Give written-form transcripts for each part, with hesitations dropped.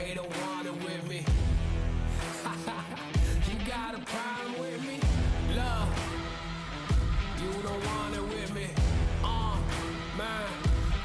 they don't want it with me. You got a problem with me? Love, you don't want it with me. Man,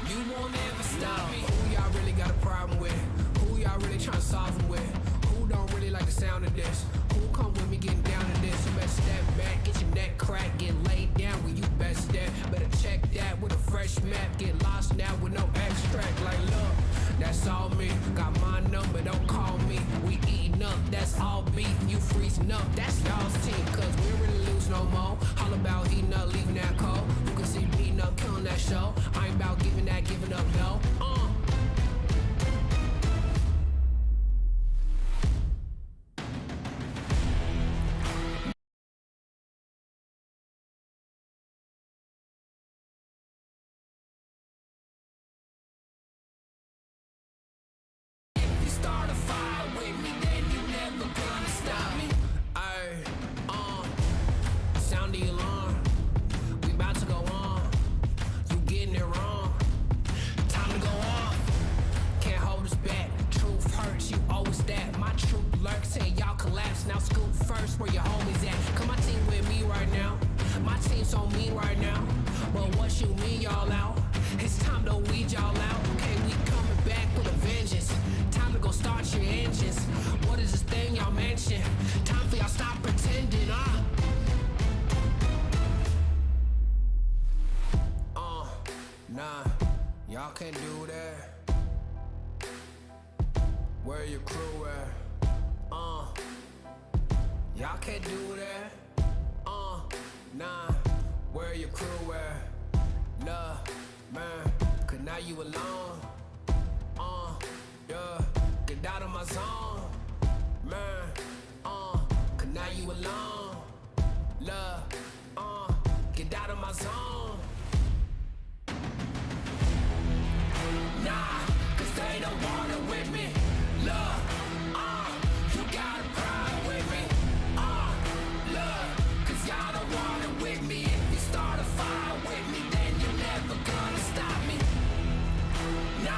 you won't ever stop me. Who y'all really got a problem with? Who y'all really trying to solve them with? Who don't really like the sound of this? Who come with me getting down to this? You better step back, get your neck cracked, get laid down where you best step. Better check that with a fresh map, get lost now with no extract. Like look, that's all me. Got my number, don't call me. We eating up, that's all beef. You freezing up, that's y'all's team. Cause we don't really lose no more. All about heating up, leaving that cold. You can see beating up, killing that show. I ain't about giving up, no. Start a fire with me, then you never gonna stop me. Ay, sound the alarm. We about to go on. You getting it wrong. Time to go off. Can't hold us back. Truth hurts, you always that. My truth lurks, say y'all collapse. Now scoop first, where your homies at? Come my team with me right now. My team's on me right now. But what you mean y'all out? It's time to weed y'all out. Okay, we coming back with a vengeance. Time to go start your engines. What is this thing y'all mention? Time for y'all stop pretending, nah, y'all can't do that. Where your crew at? Y'all can't do that. Nah, where your crew at? Love, man, cause now you alone. Yeah, get out of my zone, man. Cause now you alone. Love, get out of my zone. Nah, cause they don't want it with me. Love, you got a problem with me. Love, cause y'all don't want it with me. If you start a fire with me, then you're never gonna stop me. Nah.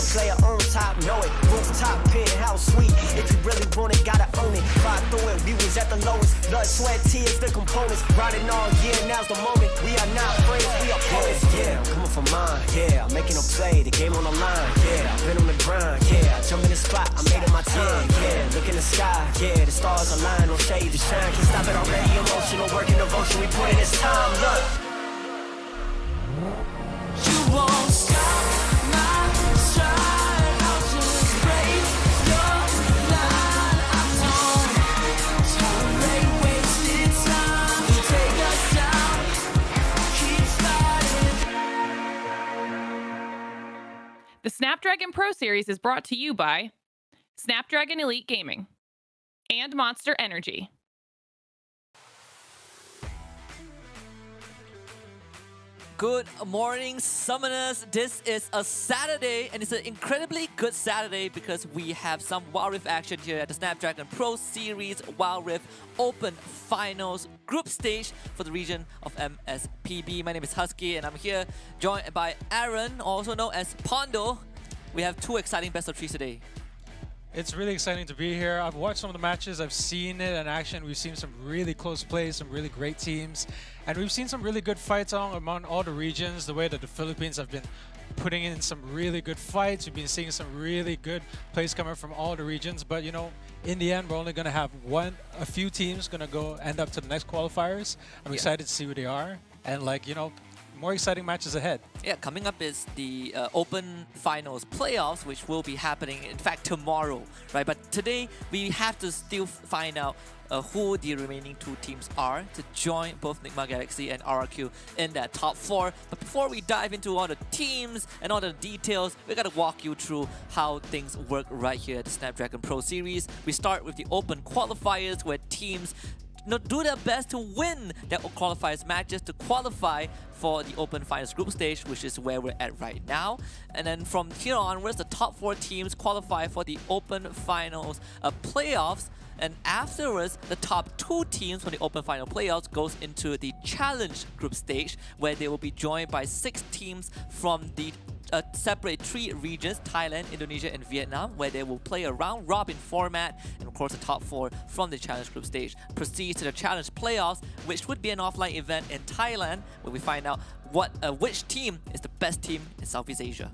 a player on top, know it. Rooftop, penthouse suite. If you really want it, gotta own it. Fire through it, we was at the lowest. Blood, sweat, tears, the components. Riding all year, now's the moment. We are not friends, we are opponents. Yeah, I'm coming for mine. Yeah, I'm making a play, the game on the line. Yeah, I've been on the grind. Yeah, I jump in the spot, I made it my time. Yeah, look in the sky. Yeah, the stars align, no shade to shine. Can't stop it already. Emotional work and devotion, we put in this time. Look. You won't stop my stride. I'll just break your line. I don't tolerate wasted time. Take us down, keep fighting. The Snapdragon Pro Series is brought to you by Snapdragon Elite Gaming and Monster Energy. Good morning, Summoners. This is a Saturday, and it's an incredibly good Saturday because we have some WildRift action here at the Snapdragon Pro Series WildRift Open Finals Group Stage for the region of MSPB. My name is Husky, and I'm here joined by Aaron, also known as Pondo. We have two exciting best of threes today. It's really exciting to be here. I've watched some of the matches. I've seen it in action. We've seen some really close plays, some really great teams. And we've seen some really good fights among all the regions. The way that the Philippines have been putting in some really good fights. We've been seeing some really good plays coming from all the regions. But, you know, in the end, we're only going to have a few teams going to end up to the next qualifiers. I'm excited to see who they are. And, like, you know, more exciting matches ahead. Yeah, coming up is the Open Finals playoffs, which will be happening, in fact, tomorrow, right? But today, we have to still find out who the remaining two teams are to join both Nigma Galaxy and RRQ in that top 4. But before we dive into all the teams and all the details, we got to walk you through how things work right here at the Snapdragon Pro Series. We start with the Open qualifiers, where teams do their best to win their qualifiers matches to qualify for the Open Finals group stage, which is where we're at right now. And then from here onwards, the top 4 teams qualify for the Open Finals playoffs. And afterwards, the top 2 teams from the Open Final playoffs goes into the Challenge group stage, where they will be joined by 6 teams from the separate 3 regions, Thailand, Indonesia, and Vietnam, where they will play a round-robin format. And of course, the top 4 from the Challenge group stage proceeds to the Challenge playoffs, which would be an offline event in Thailand, where we find out which team is the best team in Southeast Asia.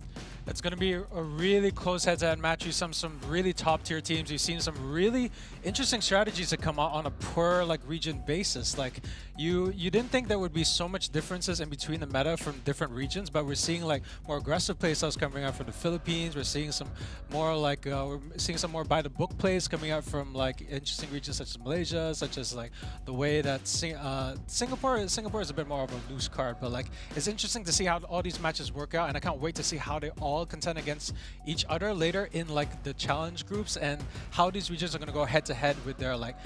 It's going to be a really close head-to-head match. We've seen some really top-tier teams. We've seen some really interesting strategies that come out on a per region basis. Like you didn't think there would be so much differences in between the meta from different regions, but we're seeing like more aggressive playstyles coming out from the Philippines. We're seeing some more more by-the-book plays coming out from like interesting regions such as Malaysia, such as like the way that Singapore is a bit more of a loose card, but like it's interesting to see how all these matches work out, and I can't wait to see how they all contend against each other later in like the challenge groups, and how these regions are going to go head to head with their like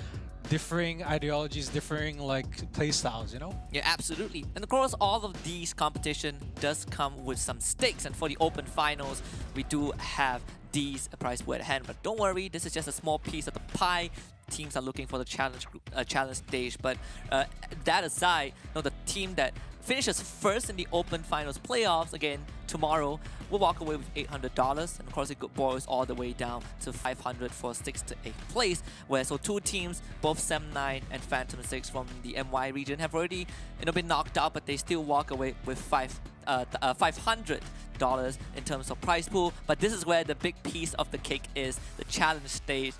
differing ideologies, differing like play styles, you know? Yeah, absolutely. And of course, all of these competition does come with some stakes, and for the Open Finals, we do have these prize pool at hand. But don't worry, this is just a small piece of the pie. Teams are looking for the challenge stage, but that aside, the team that finishes first in the Open Finals playoffs, again, tomorrow, will walk away with $800, and of course it boils all the way down to $500 for 6th to 8th place, where so 2 teams, both Sem9 and Phantom 6 from the MY region, have already been knocked out, but they still walk away with $500 in terms of prize pool. But this is where the big piece of the cake is, the challenge stage.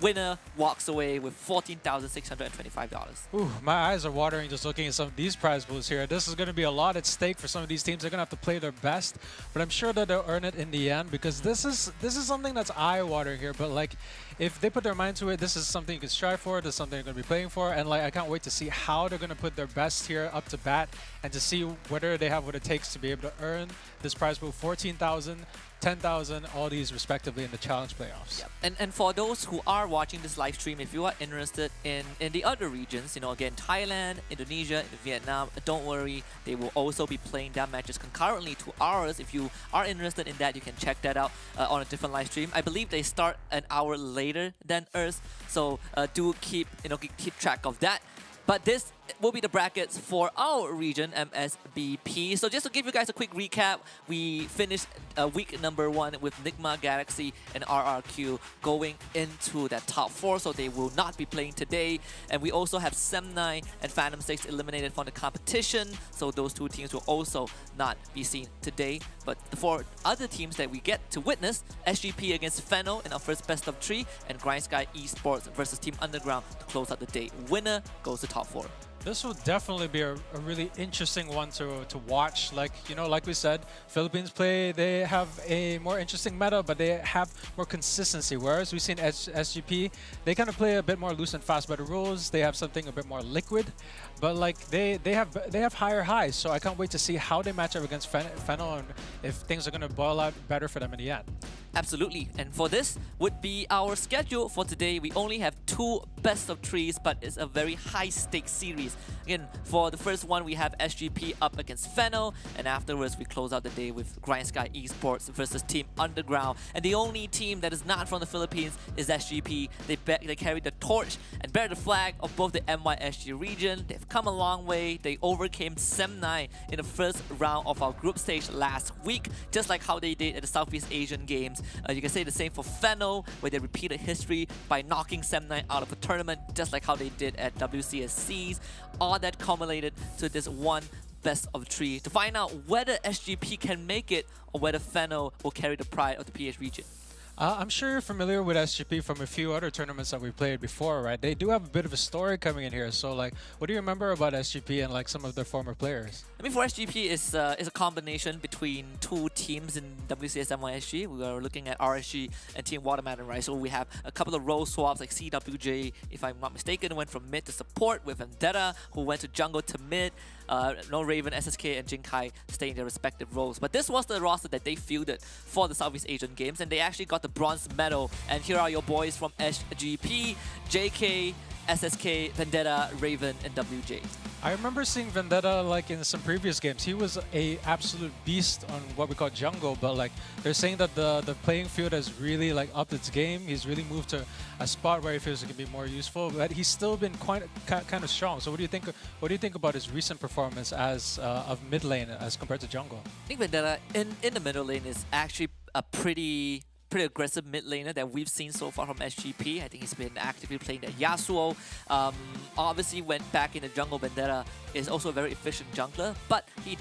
Winner walks away with $14,625. Ooh, my eyes are watering just looking at some of these prize pools here. This is going to be a lot at stake for some of these teams. They're going to have to play their best, but I'm sure that they'll earn it in the end, because this is something that's eye-watering here. But like, if they put their mind to it, this is something you can strive for. This is something you're going to be playing for, and like, I can't wait to see how they're going to put their best here up to bat, and to see whether they have what it takes to be able to earn this prize pool. 14,000, 10,000, all these respectively in the challenge playoffs. Yep. And for those who are watching this live stream, if you are interested in the other regions, again, Thailand, Indonesia, Vietnam, don't worry, they will also be playing their matches concurrently to ours. If you are interested in that, you can check that out on a different live stream. I believe they start an hour later than ours, so do keep track of that. But this will be the brackets for our region, MSBP. So just to give you guys a quick recap, we finished week number 1 with Nigma, Galaxy, and RRQ going into that top 4, so they will not be playing today. And we also have Sem9 and Phantom 6 eliminated from the competition, so those 2 teams will also not be seen today. But the 4 other teams that we get to witness, SGP against Fennel in our first best of 3, and Grind Sky Esports versus Team Underground to close out the day. Winner goes to top 4. This will definitely be a really interesting one to watch. Like, you know, like we said, Philippines play, they have a more interesting meta, but they have more consistency. Whereas we've seen SGP, they kind of play a bit more loose and fast by the rules. They have something a bit more liquid, but like they have higher highs. So I can't wait to see how they match up against Fennel and if things are going to boil out better for them in the end. Absolutely, and for this would be our schedule for today. We only have 2 best of 3s, but it's a very high stakes series. Again, for the first one, we have SGP up against Fennel, and afterwards we close out the day with Grind Sky Esports versus Team Underground. And the only team that is not from the Philippines is SGP. They carry the torch and bear the flag of both the MYSG region. They've come a long way. They overcame Sem9 in the first round of our group stage last week, just like how they did at the Southeast Asian Games. You can say the same for Fennel, where they repeated history by knocking Sem9 out of a tournament, just like how they did at WCSCs. All that culminated to this one best of 3 to find out whether SGP can make it or whether Fennel will carry the pride of the PH region. I'm sure you're familiar with SGP from a few other tournaments that we played before, right? They do have a bit of a story coming in here. So, like, what do you remember about SGP and like some of their former players? I mean, for SGP, it's a combination between 2 teams in WCS MYSG. We are looking at RSG and Team Watermelon, right? So we have a couple of role swaps, like CWJ, if I'm not mistaken, went from mid to support, with Vendetta, who went to jungle to mid. No Raven, SSK, and Jinkai stay in their respective roles. But this was the roster that they fielded for the Southeast Asian Games, and they actually got the bronze medal. And here are your boys from SGP, JK, SSK, Vendetta, Raven, and WJ. I remember seeing Vendetta like in some previous games. He was a absolute beast on what we call jungle, but like they're saying that the playing field has really like upped its game. He's really moved to a spot where he feels it can be more useful, but he's still been kind of strong. So what do you think? What do you think about his recent performance as of mid lane as compared to jungle? I think Vendetta in the middle lane is actually a pretty aggressive mid laner that we've seen so far from SGP. I think he's been actively playing that Yasuo. Obviously went back in the jungle. Vendetta is also a very efficient jungler, but he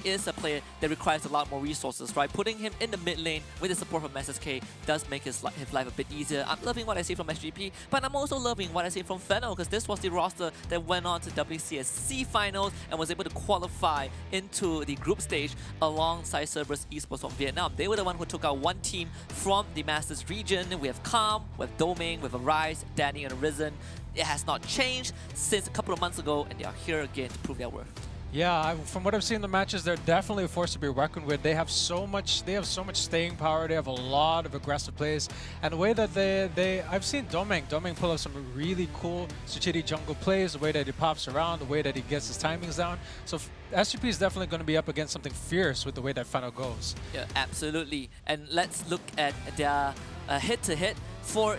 is a player that requires a lot more resources, right? Putting him in the mid lane with the support from SSK does make his life a bit easier. I'm loving what I see from SGP, but I'm also loving what I see from Fennel, because this was the roster that went on to WCSC finals and was able to qualify into the group stage alongside Cerberus Esports from Vietnam. They were the one who took out one team from the Masters region. We have Calm, we have Domain, we have Arise, Danny, and Arisen. It has not changed since a couple of months ago, and they are here again to prove their worth. Yeah, from what I've seen in the matches, they're definitely a force to be reckoned with. They have so much staying power. They have a lot of aggressive plays, and the way that I've seen Domain pull up some really cool strategic jungle plays. The way that he pops around, the way that he gets his timings down. So SGP is definitely going to be up against something fierce with the way that Fennel goes. Yeah, absolutely. And let's look at their head-to-head. For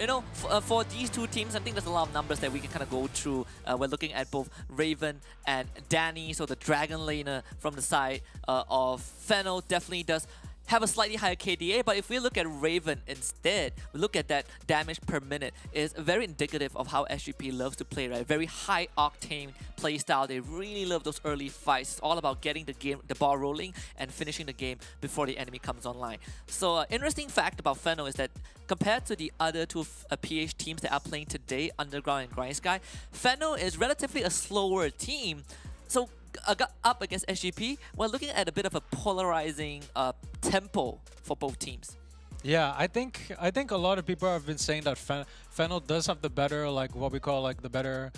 for these 2 teams, I think there's a lot of numbers that we can kind of go through. We're looking at both Raven and Danny, so the Dragon laner from the side of Fennel definitely does have a slightly higher KDA, but if we look at Raven instead, we look at that damage per minute, is very indicative of how SGP loves to play, right? Very high octane play style. They really love those early fights. It's all about getting the ball rolling and finishing the game before the enemy comes online. So interesting fact about Fennel is that compared to the other 2 PH teams that are playing today, Underground and Grind Sky, Fennel is relatively a slower team. So up against SGP, we're looking at a bit of a polarizing tempo for both teams. Yeah, I think a lot of people have been saying that Fennel does have the better, like what we call like the better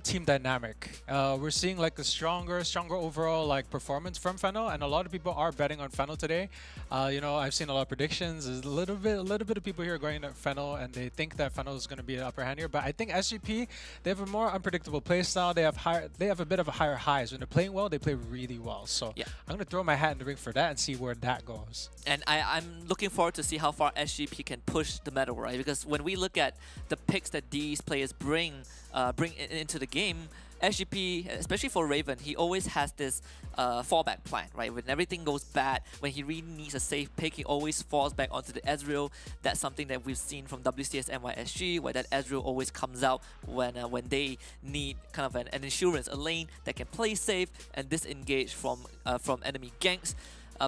team dynamic. We're seeing like a stronger overall like performance from Fennel, and a lot of people are betting on Fennel today. You know, I've seen a lot of predictions. There's a little bit of people here going at Fennel, and they think that Fennel is going to be an upper hand here. But I think SGP, they have a more unpredictable play style. They have a bit of a higher highs. When they're playing well, they play really well. So yeah, I'm going to throw my hat in the ring for that and see where that goes. And I'm looking forward to see how far SGP can push the medal, right? Because when we look at the picks that these players bring into the game, SGP, especially for Raven, he always has this fallback plan, right? When everything goes bad, when he really needs a safe pick, he always falls back onto the Ezreal. That's something that we've seen from WCS NYSG, where that Ezreal always comes out when they need kind of an insurance, a lane that can play safe and disengage from enemy ganks.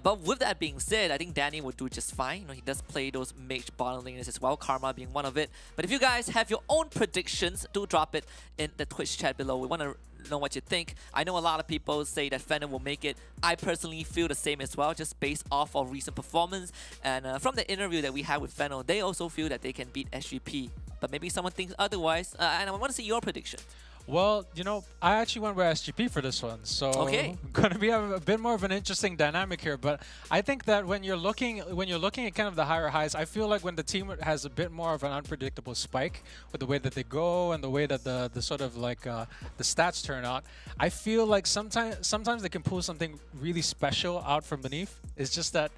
But with that being said, I think Danny will do just fine. You know, he does play those mage bottom laners as well, Karma being one of it. But if you guys have your own predictions, do drop it in the Twitch chat below. We want to know what you think. I know a lot of people say that Fennel will make it. I personally feel the same as well, just based off of recent performance. And from the interview that we had with Fennel, they also feel that they can beat SGP. But maybe someone thinks otherwise. And I want to see your prediction. Well, you know, I actually went with SGP for this one, so okay. Going to be a bit more of an interesting dynamic here. But I think that when you're looking at kind of the higher highs, I feel like when the team has a bit more of an unpredictable spike with the way that they go and the way that the sort of like the stats turn out, I feel like sometimes they can pull something really special out from beneath. It's just that,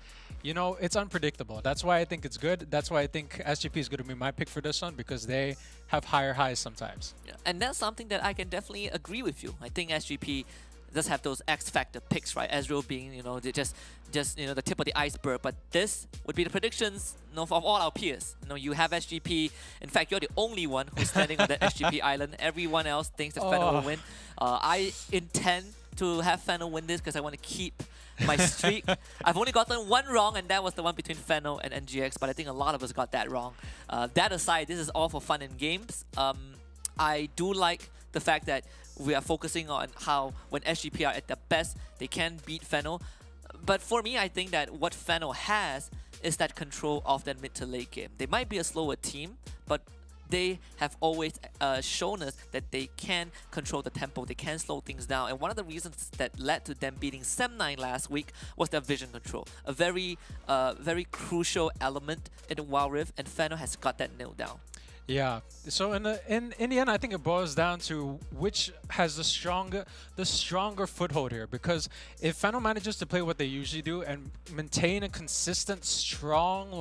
you know, it's unpredictable. That's why I think it's good. That's why I think SGP is going to be my pick for this one, because they have higher highs sometimes. Yeah, and that's something that I can definitely agree with you. I think SGP does have those X factor picks, right? Ezreal being, you know, just you know, the tip of the iceberg. But this would be the predictions, you know, of all our peers. You know, you have SGP. In fact, you're the only one who's standing on that SGP island. Everyone else thinks that Fennel will win. I intend to have Fennel win this because I want to keep my streak. I've only gotten one wrong, and that was the one between Fennel and NGX, but I think a lot of us got that wrong. That aside, this is all for fun and games. I do like the fact that we are focusing on how when SGP are at their best, they can beat Fennel. But for me, I think that what Fennel has is that control of that mid to late game. They might be a slower team, but they have always shown us that they can control the tempo, they can slow things down. And one of the reasons that led to them beating Sem9 last week was their vision control. A very crucial element in the WildRift, and Fennel has got that nailed down. Yeah. So in the end, I think it boils down to which has the stronger foothold here. Because if Fennel manages to play what they usually do and maintain a consistent, strong,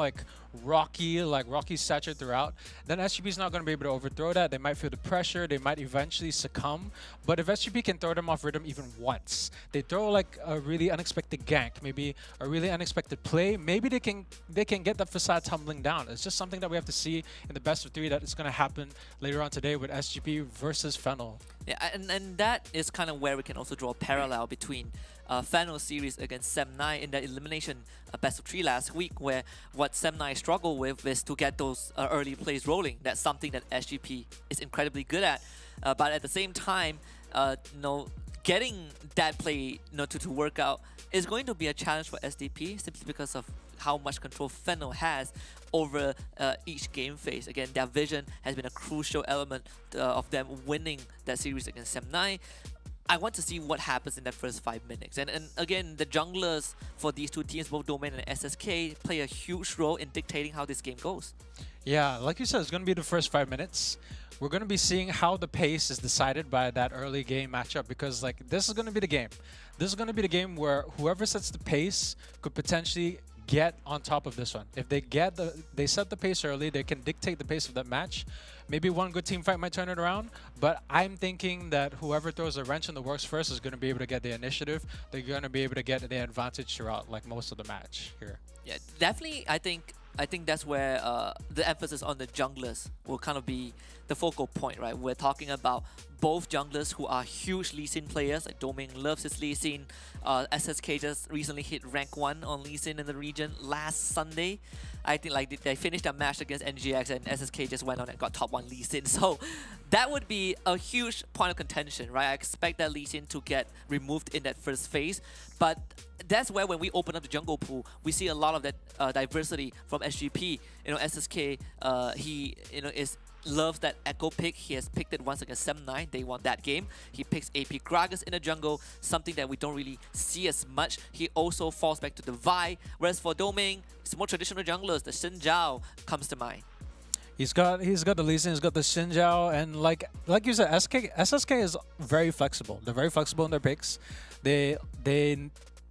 rocky stature throughout, then SGP is not going to be able to overthrow that. They might feel the pressure. They might eventually succumb. But if SGP can throw them off rhythm even once, they throw like a really unexpected gank, maybe a really unexpected play, maybe they can get that facade tumbling down. It's just something that we have to see in the best of 3 that is going to happen later on today with SGP versus Fennel. Yeah, and that is kind of where we can also draw a parallel between Fennel series against Sem9 in the elimination best of 3 last week, where what Sem9 struggled with is to get those early plays rolling. That's something that SGP is incredibly good at. But at the same time, getting that play to work out is going to be a challenge for SDP, simply because of how much control Fennel has over each game phase. Again, their vision has been a crucial element of them winning that series against Sem9. I want to see what happens in that first 5 minutes. And again, the junglers for these two teams, both Domain and SSK, play a huge role in dictating how this game goes. Yeah, like you said, it's going to be the first 5 minutes. We're going to be seeing how the pace is decided by that early game matchup, because like this is going to be the game. This is going to be the game where whoever sets the pace could potentially get on top of this one. If they set the pace early, they can dictate the pace of that match. Maybe one good team fight might turn it around, but I'm thinking that whoever throws a wrench in the works first is going to be able to get the initiative. They're going to be able to get the advantage throughout, like most of the match here. Yeah, definitely. I think that's where the emphasis on the junglers will kind of be the focal point, right? We're talking about both junglers who are huge Lee Sin players. Like Domain loves his Lee Sin. SSK just recently hit rank 1 on Lee Sin in the region last Sunday. I think like they finished their match against NGX, and SSK just went on and got top 1 Lee Sin. So that would be a huge point of contention, right? I expect that Lee Sin to get removed in that first phase. But that's where when we open up the jungle pool, we see a lot of that diversity from SGP. SSK, he loves that Echo pick. He has picked it once against Sem9. They won that game. He picks AP Gragas in the jungle, something that we don't really see as much. He also falls back to the Vi. Whereas for Domain, it's more traditional junglers. The Xin Zhao comes to mind. He's got the Lee Sin, he's got the Xin Zhao, and like you said, SSK is very flexible. They're very flexible in their picks. They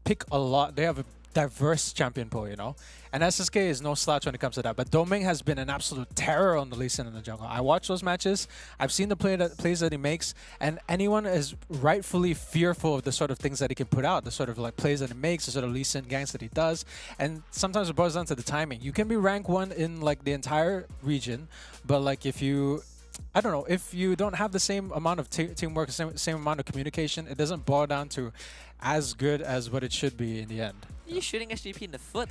pick a lot. They have a diverse champion pool, you know? And SSK is no slouch when it comes to that. But Doming has been an absolute terror on the Lee Sin in the jungle. I watch those matches. I've seen the plays that he makes. And anyone is rightfully fearful of the sort of things that he can put out, the sort of like plays that he makes, the sort of Lee Sin ganks that he does. And sometimes it boils down to the timing. You can be rank 1 in like the entire region, but like if you... I don't know, if you don't have the same amount of teamwork, same amount of communication, it doesn't boil down to as good as what it should be in the end. You're shooting SGP in the foot.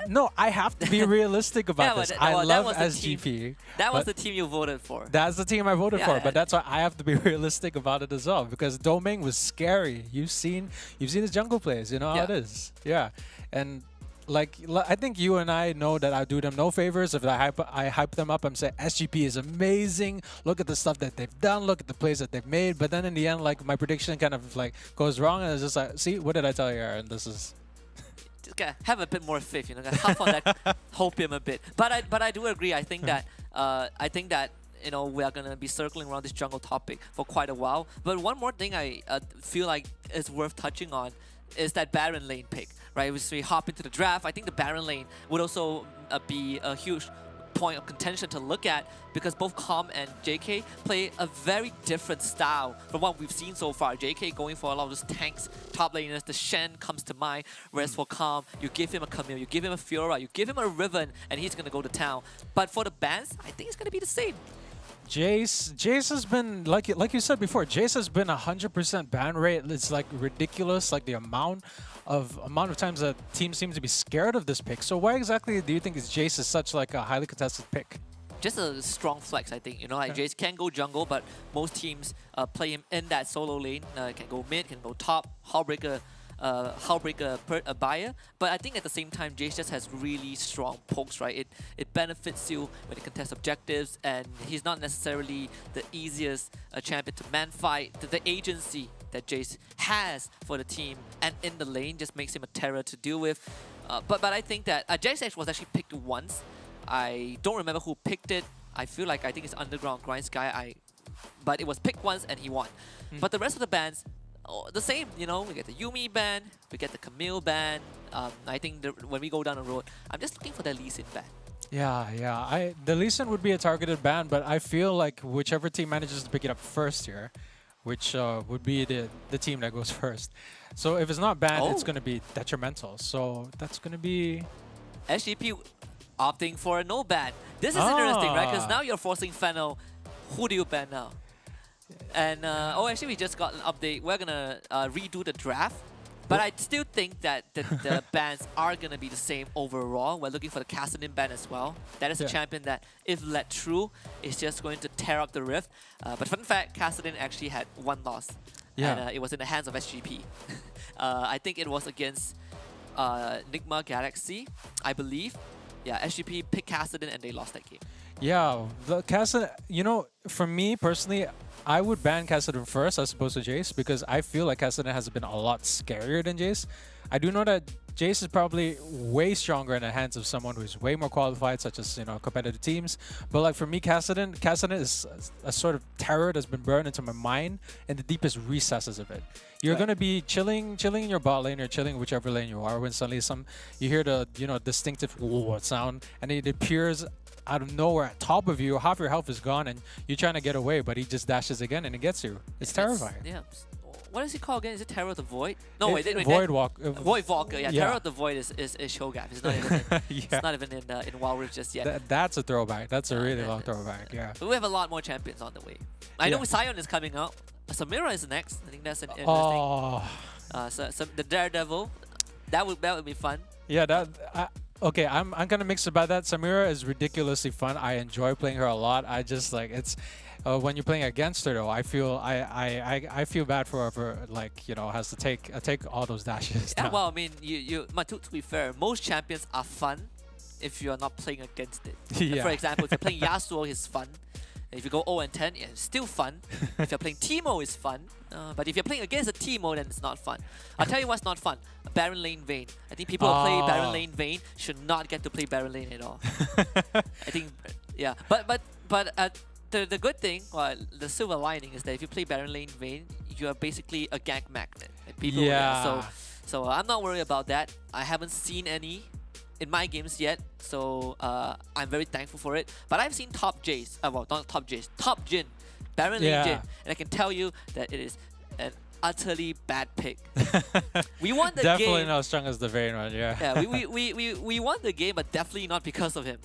No, I have to be realistic about this. I love SGP. That was the team you voted for. That's the team I voted for, but that's why I have to be realistic about it as well, because Doming was scary. You've seen his jungle plays, you know how it is. Yeah. And like, I think you and I know that I do them no favors if I hype them up. I'm saying SGP is amazing. Look at the stuff that they've done. Look at the plays that they've made. But then in the end, like, my prediction kind of like goes wrong, and it's just like, see, what did I tell you, Aaron? This is... Just gotta have a bit more faith, you know, gotta huff on that hopium a bit. But I do agree. I think that you know, we are gonna be circling around this jungle topic for quite a while. But one more thing I feel like is worth touching on is that Baron lane pick, right? As we hop into the draft, I think the Baron lane would also be a huge point of contention to look at, because both Calm and JK play a very different style from what we've seen so far. JK going for a lot of those tanks, top laners, the Shen comes to mind, whereas for Calm, you give him a Camille, you give him a Fiora, you give him a Riven, and he's gonna go to town. But for the bans, I think it's gonna be the same. Jace has been, like you said before, Jace has been 100% ban rate. It's like ridiculous, like the amount of times that teams seem to be scared of this pick. So why exactly do you think Jace is such like a highly contested pick? Just a strong flex, I think. You know, like Jace can go jungle, but most teams play him in that solo lane. Can go mid, can go top, Hullbreaker buyer, but I think at the same time Jace just has really strong pokes, right? It benefits you when you contest objectives, and he's not necessarily the easiest champion to man fight. The agency that Jace has for the team and in the lane just makes him a terror to deal with. But I think that Jace was actually picked once. I don't remember who picked it. I think it's Underground Grind Sky. But it was picked once and he won. But the rest of the bans, the same, you know, we get the Yuumi ban, we get the Camille ban. I think when we go down the road, I'm just looking for the Lee Sin ban. Yeah. The Lee Sin would be a targeted ban, but I feel like whichever team manages to pick it up first here, which would be the team that goes first. So if it's not banned, it's going to be detrimental. So that's going to be... SGP opting for a no ban. This is interesting, right? Because now you're forcing Fennel. Who do you ban now? And actually we just got an update. We're gonna redo the draft, but I still think that the bans are gonna be the same overall. We're looking for the Kassadin ban as well. That is a champion that, if led through, is just going to tear up the Rift. But fun fact, Kassadin actually had one loss, and it was in the hands of SGP. I think it was against Nigma Galaxy, I believe. Yeah, SGP picked Kassadin and they lost that game. Yeah, the Kassadin, you know, for me personally, I would ban Kassadin first as opposed to Jace, because I feel like Kassadin has been a lot scarier than Jace. I do know that Jace is probably way stronger in the hands of someone who's way more qualified, such as, you know, competitive teams. But like for me, Kassadin is a sort of terror that's been burned into my mind in the deepest recesses of it. You're gonna be chilling in your bot lane or chilling whichever lane you are, when suddenly you hear the, you know, distinctive sound, and it appears out of nowhere at top of you. Half your health is gone and you're trying to get away, but he just dashes again and it gets you. It's terrifying. Yeah. What is he called again? Is it Terror of the Void? No, wait. Void Walker. Void Walker. Yeah, Terror of the Void is Shogun. It's not even it's not even in WildRift just yet. That's a throwback. That's a really long throwback. Yeah. But we have a lot more champions on the way. I know Sion is coming out. Samira is next. I think that's an interesting. So the Daredevil, that would be fun. Yeah, okay, I'm kind of mixed about that. Samira is ridiculously fun. I enjoy playing her a lot. I just like it's when you're playing against her though, I feel bad for her, like, you know, has to take all those dashes. Yeah, well, I mean, but to be fair, most champions are fun if you're not playing against it. Yeah. For example, if you're playing Yasuo, he's fun. If you go 0-10, it's still fun. If you're playing Teemo, it's fun. But if you're playing against a Teemo, then it's not fun. I'll tell you what's not fun. Baron Lane Vayne. I think people who play Baron Lane Vayne should not get to play Baron Lane at all. I think, yeah. But the good thing, or the silver lining, is that if you play Baron Lane Vayne, you are basically a gank magnet. And people, So I'm not worried about that. I haven't seen any in my games yet, so I'm very thankful for it. But I've seen top Jays, well, not top Jays, top Jin, Baron Lane Jin, and I can tell you that it is an utterly bad pick. We won the game. Definitely not as strong as the Vayne one, yeah. Yeah, we won the game, but definitely not because of him.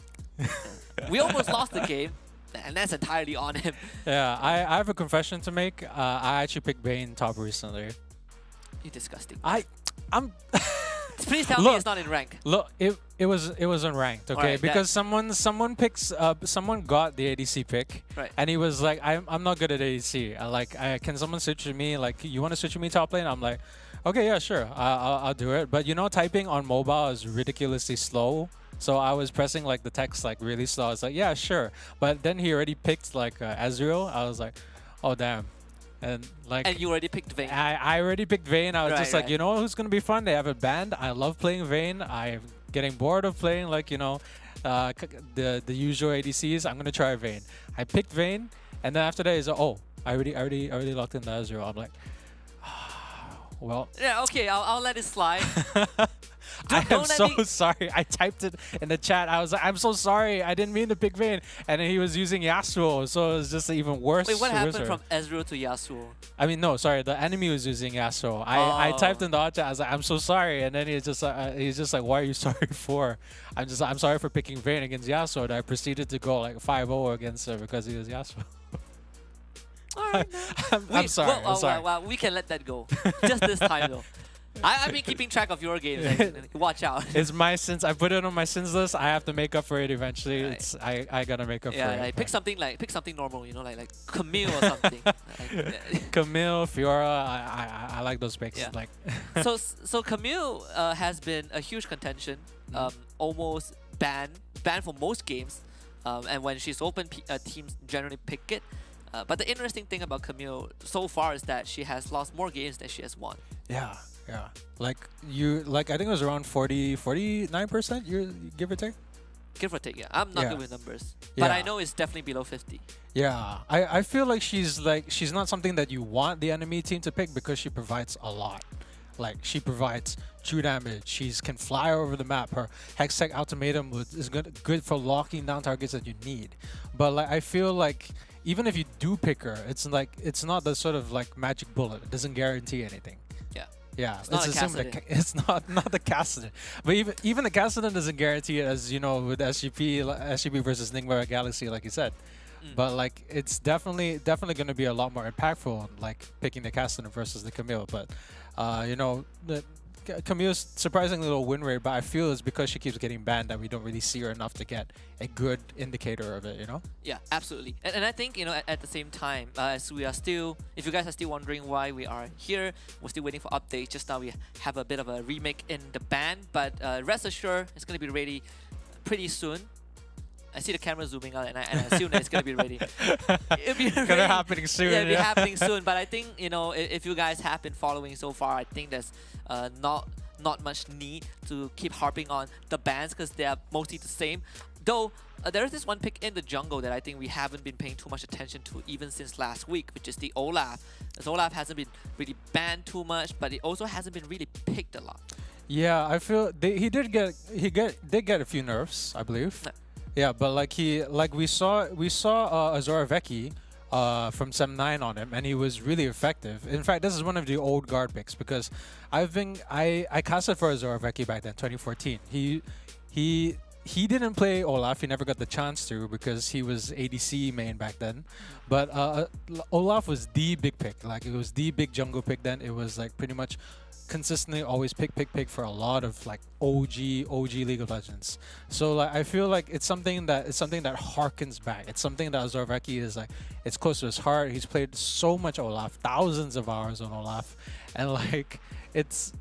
We almost lost the game, and that's entirely on him. Yeah, I have a confession to make. I actually picked Vayne top recently. You're disgusting. I'm Please tell me it's not in rank. Look, it was unranked, okay? Alright, because someone picks someone got the ADC pick, Right. and he was like, I'm not good at ADC. Can someone switch with me? Like, you want to switch with me top lane? I'm like, okay, yeah, sure, I'll do it. But you know, typing on mobile is ridiculously slow. So I was pressing like the text like really slow. I was like, yeah, sure. But then he already picked like Ezreal. I was like, oh damn. And like, And you already picked Vayne. I already picked Vayne. I was just like, Right. you know who's gonna be fun? They have it banned. I love playing Vayne. I'm getting bored of playing like, you know, the usual ADCs. I'm gonna try Vayne. I picked Vayne, and then after that is oh, I already locked in the Ezreal. I'm like, well. Yeah, okay, I'll let it slide. I am don't let so me- sorry. I typed it in the chat. I was like, I'm so sorry. I didn't mean to pick Vayne. And then he was using Yasuo, so it was just even worse. Wait, what happened wizard. from Ezreal to Yasuo? I mean, no, sorry. The enemy was using Yasuo. I Oh. typed in the chat. I was like, I'm so sorry. And then he's just like, what are you sorry for? I'm sorry for picking Vayne against Yasuo. And I proceeded to go like 5-0 against her because he was Yasuo. Alright, I'm sorry. I'm sorry. Well, we can let that go. Just this time though. I've been keeping track of your games. And watch out. It's my sins. I put it on my sins list. I have to make up for it eventually. Right. It's I gotta make up for Yeah, it. like, but- pick something normal, you know, like Camille or something. Camille, Fiora, I like those picks. Yeah. Like, So Camille has been a huge contention, almost banned for most games, and when she's open, teams generally pick it. But the interesting thing about Camille so far is that she has lost more games than she has won. yeah. Like I think it was around 49%. You give or take. Give or take, yeah. I'm not Yeah. good with numbers, but I Yeah. know it's definitely below 50. Yeah, I feel like she's not something that you want the enemy team to pick because she provides a lot. Like, she provides true damage. She can fly over the map. Her Hextech ultimatum is good for locking down targets that you need. But like, I feel like even if you do pick her, it's not the sort of like magic bullet. It doesn't guarantee anything. Yeah. Yeah, It's not a assumed Kassadin. it's not the Kassadin. But even the Kassadin doesn't guarantee it, as you know, with SGP versus Ningma Galaxy, like you said. But like, it's definitely going to be a lot more impactful, like picking the Kassadin versus the Camille. But you know, the Camille's surprisingly low win rate, but I feel it's because she keeps getting banned that we don't really see her enough to get a good indicator of it, you know? Yeah, absolutely. And I think, you know, at the same time, as we are still, if you guys are still wondering why we are here, we're still waiting for updates. Just now we have a bit of a remake in the band, but rest assured, it's going to be ready pretty soon. I see the camera zooming out, and I assume that it's going to be ready. It'll be ready. Gonna happening soon. Yeah, it'll be happening soon. But I think, you know, if you guys have been following so far, I think there's not much need to keep harping on the bans because they are mostly the same. Though there is this one pick in the jungle that I think we haven't been paying too much attention to even since last week, which is the Olaf. As Olaf hasn't been really banned too much, but it also hasn't been really picked a lot. Yeah, I feel he did get a few nerfs, I believe. No. Yeah, but like we saw Azora Vecchi from Sem 9 on him, and he was really effective. In fact, this is one of the old guard picks because I casted for Azora Vecchi back then, 2014. He didn't play Olaf. He never got the chance to because he was ADC main back then. But Olaf was the big pick. Like, it was the big jungle pick then. It was like pretty much consistently always pick for a lot of like OG League of Legends. So like, I feel like it's something that harkens back. It's something that Azor Vecchi is like, it's close to his heart. He's played so much Olaf, thousands of hours on Olaf, and like it's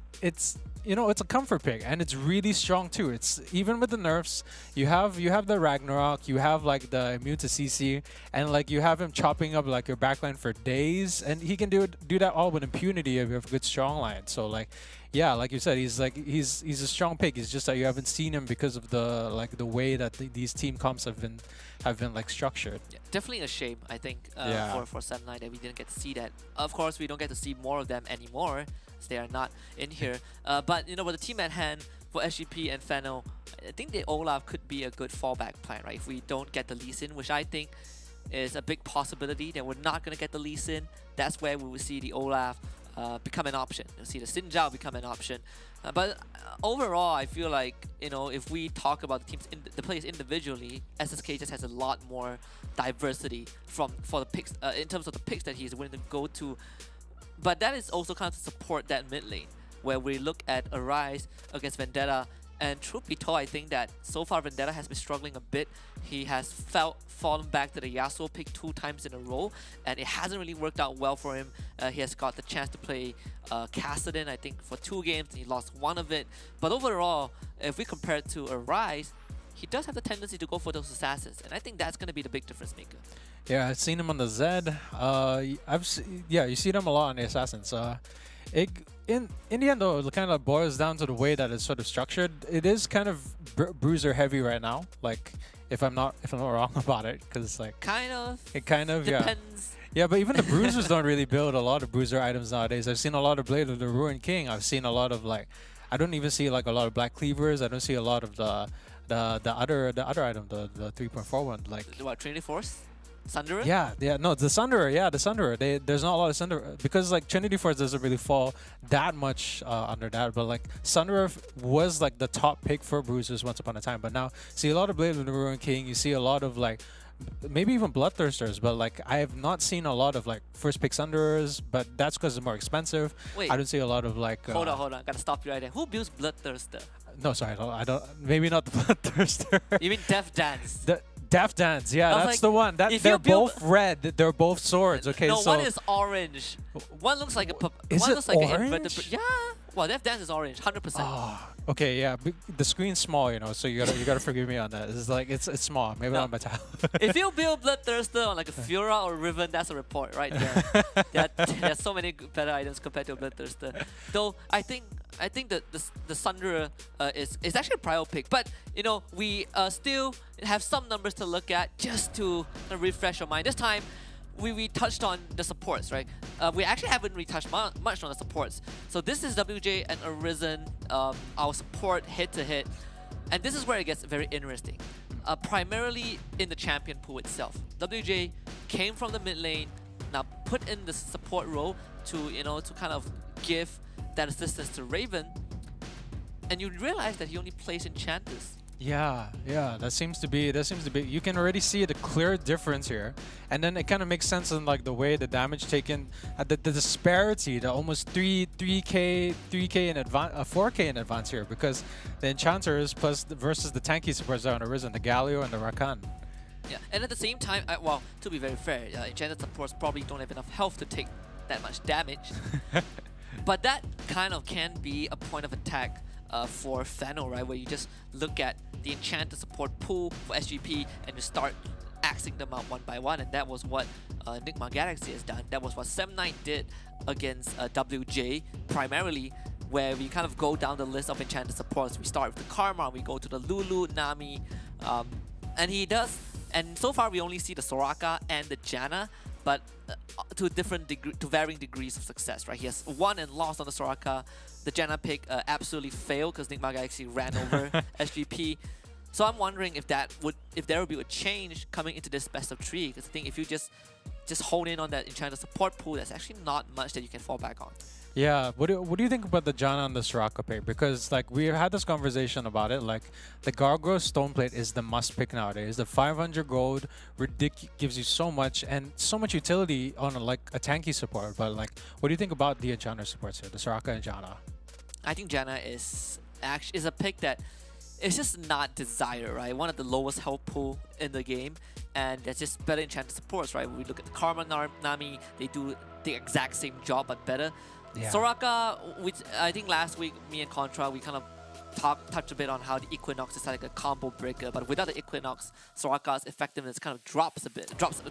you know, it's a comfort pick, and it's really strong too. It's even with the nerfs, you have the Ragnarok, you have like the immune to CC, and like you have him chopping up like your backline for days, and he can do that all with impunity if you have a good strong line. So like, yeah, like you said, he's a strong pick. It's just that you haven't seen him because of the way that these team comps have been like structured. Yeah, definitely a shame, I think, Yeah. for Sunlight that we didn't get to see that. Of course, we don't get to see more of them anymore, as they are not in here. But you know, with the team at hand for SGP and Fennel, I think the Olaf could be a good fallback plan, right? If we don't get the Lee Sin, which I think is a big possibility that we're not going to get the Lee Sin, that's where we will see the Olaf become an option. You'll see the Xin Zhao become an option. But overall, I feel like, you know, if we talk about the teams, the players individually, SSK just has a lot more diversity for the picks in terms of the picks that he's willing to go to. But that is also kind of to support that mid lane, where we look at Arise against Vendetta. And truth be told, I think that so far Vendetta has been struggling a bit. He has fallen back to the Yasuo pick 2 times in a row, and it hasn't really worked out well for him. He has got the chance to play Kassadin, I think, for 2 games, and he lost 1 of it. But overall, if we compare it to Arise, he does have the tendency to go for those assassins, and I think that's going to be the big difference maker. Yeah, I've seen him on the Zed. Yeah, you see them a lot on the assassins. In the end, though, it kind of boils down to the way that it's sort of structured. It is kind of bruiser heavy right now. Like, if I'm not wrong about it, because like it kind of depends. Yeah, but even the bruisers don't really build a lot of bruiser items nowadays. I've seen a lot of Blade of the Ruined King. I've seen a lot of like, I don't even see like a lot of Black Cleavers. I don't see a lot of the other item, the 3.4 one. Like What, Trinity Force? Sunderer? Yeah, no, the Sunderer, the Sunderer. There's not a lot of Sunderer because like Trinity Force doesn't really fall that much under that, but like Sunderer was like the top pick for bruisers once upon a time. But now see a lot of Blade of the Ruined King. You see a lot of like maybe even Bloodthirsters, but like I have not seen a lot of like first pick Sunderers, but that's because it's more expensive. Wait. I don't see a lot of like. Hold on. Gotta stop you right there. Who builds Bloodthirster? No, sorry, I don't. Maybe not the Bloodthirster. You mean Death Dance? The Death Dance, yeah, that's like, the one. They're both red. They're both swords. Okay, no, so one is orange. One looks like a. Is one it looks like orange? Yeah. Well, Death Dance is orange, 100%. Oh, okay, yeah. The screen's small, you know, so you gotta forgive me on that. It's like it's small. Maybe not on my tablet. If you build Bloodthirster on like a Fiora or Riven, that's a report right there. There's so many better items compared to Bloodthirster. Though I think that the Sunderer is actually a prior pick, but you know we still have some numbers to look at just to refresh your mind. This time we touched on the supports, right? We actually haven't really touched much on the supports. So this is WJ and Arisen, our support head-to-head. And this is where it gets very interesting. Primarily in the champion pool itself. WJ came from the mid lane, now put in the support role to, you know, to kind of give that assistance to Raven. And you realize that he only plays Enchanters. Yeah, that seems to be. You can already see the clear difference here, and then it kind of makes sense in like the way the damage taken, the disparity, the almost 3k in advance, 4k in advance here, because the enchanters plus versus the tanky supports that are on Arisen, the Galio and the Rakan. Yeah, and at the same time, well, to be very fair, enchanted supports probably don't have enough health to take that much damage, but that kind of can be a point of attack. For Fennel, right, where you just look at the enchanted support pool for SGP and you start axing them out one by one, and that was what Nigma Galaxy has done. That was what 7-9 did against WJ, primarily, where we kind of go down the list of enchanted supports. We start with the Karma, we go to the Lulu, Nami, and he does. And so far, we only see the Soraka and the Janna, but to varying degrees of success, right? He has won and lost on the Soraka. The Janna pick absolutely failed because Nigma Galaxy ran over SGP. So I'm wondering if there would be a change coming into this best of 3. Because I think if you just hone in on that enchanted support pool, there's actually not much that you can fall back on. Yeah, what do you think about the Janna and the Soraka pick? Because like we had this conversation about it, like the Gargoyle Stoneplate is the must pick nowadays. The 500 gold gives you so much and so much utility on like a tanky support. But like, what do you think about the Enchanter supports here, the Soraka and Janna? I think Janna is a pick that it's just not desired, right? One of the lowest health pool in the game, and that's just better enchanted supports, right? When we look at the Karma Nami, they do the exact same job but better. Yeah. Soraka, which I think last week, me and Contra, we kind of touched a bit on how the Equinox is like a combo breaker, but without the Equinox, Soraka's effectiveness kind of drops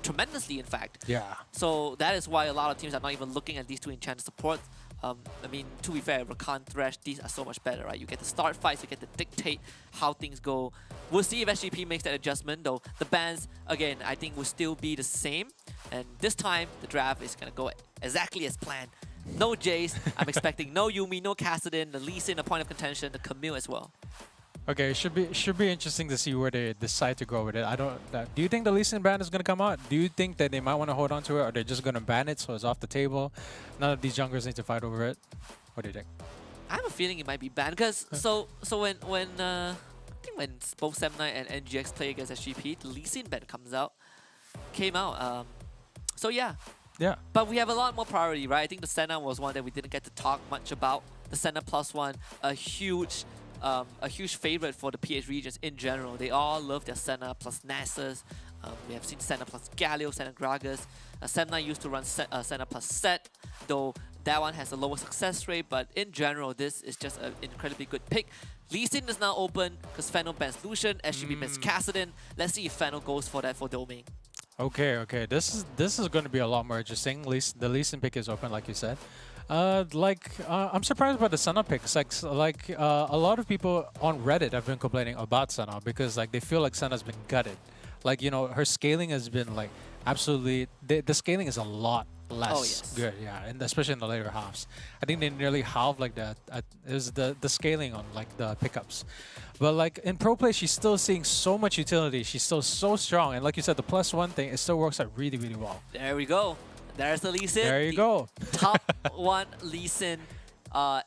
tremendously, in fact. Yeah. So that is why a lot of teams are not even looking at these two enchanted supports. I mean, to be fair, Rakan, Thresh, these are so much better, right? You get to start fights, you get to dictate how things go. We'll see if SGP makes that adjustment, though. The bans, again, I think will still be the same. And this time, the draft is going to go exactly as planned. No Jace. I'm expecting no Yuumi, no Kassadin, the Lee Sin, a point of contention, the Camille as well. Okay, should be interesting to see where they decide to go with it. I don't. Do you think the Lee Sin ban is gonna come out? Do you think that they might want to hold on to it, or they're just gonna ban it so it's off the table? None of these junglers need to fight over it. What do you think? I have a feeling it might be banned because so when I think when both Semnite and NGX play against SGP, the Lee Sin ban came out. So yeah. Yeah. But we have a lot more priority, right? I think the Senna was one that we didn't get to talk much about. The Senna +1, a huge favorite for the PH regions in general. They all love their Senna plus Nasus. We have seen Senna plus Galio, Senna Gragas. Semnite used to run Senna plus Set, though that one has a lower success rate. But in general, this is just an incredibly good pick. Lee Sin is now open because Fennel bans Lucian, SGP bans Kassadin. Let's see if Fennel goes for that for Domain. Okay. This is going to be a lot more interesting. The Lee Sin pick is open, like you said. I'm surprised by the Senna picks. Like a lot of people on Reddit have been complaining about Senna because like they feel like Senna's been gutted. Like, you know, her scaling has been like absolutely. The scaling is a lot less good, yeah, and especially in the later halves. I think they nearly halved like that. Is the scaling on like the pickups, but like in pro play, she's still seeing so much utility. She's still so strong, and like you said, the +1 thing, it still works out really well. There we go. There's the Lee Sin. There you go. Top 1 Lee Sin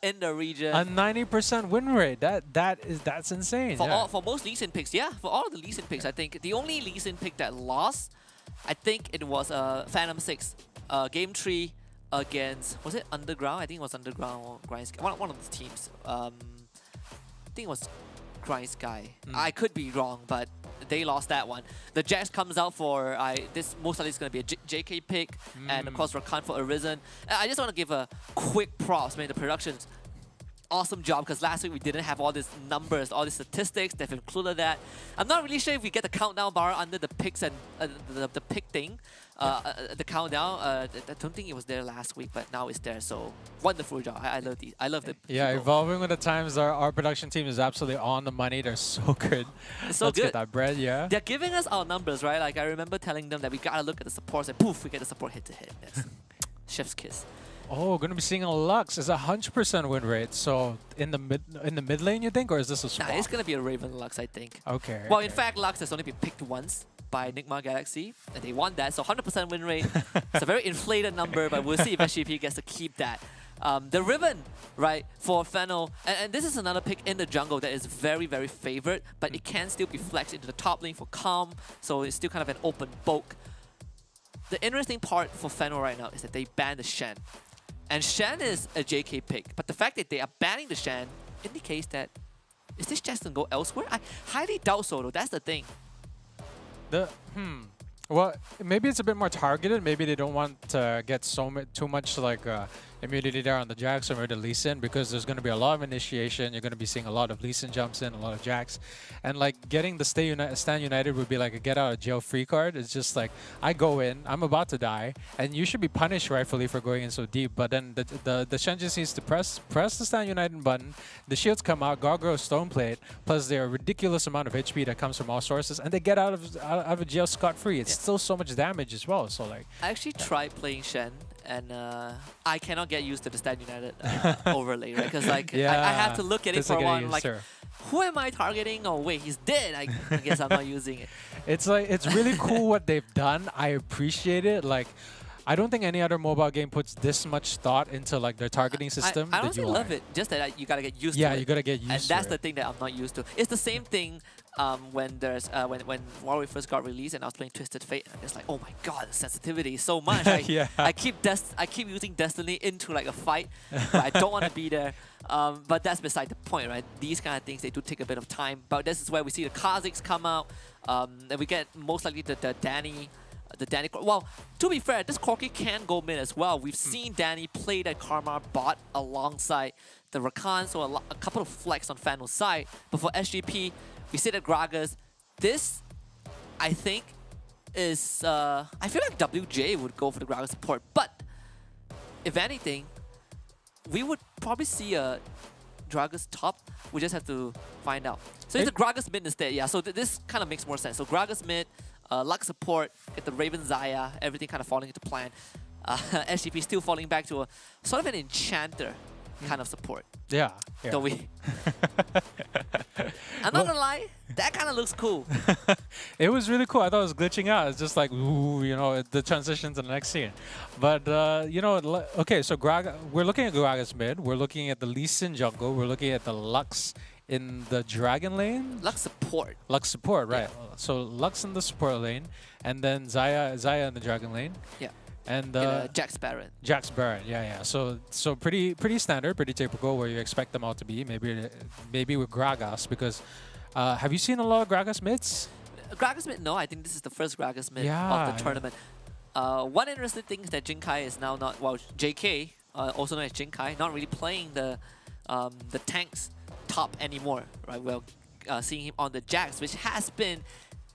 in the region. A 90% win rate. That's insane. For most Lee Sin picks, yeah. For all of the Lee Sin picks, I think the only Lee Sin pick that lost, I think it was Phantom 6. Game 3 against, was it Underground? I think it was Underground or Grind Sky. One of the teams. I think it was Grind Sky. I could be wrong, but they lost that one. The Jax comes out for, this most likely is going to be a JK pick, and of course Rakan for Arisen. I just want to give a quick props, man. The production's awesome job, because last week we didn't have all these numbers, all these statistics. They've included that. I'm not really sure if we get the countdown bar under the picks and the pick thing. The countdown, I don't think it was there last week, but now it's there. So wonderful job. I love these. I love the yeah, people. evolving with the times. Our production team is absolutely on the money. They're so good. It's so Let's good. get that bread, yeah. They're giving us our numbers, right? Like I remember telling them that we gotta look at the supports, and poof, we get the support hit to hit. Yes. Chef's kiss. Oh, going to be seeing a Lux. It's a 100% win rate. So in the mid lane, you think, or is this a swap? Nah, it's gonna be a Raven Lux, I think. Okay. Well, okay. in fact, Lux has only been picked once by Nigma Galaxy, and they won that. So 100% win rate. It's a very inflated number, but we'll see if SGP gets to keep that. The Ribbon, right, for Fennel. And this is another pick in the jungle that is very, very favored, but it can still be flexed into the top lane for Calm, so it's still kind of an open bulk. The interesting part for Fennel right now is that they banned the Shen. And Shen is a JK pick, but the fact that they are banning the Shen indicates that, is this just going to go elsewhere? I highly doubt so, though. That's the thing. Well, maybe it's a bit more targeted. Maybe they don't want to get too much like immunity there on the Jax or the Lee Sin, because there's going to be a lot of initiation. You're going to be seeing a lot of Lee Sin jumps in, a lot of Jax, and like getting the Stand United would be like a get out of jail free card. It's just like, I go in, I'm about to die, and you should be punished rightfully for going in so deep. But then the Shen just needs to press the Stand United button. The shields come out, Gargoyle Stone Plate, plus their ridiculous amount of HP that comes from all sources, and they get out of jail scot free. It's still so much damage as well. So like, I actually tried playing Shen, and I cannot get used to the Stand United overlay, right? Because like I have to look at it for a while. Like, who am I targeting? Oh wait, he's dead. I guess I'm not using it. It's like, it's really cool what they've done. I appreciate it. Like, I don't think any other mobile game puts this much thought into like their targeting system. I honestly love it. Just that you gotta get used to it. Yeah, you gotta get used to it. And that's the thing that I'm not used to. It's the same thing when there's when WildRift first got released and I was playing Twisted Fate, and it's like, oh my god, the sensitivity is so much. Yeah. I keep using Destiny into like a fight, but I don't want to be there. But that's beside the point, right? These kind of things, they do take a bit of time. But this is where we see the Kha'Zix come out, and we get most likely the Danny. Well, to be fair, this Corki can go mid as well. We've seen Danny play that Karma bot alongside the Rakan, so a couple of flex on Fennel's side. But for SGP, we see that Gragas. This, I think, is... I feel like WJ would go for the Gragas support. But, if anything, we would probably see a Gragas top. We just have to find out. So it's a Gragas mid instead, yeah. So this kind of makes more sense. So Gragas mid, Lux support, get the Raven Zaya, everything kind of falling into plan. SGP still falling back to a sort of an enchanter kind of support. Yeah. Don't we? I'm not gonna lie, that kind of looks cool. It was really cool. I thought it was glitching out. It's just like, ooh, you know, the transition to the next scene. But, you know, okay, so we're looking at Gragas mid. We're looking at the Lee Sin jungle. We're looking at the Lux in the Dragon lane. Lux support. Lux support, right. Yeah. So Lux in the support lane, and then Zaya in the Dragon lane. Yeah. And Jax Baron. Jax Baron, yeah. So pretty standard, pretty typical where you expect them all to be. Maybe with Gragas, because have you seen a lot of Gragas mids? Gragas mid, no. I think this is the first Gragas mid Yeah, of the tournament. One interesting thing is that Jinkai is now not, well, JK, also known as Jinkai, not really playing the tanks top anymore, right? Well, seeing him on the Jax, which has been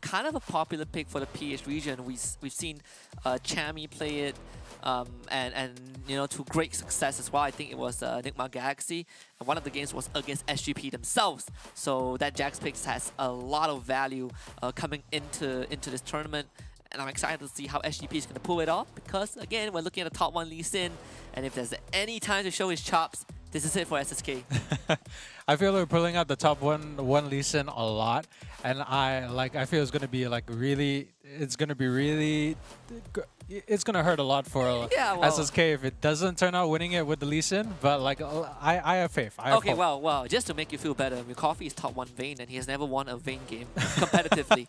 kind of a popular pick for the PH region. We've seen Chami play it, and you know, to great success as well. I think it was Nigma Galaxy, and one of the games was against SGP themselves. So that Jax pick has a lot of value coming into this tournament, and I'm excited to see how SGP is going to pull it off. Because again, we're looking at the top one Lee Sin, and if there's any time to show his chops, this is it for SSK. I feel we're pulling out the top one Lee Sin a lot, and I feel it's gonna be like really, it's gonna hurt a lot for SSK if it doesn't turn out winning it with the Lee Sin. But like I have faith. I have hope. well, just to make you feel better, Coffee is top one Vayne, and he has never won a Vayne game competitively.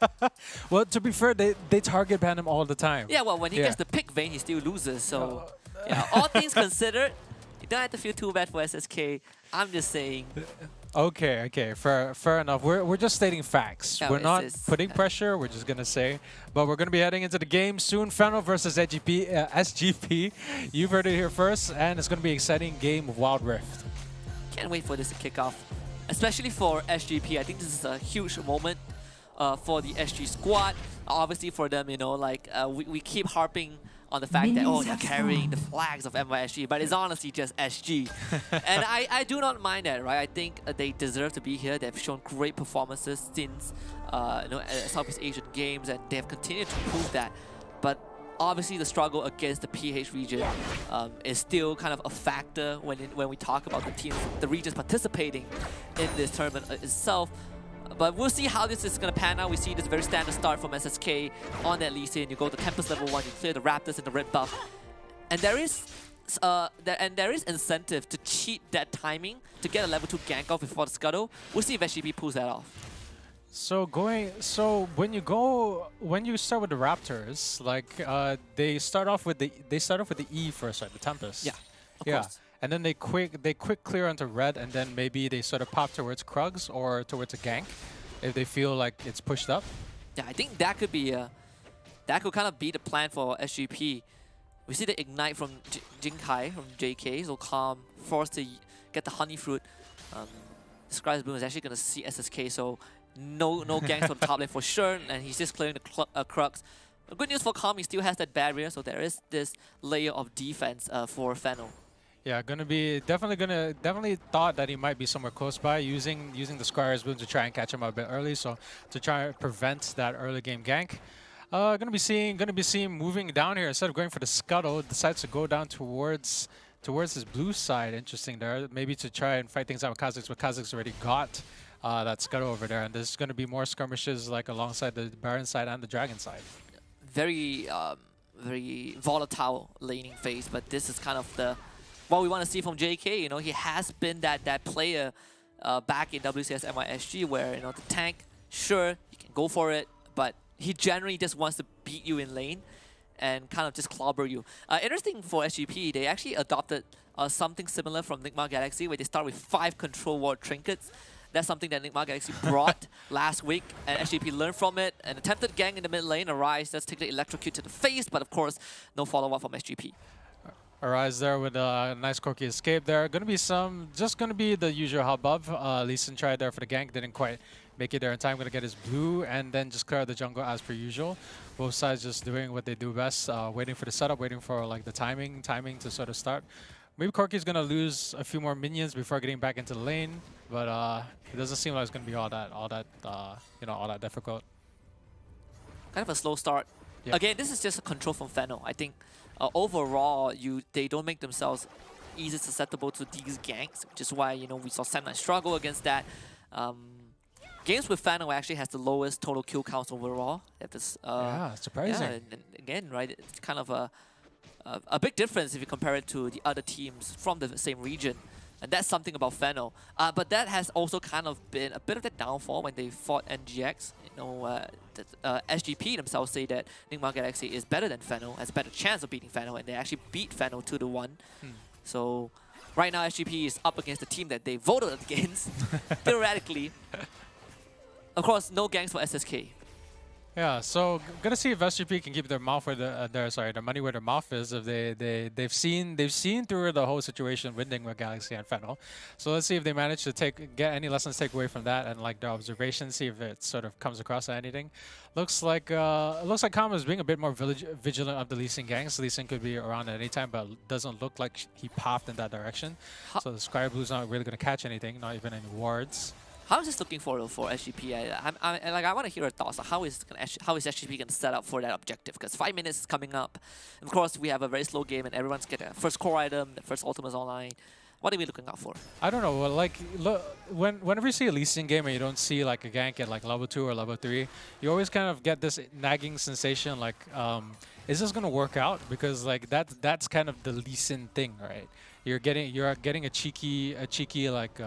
Well, to be fair, they target ban him all the time. Yeah, well, when he gets to pick Vayne, he still loses. So yeah, all things considered, you don't have to feel too bad for SSK. I'm just saying. Okay, fair enough. We're just stating facts. Yeah, we're not putting pressure. We're just gonna say. But we're gonna be heading into the game soon. Fennel versus SGP. You've heard it here first, and it's gonna be an exciting game of WildRift. Can't wait for this to kick off, especially for SGP. I think this is a huge moment for the SG squad. Obviously for them, you know, like we keep harping on the fact that, oh, they're carrying the flags of MYSG, but it's honestly just SG. And I do not mind that, right? I think they deserve to be here. They've shown great performances since Southeast Asian Games, and they have continued to prove that. But obviously the struggle against the PH region is still kind of a factor when we talk about the teams, the regions participating in this tournament itself. But we'll see how this is going to pan out. We see this very standard start from SSK on that Lee Sin. You go to Tempest level 1, you clear the Raptors and the red buff. And there is incentive to cheat that timing to get a level 2 gank off before the scuttle. We'll see if SGP pulls that off. So when you start with the Raptors, like they start off with the E first, right? The Tempest. Yeah, of course. And then they quick clear onto red, and then maybe they sort of pop towards Krugs or towards a gank if they feel like it's pushed up. Yeah, I think that could be that could kind of be the plan for SGP. We see the ignite from Jinkai from JK, so Calm forced to get the honey fruit. Scribe's Bloom is actually gonna see SSK, so no ganks on the top lane for sure, and he's just clearing the Krugs. Good news for Calm, he still has that barrier, so there is this layer of defense for Fennel. Yeah, definitely thought that he might be somewhere close by, using the Squire's Boon to try and catch him a bit early, so to try and prevent that early game gank. Gonna be seeing moving down here instead of going for the scuttle, decides to go down towards his blue side. Interesting there, maybe to try and fight things out with Kha'Zix, but Kha'Zix already got that scuttle over there, and there's gonna be more skirmishes like alongside the Baron side and the Dragon side. Very volatile laning phase, but this is kind of what we want to see from JK. You know, he has been that player back in WCS MYSG where, you know, the tank, sure, you can go for it, but he generally just wants to beat you in lane and kind of just clobber you. Interesting for SGP, they actually adopted something similar from Nigma Galaxy where they start with 5 control ward trinkets. That's something that Nigma Galaxy brought last week, and SGP learned from it. An attempted gang in the mid lane, Arise does take the electrocute to the face, but of course, no follow-up from SGP. Arise there with a nice quirky escape there. Gonna be the usual hubbub. Lee Sin tried there for the gank, didn't quite make it there in time. Gonna get his blue and then just clear the jungle as per usual. Both sides just doing what they do best, waiting for the setup, waiting for like the timing to sort of start. maybe Corki's gonna lose a few more minions before getting back into the lane, but it doesn't seem like it's gonna be all that difficult. Kind of a slow start. Yeah. Again, this is just a control from Fennel. I think overall, they don't make themselves easy susceptible to these ganks, which is why we saw Sam9 struggle against that. Games with Fennel actually has the lowest total kill counts overall. Yeah, surprising. Yeah, and again, right, it's kind of a big difference if you compare it to the other teams from the same region. And that's something about Fennel. But that has also kind of been a bit of the downfall when they fought NGX. SGP themselves say that Ningma Galaxy is better than Fennel, has a better chance of beating Fennel, and they actually beat Fennel 2-1. So right now SGP is up against the team that they voted against, theoretically. Of course, no gangs for SSK. Yeah, so gonna see if SGP can keep their mouth where their money where their mouth is. If they've seen through the whole situation with Ningma Galaxy and Fennel. So let's see if they manage to get any lessons take away from that and like their observations. See if it sort of comes across anything. Looks like Kama is being a bit more vigilant of the Lee Sin gangs. Lee Sin could be around at any time, but doesn't look like he pathed in that direction. So the Sky Blue's not really gonna catch anything, not even any wards. How is this looking for SGP? I want to hear your thoughts. How is SGP going to set up for that objective? Because 5 minutes is coming up. And of course, we have a very slow game, and everyone's getting a first core item, the first ultimate's online. What are we looking out for? I don't know. Well, like, look, whenever you see a Lee Sin game and you don't see like a gank at like level 2 or level 3, you always kind of get this nagging sensation like, is this going to work out? Because like that's kind of the Lee Sin thing, right? You're getting a cheeky like.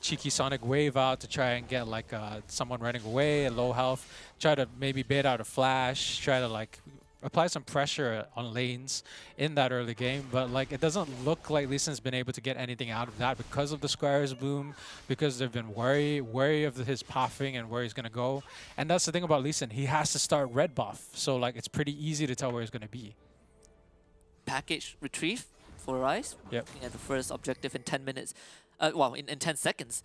Cheeky Sonic Wave out to try and get like someone running away at low health, try to maybe bait out a flash, try to like apply some pressure on lanes in that early game, but like it doesn't look like Lee Sin's been able to get anything out of that because of the Squire's Bloom, because they've been wary of his pathing and where he's gonna go. And that's the thing about Lee Sin, he has to start red buff, so like it's pretty easy to tell where he's gonna be. Package retrieve for Rise. Yep. Looking at the first objective in 10 minutes. Well, in 10 seconds.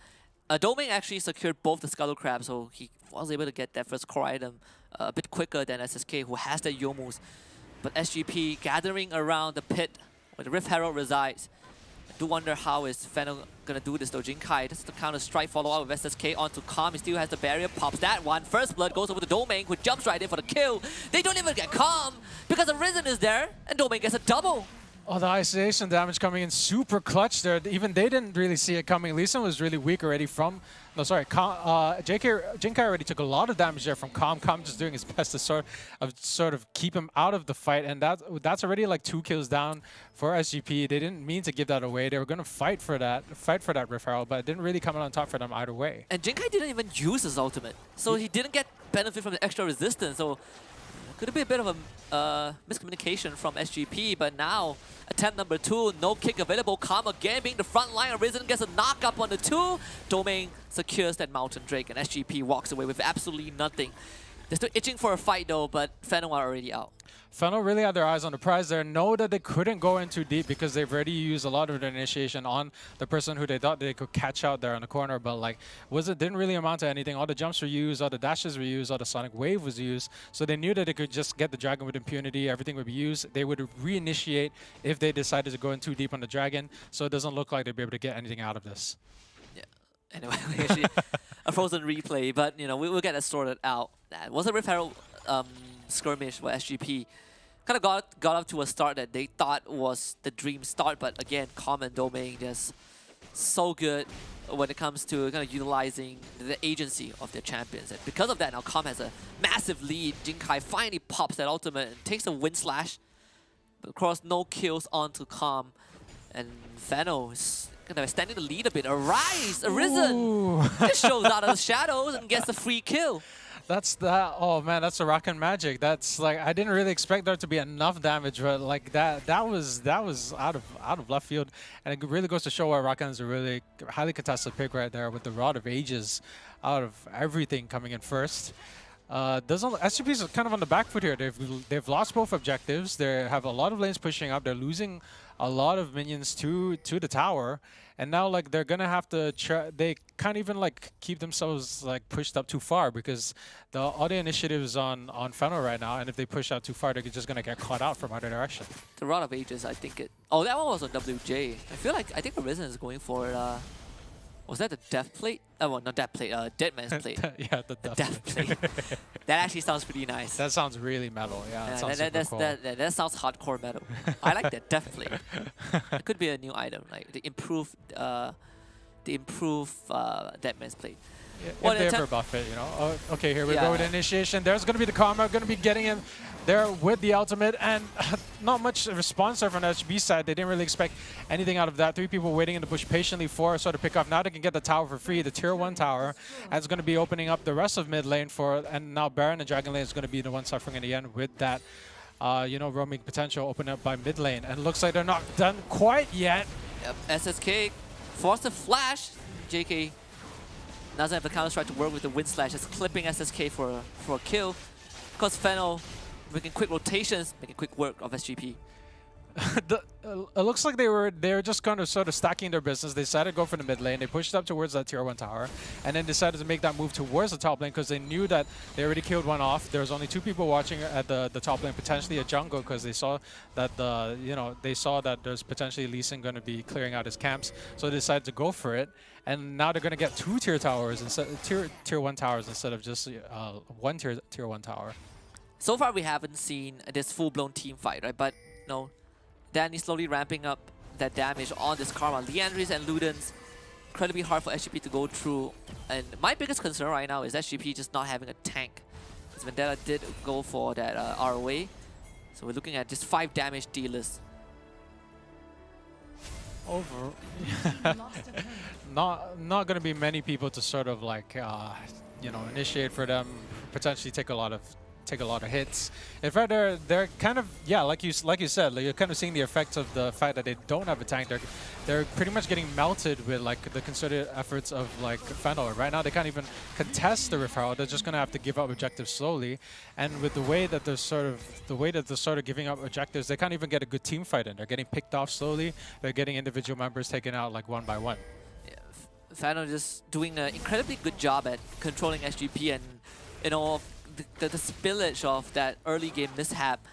Domain actually secured both the Scuttle Crab, so he was able to get that first core item a bit quicker than SSK, who has the Yomus. But SGP gathering around the pit where the Rift Herald resides. I do wonder how is Fennel going to do this though. Jinkai, this is the counter-strike follow-up with SSK onto Calm. He still has the barrier, pops that one. First blood goes over to Domain, who jumps right in for the kill. They don't even get Calm because Arisen is there, and Domain gets a double. Oh, the isolation damage coming in super clutch there. Even they didn't really see it coming. Lee Sin was really weak already from... No, sorry. Jinkai already took a lot of damage there from Calm. Calm just doing his best to sort of keep him out of the fight. And that's already like 2 kills down for SGP. They didn't mean to give that away. They were going to fight for that Rift Herald, but it didn't really come out on top for them either way. And Jinkai didn't even use his ultimate. So he didn't get benefit from the extra resistance. So could be a bit of a miscommunication from SGP, but now attempt number 2, no kick available. Calm again being the front line. Arisen gets a knock up on the 2. Domain secures that Mountain Drake, and SGP walks away with absolutely nothing. They're still itching for a fight though, but Fennel are already out. Fennel really had their eyes on the prize there. Know that they couldn't go in too deep because they've already used a lot of their initiation on the person who they thought they could catch out there on the corner, but like didn't really amount to anything. All the jumps were used, all the dashes were used, all the Sonic Wave was used. So they knew that they could just get the Dragon with impunity. Everything would be used. They would reinitiate if they decided to go in too deep on the Dragon. So it doesn't look like they'd be able to get anything out of this. Yeah. Anyway, actually a frozen replay, but we'll get that sorted out. That was a Rift Herald skirmish for SGP. Kind of got up to a start that they thought was the dream start, but again, Calm and Domain just so good when it comes to kind of utilizing the agency of their champions. And because of that, now Calm has a massive lead. Jinkai finally pops that ultimate and takes a wind slash. But of course, no kills onto Calm. And Fennel is kind of extending the lead a bit. Arisen! Just shows out of the shadows and gets the free kill. That's that. Oh man, that's a Rakan magic. That's like I didn't really expect there to be enough damage, but like that was out of left field, and it really goes to show why Rakan is a really highly contested pick right there with the Rod of Ages out of everything coming in first. doesn't SGP is kind of on the back foot here. They've lost both objectives. They have a lot of lanes pushing up. They're losing a lot of minions to the tower, and now like they're gonna have to try. They can't even like keep themselves like pushed up too far because the auto initiative is on Fennel right now, and if they push out too far, they're just gonna get caught out from either direction. The Rod of Ages, I think it. Oh, that one was on WJ. I think Arisen is going for. Was that the Death Plate? Oh, well, not Death Plate. Dead Man's Plate. Yeah, the Death Plate. That actually sounds pretty nice. That sounds really metal. Yeah, that sounds super cool. That sounds hardcore metal. I like that Death Plate. It could be a new item, like the improved Dead Man's Plate. Yeah, if they ever buff it, you know. Oh, okay, here we go with initiation. There's going to be the karma, going to be getting him there with the ultimate, and not much response there from the SGB side. They didn't really expect anything out of that. 3 people waiting in the bush patiently for sort of pick off. Now they can get the tower for free, the tier 1 tower, and it's going to be opening up the rest of mid lane for, and now Baron and Dragon Lane is going to be the one suffering in the end with that, you know, roaming potential opened up by mid lane. And it looks like they're not done quite yet. Yep, SSK forced to flash. JK doesn't have the counter strike to work with the wind slash. It's clipping SSK for a kill. Because Fennel making quick rotations, making quick work of SGP. It looks like they were just kind of sort of stacking their business. They decided to go for the mid lane. They pushed up towards that tier 1 tower, and then decided to make that move towards the top lane because they knew that they already killed one off. There was only 2 people watching at the top lane, potentially a jungle, because they saw that there's potentially Lee Sin going to be clearing out his camps. So they decided to go for it, and now they're going to get 2 tier towers instead tier 1 towers instead of just one tier 1 tower. So far, we haven't seen this full-blown team fight, right? But no. Danny slowly ramping up that damage on this Karma. Leandris and Ludens, incredibly hard for SGP to go through. And my biggest concern right now is SGP just not having a tank. Because Vendetta did go for that ROA. So we're looking at just 5 damage dealers. Not going to be many people to sort of like, you know, initiate for them, potentially take a lot of hits. In fact, they're kind of, yeah, like you said, like you're kind of seeing the effects of the fact that they don't have a tank. They're pretty much getting melted with like the concerted efforts of like Fennel. Right now, they can't even contest the referral. They're just gonna have to give up objectives slowly. And with the way that they're sort of giving up objectives, they can't even get a good team fight in. They're getting picked off slowly. They're getting individual members taken out like one by one. Yeah, Fennel just doing an incredibly good job at controlling SGP, and you know. The spillage of that early game mishap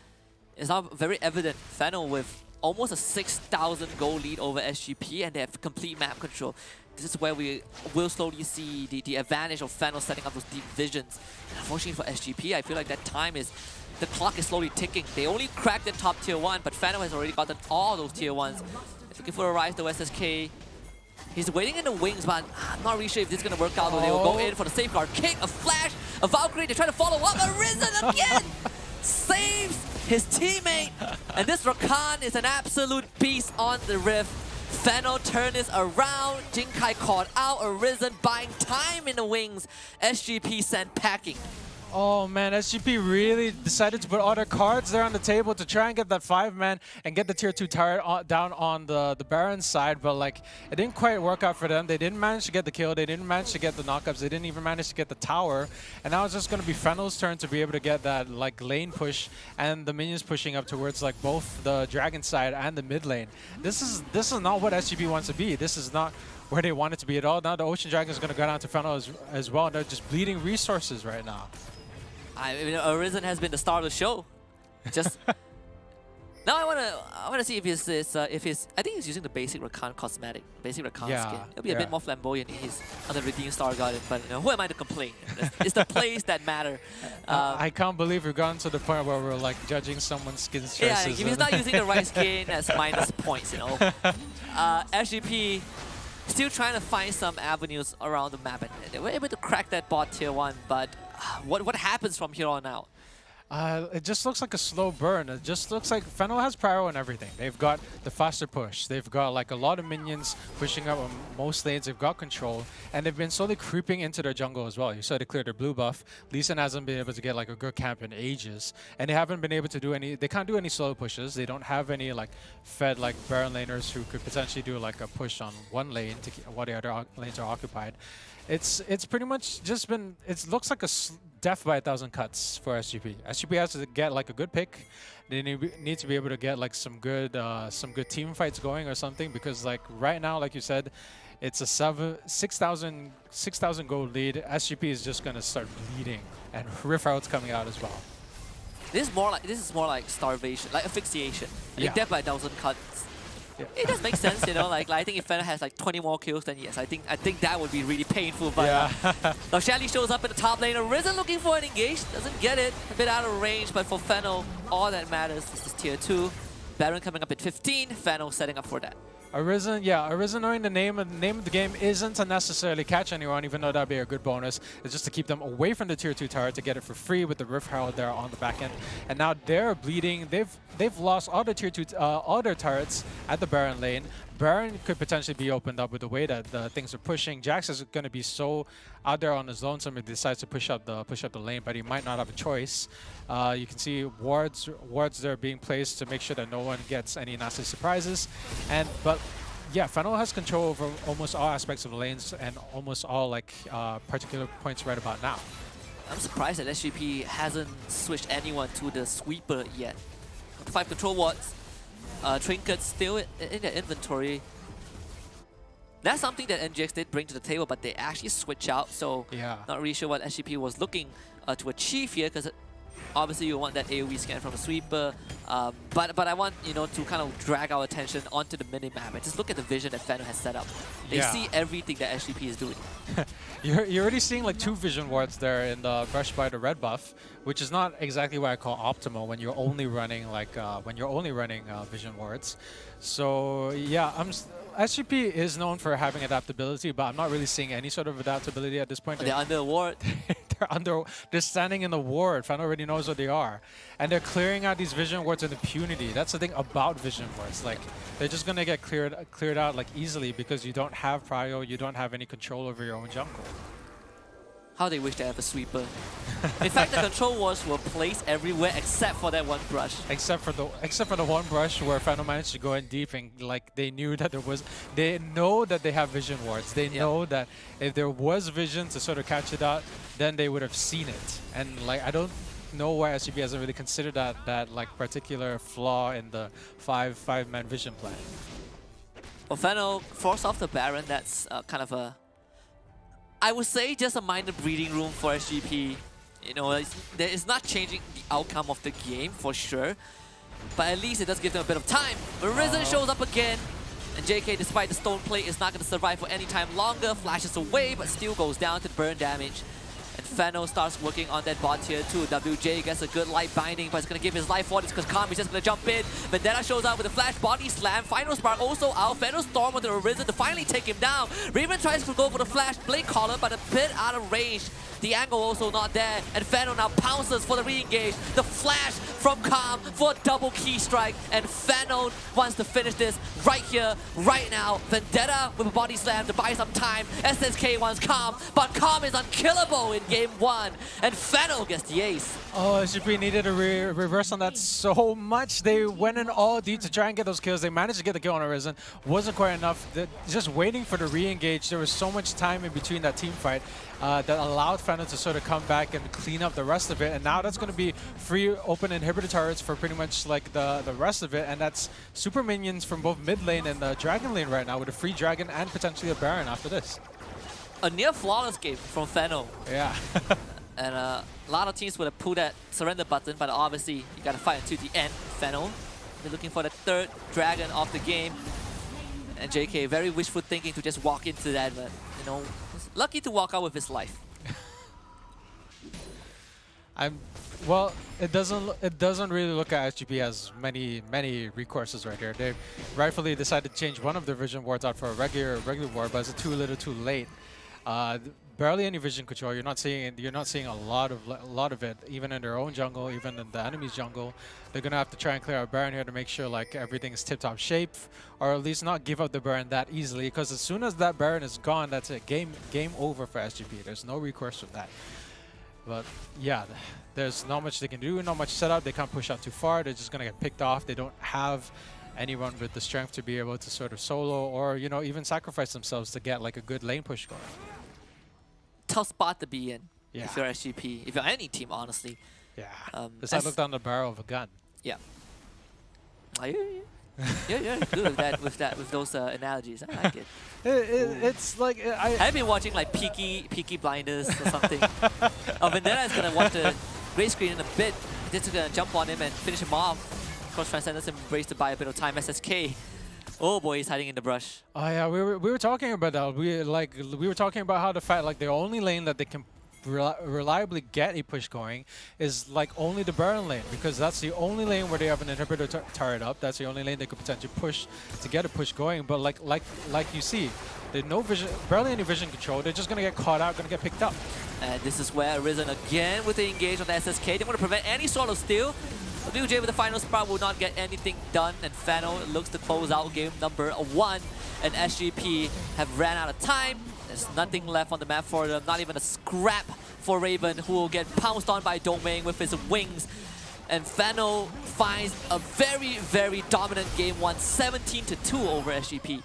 is now very evident. Fennel with almost a 6,000 goal lead over SGP, and they have complete map control. This is where we will slowly see the advantage of Fennel setting up those deep visions. And unfortunately for SGP, I feel like that time is, the clock is slowly ticking. They only cracked the top tier 1, but Fennel has already gotten all those tier 1s. Looking for a rise to SSK. He's waiting in the wings, but I'm not really sure if this is going to work out. Or they will go in for the safeguard kick, a flash, a Valkyrie. They try to follow up. Arisen again saves his teammate. And this Rakan is an absolute beast on the Rift. Fennel turned this around. Jinkai caught out. Arisen buying time in the wings. SGP sent packing. Oh man, SGP really decided to put all their cards there on the table to try and get that 5-man and get the tier 2 turret down on the Baron side, but like it didn't quite work out for them. They didn't manage to get the kill, they didn't manage to get the knockups, they didn't even manage to get the tower, and now it's just going to be Fennel's turn to be able to get that like lane push and the minions pushing up towards like both the Dragon side and the mid lane. This is not what SGP wants to be. This is not where they want it to be at all. Now the Ocean Dragon is going to go down to Fennel as well, and they're just bleeding resources right now. I mean, Arisen has been the star of the show. Just now, I wanna see if he's I think he's using the basic Rakan cosmetic, basic Rakan skin. It'll be a bit more flamboyant in his other Redeemed Star Garden. But you know, who am I to complain? It's the plays that matter. I can't believe we've gotten to the point where we're like judging someone's skin choices. Yeah, if he's not using the right skin, that's minus points. You know, SGP. Still trying to find some avenues around the map, and they were able to crack that bot tier 1, but what happens from here on out? It just looks like a slow burn. It just looks like Fennel has prio and everything. They've got the faster push. They've got like a lot of minions pushing up on most lanes. They've got control, and they've been slowly creeping into their jungle as well. You saw they cleared their blue buff. Lee Sin hasn't been able to get like a good camp in ages, and they haven't been able to do any. They can't do any solo pushes. They don't have any like fed like Baron laners who could potentially do like a push on one lane to keep while the other lanes are occupied. It's pretty much just been. It looks like a death by 1,000 cuts for SGP. SGP has to get like a good pick. They need to be able to get like some good team fights going or something, because like right now, like you said, it's a 6,000 gold lead. SGP is just gonna start bleeding, and Rift Herald's coming out as well. This is more like starvation, like asphyxiation. Yeah. Death by 1,000 cuts. Yeah. It does make sense, you know. Like I think if Fennel has like 20 more kills, then yes, I think that would be really painful. But Yeah. now Shelly shows up in the top lane. Arisen looking for an engage, doesn't get it. A bit out of range, but for Fennel, all that matters is tier 2. Baron coming up at 15. Fennel setting up for that. Arisen, yeah, Arisen knowing the name of the game isn't to necessarily catch anyone, even though that'd be a good bonus. It's just to keep them away from the tier 2 tower to get it for free with the Rift Herald there on the back end. And now they're bleeding. They've lost all the tier 2 all their turrets at the Baron lane. Baron could potentially be opened up with the way that things are pushing. Jax is going to be so out there on his lonesome if he decides to push up the lane, but he might not have a choice. You can see wards there being placed to make sure that no one gets any nasty surprises. But yeah, Fennel has control over almost all aspects of the lanes and almost all like particular points right about now. I'm surprised that SGP hasn't switched anyone to the sweeper yet. 5 control wards. Trinkets still in their inventory. That's something that NGX did bring to the table, but they actually switch out. So Yeah. not really sure what SGP was looking to achieve here, because obviously you want that AoE scan from the sweeper. But I want to kind of drag our attention onto the minimap and just look at the vision that Fennel has set up. They Yeah. see everything that SGP is doing. You're already seeing like 2 vision wards there in the brush by the red buff, which is not exactly what I call optimal when you're only running like vision wards. So yeah, SGP is known for having adaptability, but I'm not really seeing any sort of adaptability at this point. They're under a ward. They're standing in the ward. Fan already knows what they are, and they're clearing out these vision wards with impunity. That's the thing about vision wards. Like they're just gonna get cleared out like easily because you don't have prio, you don't have any control over your own jungle. How they wish they have a sweeper. In fact, the control wards were placed everywhere except for that one brush. Except for the one brush where Fennel managed to go in deep, and like they knew that they know that they have vision wards. They know that if there was vision to sort of catch it out, then they would have seen it. And like I don't know why SGP hasn't really considered that like particular flaw in the five-man vision plan. Well, Fennel forced off the Baron. That's kind of I would say just a minor breathing room for SGP. You know, it's not changing the outcome of the game for sure, but at least it does give them a bit of time. Arisen shows up again, and JK, despite the stone plate, is not going to survive for any time longer. Flashes away, but still goes down to the burn damage. And Fennel starts working on that bot tier 2. WJ gets a good light binding, but it's going to give his life for this because Kami's just going to jump in. Vendetta shows up with a flash body slam. Final Spark also out. Fennel storm onto Arisen to finally take him down. Raven tries to go for the flash blade collar, but a bit out of range. The angle also not there, and Fennel now pounces for the re-engage. The flash from Calm for a double key strike, and Fennel wants to finish this right here, right now. Vendetta with a body slam to buy some time. SSK wants Calm, but Calm is unkillable in game 1, and Fennel gets the ace. Oh, SGP needed a reverse on that so much. They went in all deep to try and get those kills. They managed to get the kill on Arisen. Wasn't quite enough. Just waiting for the re-engage. There was so much time in between that team fight that allowed Fennel to sort of come back and clean up the rest of it. And now that's going to be free open inhibitor turrets for pretty much like the rest of it. And that's super minions from both mid lane and the dragon lane right now with a free dragon and potentially a Baron after this. A near flawless game from Fennel. Yeah. And a lot of teams would have pulled that surrender button, but obviously you gotta fight until the end. Fennel, they're looking for the 3rd dragon of the game. And JK, very wishful thinking to just walk into that, but you know, lucky to walk out with his life. Well, it doesn't really look at SGP as many recourses right here. They rightfully decided to change one of their vision wards out for a regular ward, but it's too little too late. barely any vision control. You're not seeing a lot of it, even in their own jungle, even in the enemy's jungle. They're gonna have to try and clear out Baron here to make sure like everything's tip-top shape, or at least not give up the Baron that easily. Because as soon as that Baron is gone, that's it. Game over for SGP. There's no recourse from that. But yeah, there's not much they can do, not much setup. They can't push out too far. They're just gonna get picked off. They don't have anyone with the strength to be able to sort of solo or even sacrifice themselves to get like a good lane push going. Tough spot to be in if Yeah. you're SGP, if you're any team, honestly. Yeah. As- Does that look down the barrel of a gun? Yeah. You're good with those analogies. I like it. It's like I've been watching like Peaky Blinders or something. Vendetta is gonna watch the gray screen in a bit. Just gonna jump on him and finish him off. Cross Transcendence embraced to buy a bit of time. SSK. Oh boy, he's hiding in the brush. Oh yeah, we were talking about that. We were talking about how the fact like the only lane that they can reliably get a push going is like only the Baron lane, because that's the only lane where they have an inhibitor turret up. That's the only lane they could potentially push to get a push going. But like you see, there's no vision, barely any vision control. They're just gonna get caught out, gonna get picked up. And this is where Arisen again with the engage on the SSK. They want to prevent any sort of steal. WJ with the final sprout will not get anything done, and Fano looks to close out game number 1. And SGP have ran out of time. There's nothing left on the map for them, not even a scrap for Raven, who will get pounced on by Domain with his wings. And Fano finds a very, very dominant game 1, 17-2 over SGP.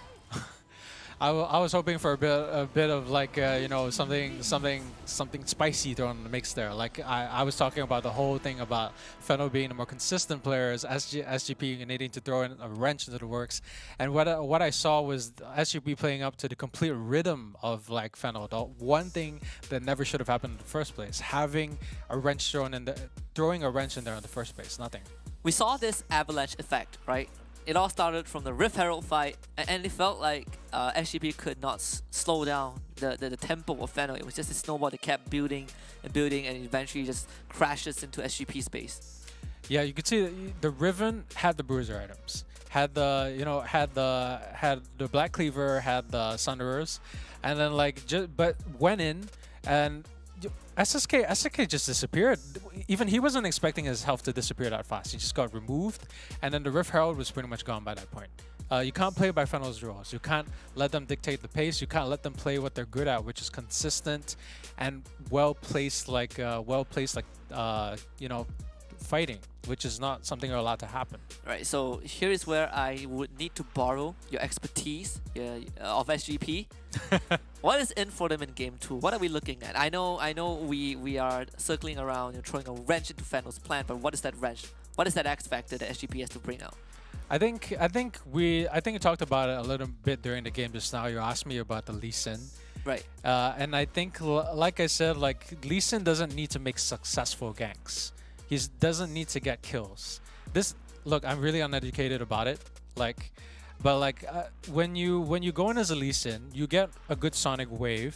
I was hoping for a bit of like something spicy thrown in the mix there. Like I was talking about the whole thing about Feno being the more consistent players, SGP needing to throw in a wrench into the works, and what I saw was SGP playing up to the complete rhythm of like Feno. The one thing that never should have happened in the first place, having a wrench throwing a wrench in there in the first place. Nothing. We saw this avalanche effect, right? It all started from the Rift Herald fight, and it felt like SGP could not slow down the tempo of Feno. It was just a snowball that kept building and building, and eventually just crashes into SGP space. Yeah, you could see the Riven had the bruiser items, had the had the Black Cleaver, had the Sunderers, and then like but went in and SSK just disappeared. Even he wasn't expecting his health to disappear that fast. He just got removed, and then the Rift Herald was pretty much gone by that point. You can't play by Feno's rules. You can't let them dictate the pace. You can't let them play what they're good at, which is consistent and well-placed, fighting, which is not something you're allowed to happen. Right, so here is where I would need to borrow your expertise of SGP. What is in for them in game 2? What are we looking at? I know we are circling around, throwing a wrench into Feno's plan, but what is that wrench? What is that X factor that SGP has to bring out? I think we talked about it a little bit during the game just now. You asked me about the Lee Sin. Right. And I think, like I said, like Lee Sin doesn't need to make successful ganks. He doesn't need to get kills. Look, I'm really uneducated about it. When you go in as a Lee Sin, you get a good sonic wave.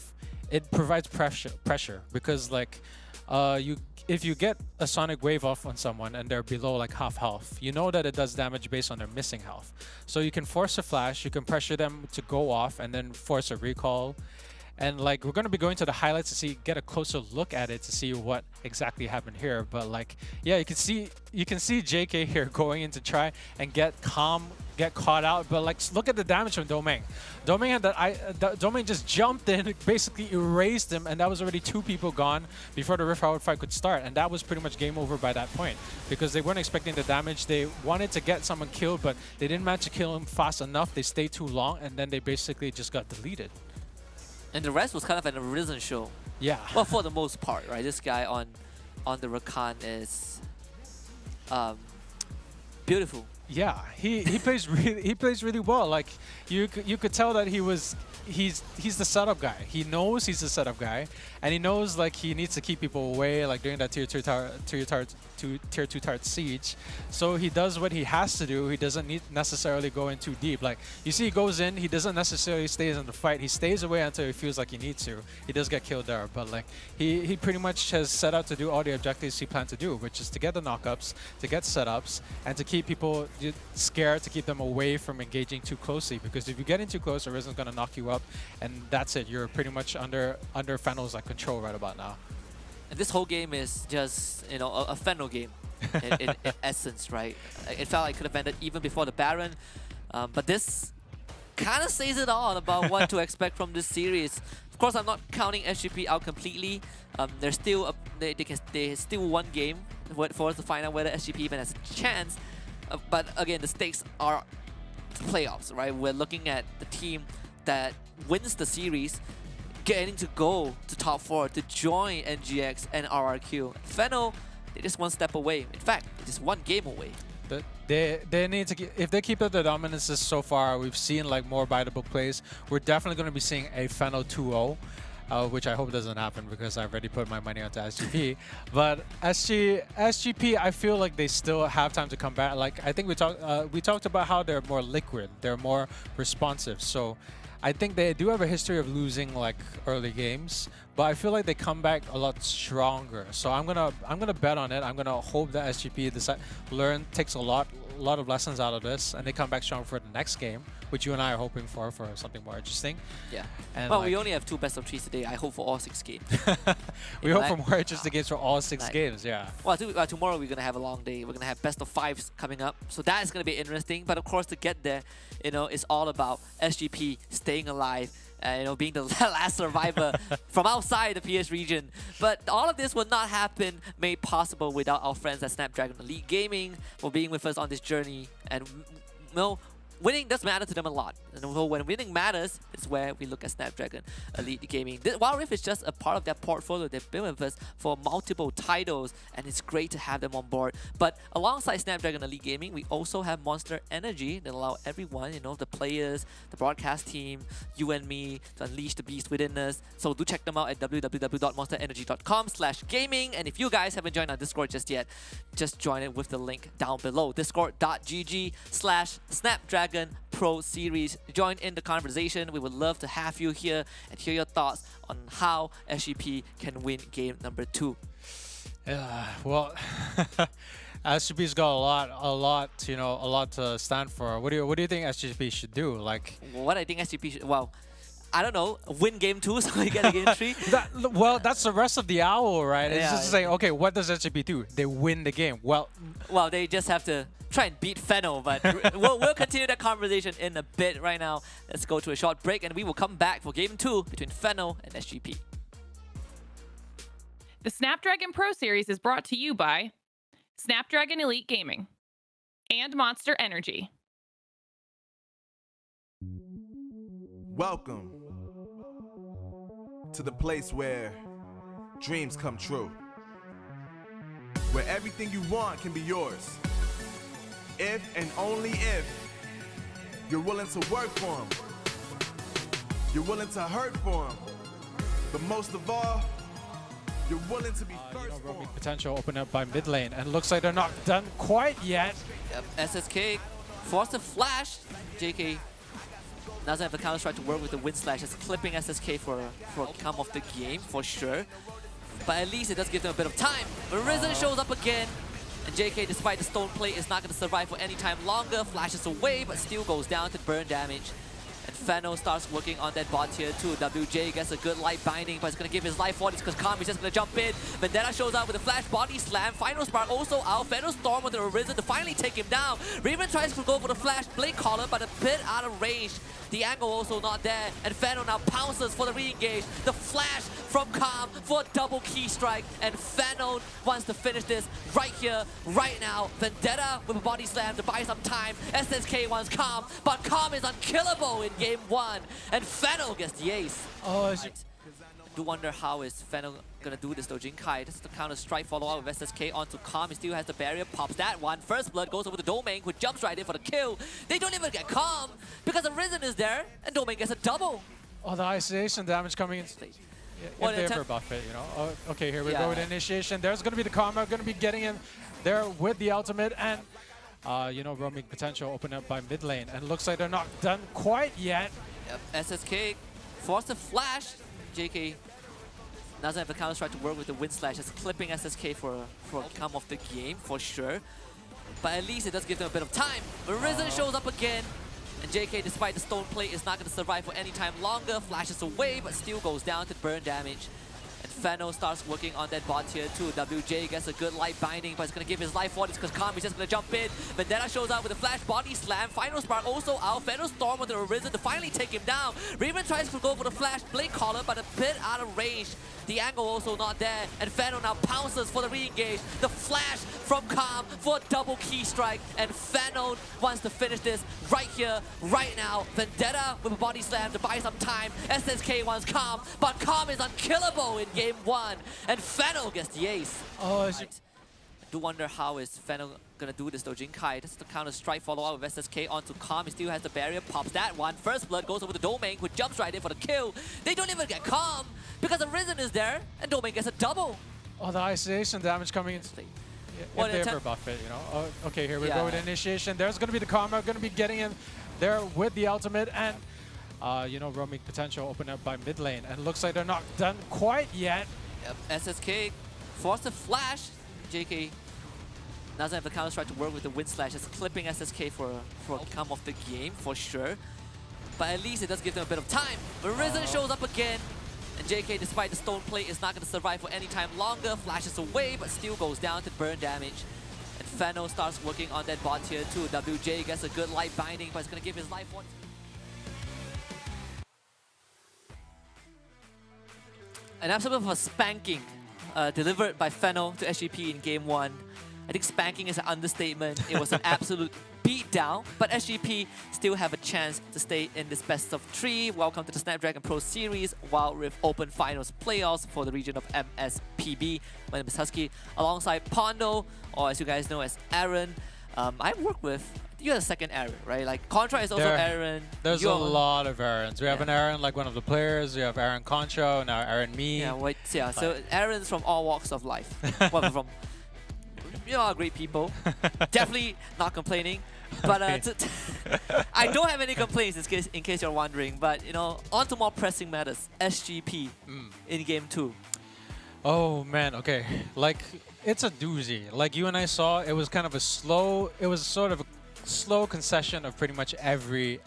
It provides pressure because if you get a sonic wave off on someone and they're below like half health, you know that it does damage based on their missing health. So you can force a flash, you can pressure them to go off and then force a recall. And like we're gonna be going to the highlights to get a closer look at it to see what exactly happened here. But like, yeah, you can see JK here going in to try and get caught out. But like, look at the damage from Domain. Domain had Domain just jumped in, basically erased him, and that was already 2 people gone before the Rift Herald fight could start. And that was pretty much game over by that point because they weren't expecting the damage. They wanted to get someone killed, but they didn't manage to kill him fast enough. They stayed too long, and then they basically just got deleted. And the rest was kind of an Arisen show. Yeah. Well, for the most part, right? This guy on the Rakan is beautiful. Yeah, he plays really well. Like you could tell that he's the setup guy. He knows he's the setup guy, and he knows like he needs to keep people away, like during that tier 2 turret siege. So he does what he has to do. He doesn't need necessarily go in too deep. Like you see, he goes in. He doesn't necessarily stays in the fight. He stays away until he feels like he needs to. He does get killed there, but like he pretty much has set out to do all the objectives he planned to do, which is to get the knockups, to get setups, and to keep people scared to keep them away from engaging too closely, because if you get in too close, Arisen's going to knock you up, and that's it. You're pretty much under Fennel's like control right about now. And this whole game is just, you know, a Fennel game in essence, right? It felt like it could have ended even before the Baron, but this kind of says it all about what to expect from this series. Of course, I'm not counting SGP out completely. There's still they still one game for us to find out whether SGP even has a chance. But again, the stakes are playoffs, right? We're looking at the team that wins the series getting to go to top 4 to join NGX and RRQ. Fennel, they're just one step away. In fact, they're just one game away. They need to if they keep up the dominances so far. We've seen like more biteable plays. We're definitely going to be seeing a Fennel 2-0, which I hope doesn't happen because I've already put my money onto SGP. But SGP, I feel like they still have time to come back. Like I think we talked about how they're more liquid, they're more responsive. So I think they do have a history of losing like early games, but I feel like they come back a lot stronger. So I'm gonna bet on it. I'm gonna hope that SGP takes a lot of lessons out of this, and they come back strong for the next game, which you and I are hoping for something more interesting. Yeah. And well, like, we only have 2 best of 3s today. I hope for all 6 games. we hope for more interesting games for all 6 games. Yeah. Well, tomorrow we're gonna have a long day. We're gonna have best of 5s coming up, so that is gonna be interesting. But of course, to get there, you know, it's all about SGP staying alive. You know, being the last survivor from outside the PS region. But all of this would not happen made possible without our friends at Snapdragon Elite Gaming for being with us on this journey. And you know, winning does matter to them a lot. And so when winning matters, it's where we look at Snapdragon Elite Gaming. WildRift is just a part of their portfolio. They've been with us for multiple titles, and it's great to have them on board. But alongside Snapdragon Elite Gaming, we also have Monster Energy that allow everyone, you know, the players, the broadcast team, you and me, to unleash the beast within us. So do check them out at www.monsterenergy.com/gaming. And if you guys haven't joined our Discord just yet, just join it with the link down below. Discord.gg/Snapdragon Pro Series. Join in the conversation. We would love to have you here and hear your thoughts on how SGP can win game number 2. Well, SGP's got a lot to stand for. What do you think SGP should do? Like, what I think SGP should, well, I don't know, win game 2 so we get a game 3. Well, that's the rest of the owl, right? It's Yeah. just to say, okay, what does SGP do? They win the game. Well, they just have to try and beat Fennel, but we'll continue that conversation in a bit. Right now, let's go to a short break, and we will come back for game 2 between Fennel and SGP. The Snapdragon Pro Series is brought to you by Snapdragon Elite Gaming and Monster Energy. Welcome to the place where dreams come true, where everything you want can be yours, if and only if you're willing to work for them, you're willing to hurt for them, but most of all, you're willing to be first for them. Potential open up by mid lane, and looks like they're not done quite yet. Yep, SSK forced a flash. JK doesn't have the counter strike to work with the wind slash. It's clipping SSK for come of the game for sure. But at least it does give them a bit of time. But Risen shows up again. And JK, despite the stone plate, is not going to survive for any time longer. Flashes away, but still goes down to burn damage. And Fennel starts working on that bot tier too. WJ gets a good light binding, but it's going to give his life for this because Kami's just going to jump in. Vendetta shows up with a flash body slam. Final Spark also out. Fennel storm with the Arisen to finally take him down. Raven tries to go for the flash blade collar, but a bit out of range. The angle also not there. And Fennel now pounces for the re-engage. The flash from Calm for a double key strike. And Fennel wants to finish this right here, right now. Vendetta with a body slam to buy some time. SSK wants Calm, but Calm is unkillable in game 1. And Fennel gets the ace. Oh, I do wonder how is Fennel gonna do this though. Jinkai, this is the counter strike follow up with SSK onto Calm. He still has the barrier, pops that one. First blood goes over to Domain, who jumps right in for the kill. They don't even get Calm because Arisen is there, and Domain gets a double. Oh, the isolation damage coming in. Well, If they ever buff it, you know. Oh, okay, here we go with initiation. There's going to be the karma, going to be getting in there with the ultimate, and you know, roaming potential open up by mid lane, and looks like they're not done quite yet. Yep, SSK forced a flash. JK doesn't have the counter strike to work with the wind slash. It's clipping SSK for come of the game for sure. but at least it does give them a bit of time. Risen shows up again, and JK, despite the stone plate, is not going to survive for any time longer. Flashes away, but still goes down to burn damage. And Fennel starts working on that bot tier 2. WJ gets a good light binding, but it's going to give his life for this because Kami's just going to jump in. Vendetta shows up with a flash body slam. Final Spark also out. Fennel storm onto Arisen to finally take him down. Raven tries to go for the flash blade collar, but a bit out of range. The angle also not there, and Fennel now pounces for the re-engage. The flash from Calm for a double key strike, and Fennel wants to finish this right here, right now. Vendetta with a body slam to buy some time. SSK wants Calm, but Calm is unkillable in game 1, and Fennel gets the ace. Oh, Right. I do wonder how is Fennel gonna do this though. Jinkai, this is the counter strike follow up with SSK onto Calm. He still has the barrier, pops that one. First blood goes over to Domain, who jumps right in for the kill. They don't even get Calm because Arisen is there, and Domain gets a double. Oh, the isolation damage coming in. What If they ever attempt- buff it, you know. Oh, okay, here we Yeah. go with initiation. There's going to be the karma, going to be getting in there with the ultimate, and you know, roaming potential open up by mid lane, and looks like they're not done quite yet. Yep, SSK forced a flash. JK doesn't have the counter strike to work with the wind slash. It's clipping SSK for outcome of the game for sure. But at least it does give them a bit of time. Risen shows up again. And JK, despite the stone plate, is not going to survive for any time longer. Flashes away, but still goes down to burn damage. And Fennel starts working on that bot tier 2. WJ gets a good light binding, but it's going to give his life one. An absolute of a spanking delivered by Fennel to SGP in game 1. I think spanking is an understatement. It was an absolute beatdown, but SGP still have a chance to stay in this best of 3. Welcome to the Snapdragon Pro Series WildRift Open Finals playoffs for the region of MSPB. My name is Husky, alongside Pondo, or as you guys know as Aaron. I work with, you have a second Aaron, right? Like Contra is also Aaron. There's a lot of Aarons. We have Yeah. an Aaron like one of the players. We have Aaron Concho, now Aaron me. Yeah, wait, yeah. So Aaron's from all walks of life. Well, from you know, great people. Definitely not complaining. But I don't have any complaints in case you're wondering. But you know, on to more pressing matters. SGP in game 2. Oh man, okay. Like it's a doozy. Like you and I saw, it was kind of a slow. It was sort of a slow concession of pretty much every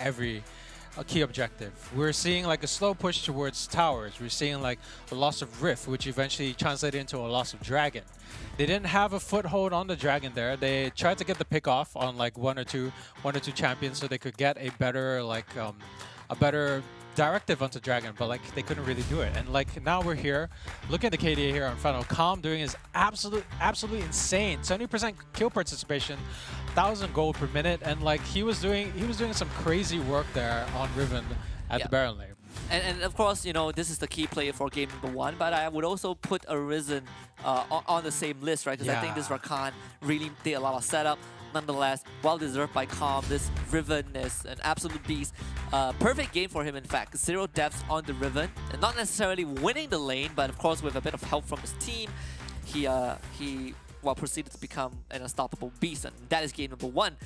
key objective. We're seeing like a slow push towards towers. We're seeing like a loss of Rift, which eventually translated into a loss of Dragon. They didn't have a foothold on the Dragon there. They tried to get the pick off on like one or two champions so they could get a better directive onto Dragon, but like they couldn't really do it. And like now we're here, look at the KDA here on Fennel. Calm doing his absolutely insane 70% kill participation, 1,000 gold per minute, and like he was doing some crazy work there on Riven at the Baron lane. And of course, you know, this is the key player for game number 1, but I would also put Arisen on the same list, right? Because I think this Rakan really did a lot of setup. Nonetheless, well deserved by Calm. This Riven is an absolute beast. Perfect game for him, in fact. 0 deaths on the Riven, and not necessarily winning the lane, but of course with a bit of help from his team, he proceeded to become an unstoppable beast, and that is game number 1.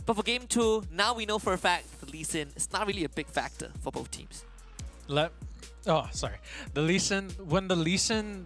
But for game 2, now we know for a fact the Lee Sin is not really a big factor for both teams. The Lee Sin, when the Lee Sin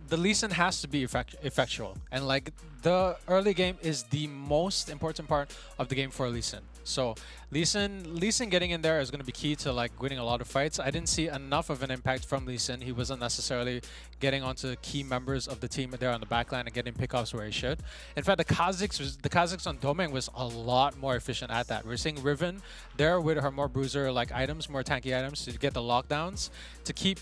has to be effectual, and like the early game is the most important part of the game for Lee Sin. So Lee Sin getting in there is going to be key to like winning a lot of fights. I didn't see enough of an impact from Lee Sin. He wasn't necessarily getting onto key members of the team there on the backline and getting pickoffs where he should. In fact, the Kha'Zix on Domain was a lot more efficient at that. We're seeing Riven there with her more bruiser like items, more tanky items to get the lockdowns to keep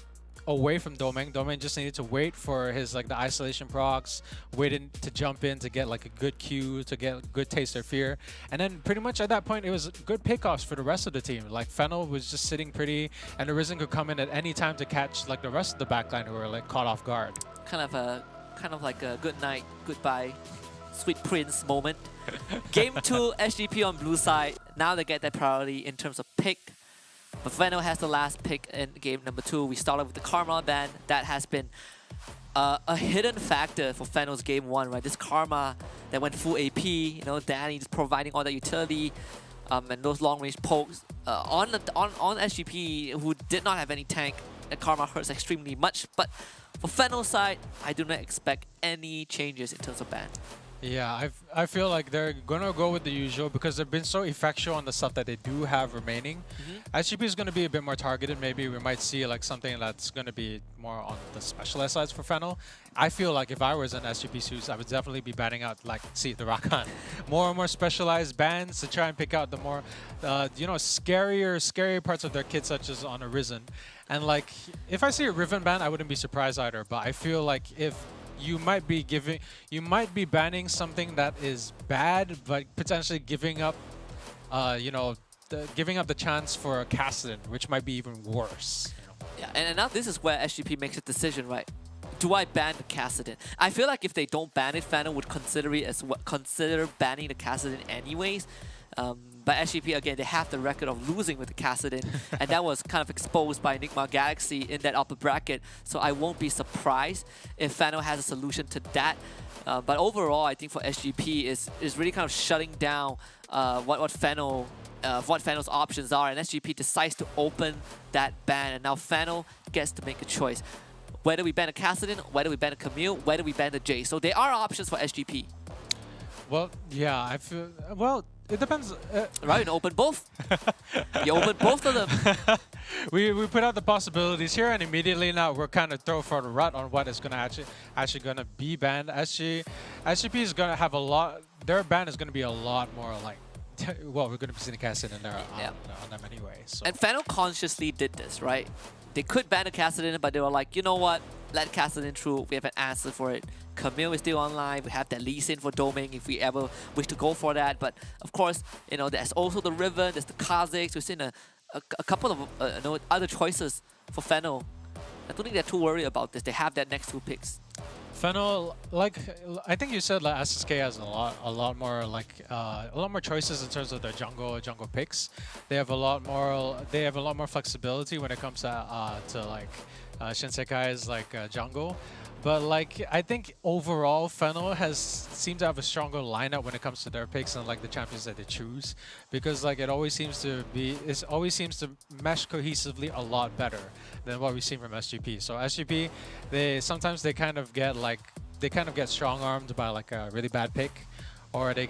away from Domain. Domain just needed to wait for his like the isolation procs, waited to jump in to get like a good Q, to get a good taste of fear. And then pretty much at that point, it was good pickoffs for the rest of the team. Like Fennel was just sitting pretty, and Arisen could come in at any time to catch like the rest of the backline who were like caught off guard. Kind of like a good night, goodbye, sweet prince moment. Game 2, SGP on blue side. Now they get their priority in terms of pick. But Fennel has the last pick in game number 2. We started with the Karma ban. That has been a hidden factor for Fennel's game 1, right? This Karma that went full AP, you know, Danny just providing all that utility and those long-range pokes on SGP, who did not have any tank. The Karma hurts extremely much. But for Fennel's side, I do not expect any changes in terms of ban. Yeah, I feel like they're gonna go with the usual because they've been so effectual on the stuff that they do have remaining. SGP is gonna be a bit more targeted. Maybe we might see like something that's gonna be more on the specialized sides for Fennel. I feel like if I was in SGP suits, I would definitely be banning out like the Rakan, more and more specialized bans to try and pick out the more, you know, scarier parts of their kit, such as on Arisen. And like, if I see a Riven ban, I wouldn't be surprised either. But I feel like if you might be banning something that is bad, but potentially giving up, you know, giving up the chance for a Kassadin, which might be even worse. You know? Yeah, and now this is where SGP makes a decision, right? Do I ban the Kassadin? I feel like if they don't ban it, Fandom would consider it as consider banning the Kassadin anyways. But SGP, again, they have the record of losing with the Kassadin, and that was kind of exposed by Enigma Galaxy in that upper bracket, so I won't be surprised if Fano has a solution to that. But overall, I think for SGP is really kind of shutting down what Fano's options are, and SGP decides to open that ban, and now Fano gets to make a choice. Whether we ban a Kassadin, whether we ban a Camille, whether we ban the Jace. So there are options for SGP. Well, yeah, I feel, well, it depends. Right, you open both. You open both of them. we put out the possibilities here, and immediately now we're kind of thrown for the rut on what is gonna actually gonna be banned. SGP is gonna have a lot. Their ban is gonna be a lot more like. Well, we're gonna be seeing Kassadin in there on them anyway. So. And Fano consciously did this, right? They could ban a Kassadin, but they were like, you know what? Let Kassadin through. We have an answer for it. Camille is still online. We have that Lee Sin for doming if we ever wish to go for that. But of course, you know, there's also the Riven, there's the Kha'Zix. We've seen a couple of you know, other choices for Fennel. I don't think they're too worried about this. They have that next 2 picks. Fennel, like I think you said, like SSK has a lot more choices in terms of their jungle picks. They have a lot more flexibility when it comes to like Shinsekai's like jungle. But like I think overall Fennel seemed to have a stronger lineup when it comes to their picks and like the champions that they choose, because like it always seems to mesh cohesively a lot better than what we've seen from SGP. So SGP, sometimes they kind of get strong armed by like a really bad pick, or they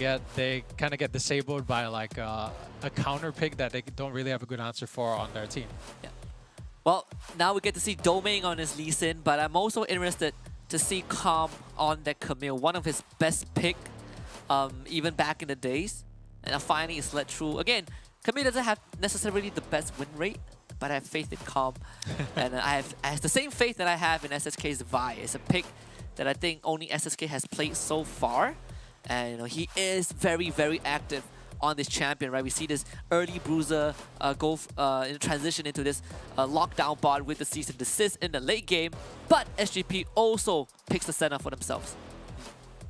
kind of get disabled by like a counter pick that they don't really have a good answer for on their team. Yeah. Well, now we get to see Doming on his Lee Sin, but I'm also interested to see Calm on that Camille, one of his best pick, even back in the days. And finally it's let through. Again, Camille doesn't have necessarily the best win rate, but I have faith in Calm. And I have the same faith that I have in SSK's Vi. It's a pick that I think only SSK has played so far. And you know, he is very, very active on this champion, right? We see this early bruiser transition into this lockdown bot with the cease and desist in the late game, but SGP also picks the Senna for themselves.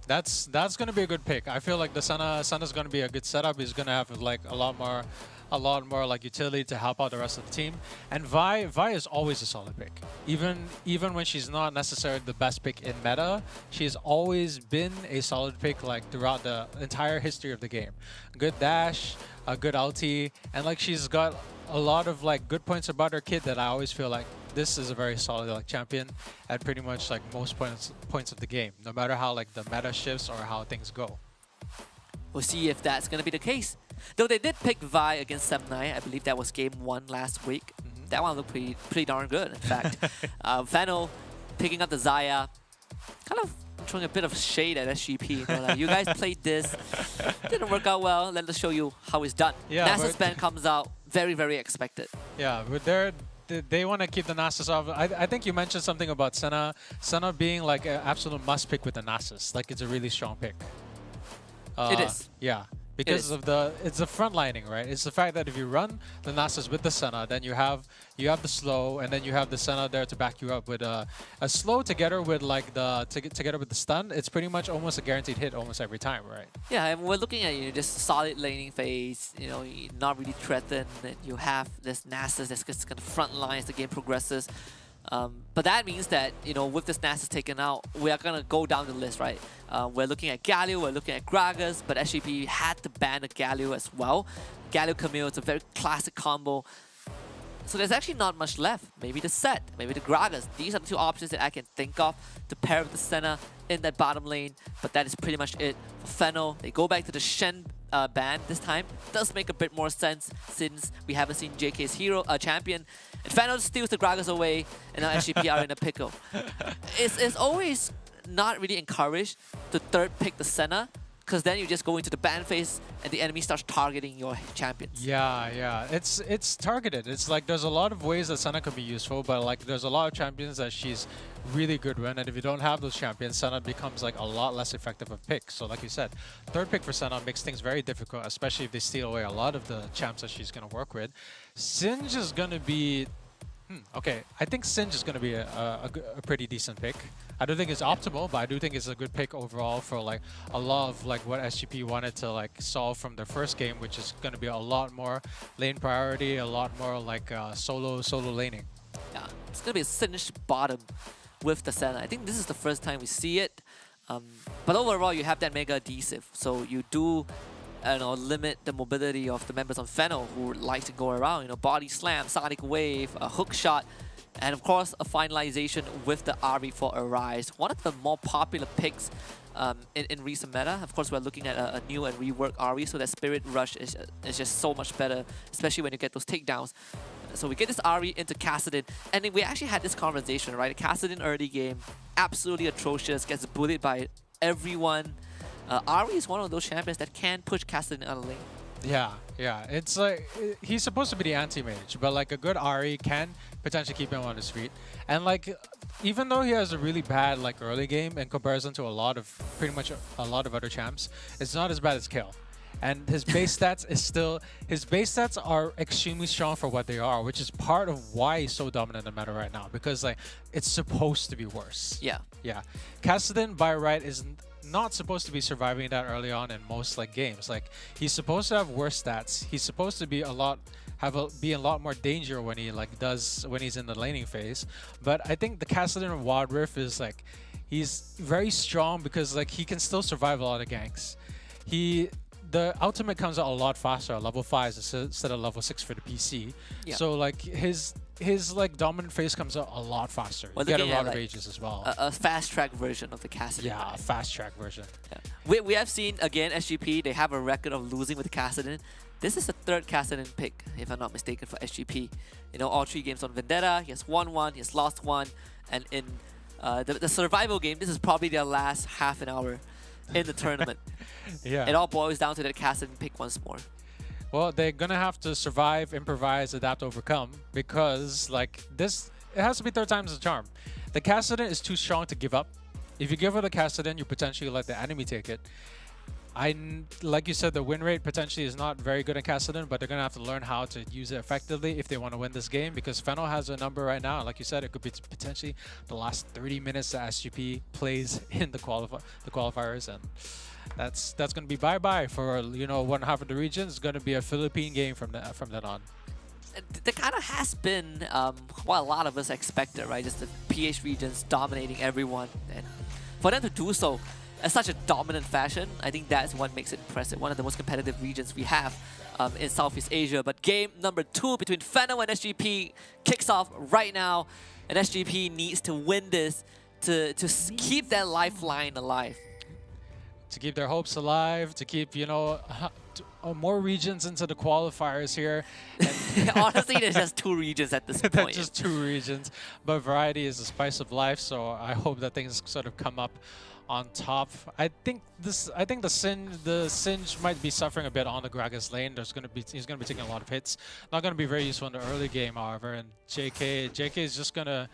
That's gonna be a good pick. I feel like the Senna's gonna be a good setup. He's gonna have like a lot more like utility to help out the rest of the team. And Vi is always a solid pick. Even when she's not necessarily the best pick in meta, she's always been a solid pick like throughout the entire history of the game. Good dash, a good ulti, and like she's got a lot of like good points about her kit that I always feel like this is a very solid like champion at pretty much like most points of the game, no matter how like the meta shifts or how things go. We'll see if that's gonna be the case. Though they did pick Vi against Semnai, I believe that was game 1 last week. That one looked pretty darn good, in fact. Fennel picking up the Xayah, kind of throwing a bit of shade at SGP. You know, like, you guys played this, didn't work out well, let us show you how it's done. Yeah, Nasus ban comes out, very, very expected. Yeah, but they want to keep the Nasus off. I think you mentioned something about Senna being like an absolute must pick with the Nasus. Like it's a really strong pick. It is. Yeah. Because of it's the frontlining, right? It's the fact that if you run the Nasus with the Senna, then you have the slow, and then you have the Senna there to back you up with a slow together with like together with the stun. It's pretty much almost a guaranteed hit almost every time, right? Yeah, and we're looking at just solid laning phase. You know, you're not really threatened. And you have this Nasus that's just gonna frontline as the game progresses. But that means that, you know, with this Nasus taken out, we are going to go down the list, right? We're looking at Galio, we're looking at Gragas, but SGP had to ban the Galio as well. Galio Camille is a very classic combo. So there's actually not much left. Maybe the Set, maybe the Gragas. These are the two options that I can think of to pair with the Senna in that bottom lane. But that is pretty much it for Fennel. They go back to the Shen ban this time. Does make a bit more sense since we haven't seen JK's hero champion. And Fennel steals the Gragas away, and now SGP are in a pickle. It's always not really encouraged to third pick the Senna, because then you just go into the ban phase and the enemy starts targeting your champions. Yeah. It's targeted. It's like there's a lot of ways that Senna could be useful, but like there's a lot of champions that she's really good with, and if you don't have those champions, Senna becomes like a lot less effective of pick. So like you said, third pick for Senna makes things very difficult, especially if they steal away a lot of the champs that she's gonna work with. Singe is gonna be okay, I think Singe is going to be a pretty decent pick. I don't think it's optimal, but I do think it's a good pick overall for like a lot of like what SGP wanted to like solve from their first game, which is going to be a lot more lane priority, a lot more like solo laning. Yeah, it's going to be a Singe bottom with the Senna. I think this is the first time we see it. But overall, you have that mega adhesive, so you do limit the mobility of the members on Fennel who like to go around. Body slam, sonic wave, a hook shot, and of course a finalization with the Ari for Arise. One of the more popular picks in recent meta. Of course, we're looking at a new and reworked Ari, so that Spirit Rush is just so much better, especially when you get those takedowns. So we get this Ari into Kassadin, and then we actually had this conversation, right? Kassadin early game, absolutely atrocious, gets bullied by everyone. Ari is one of those champions that can push Kassadin out of lane. Yeah. It's like he's supposed to be the anti-mage, but like a good Ari can potentially keep him on his feet. And like even though he has a really bad like early game in comparison to pretty much a lot of other champs, it's not as bad as Kill. And his base stats are extremely strong for what they are, which is part of why he's so dominant in the meta right now, because like it's supposed to be worse. Yeah. Kassadin by right is not supposed to be surviving that early on in most like games. Like he's supposed to have worse stats. He's supposed to be be in a lot more danger when he's in the laning phase. But I think the Kassadin of WildRift is like he's very strong because like he can still survive a lot of ganks. The ultimate comes out a lot faster at level 5 instead of level 6 for the PC. Yeah. So like his like dominant phase comes out a lot faster. You get a lot of ages as well. A fast track version of the Kassadin. Yeah, a fast track version. Yeah. We have seen again SGP. They have a record of losing with Kassadin. This is the third Kassadin pick, if I'm not mistaken, for SGP. All 3 games on Vendetta. He has won 1. He has lost 1. And in the survival game, this is probably their last half an hour in the tournament. Yeah. It all boils down to that Kassadin pick once more. Well, they're gonna have to survive, improvise, adapt, overcome, because like this, it has to be third time's the charm. The Kassadin is too strong to give up. If you give her the Kassadin, you potentially let the enemy take it. Like you said, the win rate potentially is not very good in Kassadin, but they're gonna have to learn how to use it effectively if they want to win this game, because Fennel has a number right now. Like you said, it could be potentially the last 30 minutes that SGP plays in the qualifiers, and that's going to be bye-bye for one half of the region. It's going to be a Philippine game from then on. There kind of has been what a lot of us expected, right? Just the PH regions dominating everyone, and for them to do so in such a dominant fashion, I think that's what makes it impressive. One of the most competitive regions we have in Southeast Asia. But game number 2 between Fennel and SGP kicks off right now, and SGP needs to win this to keep that lifeline alive. To keep their hopes alive, to keep, more regions into the qualifiers here. And honestly, there's just 2 regions at this point. Just 2 regions, but variety is the spice of life, so I hope that things sort of come up on top. I think the Singe might be suffering a bit on the Gragas lane. He's gonna be taking a lot of hits. Not gonna be very useful in the early game, however. And JK is just gonna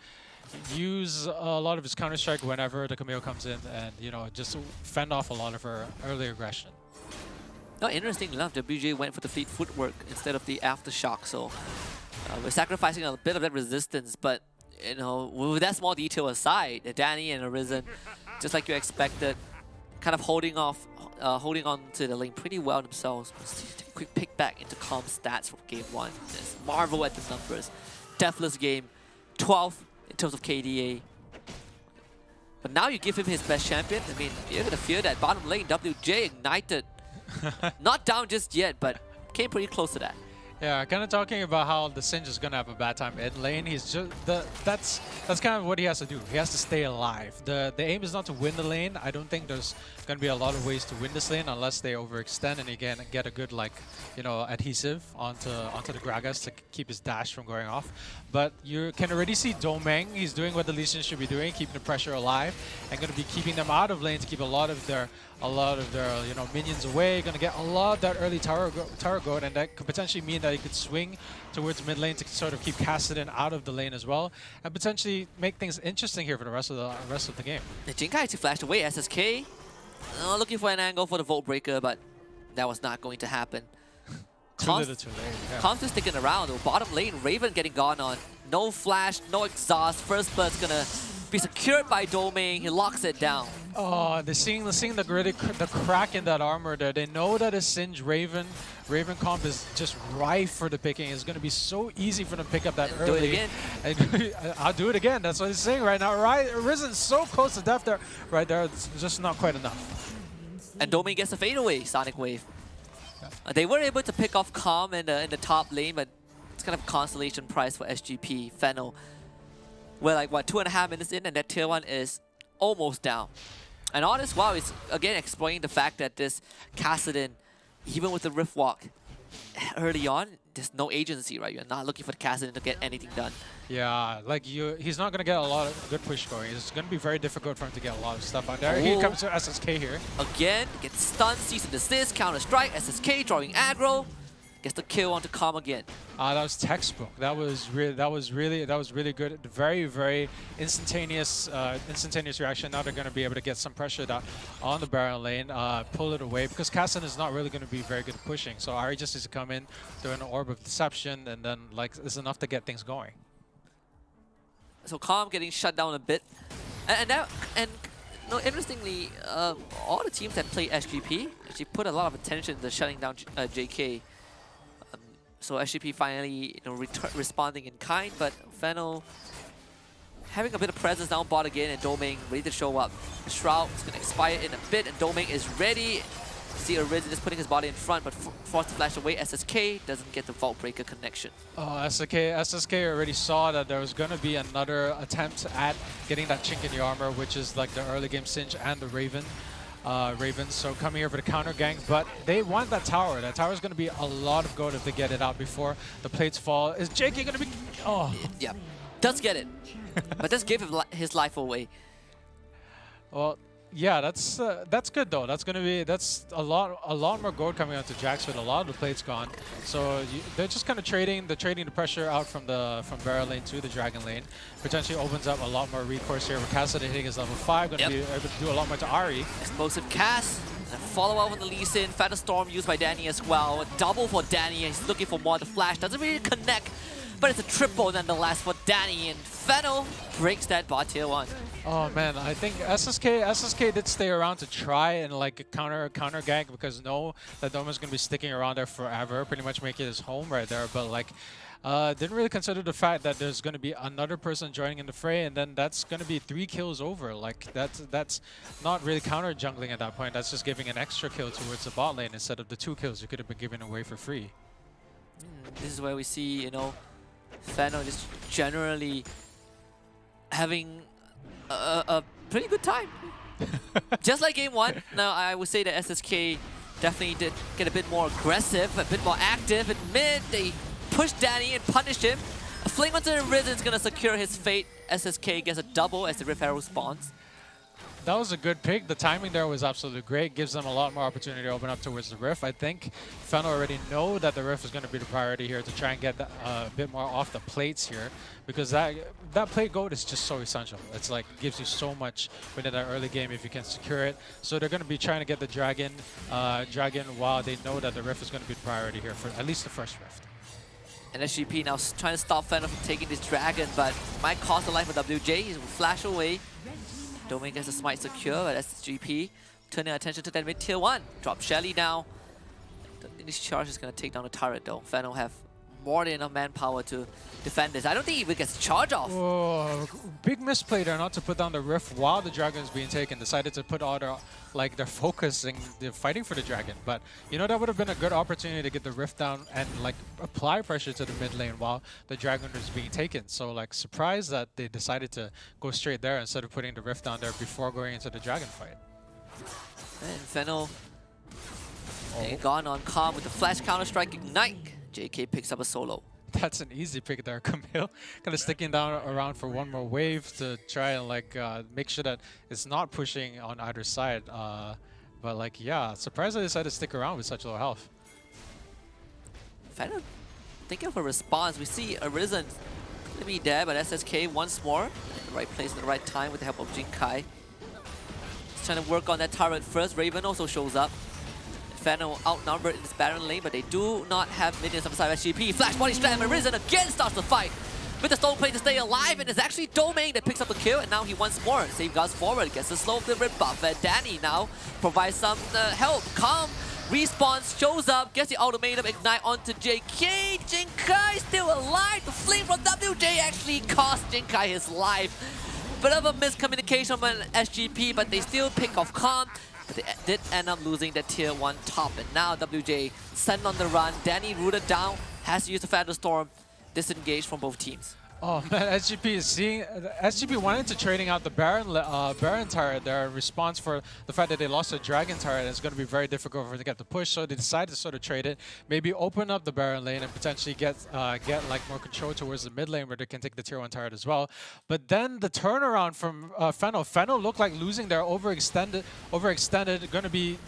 use a lot of his Counter-Strike whenever the Camille comes in, and just fend off a lot of her early aggression. No, interesting enough, WJ went for the fleet footwork instead of the aftershock, so we're sacrificing a bit of that resistance, but with that small detail aside, Danny and Arisen, just like you expected, kind of holding on to the lane pretty well themselves. Let's take a quick pick back into calm stats from game 1. Just marvel at the numbers. Deathless game, 12th in terms of KDA. But now you give him his best champion. I mean, you're gonna fear that bottom lane. WJ ignited. Not down just yet, but came pretty close to that. Yeah, kind of talking about how the Singe is gonna have a bad time in lane. He's just that's kind of what he has to do. He has to stay alive. The aim is not to win the lane. I don't think there's gonna be a lot of ways to win this lane unless they overextend and he can get a good adhesive onto the Gragas to keep his dash from going off. But you can already see Domeng. He's doing what the Lee Sin should be doing, keeping the pressure alive, and gonna be keeping them out of lane to keep a lot of their minions away. Gonna get a lot of that early tower goat, and that could potentially mean that he could swing towards mid lane to sort of keep Kassadin out of the lane as well, and potentially make things interesting here for the rest of the game. The Jinkai actually flashed away. SSK looking for an angle for the Volt Breaker, but that was not going to happen. Too little, too late. Yeah. Const's sticking around though. Bottom lane, Raven getting gone on. No flash, no exhaust. First blood's gonna be secured by Domeng. He locks it down. Oh, they're seeing the crack in that armor there. They know that a Singe Raven comp is just rife for the picking. It's going to be so easy for them to pick up that early. Do it again. I'll do it again. That's what he's saying right now. Right, Risen's so close to death there. Right there, it's just not quite enough. And Domeng gets a fadeaway Sonic Wave. They were able to pick off Calm in the top lane, but it's kind of a consolation prize for SGP. Fennel, we're like, what, 2.5 minutes in, and that tier 1 is almost down. And all this while is, again, exploiting the fact that this Kassadin, even with the Rift Walk, early on, there's no agency, right? You're not looking for the Kassadin to get anything done. Yeah, like he's not going to get a lot of good push going. It's going to be very difficult for him to get a lot of stuff out there. Here comes to SSK here. Again, gets stunned, cease and desist, counter strike, SSK drawing aggro. Gets the kill onto Calm again. That was textbook. That was really good. Very instantaneous reaction. Now they're going to be able to get some pressure down on the Baron lane, pull it away, because Kassadin is not really going to be very good at pushing. So Ari just needs to come in, do an Orb of Deception, and then it's enough to get things going. So Calm getting shut down a bit, interestingly, all the teams that play SGP actually put a lot of attention to shutting down JK. So SGP finally responding in kind, but Fennel having a bit of presence down bot again, and Domeng ready to show up. The Shroud is going to expire in a bit, and Domeng is ready. See Arisen just putting his body in front, but forced to flash away. SSK doesn't get the Vault Breaker connection. Oh, SSK already saw that there was going to be another attempt at getting that chink in the armor, which is like the early game Singe and the Raven. Ravens, so coming here for the counter gank, but they want that tower. That tower is going to be a lot of gold if they get it out before the plates fall. Is JK going to be... Oh. Yeah, does get it, but does give his life away. Well, yeah, that's good though. That's a lot more gold coming out to Jax with a lot of the plates gone. So they're just kind of trading the pressure out from Barrel lane to the Dragon lane. Potentially opens up a lot more recourse here. With Kassadin hitting his level 5, going to be able to do a lot more to Ari. Explosive cast. A follow-up on the Lee Sin. Feather Storm used by Danny as well. A double for Danny. He's looking for more. The flash doesn't really connect, but it's a triple nonetheless for Danny, and Fennel breaks that bot tier 1. Oh man, I think SSK did stay around to try and like counter gank, because know that Doma's gonna be sticking around there forever, pretty much make it his home right there. But like, didn't really consider the fact that there's gonna be another person joining in the fray, and then that's gonna be 3 kills over. Like that's not really counter jungling at that point. That's just giving an extra kill towards the bot lane instead of the 2 kills you could have been giving away for free. This is where we see, Fennel just generally having a pretty good time. Just like game 1. Now, I would say that SSK definitely did get a bit more aggressive, a bit more active. At mid, they pushed Danny and punished him. A fling onto the Risen is going to secure his fate. SSK gets a double as the Rift Arrow spawns. That was a good pick. The timing there was absolutely great. Gives them a lot more opportunity to open up towards the Rift. I think Fennel already know that the Rift is going to be the priority here to try and get a bit more off the plates here, because that plate gold is just so essential. It's like gives you so much within that early game if you can secure it. So they're going to be trying to get the Dragon while they know that the Rift is going to be the priority here for at least the first Rift. And SGP now trying to stop Fennel from taking this Dragon, but might cost the life of WJ. He will flash away. Domeng gets the smite secure, but SGP turning attention to that mid tier 1. Drop Shelly now. This charge is going to take down the turret though. Fennel have more than enough manpower to defend this. I don't think he gets charge off. Oh, big misplay there not to put down the Rift while the dragon is being taken. Decided to put all their, like, their focus and they're fighting for the dragon. But, you know, that would have been a good opportunity to get the Rift down and, like, apply pressure to the mid lane while the dragon is being taken. So, like, surprised that they decided to go straight there instead of putting the Rift down there before going into the dragon fight. And Fennel gone on calm with the flash counter-strike ignite. JK picks up a solo. That's an easy pick there, Camille. Kind of sticking down around for one more wave to try and like make sure that it's not pushing on either side. But like, yeah, surprised they decided to stick around with such low health. Fennel thinking of a response. We see Arisen gonna be there, but SSK once more in the right place at the right time with the help of Jinkai. He's trying to work on that turret first. Raven also shows up. Fennel outnumbered in this Baron lane, but they do not have minions on the side of SGP. Flash body slam, and Arisen again starts the fight with the stone plate to stay alive, and it's actually Domain that picks up the kill, and now he once more safeguards forward, gets the slow flip rebuff, and Danny now provides some help. Calm respawns, shows up, gets the ultimatum ignite onto JK. Jinkai still alive. The flame from WJ actually cost Jinkai his life. Bit of a miscommunication from SGP, but they still pick off Calm. But they did end up losing the tier 1 top, and now WJ sent on the run. Danny rooted down, has to use the Phantom Storm, disengaged from both teams. Oh man, SGP is seeing SGP wanted to trading out the Baron turret there in response for the fact that they lost the Dragon turret. It's going to be very difficult for them to get the push, so they decided to sort of trade it, maybe open up the Baron lane and potentially get like more control towards the mid lane where they can take the tier 1 turret as well. But then the turnaround from Fennel looked like losing their overextended, going to be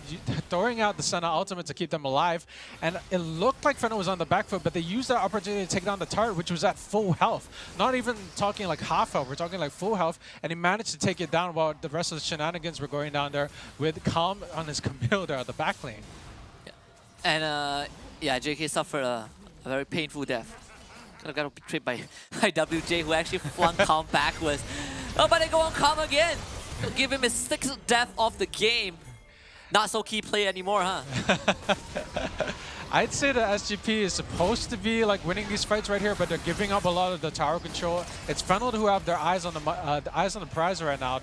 throwing out the Senna ultimate to keep them alive, and it looked like Fennel was on the back foot, but they used that opportunity to take down the turret, which was at full health. Not even talking like half health, we're talking like full health, and he managed to take it down while the rest of the shenanigans were going down there with Calm on his Camille there at the back lane. Yeah. And yeah, JK suffered a very painful death. Kind of got betrayed by WJ, who actually flung Calm backwards. Oh, but they go on Calm again. They'll give him his 6th death of the game. Not so key play anymore, huh? I'd say that SGP is supposed to be like winning these fights right here, but they're giving up a lot of the tower control. It's Fennel who have their eyes on the prize right now.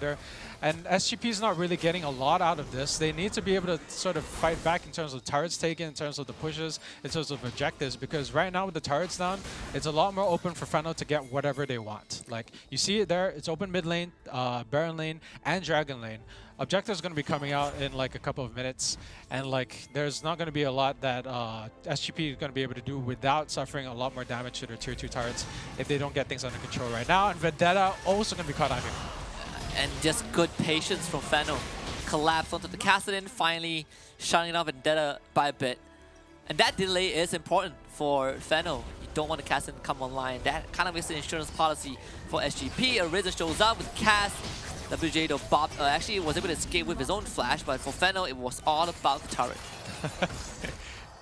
And SGP is not really getting a lot out of this. They need to be able to sort of fight back in terms of turrets taken, in terms of the pushes, in terms of objectives, because right now with the turrets down, it's a lot more open for Fennel to get whatever they want. Like, you see it there, it's open mid lane, Baron lane, and Dragon lane. Objectives going to be coming out in like a couple of minutes, and like there's not going to be a lot that SGP is going to be able to do without suffering a lot more damage to their tier 2 turrets if they don't get things under control right now. And Vendetta also going to be caught out here. And just good patience from Fennel. Collapse onto the Kassadin, finally shutting off Vendetta by a bit. And that delay is important for Fennel. You don't want the Kassadin to come online. That kind of is the insurance policy for SGP. Arisen shows up with Cass. WJ though Bob actually was able to escape with his own flash, but for Fennel it was all about the turret.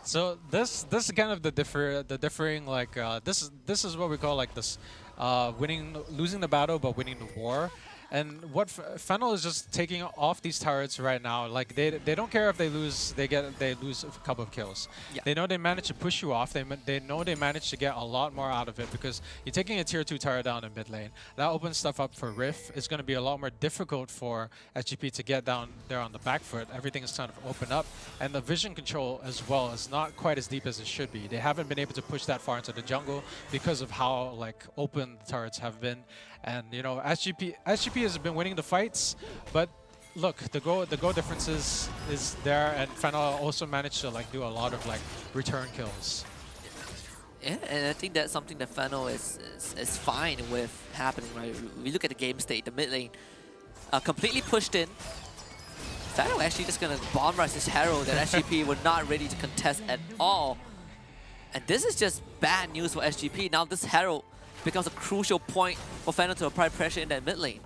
So this is kind of the differing like this is what we call like this losing the battle but winning the war. And what Fennel is just taking off these turrets right now. Like they don't care if they lose, they lose a couple of kills. Yeah. They know they managed to push you off. They know they managed to get a lot more out of it because you're taking a tier 2 turret down in mid lane. That opens stuff up for Rift. It's going to be a lot more difficult for SGP to get down there on the back foot. Everything is kind of open up, and the vision control as well is not quite as deep as it should be. They haven't been able to push that far into the jungle because of how like open the turrets have been. And you know, SGP has been winning the fights, but look, the goal difference is there, and Fennel also managed to like do a lot of like return kills. Yeah, and I think that's something that Fennel is fine with happening, right? We look at the game state, the mid lane completely pushed in. Fennel actually just gonna bomb rush this Herald that SGP were not ready to contest at all. And this is just bad news for SGP. Now this Herald becomes a crucial point for Fennel to apply pressure in that mid lane.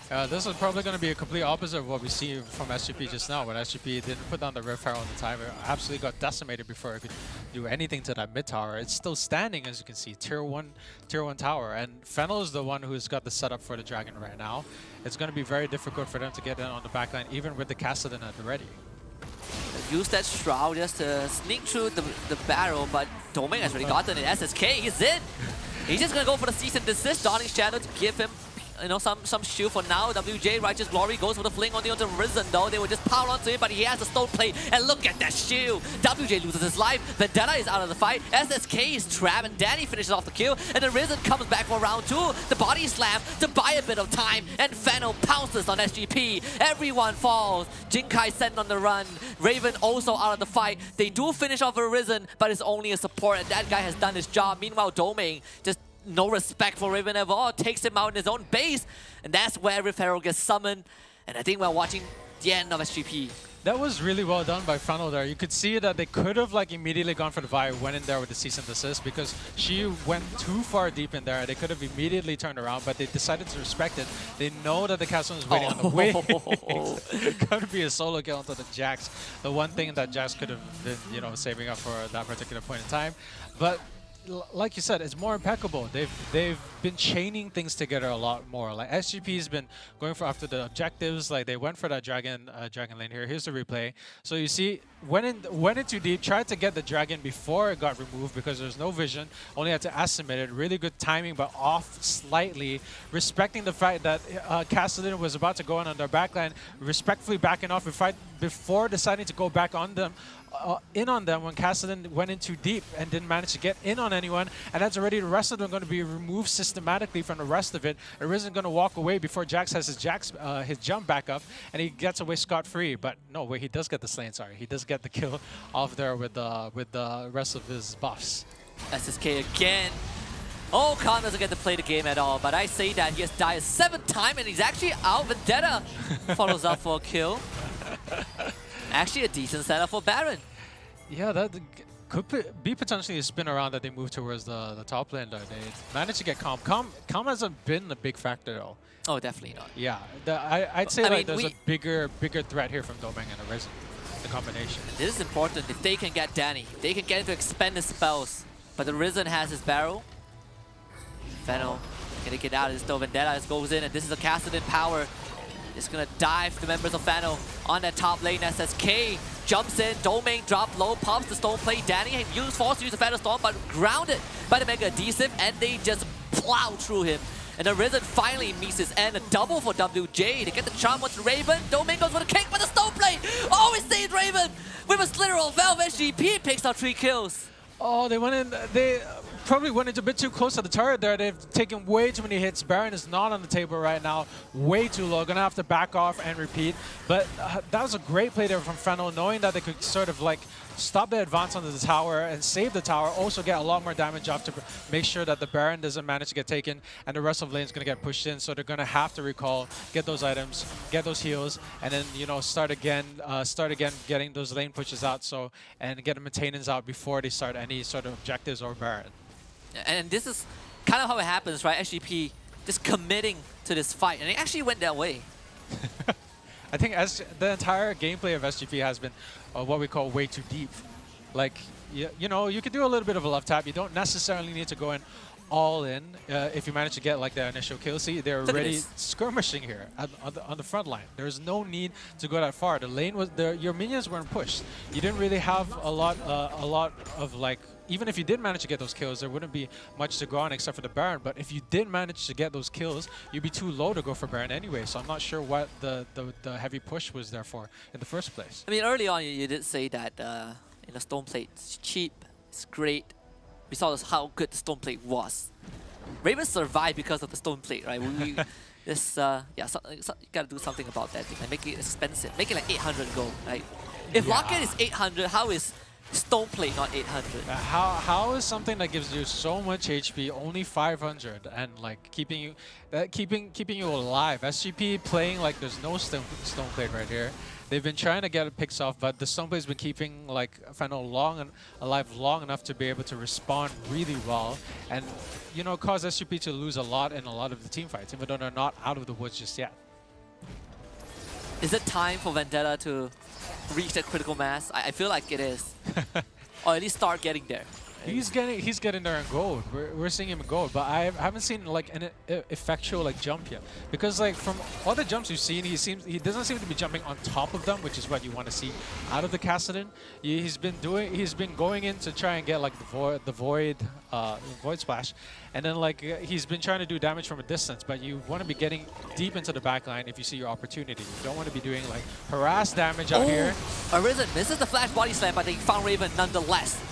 This is probably going to be a complete opposite of what we see from SGP just now. When SGP didn't put down the Rift Herald on the time, it absolutely got decimated before it could do anything to that mid tower. It's still standing, as you can see, tier 1 tower. And Fennel is the one who's got the setup for the Dragon right now. It's going to be very difficult for them to get in on the backline, even with the Kassadin at the ready. Use that Shroud just to sneak through the barrel, but Domain has already gotten it. SSK, he's in! He's just gonna go for the cease and desist. Dawning Shadow to give him, you know, some shield for now. WJ Righteous Glory goes for the fling onto Risen though. They will just power onto him, but he has the stone plate. And look at that shield. WJ loses his life. Vendetta is out of the fight. SSK is trapped, and Danny finishes off the kill. And the Risen comes back for round 2. The body slam to buy a bit of time. And Fennel pounces on SGP. Everyone falls. Jinkai sent on the run. Raven also out of the fight. They do finish off a Risen, but it's only a support, and that guy has done his job. Meanwhile, Domain just no respect for Raven at all, takes him out in his own base, and that's where Rift Herald gets summoned. And I think we're watching the end of SGP. That was really well done by Funnel there. You could see that they could have like immediately gone for the Vi, went in there with the cease and desist because she went too far deep in there. They could have immediately turned around, but they decided to respect it. They know that the Castle is waiting on the way. It could be a solo kill onto the Jax. The one thing that Jax could have been, you know, saving up for that particular point in time. But like you said, it's more impeccable. They've been chaining things together a lot more. Like SGP's been going for after the objectives. Like they went for that dragon lane here. Here's the replay. So you see, went in too deep. Tried to get the dragon before it got removed because there's no vision. Only had to estimate it. Really good timing, but off slightly. Respecting the fact that Castellan was about to go on their backline, respectfully backing off before deciding to go back on them. In on them when Castellan went in too deep and didn't manage to get in on anyone, and that's already the rest of them going to be removed systematically from the rest of it. Arisen going to walk away before Jax has his jump back up, and he gets away scot-free. But no, wait, he does get the slain. Sorry, he does get the kill off there with the rest of his buffs. SSK again. Oh, Khan doesn't get to play the game at all, but I say that he has died a 7th time, and he's actually out. Vendetta follows up for a kill. Actually, a decent setup for Baron. Yeah, that could be potentially a spin around that they move towards the top lane. They managed to get Calm. Calm hasn't been a big factor though. Oh, definitely not. Yeah, I'd say like there's a bigger threat here from Domain and Arisen. The combination. This is important. If they can get Danny, they can get him to expend his spells. But the Risen has his barrel. Fennel gonna get out of this though. Vendetta just goes in, and this is a Cassidy power. It's gonna dive the members of Fennel on that top lane. SSK jumps in, Domain drop low, pops the stone plate. Danny forced to use the Phantom Storm, but grounded by the Mega Adhesive, and they just plow through him. And the Risen finally meets his end. A double for WJ to get the charm onto Raven. Domain goes for the kick, but the stone plate! Oh, it saved Raven! With a literal Valve SGP picks out 3 kills. Oh, they went in. They probably went into a bit too close to the turret there. They've taken way too many hits. Baron is not on the table right now. Way too low. Gonna have to back off and repeat. But that was a great play there from Fennel, knowing that they could sort of like stop the advance onto the tower and save the tower. Also get a lot more damage off to make sure that the Baron doesn't manage to get taken, and the rest of the lane is gonna get pushed in. So they're gonna have to recall, get those items, get those heals, and then start again getting those lane pushes out. So and get the maintenance out before they start any sort of objectives or Baron. And this is kind of how it happens, right? SGP just committing to this fight, and it actually went that way. I think the entire gameplay of SGP has been what we call way too deep. Like, you know, you can do a little bit of a love tap. You don't necessarily need to go in all in if you manage to get like the initial kill. See, they're already skirmishing here on the front line. There's no need to go that far. The lane was there. Your minions weren't pushed. You didn't really have a lot of like. Even if you did manage to get those kills, there wouldn't be much to go on except for the Baron. But if you did manage to get those kills, you'd be too low to go for Baron anyway. So I'm not sure what the heavy push was there for in the first place. I mean, early on, you did say that in the stone plate, it's cheap, it's great. We saw how good the stone plate was. Raven survived because of the stone plate, right? You gotta do something about that thing. Like make it expensive, make it like 800 gold. Right? If Locket is 800, how is stone plate not 800? How is something that gives you so much HP only 500 and like keeping you alive? SGP playing like there's no stone plate right here. They've been trying to get it picks off, but the stone plate's been keeping like Fennel alive long enough to be able to respond really well, and cause SGP to lose a lot in a lot of the team fights, even though they're not out of the woods just yet. Is it time for Vendetta to reach that critical mass? I feel like it is. Or at least start getting there. He's getting there in gold. We're seeing him in gold, but I haven't seen like an effectual like jump yet. Because like from all the jumps we've seen, he doesn't seem to be jumping on top of them, which is what you want to see out of the Kassadin. He's been going in to try and get like the void splash, and then like he's been trying to do damage from a distance. But you want to be getting deep into the backline if you see your opportunity. You don't want to be doing like harass damage out here. Arisen misses the flash body slam, but they found Raven nonetheless.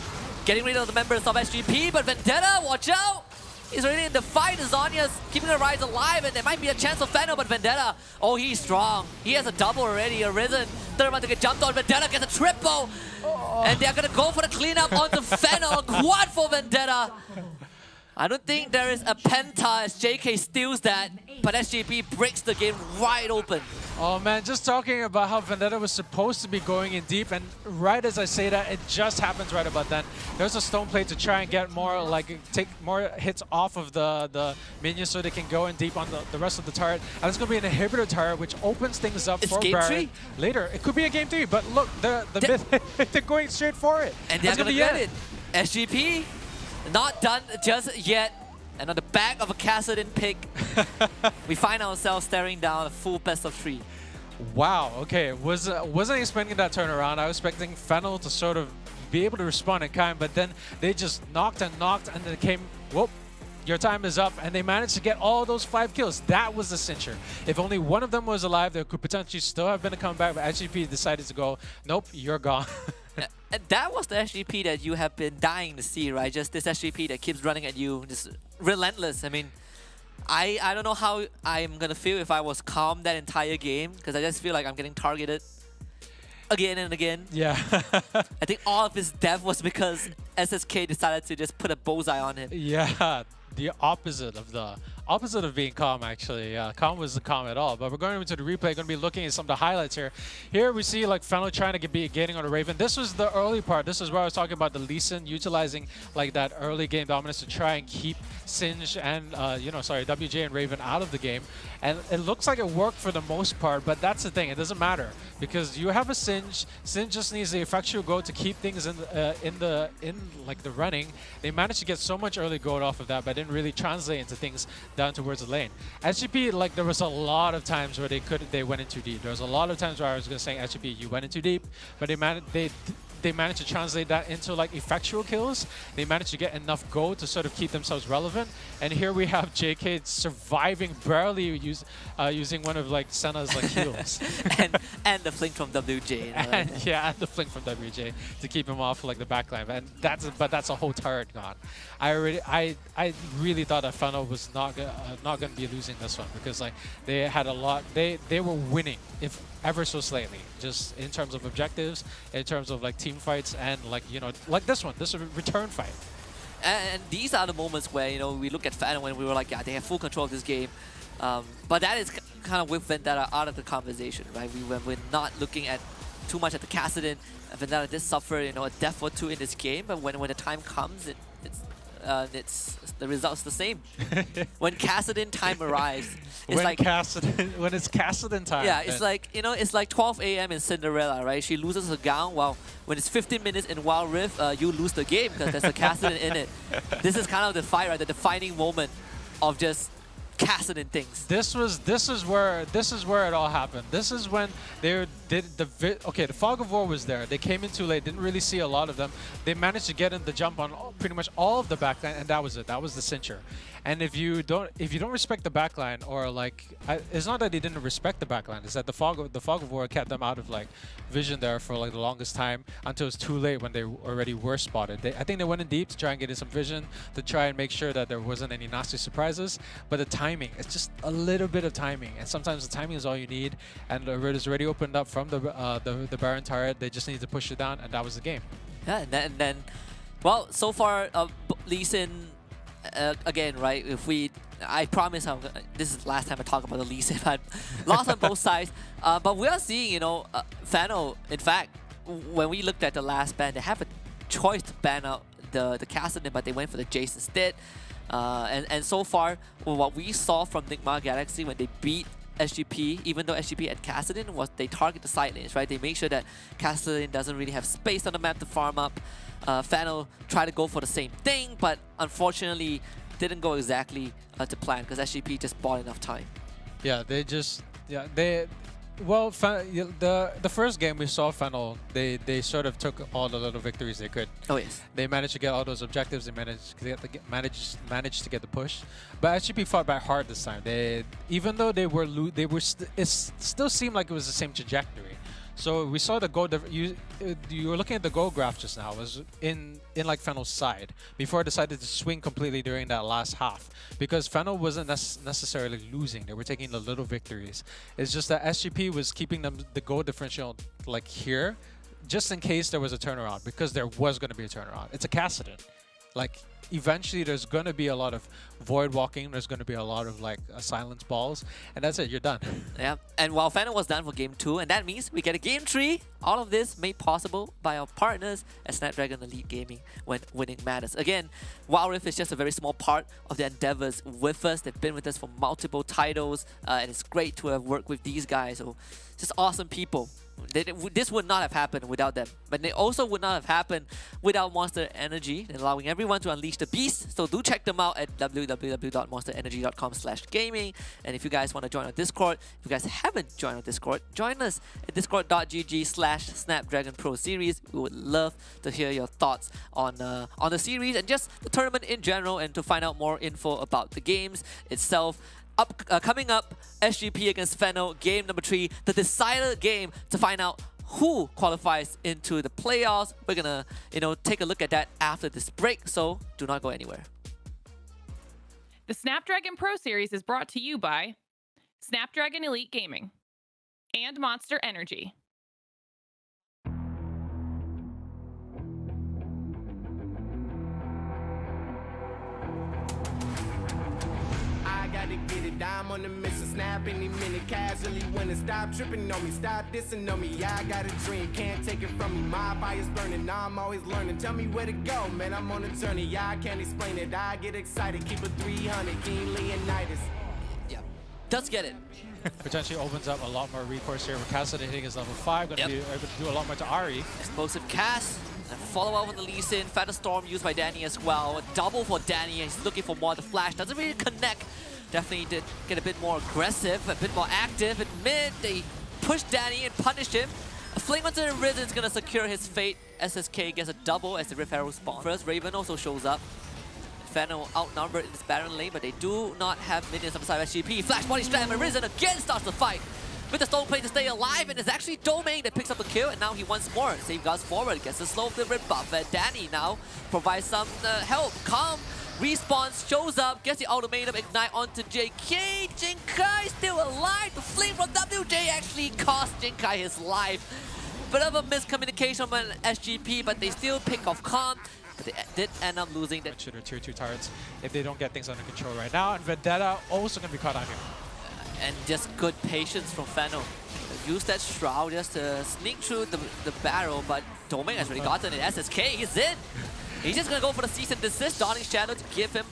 Getting rid of the members of SGP, but Vendetta, watch out! He's already in the fight. Zhonya's keeping the Rise alive, and there might be a chance of Fennel, but Vendetta, oh, he's strong. He has a double already. Arisen, third one to get jumped on. Vendetta gets a triple, and they're gonna go for the cleanup onto Fennel. Quad for Vendetta. I don't think there is a penta as JK steals that, but SGP breaks the game wide open. Oh man, just talking about how Vendetta was supposed to be going in deep, and right as I say that, it just happens right about then. There's a stone plate to try and get more, like, take more hits off of the minions so they can go in deep on the rest of the turret. And it's going to be an inhibitor turret, which opens things up for Baron later. It could be a game 3, but look, they're going straight for it. And they're going to get it. SGP, not done just yet. And on the back of a Kassadin pick, we find ourselves staring down a full best of 3. Wow, okay. Wasn't expecting that turnaround. I was expecting Fennel to sort of be able to respond in kind, but then they just knocked, and then it came, whoop, your time is up, and they managed to get all those 5 kills. That was the cincher. If only one of them was alive, there could potentially still have been a comeback, but SGP decided to go, nope, you're gone. And that was the SGP that you have been dying to see, right? Just this SGP that keeps running at you, just relentless. I mean, I don't know how I'm gonna feel if I was calm that entire game, because I just feel like I'm getting targeted again and again. Yeah. I think all of his death was because SSK decided to just put a bullseye on him. Yeah, the opposite of being calm, actually. Calm wasn't calm at all. But we're going into the replay, going to be looking at some of the highlights here. Here we see like Fennel trying to be gaining on the Raven. This was the early part. This is where I was talking about the Lee Sin utilizing like that early game dominance to try and keep Singe and WJ and Raven out of the game. And it looks like it worked for the most part, but that's the thing. It doesn't matter because you have a Singe. Singe just needs the effectual gold to keep things in the running. They managed to get so much early gold off of that, but didn't really translate into things down towards the lane. SGP, like, there was a lot of times where they went in too deep. There was a lot of times where I was going to say, SGP, you went in too deep, but they managed to translate that into like effectual kills. They managed to get enough gold to sort of keep themselves relevant. And here we have JK surviving, barely using one of like Senna's like heals. and the fling from WJ. You know? And the fling from WJ to keep him off like the backline. And that's a whole turret gone. I really thought that Fennel was not gonna be losing this one because like they had a lot. They were winning if ever so slightly, just in terms of objectives, in terms of like team fights, and like like this is a return fight. And these are the moments where we look at Fennel and we were like, yeah, they have full control of this game. But that is kind of with Vendetta out of the conversation, right? We're not looking at too much at the Kassadin. Vendetta did suffer a death or 2 in this game, but when the time comes, it's the result's the same. When Kassadin time arrives, it's when like when it's Kassadin time. Yeah, it's like it's like 12 a.m. in Cinderella, right? She loses her gown. Well, when it's 15 minutes in WildRift, you lose the game because there's a Kassadin in it. This is kind of the fight, right? The defining moment of just Kassadin things. This is where it all happened. This is when they did the fog of war was there. They came in too late. Didn't really see a lot of them. They managed to get in the jump on pretty much all of the backline, and that was it. That was the cincher. And if you don't respect the backline, or like it's not that they didn't respect the backline. It's that the fog of war kept them out of like vision there for like the longest time until it's too late when they already were spotted. I think they went in deep to try and get in some vision to try and make sure that there wasn't any nasty surprises. But the timing, it's just a little bit of timing, and sometimes the timing is all you need. And the Rid is already opened up from the Baron turret. They just need to push it down, and that was the game. Yeah, and then well, so far Lee Sin. Again, right? I promise this is the last time I talk about the Lee Sin. I lost on both sides, but we are seeing, Fennel. In fact, when we looked at the last ban, they have a choice to ban out the Kassadin, but they went for the Jace instead. And so far, what we saw from Nigma Galaxy when they beat SGP, even though SGP had Kassadin, was they target the side lanes, right? They make sure that Kassadin doesn't really have space on the map to farm up. Fennel tried to go for the same thing, but unfortunately didn't go exactly to plan because SGP just bought enough time. Yeah, well, the first game we saw Fennel, they sort of took all the little victories they could. Oh yes. They managed to get all those objectives. They managed to get the push. But SGP fought back hard this time. Even though it still seemed like it was the same trajectory. So we saw the goal. You were looking at the goal graph just now. It was in like Fennel's side before it decided to swing completely during that last half, because Fennel wasn't necessarily losing. They were taking the little victories. It's just that SGP was keeping them the goal differential like here, just in case there was a turnaround, because there was going to be a turnaround. It's a Kassadin. Like, eventually there's going to be a lot of void walking, there's going to be a lot of like silence balls, and that's it, you're done. Yeah, and while Fennel was done for game 2, and that means we get a game 3. All of this made possible by our partners at Snapdragon Elite Gaming when winning matters. Again, WildRift is just a very small part of the endeavors with us. They've been with us for multiple titles, and it's great to have worked with these guys. So, just awesome people. This would not have happened without them. But they also would not have happened without Monster Energy, allowing everyone to unleash the beast. So do check them out at www.monsterenergy.com/gaming. And if you guys want to join our Discord, if you guys haven't joined our Discord, join us at discord.gg/Snapdragon Pro Series. We would love to hear your thoughts on the series and just the tournament in general, and to find out more info about the games itself. Coming up, SGP against Fennel, game number 3, the decider game to find out who qualifies into the playoffs. We're gonna, take a look at that after this break, so do not go anywhere. The Snapdragon Pro Series is brought to you by Snapdragon Elite Gaming and Monster Energy. Gotta get it, I'm on the mission, snap any minute, casually when it stop tripping on me, stop dissing on me, yeah, I got a dream, can't take it from me, my fire's burning, I'm always learning, tell me where to go, man, I'm on a journey, yeah, I can't explain it, I get excited, keep it 300, King Leonidas. Yeah, does get it. Potentially opens up a lot more recourse here. With Kassadin hitting his level 5, going to be able to do a lot more to Ari. Explosive cast. And follow up on the Lee Sin. Feather Storm used by Danny as well. A double for Danny. He's looking for more. The flash doesn't really connect. Definitely did get a bit more aggressive, a bit more active. In mid, they push Danny and punish him. A fling onto the Risen is going to secure his fate. SSK gets a double as the Rift Arrow spawns. First, Raven also shows up. Fennel outnumbered in this Baron lane, but they do not have minions on the side of SGP. Flash body slam, and Risen again starts the fight with the stone plate to stay alive, and it's actually Domain that picks up the kill, and now he wants more. Safeguards forward, gets the slow flip rebuff, and Danny now provides some help. Calm respawns, shows up, gets the ultimatum ignite onto JK. Jinkai still alive. The fling from WJ actually cost Jinkai his life. Bit of a miscommunication from SGP, but they still pick off Calm. But they did end up losing that. Should tier 2 turrets if they don't get things under control right now. And Vendetta also going to be caught on here. And just good patience from Fennel. Use that Shroud just to sneak through the barrel, but Domain has already gotten it. SSK, he's in. He's just going to go for the cease and desist. Dawning Shadow to give him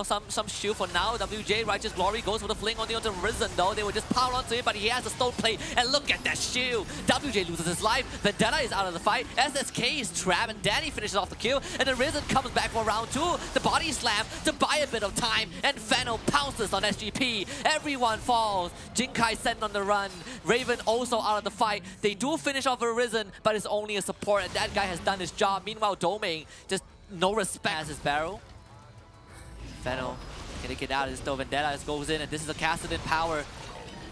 some shield for now. WJ, Righteous Glory, goes for the fling onto Risen though. They will just power onto it, but he has the stone plate. And look at that shield. WJ loses his life. Vendetta is out of the fight. SSK is trapped, and Danny finishes off the kill. And the Risen comes back for round 2. The body slam to buy a bit of time. And Fennel pounces on SGP. Everyone falls. Jinkai sent on the run. Raven also out of the fight. They do finish off a Risen, but it's only a support, and that guy has done his job. Meanwhile, Domain just no respect as his barrel. Fennel gonna get out of this though. Vendetta just goes in, and this is a Kassadin power.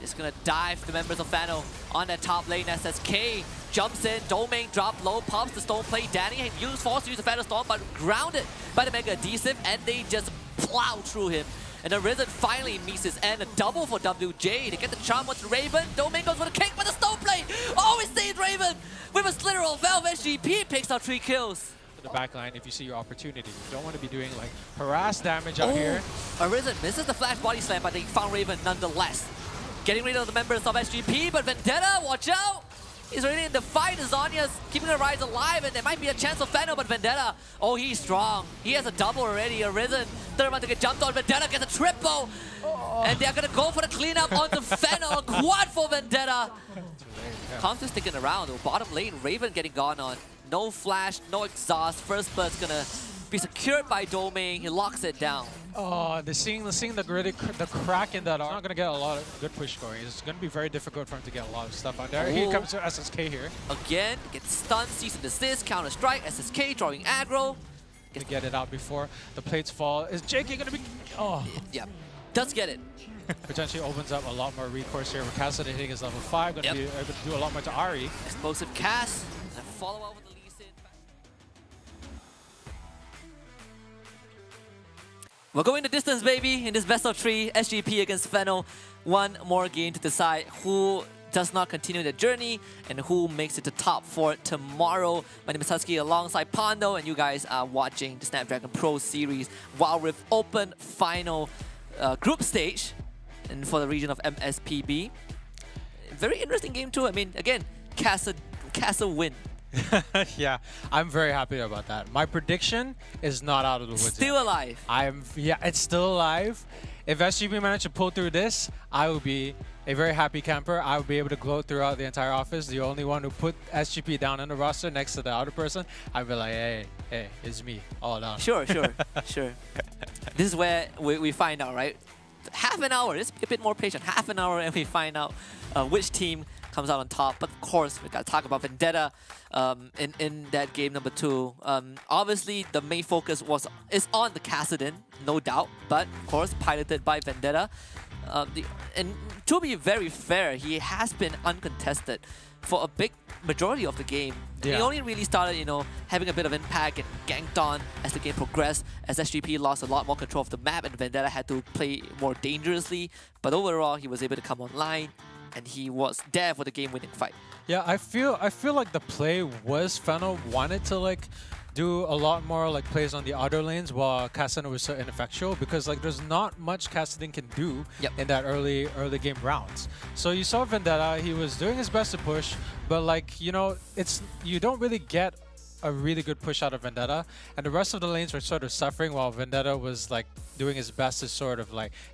It's gonna dive the members of Fennel on that top lane. SSK jumps in, Domain drop low, pops the stone plate. Danny forced to use the Feather Storm, but grounded by the Mega Adhesive, and they just plow through him. And the Risen finally meets his end. A double for WJ. They get the charm onto Raven. Domain goes for the kick, but the stone plate always saves Raven with a literal Valve. SGP picks up 3 kills. The backline, if you see your opportunity, you don't want to be doing like harass damage out here. Arisen misses the flash body slam, but they found Raven nonetheless. Getting rid of the members of SGP, but Vendetta, watch out! He's already in the fight. Zhonya's keeping the Rise alive, and there might be a chance of Fennel, but Vendetta, oh, he's strong. He has a double already. Arisen, they're about to get jumped on. Vendetta gets a triple, and they're gonna go for the cleanup onto Fennel. Quad for Vendetta. Calm's sticking around. Bottom lane, Raven getting gone on. No flash, no exhaust. First blood's gonna be secured by Domain. He locks it down. Oh, seeing the crack in that arm. Not gonna get a lot of good push going. It's gonna be very difficult for him to get a lot of stuff out there. Here comes to SSK here. Again, gets stunned, cease and desist, counter strike, SSK drawing aggro. To get it out before the plates fall. Is JK gonna be? Oh, Yeah, does get it. potentially opens up a lot more recourse here. With Cassidy hitting his level 5, gonna be able to do a lot more to Ari. Explosive cast, and a follow up with the Lee Sin. We're going the distance, baby, in this best of 3, SGP against Fennel. One more game to decide who does not continue the journey and who makes it to top 4 tomorrow. My name is Husky alongside Pondo, and you guys are watching the Snapdragon Pro Series WildRift Open final group stage and for the region of MSPB. Very interesting game too. I mean, again, Castle win. Yeah, I'm very happy about that. My prediction is not out of the woods Still yet. alive. Yeah, it's still alive. If SGP managed to pull through this, I would be a very happy camper. I would be able to gloat throughout the entire office. The only one who put SGP down on the roster next to the other person, I'd be like, hey, it's me, all down. Sure. This is where we find out, right? Half an hour, let's be a bit more patient. Half an hour and we find out which team comes out on top. But of course, we got to talk about Vendetta in that game number 2. Obviously, the main focus is on the Kassadin, no doubt. But of course, piloted by Vendetta. And to be very fair, he has been uncontested for a big majority of the game. Yeah. He only really started, having a bit of impact and ganked on as the game progressed, as SGP lost a lot more control of the map and Vendetta had to play more dangerously. But overall, he was able to come online and he was there for the game-winning fight. Yeah, I feel like the play was Fennel wanted to do a lot more plays on the outer lanes while Kassadin was so ineffectual because there's not much Kassadin can do in that early game rounds. So you saw Vendetta, he was doing his best to push, but you don't really get a really good push out of Vendetta, and the rest of the lanes were sort of suffering while Vendetta was doing his best to sort of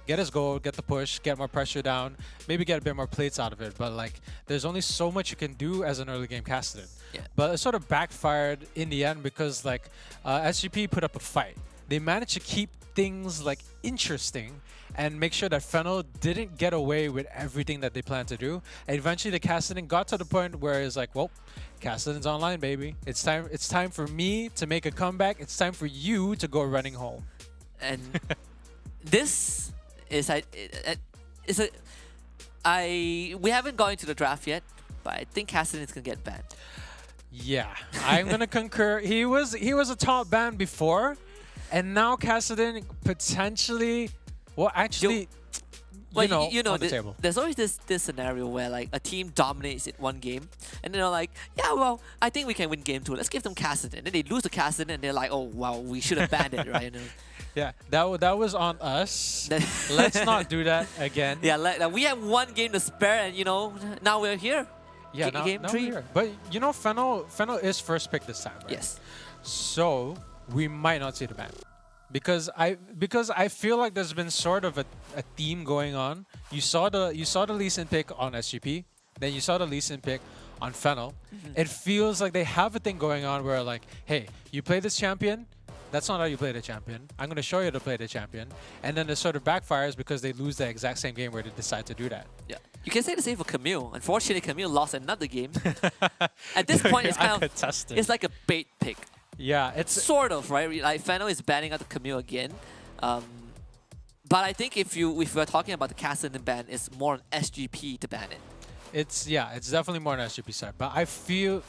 get his goal, get the push, get more pressure down, maybe get a bit more plates out of it. But there's only so much you can do as an early game Kassadin. Yeah. But it sort of backfired in the end because SGP put up a fight. They managed to keep things interesting and make sure that Fennel didn't get away with everything that they planned to do. And eventually the Kassadin got to the point where it's well, Kassadin's online, baby. It's time for me to make a comeback. It's time for you to go running home. And this is we haven't gone into the draft yet, but I think Kassadin is gonna get banned. Yeah, I'm gonna concur. He was a top ban before, and now Kassadin potentially, well, actually, on the table. There's always this scenario where a team dominates in one game, and they're like, yeah, well, I think we can win game 2. Let's give them Kassadin. And then they lose to Kassadin, and they're like, oh wow, we should have banned it, right? Yeah, that was on us. Let's not do that again. Yeah, we have one game to spare, and now we're here. Yeah, game now 3. we're here. But Fennel is first pick this time, right? Yes. So we might not see the ban. Because I feel like there's been sort of a theme going on. You saw the Lee Sin pick on SGP, then you saw the Lee Sin pick on Fennel. It feels like they have a thing going on where hey, you play this champion, that's not how you play the champion. I'm going to show you how to play the champion. And then it sort of backfires because they lose the exact same game where they decide to do that. Yeah. You can say the same for Camille. Unfortunately, Camille lost another game. At this point, it's kind of it's like a bait pick. Yeah, it's sort of, right? Fennel is banning out the Camille again. But I think if we're talking about the Kassadin ban, it's more on SGP to ban it. It's definitely more on SGP side. But I feel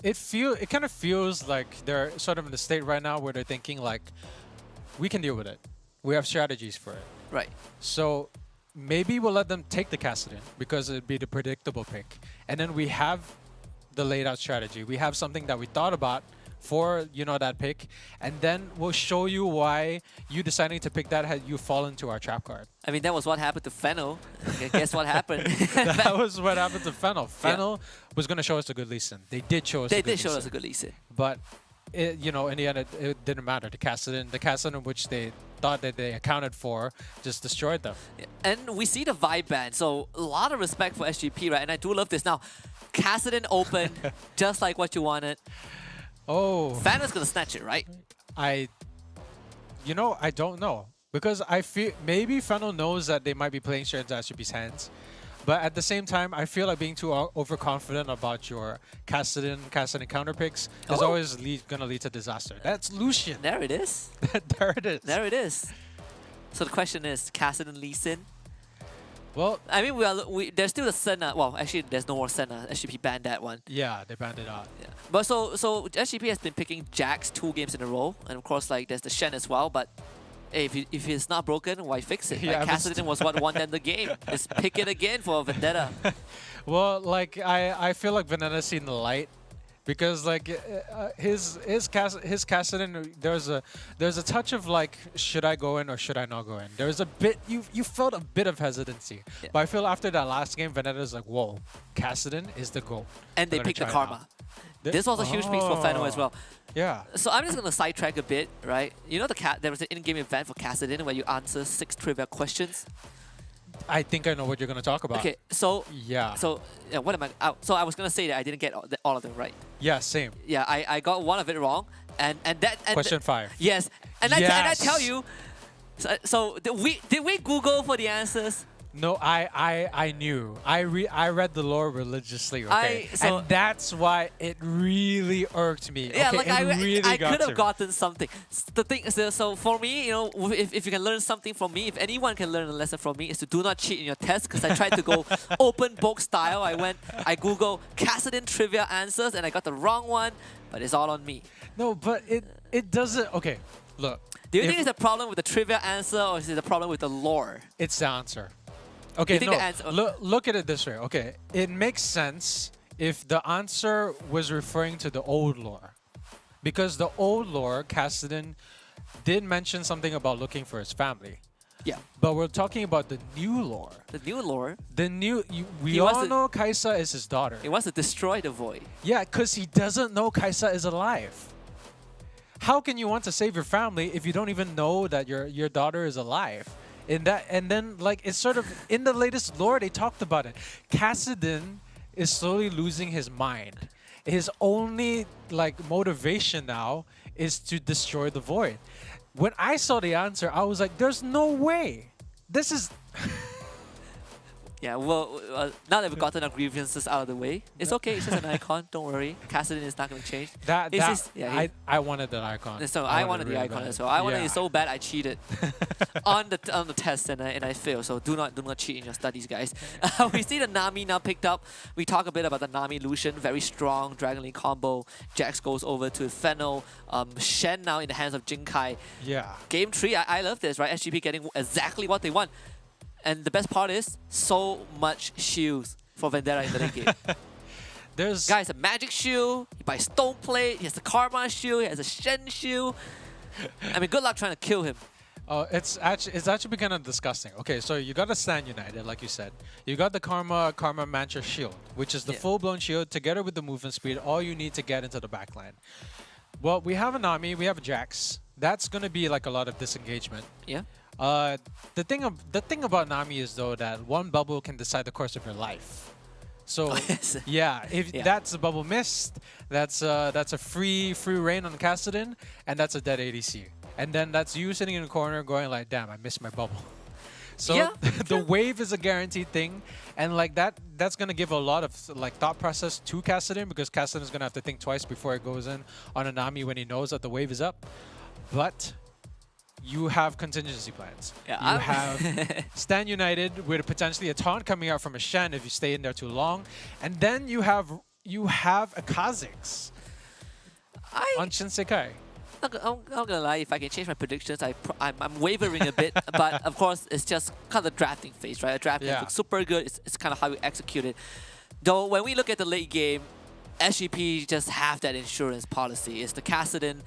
it kind of feels like they're sort of in the state right now where they're thinking we can deal with it. We have strategies for it. Right. So maybe we'll let them take the Kassadin because it'd be the predictable pick. And then we have the laid out strategy. We have something that we thought about for that pick, and then we'll show you why you deciding to pick that had you fall into our trap card. I mean, that was what happened to Fennel. Guess what happened? That was what happened to Fennel. Fennel was going to show us a good Lee Sin. They did show us. They did show us a good Lee Sin. But in the end, it didn't matter. The Kassadin which they thought that they accounted for just destroyed them. Yeah. And we see the vibe ban, so a lot of respect for SGP, right? And I do love this now. Kassadin open, just like what you wanted. Oh, Fano's gonna snatch it, right? I don't know. Because I feel maybe Fennel knows that they might be playing straight into SGP's hands. But at the same time, I feel like being too overconfident about your Kassadin counter picks is always going to lead to disaster. That's Lucian. There it is. There it is. There it is. So the question is, Kassadin Lee Sin? Well, I mean, there's still the Senna. Well, actually, there's no more Senna. SGP banned that one. yeah, they banned it out. Yeah. But so SGP has been picking Jax 2 games in a row, and of course, like there's the Shen as well. But hey, if it's not broken, why fix it? Yeah, Like, Kassadin was what won them the game. Just pick it again for Vendetta. Well, like I feel like Venena's seen the light, because like his Kassadin, there's a touch of like, should I go in or should I not go in? There's a bit, you felt a bit of hesitancy. Yeah. But I feel after that last game, Venena's like, whoa, Kassadin is the GOAT. And they I'm gonna picked the try it Karma. out. This was a huge piece for Fano as well. Yeah. So I'm just gonna sidetrack a bit, right? You know there was an in-game event for Kassadin where you answer 6 trivia questions. I think I know what you're gonna talk about. Okay, so Yeah. So yeah, what am I? So I was gonna say that I didn't get all of them right. Yeah, same. Yeah, I got one of it wrong, and Question 5. Yes, and I Yes. tell you. So did we Google for the answers? No, I knew. I read the lore religiously, okay? So- and that's why it really irked me. Yeah, okay? like it really I got could to have me. gotten something. The thing is, so for me, you know, if you can learn something from me, if anyone can learn a lesson from me, is to do not cheat in your test. Because I tried to go open book style. I Googled Kassadin trivia answers, and I got the wrong one. But it's all on me. No, but it doesn't. Okay, look. Do you if think it's a problem with the trivia answer, or is it a problem with the lore? it's the answer? Okay, You think no. the answer- Look at it this way. Okay, it makes sense if the answer was referring to the old lore, because the old lore, Kassadin did mention something about looking for his family. Yeah. But we're talking about the new lore. The new lore, The new, we He all wants to- know Kaisa is his daughter. it wants to destroy the void. Yeah, because he doesn't know Kaisa is alive. How can you want to save your family if you don't even know that your daughter is alive? And then like it's sort of in the latest lore they talked about it. Kassadin is slowly losing his mind. His only like motivation now is to destroy the void. When I saw the answer, I was like, "There's no way. This is." Yeah, well, now that we've gotten our grievances out of the way, it's okay. It's just an icon. Don't worry. Kassadin is not going to change. It's just- yeah, I wanted that icon. So I wanted the really icon bad. as well. I wanted Yeah. it so bad I cheated on the test and I failed. So do not cheat in your studies, guys. We see the Nami now picked up. We talk a bit about the Nami Lucian, very strong Dragon Link combo. Jax goes over to Fennel. Shen now in the hands of Jinkai. Yeah. Game 3, I love this, right? SGP getting exactly what they want. And the best part is so much shields for Vendetta in the late game. There's Guy has a magic shield, he buys stone plate, he has the Karma shield, he has a Shen shield. I mean, good luck trying to kill him. it's actually kind of disgusting. Okay, so you got the Stand United, like you said. You got the Karma Mantra shield, which is the Yeah. full-blown shield together with the movement speed. All you need to get into the backline. Well, we have a Nami, we have a Jax. That's gonna be like a lot of disengagement. Yeah. The thing about Nami is though that one bubble can decide the course of your life. So yes. yeah, if Yeah. that's a bubble missed, that's a free reign on Kassadin, and that's a dead ADC. And then that's you sitting in the corner going like, damn, I missed my bubble. So Yeah, the wave is a guaranteed thing, and like that's gonna give a lot of like thought process to Kassadin, because Kassadin is gonna have to think twice before it goes in on a Nami when he knows that the wave is up. But you have contingency plans. Yeah, you have Stand United with potentially a taunt coming out from a Shen if you stay in there too long, and then you have a Kha'Zix on Shinsekai. I'm not gonna lie, if I can change my predictions, I'm wavering a bit, but of course it's just kind of the drafting phase, right? The drafting Yeah. looks super good. It's kind of how we execute it. Though when we look at the late game, SGP just have that insurance policy. It's the Kassadin.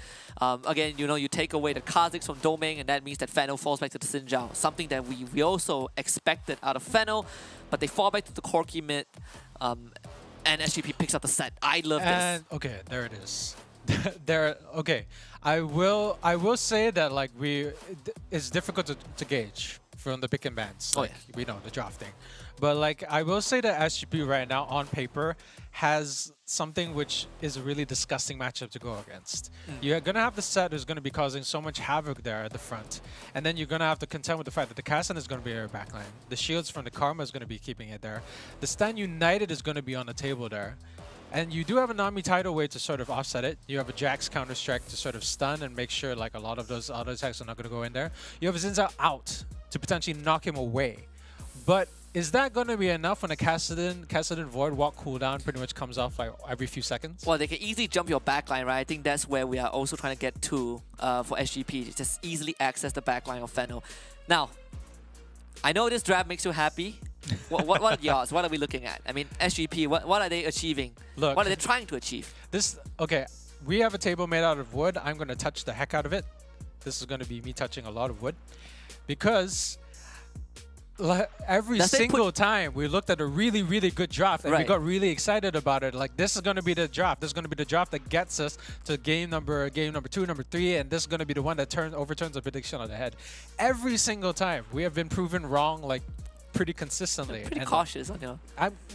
Again, you know, you take away the Kha'Zix from Domain, and that means that Fennel falls back to the Xin Zhao. Something that we also expected out of Fennel, but they fall back to the Corki mid, and SGP picks up the set. I love this. And okay, there it is. Okay, I will say that like it's difficult to gauge from the pick and bans. Oh, Like, yeah. we know the drafting, but like I will say that SGP right now on paper has something which is a really disgusting matchup to go against. You're gonna have the set who's gonna be causing so much havoc there at the front, and then you're gonna have to contend with the fact that the Kassan is gonna be your backline. The shields from the Karma is gonna be keeping it there. The Stan United is gonna be on the table there. And you do have a Nami tidal wave to sort of offset it. You have a Jax Counter-Strike to sort of stun and make sure like a lot of those auto attacks are not going to go in there. You have a Zinza out to potentially knock him away. But is that going to be enough when a Kassadin Void Walk cooldown pretty much comes off like every few seconds? Well, they can easily jump your backline, right? I think that's where we are also trying to get to for SGP. Just easily access the backline of Fennel. Now, I know this draft makes you happy. What are yours? What are we looking at? I mean, SGP, what are they achieving? Look, what are they trying to achieve? Okay, we have a table made out of wood. I'm going to touch the heck out of it. This is going to be me touching a lot of wood. Because every single time we looked at a really, really good draft and we got really excited about it. Like, this is going to be the draft. This is going to be the draft that gets us to game number 2, number 3, and this is going to be the one that overturns the prediction on the head. Every single time we have been proven wrong, like, pretty consistently. Pretty cautious on your...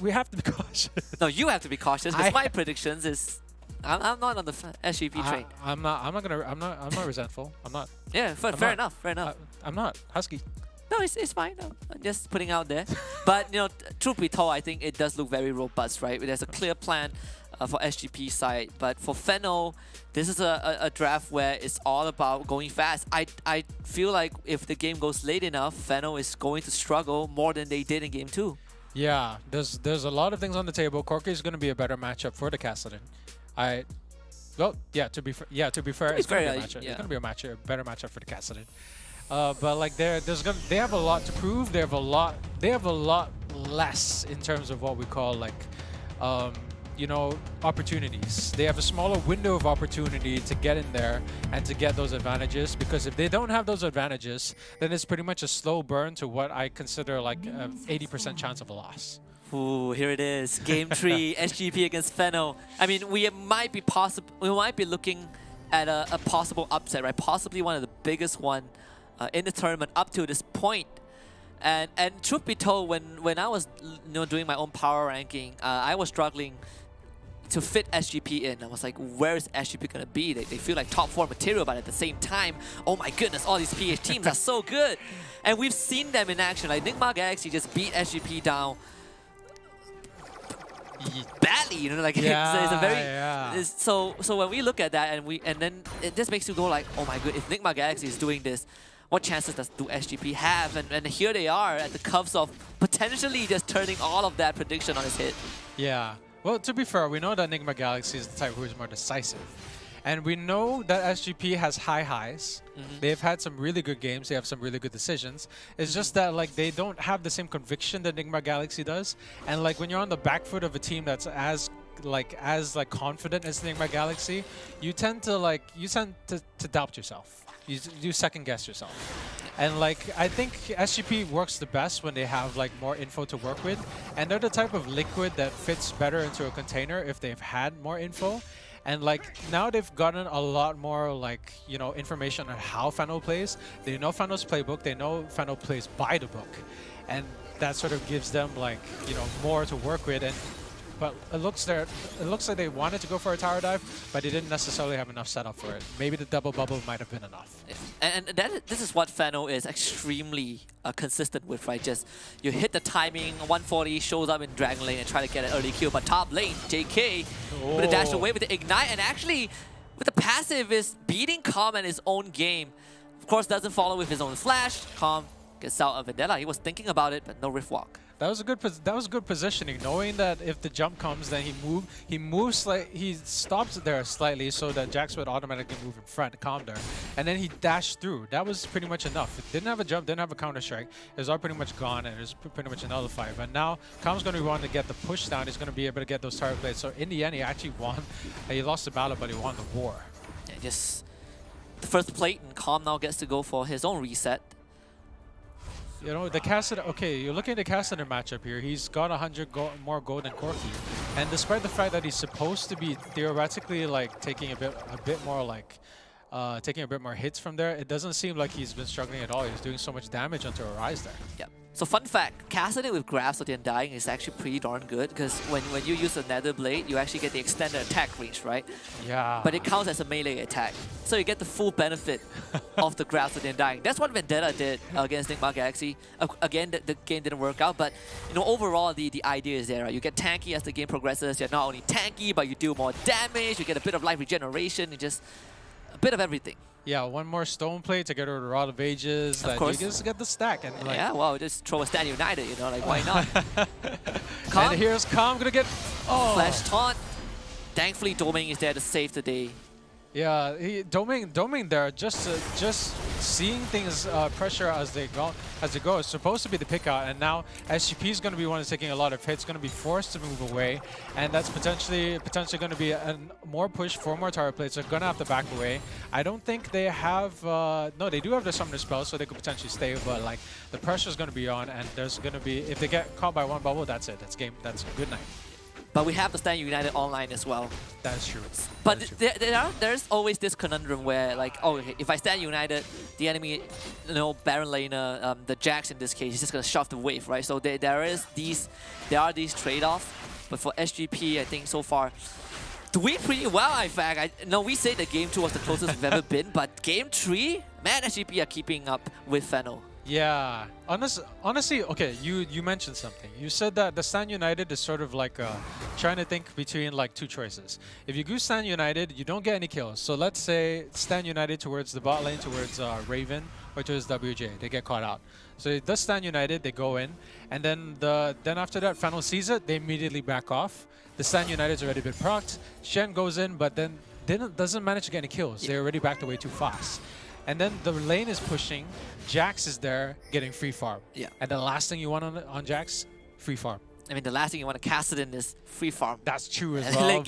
We have to be cautious. No, you have to be cautious because my predictions is... I'm not on the SGP train. I'm not resentful. I'm not. Yeah, fair enough. I'm not. Husky. No, it's fine. No, I'm just putting out there. But, you know, truth be told, I think it does look very robust, right? There's a clear plan for SGP side. But for Fennel, this is a draft where it's all about going fast. I feel like if the game goes late enough, Fennel is going to struggle more than they did in Game 2. Yeah, there's a lot of things on the table. Corki is going to be a better matchup for the Kassadin. Well, yeah, to be fair, it's going to be a matchup. It's going to be a better matchup for the Kassadin. But like they have a lot to prove. They have a lot less in terms of what we call like you know, opportunities. They have a smaller window of opportunity to get in there and to get those advantages, because if they don't have those advantages, then it's pretty much a slow burn to what I consider like an 80% chance of a loss. Ooh, here it is. Game 3, SGP against Fennel. I mean, we might be looking at a possible upset, right? Possibly one of the biggest one in the tournament up to this point. And truth be told, when I was doing my own power ranking, I was struggling to fit SGP in. I was like, where is SGP gonna be? They feel like top 4 material, but at the same time, oh my goodness, all these PH teams are so good. And we've seen them in action. Like Nigma Galaxy just beat SGP down badly, you know, like it's a very so when we look at that and then it just makes you go like, oh my god, if Nigma Galaxy is doing this, what chances do SGP have? And here they are at the cusp of potentially just turning all of that prediction on its head. Yeah. Well, to be fair, we know that Nigma Galaxy is the type who is more decisive. And we know that SGP has high highs. They've had some really good games. They have some really good decisions. It's just that like they don't have the same conviction that Nigma Galaxy does. And like when you're on the back foot of a team that's as confident as Nigma Galaxy, you tend to doubt yourself. You second guess yourself. And like I think SGP works the best when they have like more info to work with. And they're the type of liquid that fits better into a container if they've had more info. And like now they've gotten a lot more like, you know, information on how Fennel plays. They know Fennel's playbook. They know Fennel plays by the book. And that sort of gives them like, you know, more to work with. But it looks like they wanted to go for a tower dive, but they didn't necessarily have enough setup for it. Maybe the double bubble might have been enough. And this is what Fennel is extremely consistent with, right? Just you hit the timing, 140 shows up in Dragon Lane and try to get an early kill, but top lane, JK with a dash away with the ignite, and actually with the passive is beating Calm in his own game. Of course, doesn't follow with his own flash. Calm gets out of Vendetta. He was thinking about it, but no Rift Walk. That was good positioning, knowing that if the jump comes, then he stops there slightly so that Jax would automatically move in front, calm there, and then he dashed through. That was pretty much enough. It didn't have a jump, didn't have a counter strike. It was all pretty much gone, and it was pretty much nullified. But now Calm's going to want to get the push down. He's going to be able to get those target plates. So in the end, he actually won. He lost the battle, but he won the war. Yeah, just the first plate, and Calm now gets to go for his own reset. You know, the Kassadin, okay, you're looking at the Kassadin matchup here. He's got 100 more gold than Corki. And despite the fact that he's supposed to be theoretically like taking a bit more like taking a bit more hits from there. It doesn't seem like he's been struggling at all. He's doing so much damage onto Arise there. Yeah. So fun fact, casting with Grasp of the Undying is actually pretty darn good because when you use a Nether Blade, you actually get the extended attack range, right? Yeah. But it counts as a melee attack. So you get the full benefit of the Grasp of the Undying. That's what Vendetta did against Nigma Galaxy. Again, the game didn't work out, but overall the idea is there, right? You get tanky as the game progresses. You're not only tanky, but you do more damage, you get a bit of life regeneration, you just a bit of everything. Yeah, one more Stone Plate to get rid of the Rod of Ages. Of course. You just get the stack. And like, Yeah, well, just throw a Stand United, like why not? and here's Calm gonna get Flash taunt. Thankfully, Domain is there to save the day. Yeah, Domain there just seeing things pressure as they go. It's supposed to be the pick out, and now SGP is going to be one that's taking a lot of hits, going to be forced to move away, and that's potentially going to be a more push for more tower plates. They're going to have to back away. I don't think they have. No, they do have the summoner spell, so they could potentially stay. But like the pressure is going to be on, and there's going to be, if they get caught by one bubble, that's it. That's game. That's good night. But we have the Stand United online as well. That's true. But there's always this conundrum where, like, oh, okay, if I Stand United, the enemy, Baron laner, the Jax in this case, is just gonna shove the wave, right? So there are these trade-offs. But for SGP, I think so far, doing pretty well. In fact, we say that Game 2 was the closest we've ever been, but Game 3, man, SGP are keeping up with Fennel. Yeah, honestly, okay, you mentioned something. You said that the Stand United is sort of like trying to think between like two choices. If you go Stand United, you don't get any kills. So let's say Stand United towards the bot lane, towards Raven, or towards WJ. They get caught out. So it does Stand United, they go in, and then after that, Fennel sees it, they immediately back off. The Stand United's already been procced. Shen goes in, but then doesn't manage to get any kills. They already backed away too fast. And then the lane is pushing. Jax is there getting free farm. Yeah. And the last thing you want on Jax, free farm. I mean, the last thing you want to cast it in is free farm. That's true as well.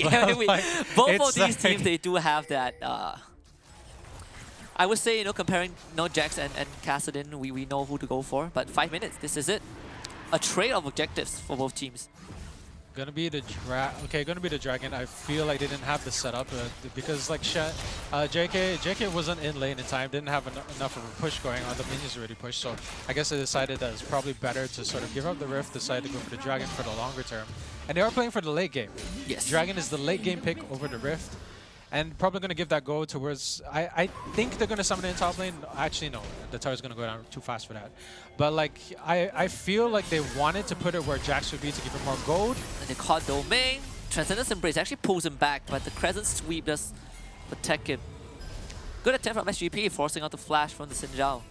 Both of these teams, they do have that. I would say, comparing Jax and Kassadin, we know who to go for. But 5 minutes, this is it. A trade of objectives for both teams. Gonna be the dragon. I feel like they didn't have the setup because like JK wasn't in lane in time, didn't have enough of a push going on. The minions already pushed, so I guess they decided that it's probably better to sort of give up the Rift, decide to go for the dragon for the longer term. And they are playing for the late game. Yes. Dragon is the late game pick over the Rift. And probably going to give that go towards... I think they're going to summon it in top lane. Actually, no. The tower's going to go down too fast for that. But, like, I feel like they wanted to put it where Jax would be to give him more gold. And they caught Domain. Transcendence Embrace actually pulls him back, but the Crescent Sweep does protect him. Good attempt from SGP, forcing out the flash from the Xin Zhao.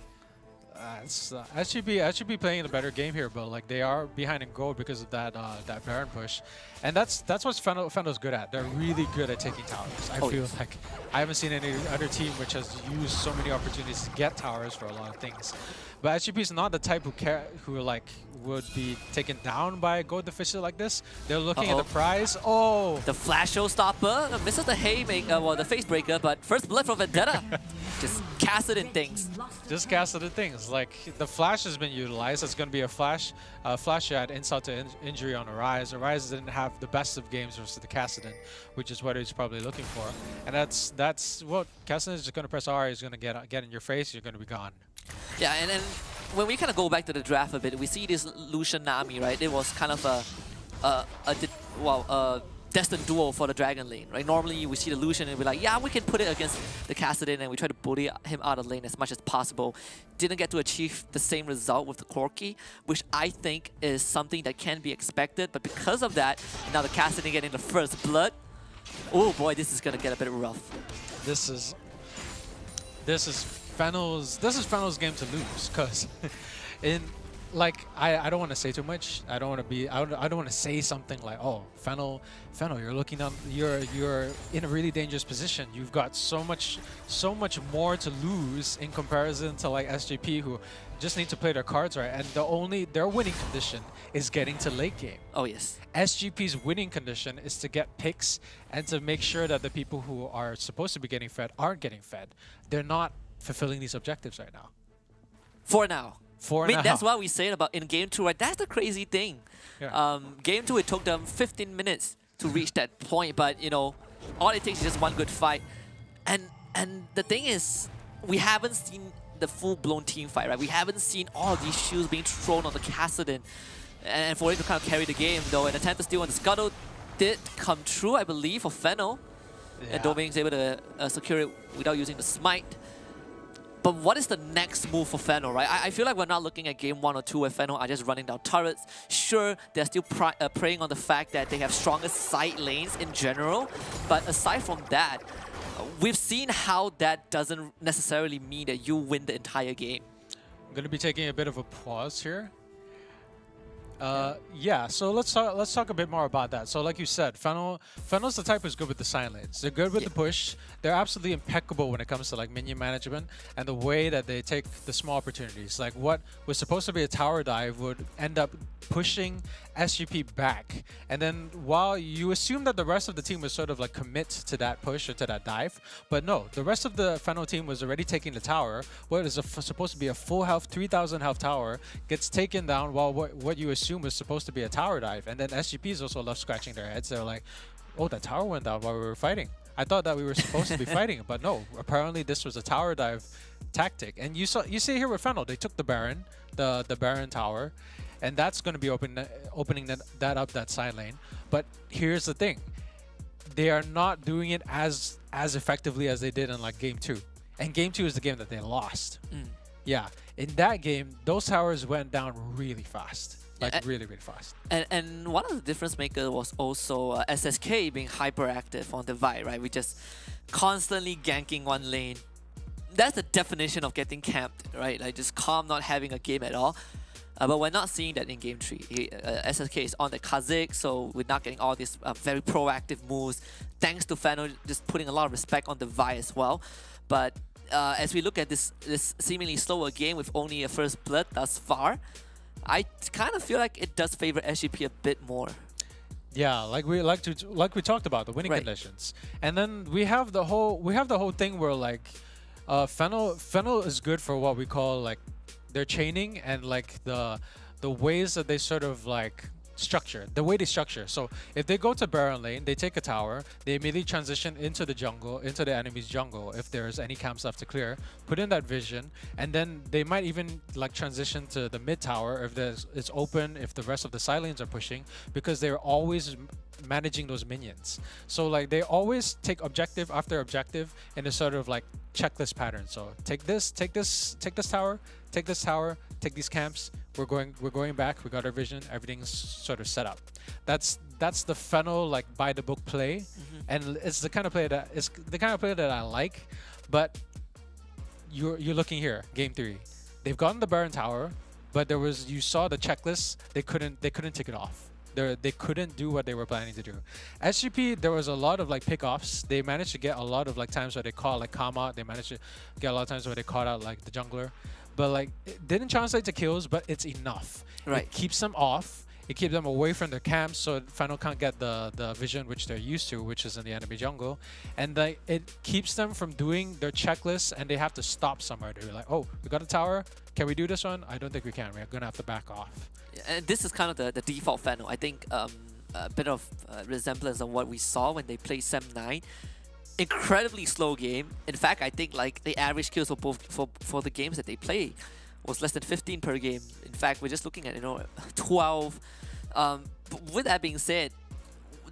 SGP playing the better game here, but like they are behind in gold because of that Baron push, and that's what Fennel's good at. They're really good at taking towers. I feel like I haven't seen any other team which has used so many opportunities to get towers for a lot of things. But SGP is not the type who would be taken down by a gold deficit like this. They're looking at the prize. Oh, the flash showstopper misses the haymaker, the face breaker, but first blood from Vendetta. Just cast it in things. Just cast it in things. Like the flash has been utilized. It's going to be a flash shot insult to injury on Arise. Arise didn't have the best of games versus the Kassadin, which is what he's probably looking for. And that's what Kassadin is just going to press R. He's going to get in your face. You're going to be gone. Yeah, and then when we kind of go back to the draft a bit, we see this Lucian Nami, right? It was kind of a destined duel for the Dragon lane, right? Normally we see the Lucian and we're like, yeah, we can put it against the Kassadin, and we try to bully him out of lane as much as possible. Didn't get to achieve the same result with the Corki, which I think is something that can be expected, but because of that, now the Kassadin getting the first blood. Oh boy, this is gonna get a bit rough. This is Fennel's game to lose, because I don't want to say too much. I don't want to say something like, oh, Fennel, you're looking on, you're in a really dangerous position. You've got so much more to lose in comparison to like SGP, who just need to play their cards right, and their winning condition is getting to late game. Oh yes. SGP's winning condition is to get picks and to make sure that the people who are supposed to be getting fed aren't getting fed. They're not fulfilling these objectives right now. For now. I mean, that's what we said about in Game 2, right? That's the crazy thing. Yeah. Game 2, it took them 15 minutes to reach that point, but, all it takes is just one good fight. And And the thing is, we haven't seen the full-blown team fight, right? We haven't seen all of these shields being thrown on the Kassadin, and for it to kind of carry the game, though. An attempt to steal on the Scuttle did come true, I believe, for Fennel. Yeah. And Doming's able to secure it without using the smite. But what is the next move for Fennel, right? I feel like we're not looking at game 1 or 2 where Fennel are just running down turrets. Sure, they're still preying on the fact that they have stronger side lanes in general. But aside from that, we've seen how that doesn't necessarily mean that you win the entire game. I'm going to be taking a bit of a pause here. Yeah, so let's talk a bit more about that. So like you said, Fennel's the type who's good with the side lanes. They're good with the push. They're absolutely impeccable when it comes to like minion management and the way that they take the small opportunities. Like what was supposed to be a tower dive would end up pushing SGP back. And then while you assume that the rest of the team was sort of like commit to that push or to that dive, but no, the rest of the Fennel team was already taking the tower. What is supposed to be a full health, 3,000 health tower gets taken down while what you assume was supposed to be a tower dive. And then SGPs also love scratching their heads. They're like, oh, that tower went down while we were fighting. I thought that we were supposed to be fighting, but no, apparently this was a tower dive tactic. And you see here with Fennel, they took the Baron, the Baron tower, and that's going to be opening that side lane. But here's the thing, they are not doing it as effectively as they did in like game 2. And game 2 is the game that they lost. Yeah, in that game, those towers went down really fast. Like really, really fast. And one of the difference makers was also SSK being hyperactive on the Vi, right? We just constantly ganking one lane. That's the definition of getting camped, right? Like just calm, not having a game at all. But we're not seeing that in game 3. SSK is on the Kha'Zix, so we're not getting all these very proactive moves. Thanks to Fennel just putting a lot of respect on the Vi as well. But as we look at this seemingly slower game with only a first blood thus far, I kind of feel like it does favor SGP a bit more. Yeah, like we talked about the winning conditions, and then we have the whole thing where like Fennel is good for what we call like their chaining and like the ways that they sort of like structure, the way they structure. So if they go to Baron lane, they take a tower, they immediately transition into the jungle, into the enemy's jungle if there's any camps left to clear, put in that vision, and then they might even like transition to the mid tower if it's open, if the rest of the side lanes are pushing, because they're always managing those minions. So like they always take objective after objective in a sort of like checklist pattern. So take this tower, take this tower, take these camps. We're going back. We got our vision. Everything's sort of set up. That's the Fennel like by the book play, and it's the kind of play that I like. But you're looking here, game 3. They've gotten the Baron tower, but you saw the checklist. They couldn't tick it off. They couldn't do what they were planning to do. SGP, there was a lot of like pickoffs. They managed to get a lot of like times where they caught like Kama. They managed to get a lot of times where they caught out like the jungler. But like it didn't translate to kills, but it's enough. Right. It keeps them off. It keeps them away from their camps, so Fennel can't get the vision which they're used to, which is in the enemy jungle. And it keeps them from doing their checklists, and they have to stop somewhere. They're like, oh, we got a tower. Can we do this one? I don't think we can. We're going to have to back off. And this is kind of the default Fennel. I think a bit of resemblance of what we saw when they played Sem 9. Incredibly slow game. In fact, I think like the average kills for both for the games that they play was less than 15 per game. In fact, we're just looking at 12. But with that being said,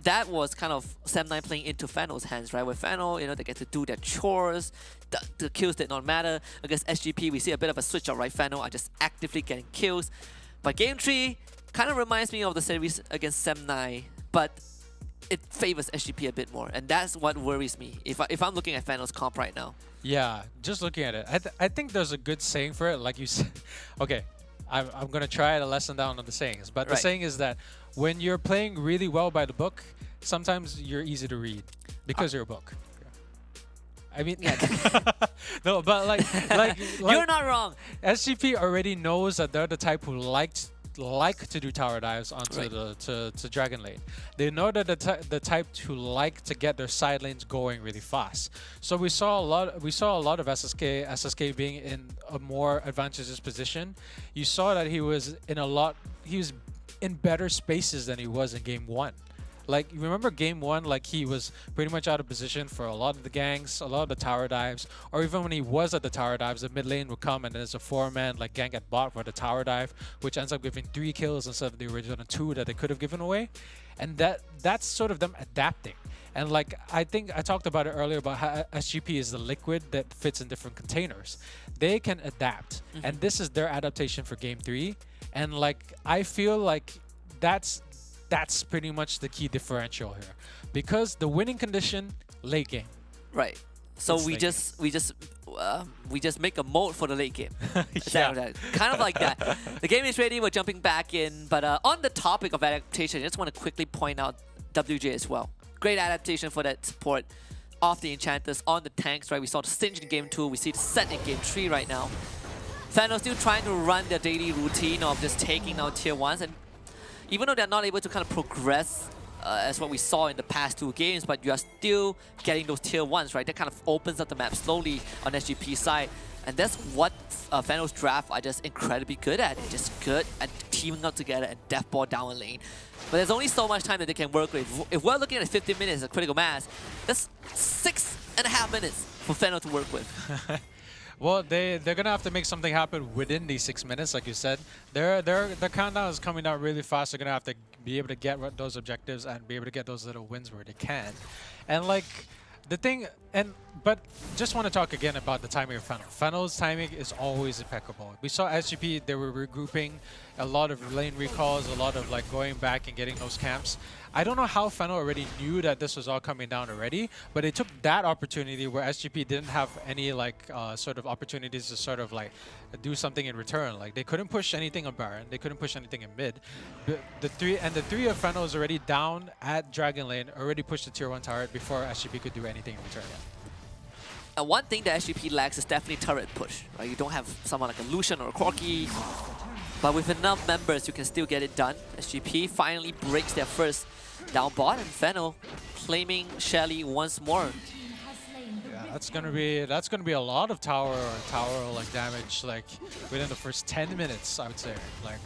that was kind of Sem 9 playing into Fennel's hands, right? With Fennel, they get to do their chores. The kills did not matter. Against SGP, we see a bit of a switch up, right? Fennel are just actively getting kills. But game 3 kind of reminds me of the series against Sem 9, but it favors SGP a bit more, and that's what worries me if I'm looking at Fennel's comp right now. Yeah, just looking at it, I think there's a good saying for it, like you said. Okay, I'm gonna try to lesson down on the sayings, but the saying is that when you're playing really well by the book, sometimes you're easy to read because you're a book. I mean, no, but like you're not wrong. SGP already knows that they're the type who like to do tower dives onto to Dragon Lane. They know that the type who like to get their side lanes going really fast. So we saw a lot of SSK being in a more advantageous position. You saw that he was in better spaces than he was in game 1. Like, you remember game 1, like he was pretty much out of position for a lot of the ganks, a lot of the tower dives, or even when he was at the tower dives, the mid lane would come and there's a 4-man like gank at bot for the tower dive, which ends up giving 3 kills instead of the original 2 that they could have given away. And that's sort of them adapting. And like, I think I talked about it earlier about how SGP is the liquid that fits in different containers. They can adapt, and this is their adaptation for game 3. And like, I feel like that's pretty much the key differential here, because the winning condition, late game. Right. So It's we late just make a mode for the late game. Yeah. Kind of like that. The game is ready. We're jumping back in. But on the topic of adaptation, I just want to quickly point out WJ as well. Great adaptation for that support off the enchanters on the tanks. Right. We saw the Singed in game 2. We see the set in game 3 right now. Fano still trying to run their daily routine of just taking out tier 1s, and even though they're not able to kind of progress as what we saw in the past 2 games, but you are still getting those tier 1s, right? That kind of opens up the map slowly on SGP's side. And that's what Fano's draft are just incredibly good at. They're just good at teaming up together and deathball down a lane. But there's only so much time that they can work with. If we're looking at 15 minutes of critical mass, that's 6.5 minutes for Fano to work with. Well, they're gonna have to make something happen within these 6 minutes, like you said. Their countdown is coming down really fast. They're gonna have to be able to get those objectives and be able to get those little wins where they can. And like, the thing, but just want to talk again about the timing of Fano. Fano's timing is always impeccable. We saw SGP, they were regrouping, a lot of lane recalls, a lot of like going back and getting those camps. I don't know how Fano already knew that this was all coming down already, but they took that opportunity where SGP didn't have any like sort of opportunities to sort of like do something in return. Like, they couldn't push anything on Baron, they couldn't push anything in mid. The three of Fano is already down at Dragon Lane, already pushed the tier 1 turret before SGP could do anything in return. And one thing that SGP lacks is definitely turret push. Right? You don't have someone like a Lucian or a Corki, but with enough members, you can still get it done. SGP finally breaks their first down bot, and Fano claiming Shelly once more. Yeah, that's gonna be a lot of tower like damage like within the first 10 minutes, I would say. Like,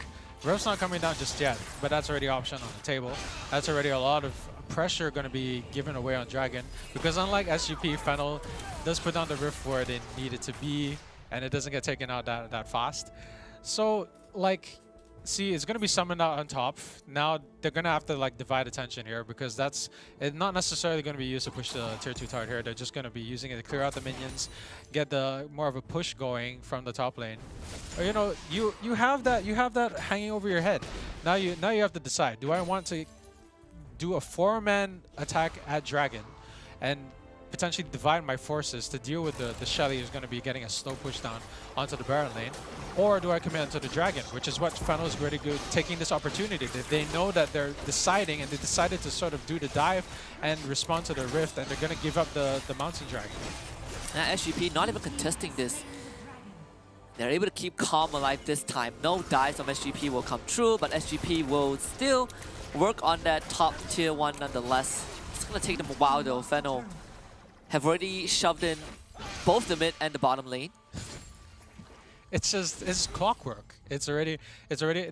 Rev's not coming down just yet, but that's already option on the table. That's already a lot of pressure going to be given away on Dragon, because unlike SGP, Fano does put down the Rift where they need it to be, and it doesn't get taken out that fast. So like, see, it's going to be summoned out on top. Now they're going to have to like divide attention here, because that's not necessarily going to be used to push the tier 2 turret here. They're just going to be using it to clear out the minions, get the more of a push going from the top lane. Or, you know, you have that hanging over your head. Now you have to decide, do I want to do a 4-man attack at Dragon and potentially divide my forces to deal with the Shelly who's going to be getting a slow push down onto the Baron lane, or do I commit onto the Dragon, which is what Fano is really good, taking this opportunity. They know that they're deciding, and they decided to sort of do the dive and respond to the Rift, and they're going to give up the Mountain Dragon. Now SGP not even contesting this. They're able to keep calm alive this time. No dives from SGP will come true, but SGP will still work on that top tier 1 nonetheless. It's going to take them a while though. Fano have already shoved in both the mid and the bottom lane. It's clockwork. It's already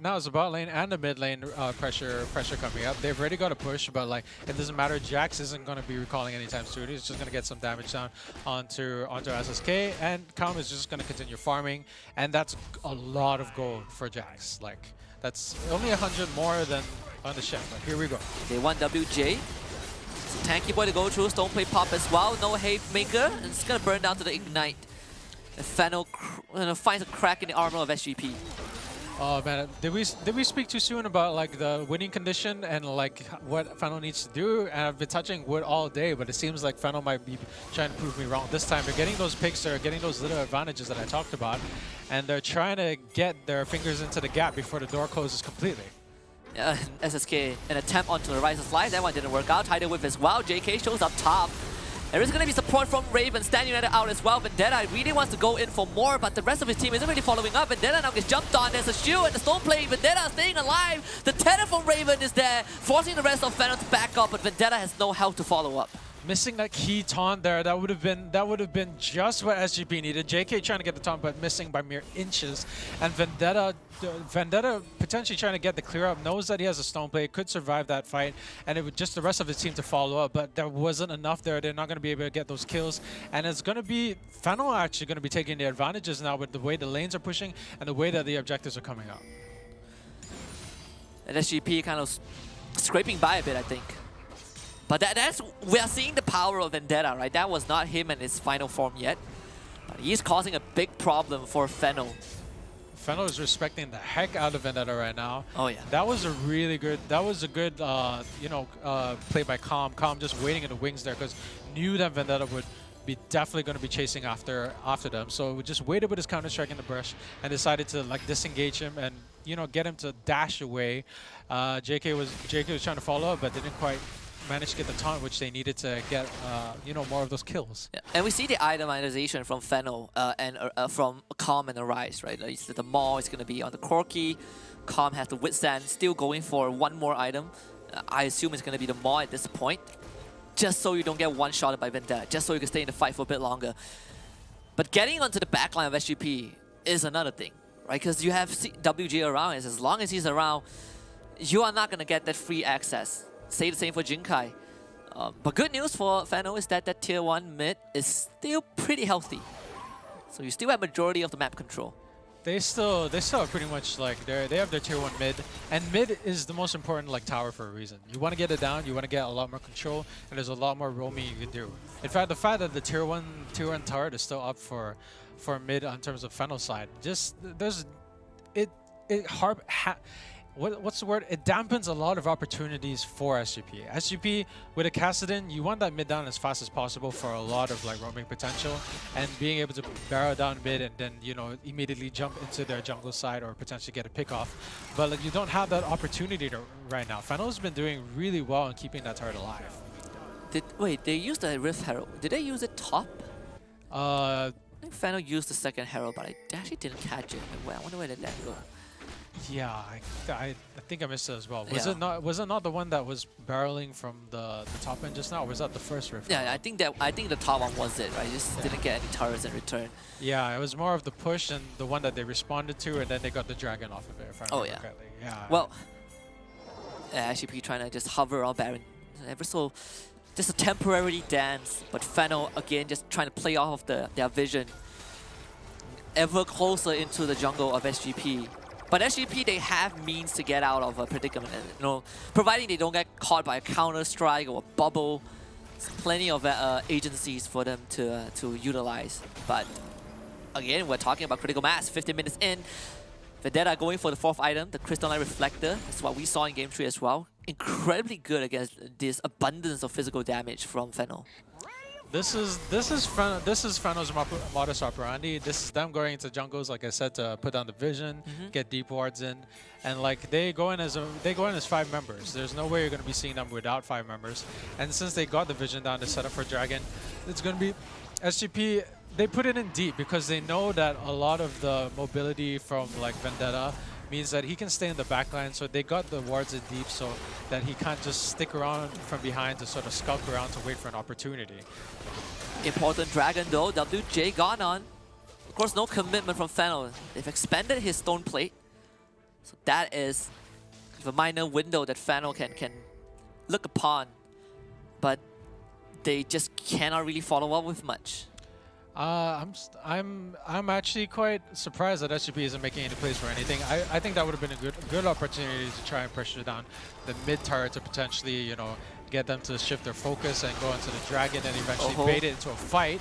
now it's the bot lane and the mid lane pressure coming up. They've already got a push, but like, it doesn't matter. Jax isn't going to be recalling anytime soon. He's just going to get some damage down onto SSK, and Calm is just going to continue farming, and that's a lot of gold for Jax. Like, that's only 100 more than on the ship, but here we go. They want WJ. So tanky boy to go through. Stoneplay pop as well. No hate maker, and it's going to burn down to the ignite. And Fano finds a crack in the armor of SGP. Oh man, did we speak too soon about like the winning condition and like what Fano needs to do? And I've been touching wood all day, but it seems like Fano might be trying to prove me wrong this time. They're getting those picks, they're getting those little advantages that I talked about, and they're trying to get their fingers into the gap before the door closes completely. SSK, an attempt onto the Riser's life. That one didn't work out. Tidal Whip as well. JK shows up top. There is going to be support from Raven, Stand United out as well. Vendetta really wants to go in for more, but the rest of his team isn't really following up. Vendetta now gets jumped on. There's a shield and the stone play. Vendetta staying alive. The tether from Raven is there, forcing the rest of Fano to back up, but Vendetta has no health to follow up. Missing that key taunt there, that would have been just what SGP needed. JK trying to get the taunt, but missing by mere inches. And Vendetta potentially trying to get the clear up, knows that he has a stone plate, could survive that fight, and it would just the rest of his team to follow up, but there wasn't enough there. They're not going to be able to get those kills, and it's going to be Fennel actually going to be taking the advantages now with the way the lanes are pushing and the way that the objectives are coming out. And SGP kind of scraping by a bit, I think. But we are seeing the power of Vendetta, right? That was not him in his final form yet. But he's causing a big problem for Fennel. Fennel is respecting the heck out of Vendetta right now. Oh yeah. That was a good play by Calm. Calm just waiting in the wings there because knew that Vendetta would be definitely going to be chasing after them. So we just waited with his counter strike in the brush and decided to like disengage him and get him to dash away. JK was trying to follow up but didn't quite manage to get the taunt which they needed to get more of those kills. Yeah. And we see the itemization from Fennel and from Calm and Arise, right? Like the Maul is going to be on the Corki. Calm has the Withstand, still going for one more item. I assume it's going to be the Maul at this point, just so you don't get one-shotted by Vendetta, just so you can stay in the fight for a bit longer. But getting onto the backline of SGP is another thing, right? Because you have WJ around, and as long as he's around, you are not going to get that free access. Say the same for Jinkai. But good news for Fennel is that that tier 1 mid is still pretty healthy. So you still have majority of the map control. They still are pretty much like they have their tier 1 mid, and mid is the most important like tower for a reason. You want to get it down, you want to get a lot more control, and there's a lot more roaming you can do. In fact, the fact that the tier 1 turret is still up for mid in terms of Fennel side, just what's the word? It dampens a lot of opportunities for SGP. SGP with a Kassadin, you want that mid down as fast as possible for a lot of like roaming potential, and being able to barrel down mid and then immediately jump into their jungle side or potentially get a pick off. But like you don't have that opportunity right now. Fennel's been doing really well in keeping that turret alive. Wait, they used the Rift Herald. Did they use it top? I think Fennel used the second Herald, but I actually didn't catch it. I wonder where did that go? Yeah, I think I missed it as well. Was it not the one that was barreling from the top end just now, or was that the first rift? Yeah, I think the top one was it, right? Just didn't get any turrets in return. Yeah, it was more of the push and the one that they responded to, and then they got the dragon off of it, if I remember correctly. Yeah. Well, SGP trying to just hover around Baron. Ever so, just a temporary dance, but Fennel again just trying to play off of their vision. Ever closer into the jungle of SGP. But SGP, they have means to get out of a predicament, providing they don't get caught by a counter-strike or a bubble. There's plenty of agencies for them to utilize. But again, we're talking about critical mass. 15 minutes in, Vendetta going for the 4th item, the Crystalline Reflector. That's what we saw in Game 3 as well. Incredibly good against this abundance of physical damage from Fennel. This is Fennel's modus operandi. This is them going into jungles, like I said, to put down the vision, get deep wards in, and like they go in as 5 members. There's no way you're going to be seeing them without 5 members. And since they got the vision down to set up for Dragon, it's going to be SGP. They put it in deep because they know that a lot of the mobility from like Vendetta means that he can stay in the backline, so they got the wards in deep so that he can't just stick around from behind to sort of skulk around to wait for an opportunity. Important Dragon though, WJ gone on. Of course, no commitment from Fennel. They've expanded his stone plate, so that is a minor window that Fennel can look upon, but they just cannot really follow up with much. I'm actually quite surprised that SGP isn't making any plays for anything. I think that would have been a good opportunity to try and pressure down the mid turret to potentially get them to shift their focus and go into the dragon and eventually bait it into a fight.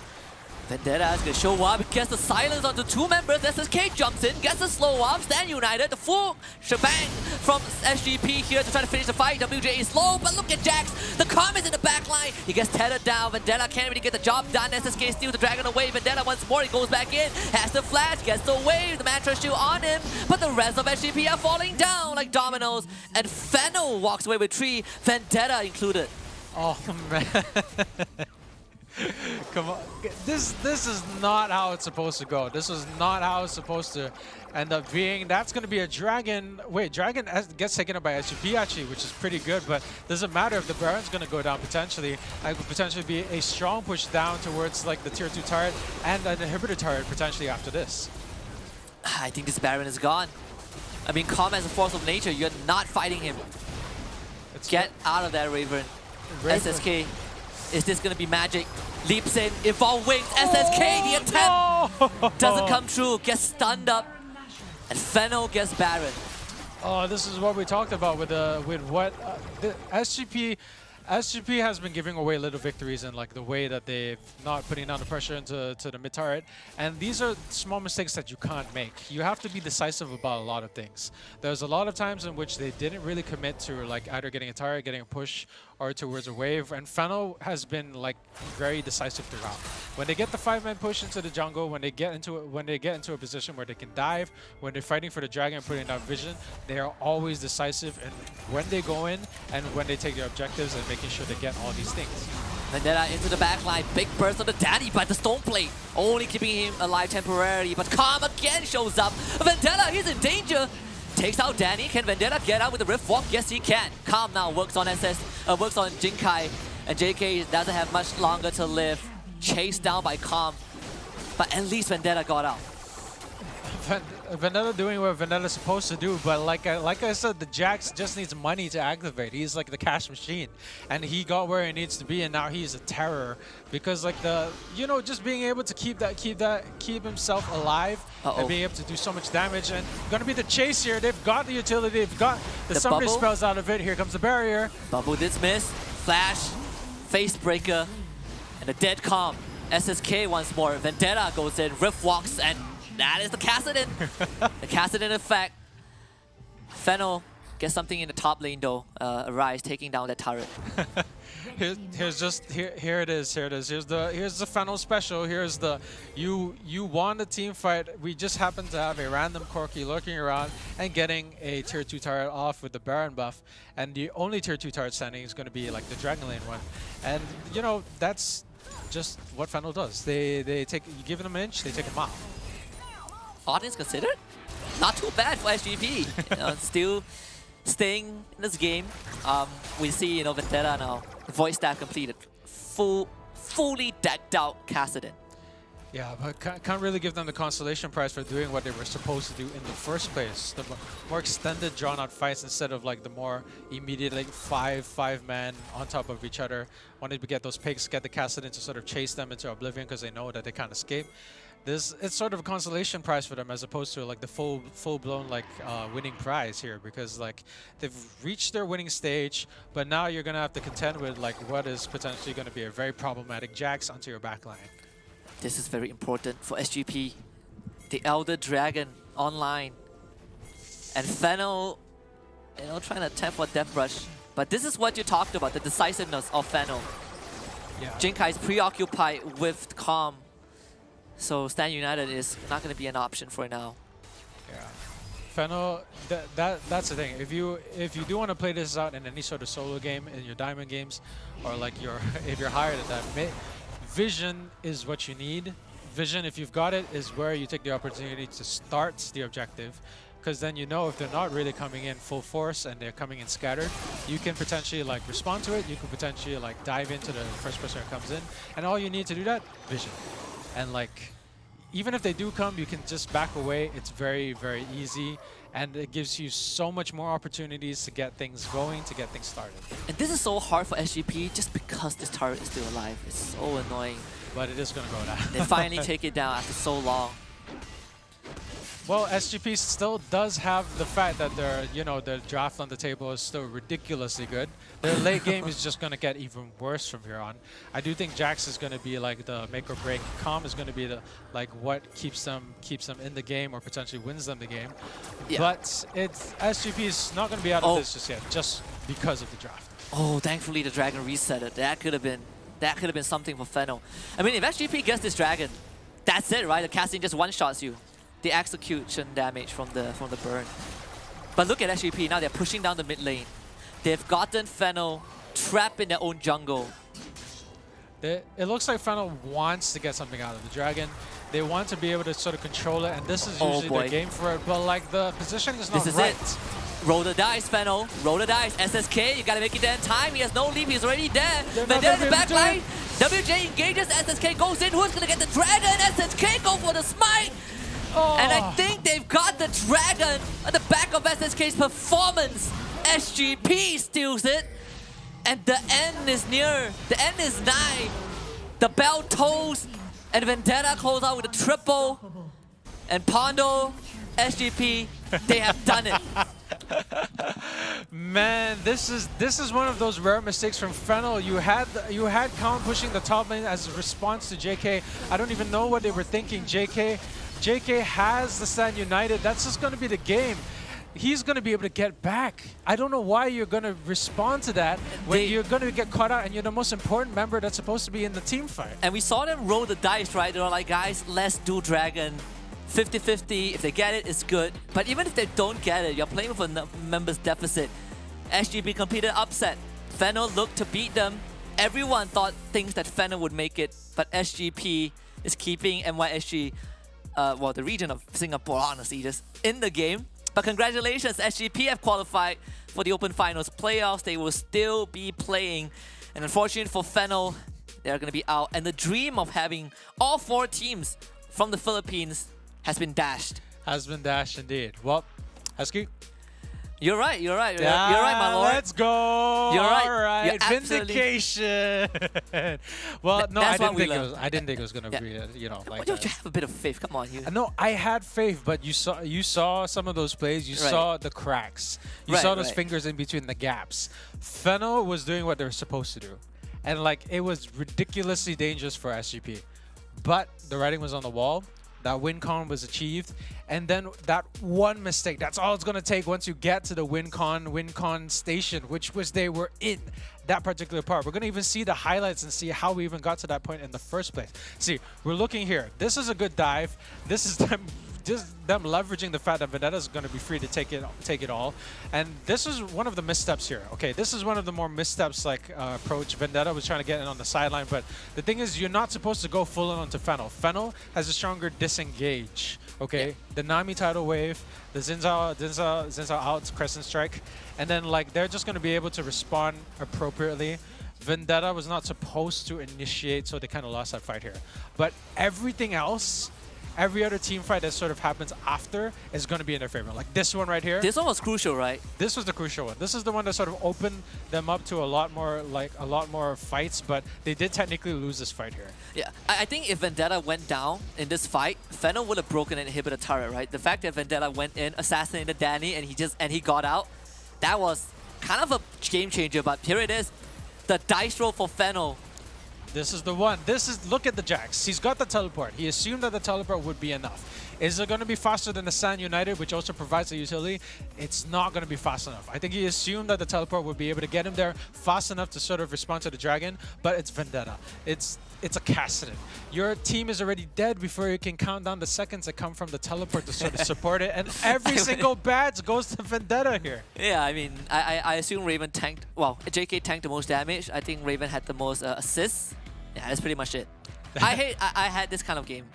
Vendetta is going to show up, gets the silence onto 2 members. SSK jumps in, gets the slow up, stand united, the full shebang from SGP here to try to finish the fight. WJ is low, but look at Jax. The Calm is in the back line. He gets tethered down. Vendetta can't really get the job done. SSK steals the dragon away. Vendetta once more, he goes back in, has the flash, gets the wave, the Mantra shield on him, but the rest of SGP are falling down like dominoes, and Fennel walks away with 3, Vendetta included. Oh man. Come on, this is not how it's supposed to go. This is not how it's supposed to end up being. That's going to be a Dragon. Wait, Dragon gets taken up by SGP actually, which is pretty good, but doesn't matter if the Baron's going to go down potentially. It could potentially be a strong push down towards like the tier 2 turret and an inhibitor turret potentially after this. I think this Baron is gone. I mean, Calm as a force of nature, you're not fighting him. Get out of that, Raven. SSK, is this going to be magic? Leaps in, evolve wings, SSK, the attempt doesn't come true, gets stunned up, and Fennel gets Baron. Oh, this is what we talked about with the SGP. SGP has been giving away little victories in like the way that they've not putting down the pressure into the mid turret, and these are small mistakes that you can't make. You have to be decisive about a lot of things. There's a lot of times in which they didn't really commit to like either getting a turret, getting a push, or towards a wave, and Fennel has been like very decisive throughout. When they get the 5-man push into the jungle, when they get into a position where they can dive, when they're fighting for the dragon and putting down vision, they are always decisive and when they go in and when they take their objectives and making sure they get all these things. Vendetta into the backline, big burst of the Daddy, but the Stone Plate only keeping him alive temporarily, but Calm again shows up. Vendetta, he's in danger. Takes out Danny. Can Vendetta get out with the Rift Walk? Yes, he can. Calm now works on works on Jinkai, and JK doesn't have much longer to live. Chased down by Calm, but at least Vendetta got out. Vendetta doing what Vendetta's supposed to do, but like I said, the Jax just needs money to activate. He's like the cash machine, and he got where he needs to be, and now he's a terror because like just being able to keep himself alive and being able to do so much damage, and gonna be the chase here. They've got the utility, they've got the summoning spells out of it. Here comes the barrier. Bubble dismiss, flash, face breaker, and a dead Calm. SSK once more. Vendetta goes in, Rift Walks, and that is the Kassadin. The Kassadin effect. Fennel gets something in the top lane though. Arise taking down that turret. Here it is. Here's the Fennel special. Here's the you won the team fight. We just happen to have a random Corki lurking around and getting a tier 2 turret off with the Baron buff. And the only tier 2 turret standing is going to be like the Dragon Lane one. And that's just what Fennel does. You give them an inch, they take a mile. Audience considered? Not too bad for SGP. Still staying in this game. We see Vendetta now. Void staff completed. Fully decked out Kassadin. Yeah, but can't really give them the consolation prize for doing what they were supposed to do in the first place. The more extended, drawn-out fights instead of like the more immediate, like five man on top of each other. Wanted to get those pigs, get the Kassadin to sort of chase them into oblivion because they know that they can't escape. It's sort of a consolation prize for them as opposed to like the full-blown like winning prize here, because like they've reached their winning stage, but now you're gonna have to contend with like what is potentially going to be a very problematic Jax onto your backline. This is very important for SGP. The Elder Dragon online, and Fennel, trying to attempt for Death Rush. But this is what you talked about, the decisiveness of Fennel. Yeah. Jinkai is preoccupied with Calm. So Stand United is not going to be an option for now. Yeah, Fennel, that's the thing. If you do want to play this out in any sort of solo game in your diamond games, or like if you're higher than that, vision is what you need. Vision, if you've got it, is where you take the opportunity to start the objective, because then if they're not really coming in full force and they're coming in scattered, you can potentially like respond to it. You can potentially like dive into the first person that comes in, and all you need to do that, vision. And like, even if they do come, you can just back away. It's very, very easy. And it gives you so much more opportunities to get things going, to get things started. And this is so hard for SGP just because this turret is still alive. It's so annoying. But it is going to go down. They finally take it down after so long. Well, SGP still does have the fact that their draft on the table is still ridiculously good. Their late game is just going to get even worse from here on. I do think Jax is going to be like the make or break. Calm is going to be the what keeps them in the game or potentially wins them the game. Yeah. But SGP is not going to be out of this just yet, just because of the draft. Oh, thankfully the Dragon reset it. That could have been something for Fennel. I mean, if SGP gets this Dragon, that's it, right? The casting just one-shots you. The execution damage from the burn. But look at SGP now, they're pushing down the mid lane. They've gotten Fennel trapped in their own jungle. It looks like Fennel wants to get something out of the Dragon. They want to be able to sort of control it, and this is usually the game for it. But like the positioning is not This is right. it. Roll the dice, Fennel. Roll the dice. SSK, you gotta make it there in time. He has no leap. He's already there. But there's the back line. WJ engages. SSK goes in. Who's gonna get the Dragon? SSK go for the smite. Oh. And I think they've got the Dragon at the back of SSK's performance. SGP steals it. And the end is near. The end is nigh. The bell tolls. And Vendetta calls out with a triple. And Pondo, SGP, they have done it. Man, this is one of those rare mistakes from Fennel. You had Count pushing the top lane as a response to JK. I don't even know what they were thinking. JK has the Stand United. That's just going to be the game. He's going to be able to get back. I don't know why you're going to respond to that when you're going to get caught out and you're the most important member that's supposed to be in the team fight. And we saw them roll the dice, right? They were like, guys, let's do Dragon. 50-50. If they get it, it's good. But even if they don't get it, you're playing with a members deficit. SGP completed upset. Fennel looked to beat them. Everyone thinks that Fennel would make it, but SGP is keeping NYSG, well, the region of Singapore, honestly, just in the game. But congratulations, SGP have qualified for the Open Finals playoffs. They will still be playing. And unfortunately for Fennel, they're going to be out. And the dream of having all 4 teams from the Philippines has been dashed. Has been dashed indeed. Well, Husky. You're right, you're right. You're right, my lord. Let's go. You're right. All right. You're absolutely... Vindication. Well, no, I didn't think it was going to be, you know, like. Why don't you have a bit of faith? Come on, you. No, I had faith, but you saw some of those plays. You saw the cracks. You saw those fingers in between the gaps. Fennel was doing what they were supposed to do, and like it was ridiculously dangerous for SGP. But the writing was on the wall. That win con was achieved, and then that one mistake, that's all it's going to take once you get to the win con station, which was they were in that particular part. We're going to even see the highlights and see how we even got to that point in the first place. See, we're looking here. This is a good dive. This is them leveraging the fact that Vendetta is going to be free to take it all, and this is one of the missteps here. Okay, this is one of the more missteps like approach. Vendetta was trying to get in on the sideline, but the thing is, you're not supposed to go full on onto Fennel. Fennel has a stronger disengage. Okay, the Nami tidal wave, the Zinzao out Crescent Strike, and then like they're just going to be able to respond appropriately. Vendetta was not supposed to initiate, so they kind of lost that fight here. But everything else, every other team fight that sort of happens after is going to be in their favor. Like this one right here. This one was crucial, right? This was the crucial one. This is the one that sort of opened them up to a lot more fights, but they did technically lose this fight here. Yeah, I think if Vendetta went down in this fight, Fennel would have broken an inhibitor turret, right? The fact that Vendetta went in, assassinated Danny, and he got out, that was kind of a game changer. But here it is, the dice roll for Fennel. This is the one. Look at the Jax. He's got the teleport. He assumed that the teleport would be enough. Is it going to be faster than the Sand United, which also provides the utility? It's not going to be fast enough. I think he assumed that the teleport would be able to get him there fast enough to sort of respond to the Dragon, but it's Vendetta. It's a Kassadin. Your team is already dead before you can count down the seconds that come from the teleport to sort of support it, and every single badge goes to Vendetta here. Yeah, I mean, I assume Raven tanked, well, JK tanked the most damage. I think Raven had the most assists. Yeah, that's pretty much it. I had this kind of game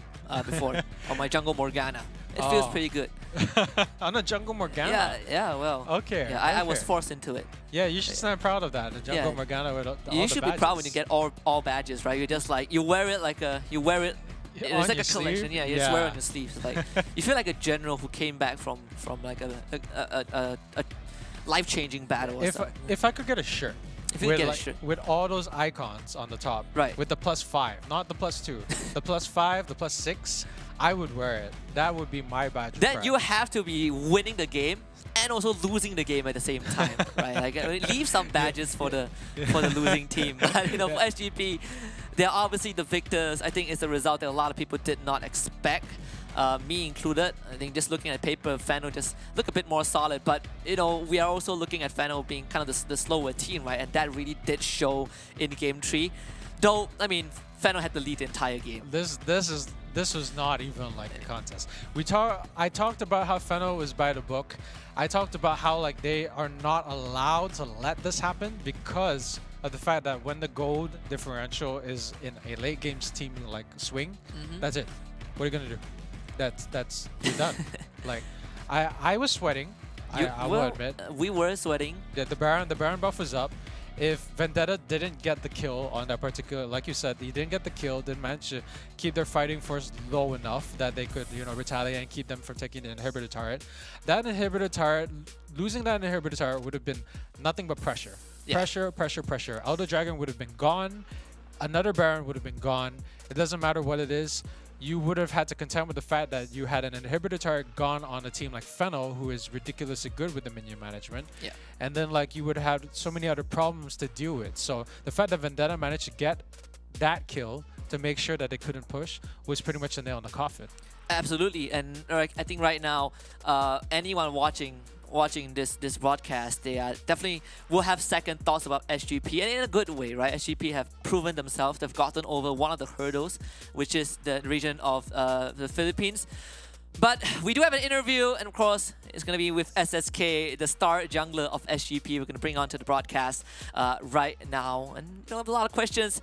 before on my Jungle Morgana. It feels pretty good. On a Jungle Morgana? Yeah, well. Okay. Yeah, I was forced into it. Yeah, you should stand proud of that. The Jungle Morgana with all you the should badges. be proud when you get all badges, right? You're just like, you wear it like a, it's like a collection. Yeah, you just wear it on your sleeves. Like, you feel like a general who came back from like a life-changing battle or something. If I could get a shirt. With all those icons on the top, right? With the +5, not the +2, the +5, the +6, I would wear it. That would be my badge. Then you have to be winning the game and also losing the game at the same time, right? Like, leave some badges for the losing team. But, you know, for SGP, they're obviously the victors. I think it's a result that a lot of people did not expect. Me included. I think just looking at paper, Fennel just look a bit more solid. But, you know, we are also looking at Fennel being kind of the slower team, right? And that really did show in Game 3. Though, I mean, Fennel had the lead the entire game. This was not even like a contest. I talked about how Fennel was by the book. I talked about how like they are not allowed to let this happen because of the fact that when the gold differential is in a late games team like swing, that's it. What are you gonna do? That's you're done. Like, I was sweating. I will admit. We were sweating. Yeah, the Baron buff was up. If Vendetta didn't get the kill on that particular, like you said, he didn't get the kill, didn't manage to keep their fighting force low enough that they could, you know, retaliate and keep them from taking the inhibitor turret. That inhibitor turret, losing that inhibitor turret would have been nothing but pressure. Yeah. Pressure. Elder Dragon would have been gone. Another Baron would have been gone. It doesn't matter what it is. You would have had to contend with the fact that you had an inhibitor turret gone on a team like Fennel, who is ridiculously good with the minion management. Yeah. And then like you would have so many other problems to deal with. So the fact that Vendetta managed to get that kill to make sure that they couldn't push was pretty much a nail in the coffin. Absolutely, and I think right now, anyone watching this broadcast, they definitely will have second thoughts about SGP, and in a good way, right? SGP have proven themselves. They've gotten over one of the hurdles, which is the region of the Philippines. But we do have an interview, and of course, it's going to be with SSK, the star jungler of SGP. We're going to bring onto the broadcast right now, and you know, a lot of questions.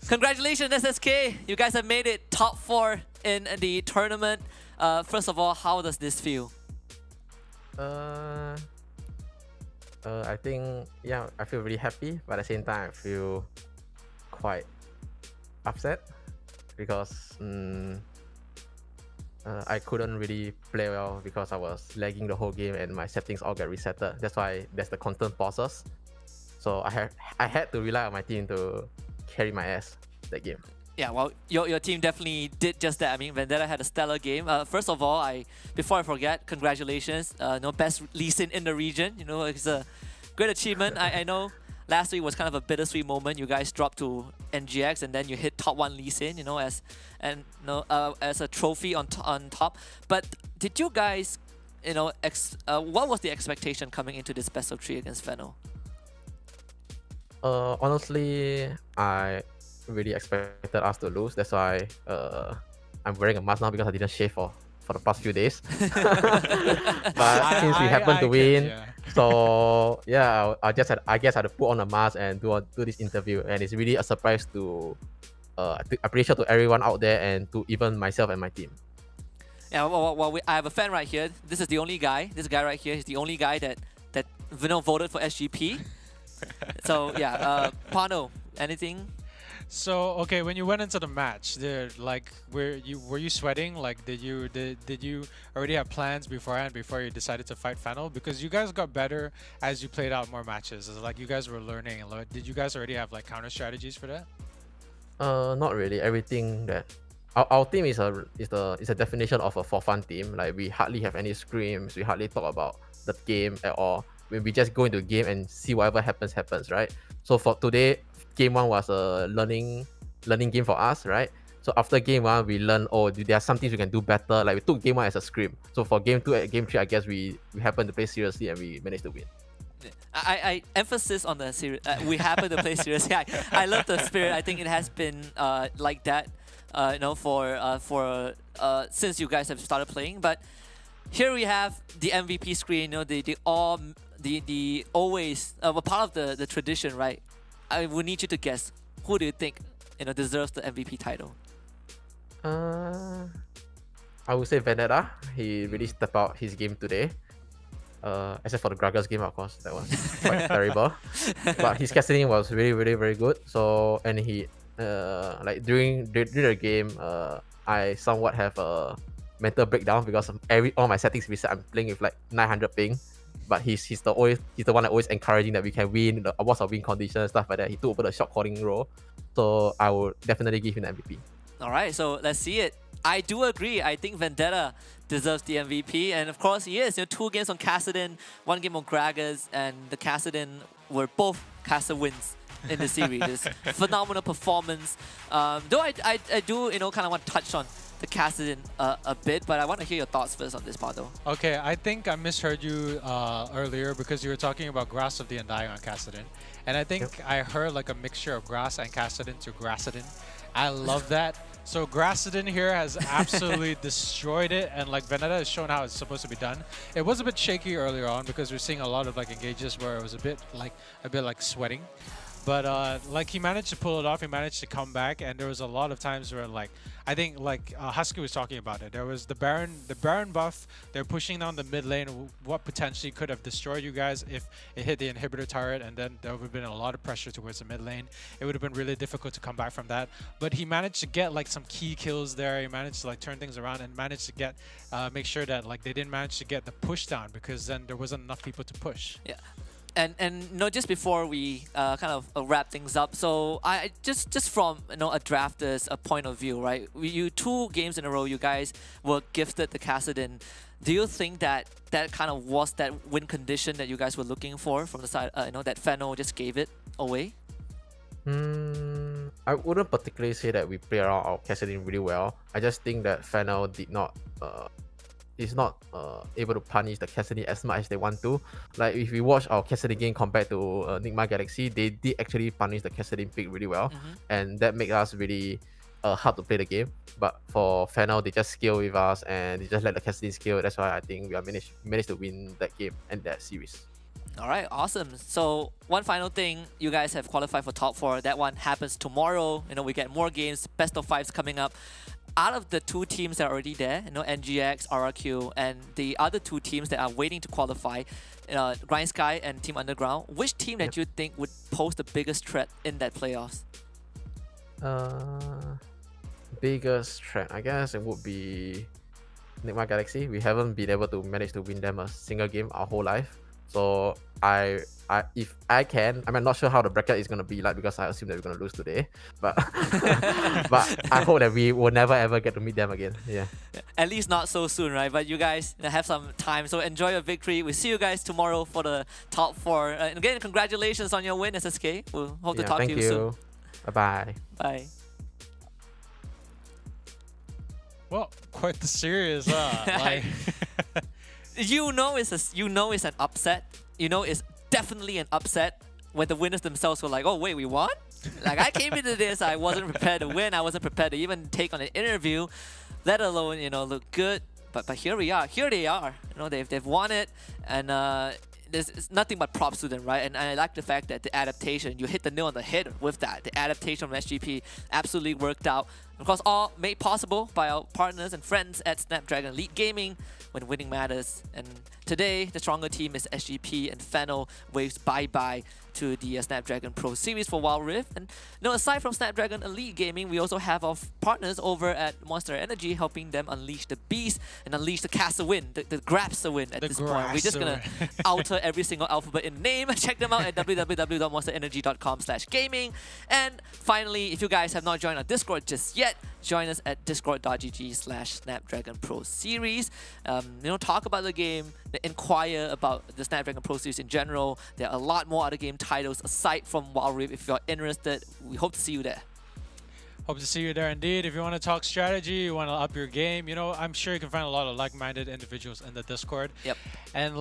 Congratulations, SSK! You guys have made it top 4 in the tournament. First of all, how does this feel? I think, yeah, I feel really happy, but at the same time, I feel quite upset because I couldn't really play well because I was lagging the whole game and my settings all get resetted. That's why there's the constant pauses. So I had to rely on my team to carry my ass that game. Yeah, well, your team definitely did just that. I mean, Vendetta had a stellar game. First of all, before I forget, congratulations. No, best Lee Sin in the region. You know, it's a great achievement. I know last week was kind of a bittersweet moment. You guys dropped to NGX and then you hit top 1 Lee Sin, you know, as a trophy on top. But did you guys, you know, what was the expectation coming into this best of 3 against Fennel? Honestly, I really expected us to lose. That's why I'm wearing a mask now because I didn't shave for the past few days. But since we happened to win, so yeah, I guess I had to put on a mask and do this interview, and it's really a surprise to appreciate to everyone out there and to even myself and my team. Yeah, well, I have a fan right here. This is the only guy. This guy right here is the only guy that voted for SGP. So yeah, Pano, anything? So okay, when you went into the match, were you sweating? Like, did you already have plans beforehand before you decided to fight Fennel? Because you guys got better as you played out more matches. It's like you guys were learning. Did you guys already have like counter strategies for that? Not really. Everything that our team is a definition of a for fun team. Like, we hardly have any scrims. We hardly talk about the game at all. When we just go into the game and see whatever happens, right? So for today, game 1 was a learning game for us, right? So after game 1, we learned, oh, there are some things we can do better. Like, we took game 1 as a scrim. So for game 2 and game 3, I guess we happened to play seriously and we managed to win. I emphasis on the serious. We happen to play seriously. I love the spirit. I think it has been like that, you know, for since you guys have started playing. But here we have the MVP screen. You know, the always part of the tradition, right? I will need you to guess, who do you think, you know, deserves the MVP title? I would say Vendetta. He really stepped out his game today. Except for the Gragas game, of course, that was quite terrible. But his casting was really, really, very good. So, and he like during the game, I somewhat have a mental breakdown because all my settings reset. I'm playing with like 900 ping. But he's the one that always encouraging that we can win, the awards of win conditions, stuff like that. He took over the shot calling role. So I would definitely give him the MVP. Alright, so let's see it. I do agree. I think Vendetta deserves the MVP. And of course he is. You know, 2 games on Kassadin, 1 game on Gragas, and the Kassadin were both Kassa wins in the series. It's phenomenal performance. Though I do, you know, kind of want to touch on the Kassadin a bit, but I want to hear your thoughts first on this part though. Okay, I think I misheard you earlier because you were talking about Grass of the Undying on Kassadin. And I think I heard like a mixture of Grass and Kassadin to Grassadin. I love that. So Grassadin here has absolutely destroyed it, and like Vendetta has shown how it's supposed to be done. It was a bit shaky earlier on because we're seeing a lot of like engages where it was a bit like sweating. But like he managed to pull it off. He managed to come back, and there was a lot of times where like I think like Husky was talking about it. There was the Baron buff. They're pushing down the mid lane. What potentially could have destroyed you guys if it hit the inhibitor turret, and then there would have been a lot of pressure towards the mid lane. It would have been really difficult to come back from that. But he managed to get like some key kills there. He managed to like turn things around and managed to get make sure that like they didn't manage to get the push down, because then there wasn't enough people to push. Yeah. And just before we kind of wrap things up, so I just from a drafter's point of view, right? You 2 games in a row, you guys were gifted the Kassadin. Do you think that kind of was that win condition that you guys were looking for from the side? That Fennel just gave it away. I wouldn't particularly say that we play around our Kassadin really well. I just think that Fennel did not is not able to punish the Kassadin as much as they want to. Like if we watch our Kassadin game compared to Nigma Galaxy, they did actually punish the Kassadin pick really well, and that makes us really hard to play the game. But for Fennel, they just scale with us and they just let the Kassadin scale. That's why I think we managed to win that game and that series. All right, awesome. So one final thing, you guys have qualified for top 4. That one happens tomorrow. We get more games, best of 5s coming up. Out of the 2 teams that are already there, NGX, RRQ, and the other 2 teams that are waiting to qualify, Grind Sky and Team Underground, which team that you think would pose the biggest threat in that playoffs? Biggest threat, I guess it would be Nigma Galaxy. We haven't been able to manage to win them a single game our whole life. So if I can, I'm not sure how the bracket is gonna be like, because I assume that we're gonna lose today. But but I hope that we will never ever get to meet them again. Yeah. At least not so soon, right? But you guys have some time, so enjoy your victory. We'll see you guys tomorrow for the top 4. And again, congratulations on your win, SSK. We'll hope to talk to you soon. Bye-bye. Bye. Well, quite the series, like it's an upset. It's definitely an upset when the winners themselves were like, oh wait, we won? Like I came into this, I wasn't prepared to win. I wasn't prepared to even take on an interview, let alone look good. But here we are. Here they are. They've won it, and it's nothing but props to them, right? And I like the fact that the adaptation, you hit the nail on the head with that. The adaptation from SGP absolutely worked out. Of course, all made possible by our partners and friends at Snapdragon Elite Gaming, when winning matters. And today, the stronger team is SGP, and Fennel waves bye-bye to the Snapdragon Pro Series for WildRift. And aside from Snapdragon Elite Gaming, we also have our partners over at Monster Energy, helping them unleash the beast and unleash the Casa win, the Grabsa win at this point. We're just gonna alter every single alphabet in name. Check them out at www.monsterenergy.com/gaming. And finally, if you guys have not joined our Discord just yet, join us at discord.gg/Snapdragon Pro Series. Talk about the game, inquire about the Snapdragon Pro Series in general. There are a lot more other game titles aside from WildRift. If you're interested, we hope to see you there. Hope to see you there indeed. If you want to talk strategy, you want to up your game, I'm sure you can find a lot of like-minded individuals in the Discord. Yep. And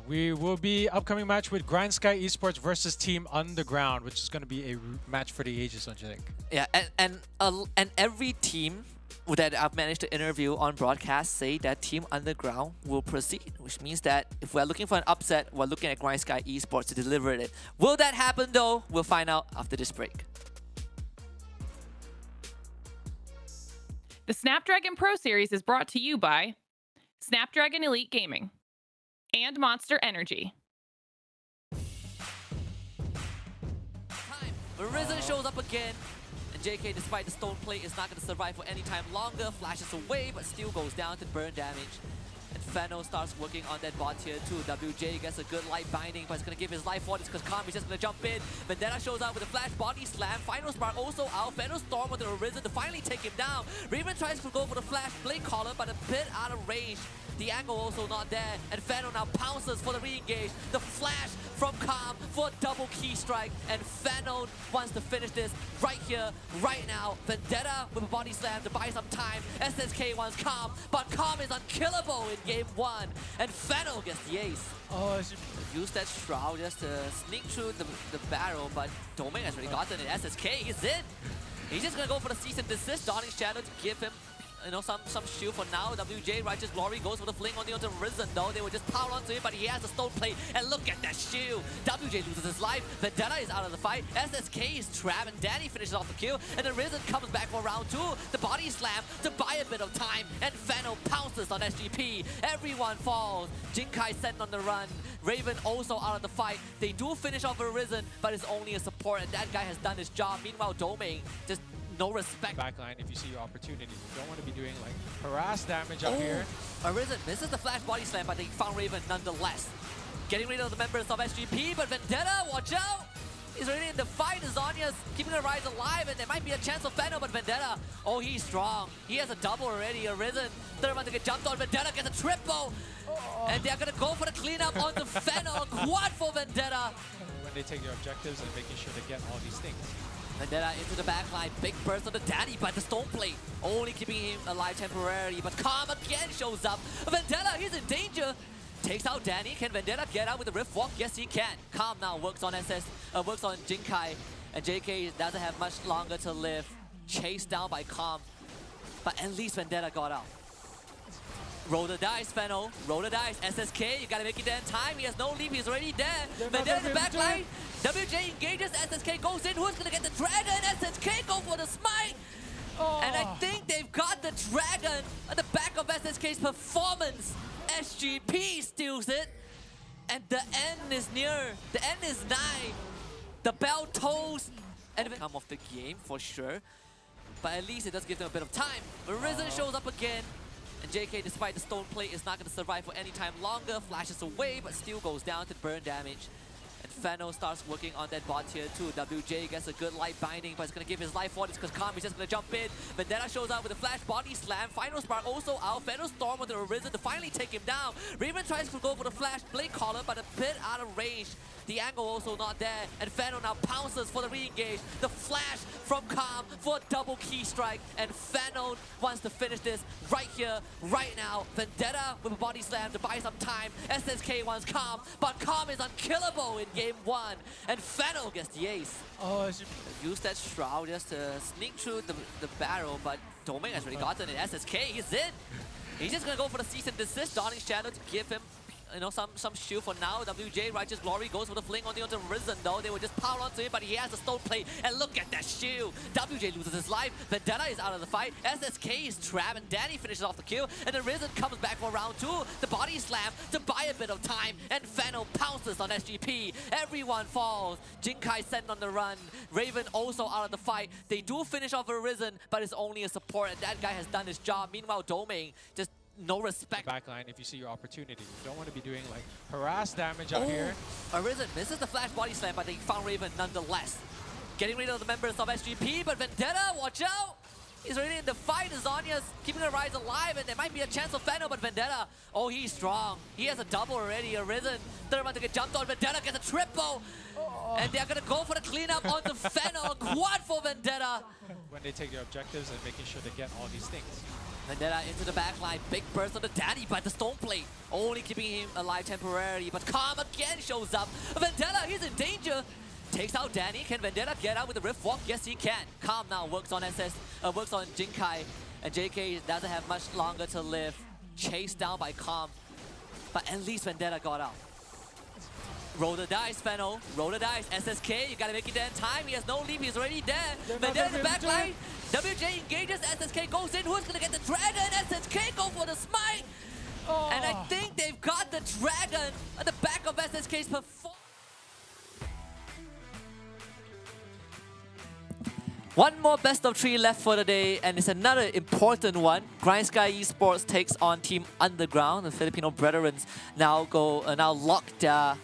we will be upcoming match with Grind Sky Esports versus Team Underground, which is going to be a match for the ages, don't you think? Yeah, and every team that I've managed to interview on broadcast say that Team Underground will proceed, which means that if we're looking for an upset, we're looking at Grind Sky Esports to deliver it. Will that happen though? We'll find out after this break. The Snapdragon Pro Series is brought to you by Snapdragon Elite Gaming and Monster Energy. Time. Risen shows up again. And JK, despite the stone plate, is not going to survive for any time longer. Flashes away, but still goes down to burn damage. And Fennel starts working on that bot tier 2. WJ gets a good light binding, but it's going to give his life for this because Kami's just going to jump in. Vendetta shows up with a flash body slam. Final Spark also out. Fennel storm with the Arisen to finally take him down. Raven tries to go for the flash blade collar, but a bit out of range. The angle also not there, and Fennel now pounces for the re-engage. The flash from Calm for a double key strike, and Fennel wants to finish this right here, right now. Vendetta with a body slam to buy some time. SSK wants Calm, but Calm is unkillable in game 1, and Fennel gets the ace. Oh, Use that Shroud just to sneak through the barrel, but Domain has already gotten it. SSK is in. He's just gonna go for the cease and desist, Dawning Shadow to give him some shield for now. WJ Righteous Glory goes for the fling onto Risen though. They will just power onto it, but he has a stone plate. And look at that shield. WJ loses his life. Vendetta is out of the fight. SSK is trapped, and Danny finishes off the kill. And the Risen comes back for round 2. The body slam to buy a bit of time, and Fennel pounces on SGP. Everyone falls. Jinkai sent on the run. Raven also out of the fight. They do finish off a Risen, but it's only a support, and that guy has done his job. Meanwhile, Domain just no respect. Backline, if you see your opportunity, you don't want to be doing like harass damage up here. Arisen misses the flash body slam, but they found Raven nonetheless. Getting rid of the members of SGP, but Vendetta, watch out! He's already in the fight. Zhonya's keeping her rise alive, and there might be a chance of Fennel, but Vendetta, oh, he's strong. He has a double already. Arisen, they're about to get jumped on. Vendetta gets a triple, and they're gonna go for the cleanup onto Fennel. Quad for Vendetta. When they take your objectives and making sure to get all these things. Vendetta into the backline, big burst on the Danny, but the stone plate only keeping him alive temporarily. But Calm again shows up. Vendetta, he's in danger. Takes out Danny. Can Vendetta get out with the Rift Walk? Yes, he can. Calm now works on works on Jinkai, and JK doesn't have much longer to live. Chased down by Calm, but at least Vendetta got out. Roll the dice, Fennel. Roll the dice. SSK, you gotta make it there in time. He has no leap. He's already there. Vendetta in the backline. WJ engages. SSK goes in. Who's gonna get the dragon? SSK go for the smite. And I think they've got the dragon at the back of SSK's performance. SGP steals it. And the end is near. The end is nigh. The bell tolls. And come off the game for sure. But at least it does give them a bit of time. Risen shows up again. And JK, despite the stone plate, is not going to survive for any time longer. Flashes away, but still goes down to burn damage. And Fennel starts working on that bot tier too. WJ gets a good light binding, but it's going to give his life for it because Kami's just going to jump in. Vendetta shows up with a flash body slam. Final Spark also out. Fennel storm onto Arisen to finally take him down. Raven tries to go for the flash blade collar, but a bit out of range. The angle also not there. And Fennel now pounces for the re-engage. The flash from Calm for a double key strike. And Fennel wants to finish this right here, right now. Vendetta with a body slam to buy some time. SSK wants Calm, but Calm is unkillable in game 1. And Fennel gets the ace. Use that shroud just to sneak through the barrel, but Domain has already gotten it. SSK, he's in. He's just gonna go for the cease and desist. Dawning Shadow to give him some shield for now. WJ Righteous Glory goes for the fling onto Risen though. They will just power onto it, but he has a stone plate. And look at that shield. WJ loses his life. Vendetta is out of the fight. SSK is trapped, and Danny finishes off the kill. And the Risen comes back for round 2. The body slam to buy a bit of time, and Fennel pounces on SGP. Everyone falls. Jinkai sent on the run. Raven also out of the fight. They do finish off a Risen, but it's only a support, and that guy has done his job. Meanwhile, Domain just no respect. Backline, if you see your opportunity, you don't want to be doing like harass damage up here. Arisen misses the flash body slam, but they found Raven nonetheless. Getting rid of the members of SGP, but Vendetta, watch out! He's already in the fight. Zhonya's keeping her rise alive, and there might be a chance of Fennel, but Vendetta, oh, he's strong. He has a double already. Arisen, they're about to get jumped on. Vendetta gets a triple, and they're gonna go for the cleanup onto Fennel. Quad for Vendetta. When they take your objectives and making sure to get all these things. Vendetta into the backline, big burst on the Danny, but the stone plate only keeping him alive temporarily. But Calm again shows up. Vendetta, he's in danger. Takes out Danny. Can Vendetta get out with the Rift Walk? Yes, he can. Calm now works on works on Jinkai, and JK doesn't have much longer to live. Chased down by Calm, but at least Vendetta got out. Roll the dice, Fennel. Roll the dice. SSK, you gotta make it there in time. He has no leap. He's already there. Vendetta in the backline. WJ engages. SSK goes in. Who's gonna get the dragon? SSK go for the smite. And I think they've got the dragon at the back of SSK's performance. One more best of 3 left for the day, and it's another important one. Grind Sky Esports takes on Team Underground. The Filipino Brethrens now lock their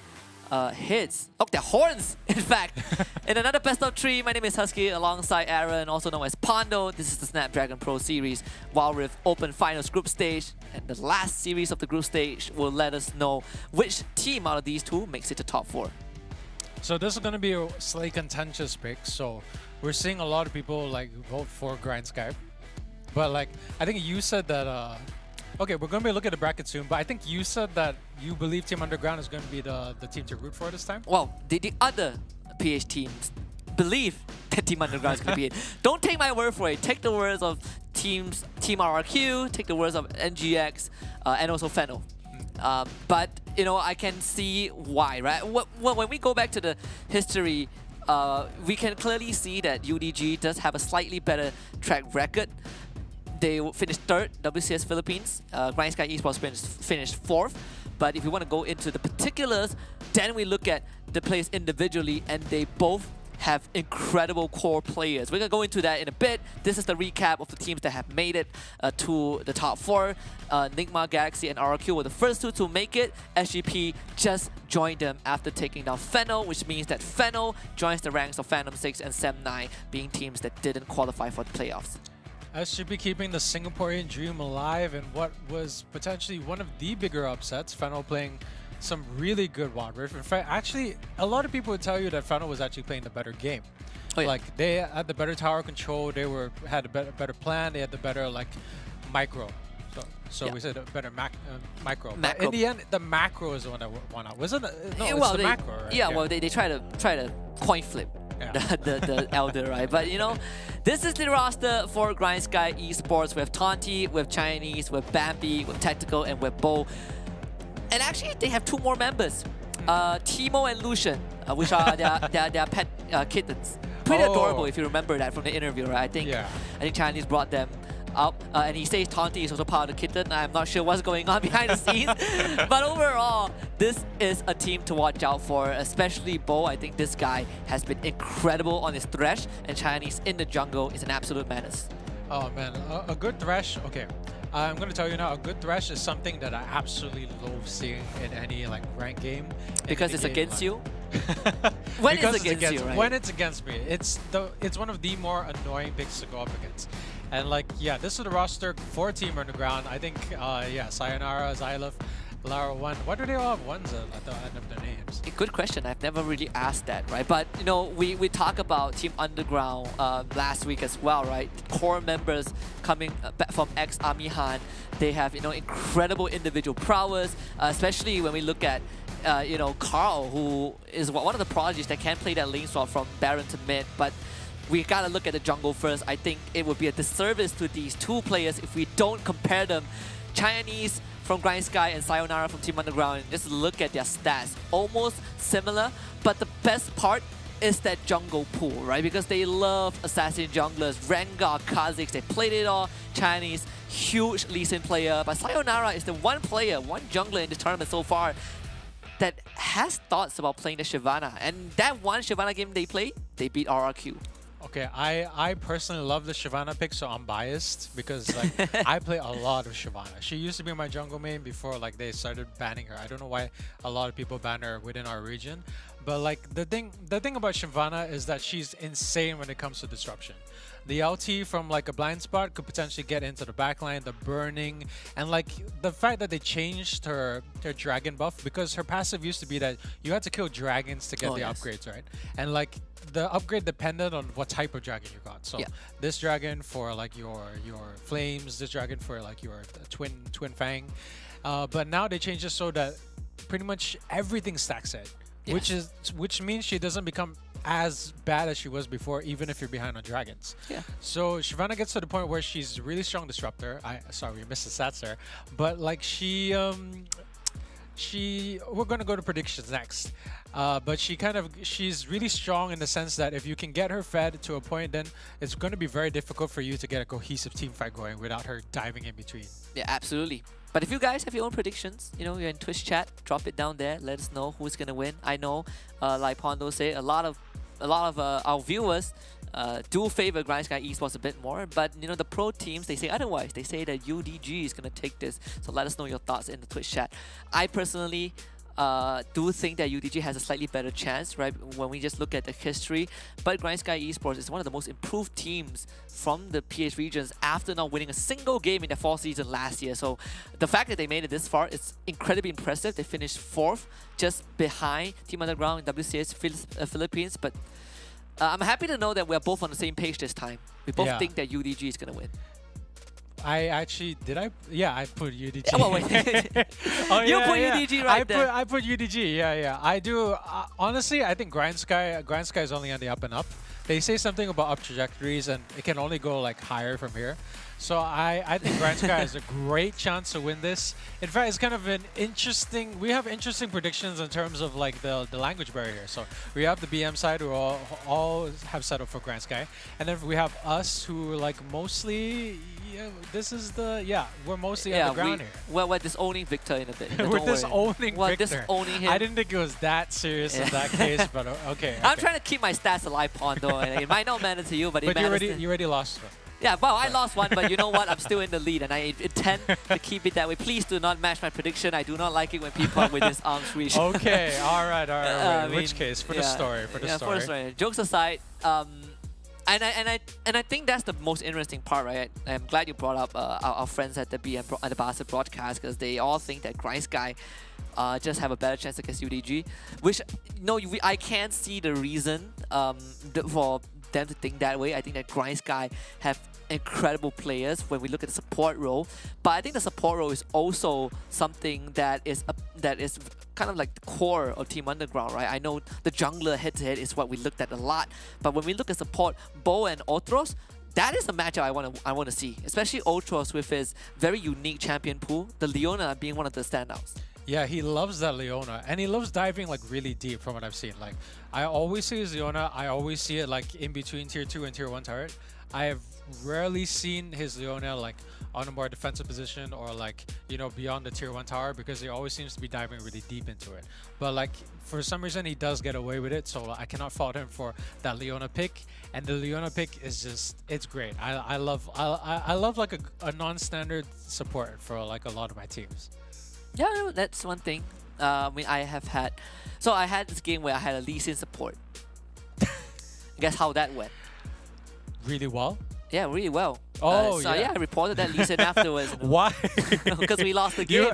hits, their horns, in fact. In another best of 3, my name is Husky, alongside Aaron, also known as Pondo. This is the Snapdragon Pro Series WildRift Open Finals Group Stage. And the last series of the group stage will let us know which team out of these two makes it to top 4. So this is going to be a slightly contentious pick. So we're seeing a lot of people like vote for Grind Sky. But like, I think you said that, okay, we're going to be looking at the bracket soon, but I think you said that you believe Team Underground is going to be the team to root for this time? Well, the other PH teams believe that Team Underground is going to be it. Don't take my word for it. Take the words of Team RRQ, take the words of NGX, and also Fennel. But I can see why, right? When we go back to the history, we can clearly see that UDG does have a slightly better track record. They finished 3rd, WCS Philippines. Grind Sky Esports finished 4th. But if you want to go into the particulars, then we look at the players individually, and they both have incredible core players. We're going to go into that in a bit. This is the recap of the teams that have made it to the top 4. Nigma, Galaxy, and RRQ were the first 2 to make it. SGP just joined them after taking down Fennel, which means that Fennel joins the ranks of Phantom 6 and Sem9, being teams that didn't qualify for the playoffs. SGP keeping the Singaporean dream alive in what was potentially one of the bigger upsets. Fennel playing some really good WildRift. In fact, actually, a lot of people would tell you that Fennel was actually playing the better game. Oh, yeah. Like, they had the better tower control, they had a better plan, they had the better, like, micro. So we said a better micro. But in the end, the macro is the one that won out. Wasn't it? No, it's the macro, right? Yeah, well, they try to coin flip. Yeah. the Elder, right? But this is the roster for Grind Sky Esports. We have Tonti, we have Chinese, we have Bambi, we have Tactical, and we have Bo. And actually, they have 2 more members, Timo and Lucian, which are their pet kittens. Pretty adorable, if you remember that from the interview, right? I think Chinese brought them up, and he says Tonti is also part of the kitten. I'm not sure what's going on behind the scenes, but overall, this is a team to watch out for, especially Bo. I think this guy has been incredible on his thresh, and Chinese in the jungle is an absolute menace. Oh man, a good thresh. Okay, I'm gonna tell you now, a good thresh is something that I absolutely loathe seeing in any like ranked game. Because it's against you? When it's against you, right? When it's against me, it's one of the more annoying picks to go up against. And like, yeah, this is the roster for Team Underground. I think, yeah, Sayonara, Xylef, Lara 1. Why do they all have ones at the end of their names? Good question. I've never really asked that, right? But we talked about Team Underground last week as well, right? Core members coming back from ex-Army Han. They have incredible individual prowess, especially when we look at Carl, who is one of the prodigies that can play that lane swap from Baron to mid, but we gotta look at the jungle first. I think it would be a disservice to these 2 players if we don't compare them. Chinese from Grind Sky and Sayonara from Team Underground, and just look at their stats. Almost similar, but the best part is that jungle pool, right? Because they love assassin junglers, Rengar, Kha'Zix, they played it all. Chinese, huge Lee Sin player, but Sayonara is the one player, one jungler in this tournament so far that has thoughts about playing the Shyvana. And that one Shyvana game they played, they beat RRQ. Okay, I personally love the Shyvana pick, so I'm biased because like I play a lot of Shyvana. She used to be my jungle main before like they started banning her. I don't know why a lot of people ban her within our region, but like the thing about Shyvana is that she's insane when it comes to disruption. The LT from like a blind spot could potentially get into the backline, the burning, and like the fact that they changed her dragon buff, because her passive used to be that you had to kill dragons to get the upgrades, right? And like the upgrade depended on what type of dragon you got. So this dragon for like your flames, this dragon for like your twin fang. But now they changed it so that pretty much everything stacks it, which means she doesn't become as bad as she was before, even if you're behind on dragons. Yeah. So Shyvana gets to the point where she's really strong disruptor. Sorry, we missed the stats there, but like we're gonna go to predictions next. But she's really strong in the sense that if you can get her fed to a point, then it's going to be very difficult for you to get a cohesive team fight going without her diving in between. Yeah, absolutely. But if you guys have your own predictions, you're in Twitch chat, drop it down there. Let us know who's gonna win. I know, like Pondo said, a lot of our viewers do favor Grind Sky Esports a bit more, but the pro teams, they say otherwise. They say that UDG is gonna take this. So let us know your thoughts in the Twitch chat. I personally do think that UDG has a slightly better chance, right, when we just look at the history. But Grind Sky Esports is one of the most improved teams from the PH regions after not winning a single game in their fall season last year. So the fact that they made it this far is incredibly impressive. They finished 4th, just behind Team Underground in WCS Philippines. But I'm happy to know that we're both on the same page this time. We both think that UDG is going to win. I actually did. I put UDG. Oh, wait. Oh, You put UDG right there. I put UDG. Yeah. I do. Honestly, I think Grand Sky is only on the up and up. They say something about up trajectories, and it can only go like higher from here. So I think Grand Sky has a great chance to win this. In fact, it's kind of an interesting. We have interesting predictions in terms of like the language barrier. So we have the BM side who all have settled for Grand Sky, and then we have us who like mostly. Yeah, this is we're mostly on the ground here. Well, we're disowning Victor in a bit. We're disowning We're Victor. disowning him. I didn't think it was that serious in that case, but okay. I'm trying to keep my stats alive, Pondo, and it might not matter to you, but it But matters. you already lost one. Yeah, well, I lost one, but you know what? I'm still in the lead, and I intend to keep it that way. Please do not match my prediction. I do not like it when people are within arm's reach. Okay, all right. I In which mean, case, for the story. For the story. Jokes aside, and I think that's the most interesting part, right? I'm glad you brought up our friends at the at the Bastard broadcast, because they all think that Grind Sky just have a better chance against UDG, which I can't see the reason for them to think that way. I think that Grind Sky have incredible players when we look at the support role, but I think the support role is also something that is kind of like the core of Team Underground, right? I know the jungler head-to-head is what we looked at a lot, but when we look at support, Bo and Otros, that is the matchup I want to see, especially Otros with his very unique champion pool, the Leona being one of the standouts. Yeah, he loves that Leona, and he loves diving like really deep from what I've seen. Like, I always see his Leona, I always see it like in between tier 2 and tier 1 turret. I have rarely seen his Leona like on a more defensive position or like, beyond the tier 1 tower, because he always seems to be diving really deep into it. But like, for some reason, he does get away with it, so I cannot fault him for that Leona pick. And the Leona pick is just, it's great. I love like a non-standard support for like a lot of my teams. Yeah, that's one thing. I mean, I had this game where I had a Lee Sin support. Guess how that went? Really well? Yeah, really well. Oh, yeah, I reported that Lee Sin afterwards. Why? Because we lost the game.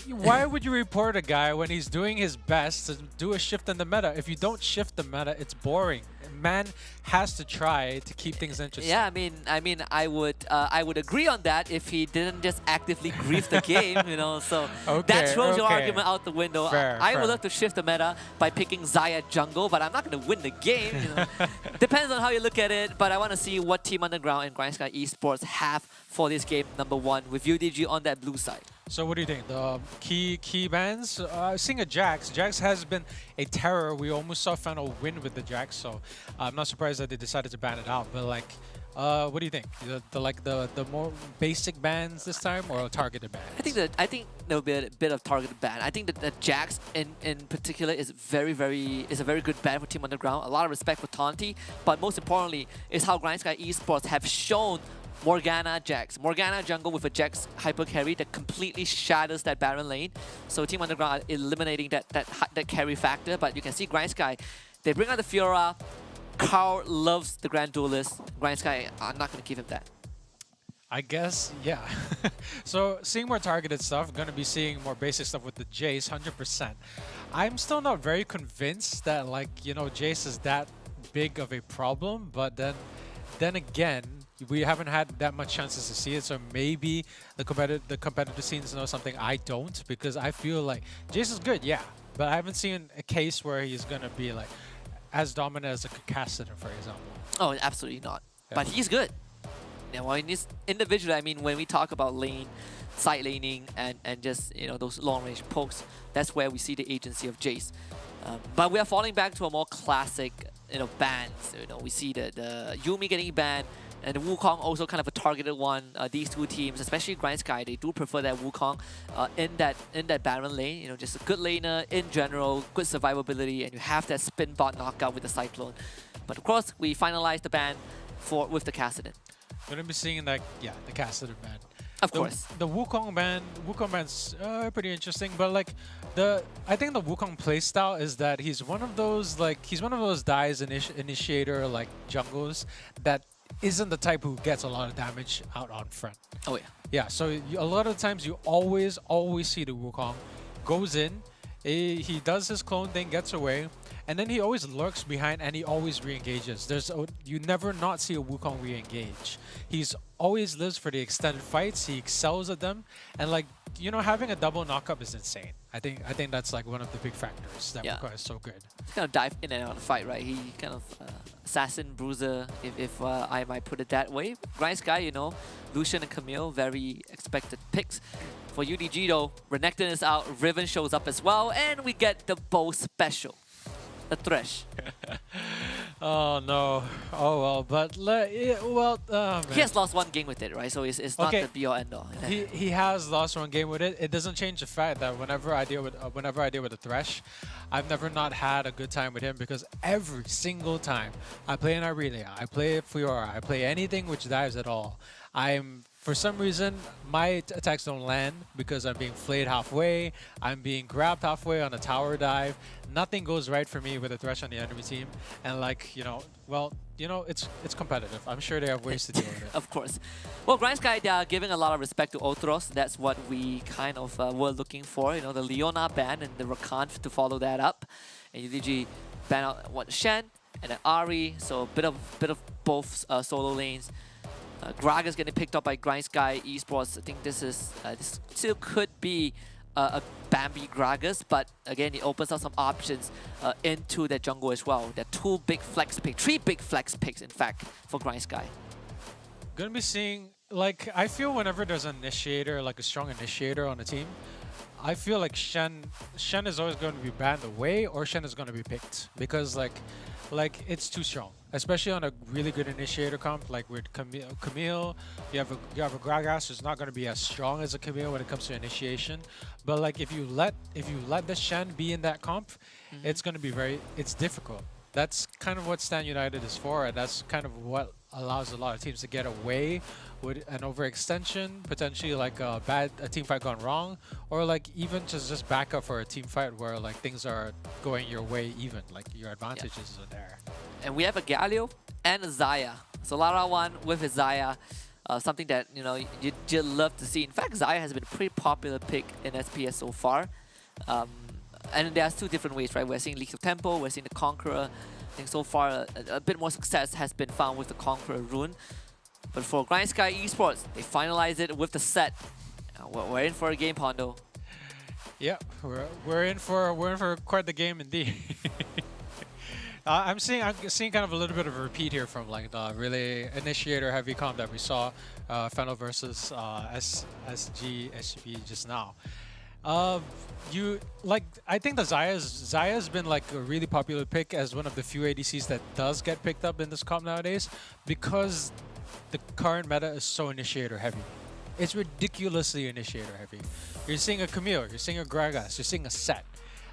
Why would you report a guy when he's doing his best to do a shift in the meta? If you don't shift the meta, it's boring. Man has to try to keep things interesting. Yeah, I mean, I would agree on that if he didn't just actively grief the game, So that throws your argument out the window. I would love to shift the meta by picking Xayah jungle, but I'm not going to win the game. Depends on how you look at it. But I want to see what Team Underground and Grind Sky Esports have for this game number 1 with UDG on that blue side. So what do you think? The key bans? Seeing a Jax. Jax has been a terror. We almost saw Fennel win with the Jax, so I'm not surprised that they decided to ban it out. But like, what do you think? The more basic bans this time, or targeted bans? I think there'll be a bit of targeted ban. I think that the Jax in particular is a very good ban for Team Underground. A lot of respect for Taunty, but most importantly is how Grind Sky Esports have shown Morgana Jax. Morgana jungle with a Jax hyper carry that completely shatters that Baron lane. So Team Underground are eliminating that carry factor, but you can see Grind Sky, they bring out the Fiora. Carl loves the Grand Duelist. Grind Sky are not going to give him that. I guess, yeah. So seeing more targeted stuff, going to be seeing more basic stuff with the Jace, 100%. I'm still not very convinced that Jace is that big of a problem, but then again, we haven't had that much chances to see it, so maybe the competitive scenes know something I don't, because I feel like Jace is good, yeah, but I haven't seen a case where he's gonna be like as dominant as a Cassidy, for example. Oh, absolutely not. Yeah. But he's good. Now, individually, I mean, when we talk about side laning, and just those long range pokes, that's where we see the agency of Jace. But we are falling back to a more classic bans. We see the Yuumi getting banned, and the Wukong also kind of a targeted one. These two teams, especially Grind Sky, they do prefer that Wukong in that Baron lane. Just a good laner in general, good survivability, and you have that spin bot knockout with the Cyclone. But of course, we finalized the ban with the Cassidy. We're gonna be seeing the Cassidy ban. Of course. The Wukong ban's pretty interesting, but I think the Wukong playstyle is that he's one of those dies initiator jungles that isn't the type who gets a lot of damage out on front. Oh yeah. Yeah, so a lot of times you always see the Wukong goes in, He does his clone thing, gets away, and then he always lurks behind and he always re-engages. You never not see a Wukong re-engage. He's always lives for the extended fights. He excels at them, and like, you know, having a double knockup is insane. I think that's like one of the big factors that Wukong is so good. He's kind of dive in and out of the fight, right? He kind of assassin, bruiser, if I might put it that way. Grindsky, you know, Lucian and Camille, very expected picks. For UDG though, Renekton is out, Riven shows up as well, and we get the bow special. The Thresh. Oh no. Oh well, but man. He has lost one game with it, right? So it's not Okay. the be all end all. He has lost one game with it. It doesn't change the fact that whenever I deal with the Thresh, I've never not had a good time with him, because every single time I play an Aurelia, I play Fiora, I play anything which dives at all, for some reason my attacks don't land because I'm being flayed halfway, I'm being grabbed halfway on a tower dive. Nothing goes right for me with a Thresh on the enemy team, and like, you know, well, you know, it's competitive. I'm sure they have ways to deal with it. Of course. Well, Grindsky, they are giving a lot of respect to Othros. That's what we kind of were looking for. You know, the Leona ban and the Rakan to follow that up. And UDG ban out Shen and then Ari. So a bit of both solo lanes. Gragas getting picked up by Grindsky Esports. I think this still could be a Bambi Gragas, but again, it opens up some options into the jungle as well. There are three big flex picks, in fact, for Grindsky. Gonna be seeing, like, I feel whenever there's an initiator, like a strong initiator on a team, I feel like Shen is always going to be banned away, or Shen is going to be picked, because like it's too strong, especially on a really good initiator comp like with Camille. You have a Gragas who's not going to be as strong as a Camille when it comes to initiation, but like if you let the Shen be in that comp, it's going to be it's difficult. That's kind of what Stan United is for, and that's kind of what allows a lot of teams to get away with an overextension, potentially like a team fight gone wrong, or like even just back up for a team fight where like things are going your way, even like your advantages are there. And we have a Galio and a Xayah. So Lara one with his Xayah, something that, you know, you'd love to see. In fact, Xayah has been a pretty popular pick in SPS so far. And there's two different ways, right? We're seeing League of Tempo, we're seeing the Conqueror. I think so far a bit more success has been found with the Conqueror rune. But for Grindsky Esports, they finalize it with the set. We're in for a game, Pondo. Yeah, we're in for quite the game indeed. I'm seeing kind of a little bit of a repeat here from like the really initiator heavy comp that we saw Fennel versus SG SGP just now. I think the Xayah's been like a really popular pick as one of the few ADCs that does get picked up in this comp nowadays, because the current meta is so initiator heavy. It's ridiculously initiator heavy. You're seeing a Camille, you're seeing a Gragas, you're seeing a Set,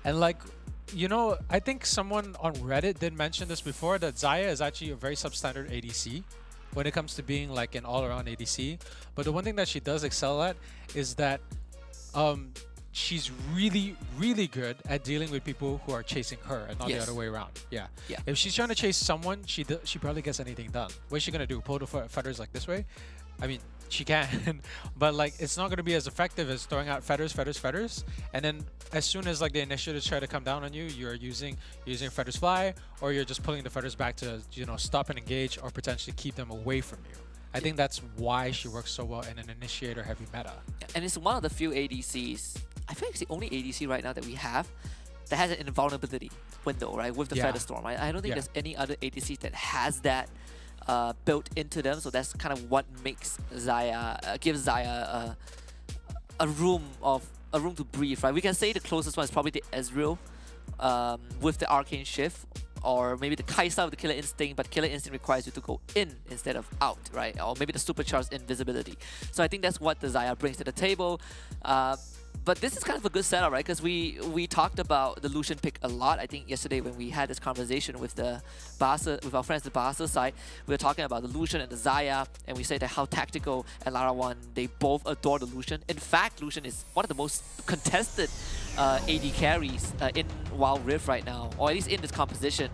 and like, you know, I think someone on Reddit did mention this before, that Xayah is actually a very substandard ADC when it comes to being like an all-around ADC. But the one thing that she does excel at is that she's really, really good at dealing with people who are chasing her and not the other way around. Yeah. If she's trying to chase someone, she barely gets anything done. What's she gonna do? Pull the feathers like this way? I mean, she can, but like it's not gonna be as effective as throwing out feathers, and then as soon as like the initiatives try to come down on you, you're using feathers fly, or you're just pulling the feathers back to, you know, stop and engage or potentially keep them away from you. I think that's why she works so well in an initiator heavy meta. And it's one of the few ADCs, I think it's the only ADC right now that we have that has an invulnerability window, right, with the Feather Storm, right? I don't think there's any other ADCs that has that built into them, so that's kind of what makes Xayah, gives Xayah a room to breathe, right? We can say the closest one is probably the Ezreal with the Arcane Shift, or maybe the Kai'Sa with the Killer Instinct, but Killer Instinct requires you to go in instead of out, right? Or maybe the Supercharged Invisibility. So I think that's what the Xayah brings to the table. But this is kind of a good setup, right? Because we talked about the Lucian pick a lot. I think yesterday when we had this conversation with the Barca, with our friends the Barca side, we were talking about the Lucian and the Xayah, and we said that how tactical and Lara 1, they both adore the Lucian. In fact, Lucian is one of the most contested AD carries in WildRift right now, or at least in this competition.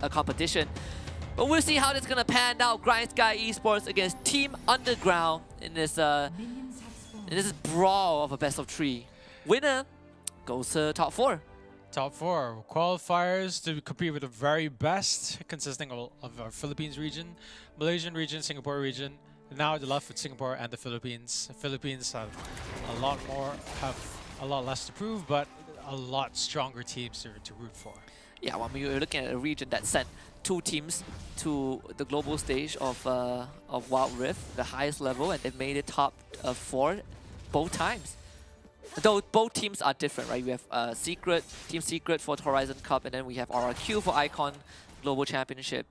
But we'll see how this is gonna pan out. Grindsky Esports against Team Underground in this brawl of a best of 3. Winner goes to top 4. Top 4 qualifiers to compete with the very best, consisting of our Philippines region, Malaysian region, Singapore region. Now they're left with Singapore and the Philippines. Philippines have a lot less to prove, but a lot stronger teams to root for. Yeah, well, I mean, you're looking at a region that sent 2 teams to the global stage of WildRift, the highest level, and they've made it top 4 both times. Though both teams are different, right? We have Team Secret for the Horizon Cup, and then we have RRQ for Icon Global Championship.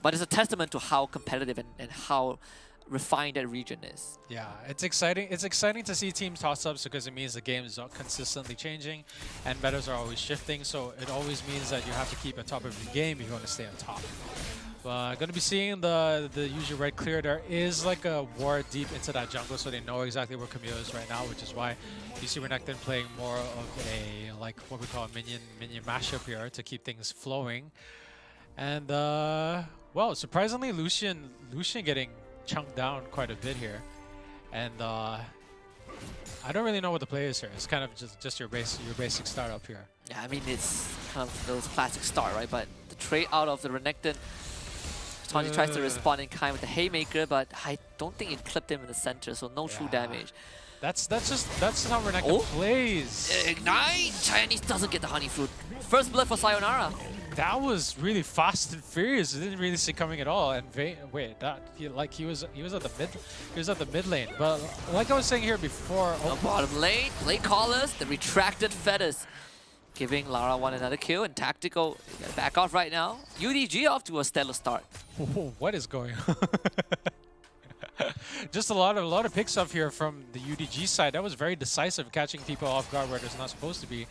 But it's a testament to how competitive and how refined that region is. Yeah, it's exciting. It's exciting to see team toss-ups because it means the game is consistently changing and metas are always shifting. So it always means that you have to keep on top of your game if you want to stay on top. Going to be seeing the usual red clear. There is like a ward deep into that jungle, so they know exactly where Camille is right now, which is why you see Renekton playing more of a like what we call a minion mashup here to keep things flowing. And well, surprisingly, Lucian getting chunked down quite a bit here, and I don't really know what the play is here. It's kind of just your basic startup here. Yeah, I mean, it's kind of those classic start, right? But the trade out of the Renekton, Tony tries to respond in kind with the Haymaker, but I don't think it clipped him in the center, so no true damage. That's how Renekton plays. Ignite! Chinese doesn't get the Honey Fruit. First blood for Sayonara. That was really fast and furious. I didn't really see coming at all. And wait, he was at the mid lane. But like I was saying here before, Bottom lane, late callers, the retracted feathers, giving Lara one another kill. And Tactical back off right now. UDG off to a stellar start. What is going on? Just a lot of picks up here from the UDG side. That was very decisive, catching people off guard where they're not supposed to be.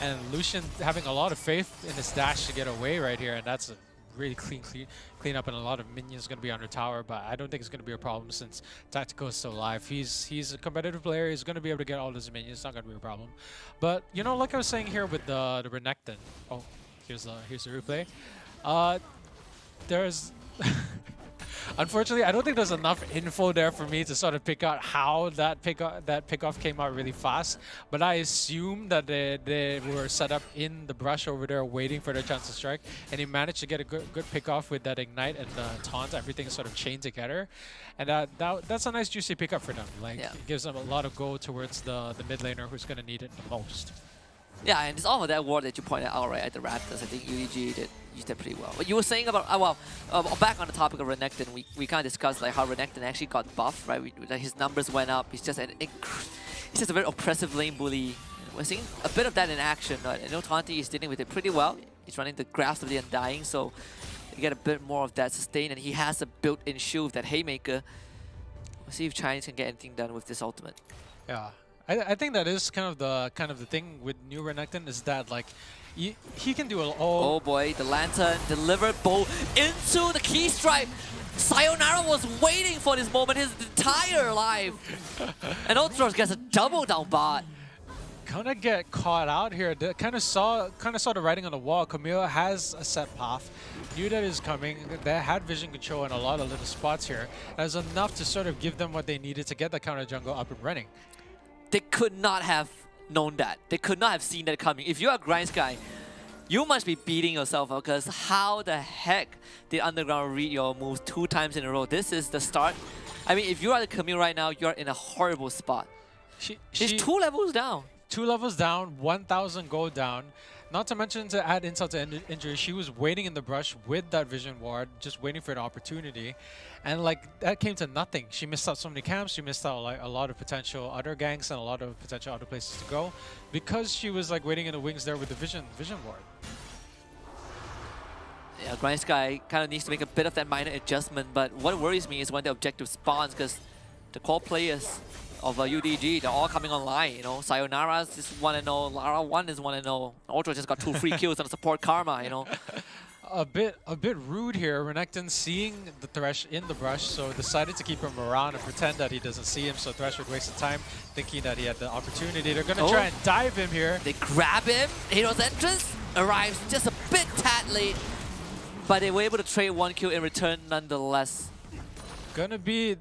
And Lucian having a lot of faith in his dash to get away right here, and that's a really clean up, and a lot of minions going to be under tower, but I don't think it's going to be a problem since Tactical is still alive. He's a competitive player. He's going to be able to get all his minions. It's not going to be a problem. But you know, like I was saying here with the Renekton. Oh, here's the replay. There's unfortunately, I don't think there's enough info there for me to sort of pick out how that pickoff came out really fast. But I assume that they were set up in the brush over there waiting for their chance to strike. And he managed to get a good pickoff with that Ignite and Taunt. Everything sort of chained together. And that's a nice juicy pickup for them. Like, it gives them a lot of go towards the mid laner who's going to need it the most. Yeah, and it's all of that ward that you pointed out, right, at the Raptors. I think UDG used it pretty well. But you were saying about, back on the topic of Renekton, we kind of discussed like how Renekton actually got buffed, right? His numbers went up. He's just a very oppressive lane bully. We're seeing a bit of that in action. Right? I know Tanti is dealing with it pretty well. He's running the Grasp of the Undying, so you get a bit more of that sustain, and he has a built-in shield with that Haymaker. We'll see if Chinese can get anything done with this ultimate. Yeah. I think that is kind of the thing with new Renekton is that like he can do Oh boy, the Lantern delivered bow into the key strike. Sayonara was waiting for this moment his entire life. And Ultros gets a double down bot. Gonna get caught out here. Kind of saw the writing on the wall. Camille has a set path. Knew that is coming. They had vision control in a lot of little spots here. That's enough to sort of give them what they needed to get the counter jungle up and running. They could not have known that. They could not have seen that coming. If you're a Grind Sky, you must be beating yourself up because how the heck did Underground read your moves 2 times in a row? This is the start. I mean, if you are the Camille right now, you're in a horrible spot. She's 2 levels down. 2 levels down, 1,000 gold down. Not to mention, to add insult to injury, she was waiting in the brush with that vision ward, just waiting for an opportunity. And like, that came to nothing. She missed out so many camps, she missed out like a lot of potential other ganks and a lot of potential other places to go because she was like waiting in the wings there with the vision ward. Yeah, Grind Sky kind of needs to make a bit of that minor adjustment, but what worries me is when the objective spawns because the core players of UDG, they're all coming online, you know. Sayonara's just 1-0, Lara 1 is 1-0. Ultra just got 2 free kills on support Karma, you know. A bit rude here. Renekton seeing the Thresh in the brush, so decided to keep him around and pretend that he doesn't see him, so Thresh would waste time thinking that he had the opportunity. They're gonna try and dive him here. They grab him. Hero's entrance arrives just a bit tad late, but they were able to trade 1 kill in return nonetheless. Gonna be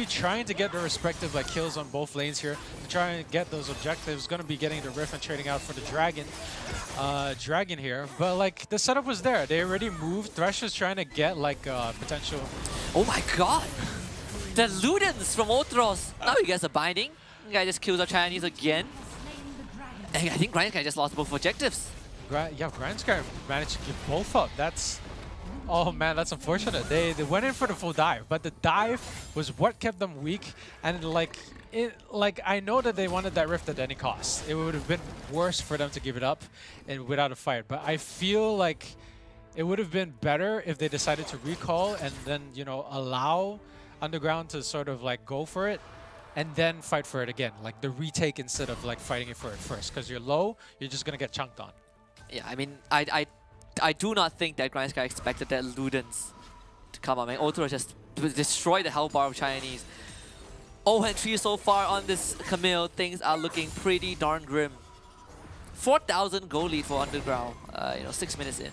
trying to get the respective like kills on both lanes here to try and get those objectives. Gonna be getting the Rift and trading out for the Dragon here. But like the setup was there. They already moved. Thresh is trying to get like potential. Oh my god! The Ludens from Otros. Now he gets a binding. The guy just kills our Chinese again. And I think Grindguy just lost both objectives. Grindguy managed to give both up. That's... Oh man, that's unfortunate. They went in for the full dive, but the dive was what kept them weak. And like I know that they wanted that Rift at any cost. It would have been worse for them to give it up and without a fight. But I feel like it would have been better if they decided to recall and then, you know, allow Underground to sort of like go for it and then fight for it again. Like the retake instead of like fighting it for it first. Because you're low, you're just gonna get chunked on. Yeah, I mean, I do not think that Grindguy expected that Ludens to come up. I mean, Otro just destroyed the health bar of Chinese. 0-3 so far on this Camille. Things are looking pretty darn grim. 4,000 goal lead for Underground. 6 minutes in.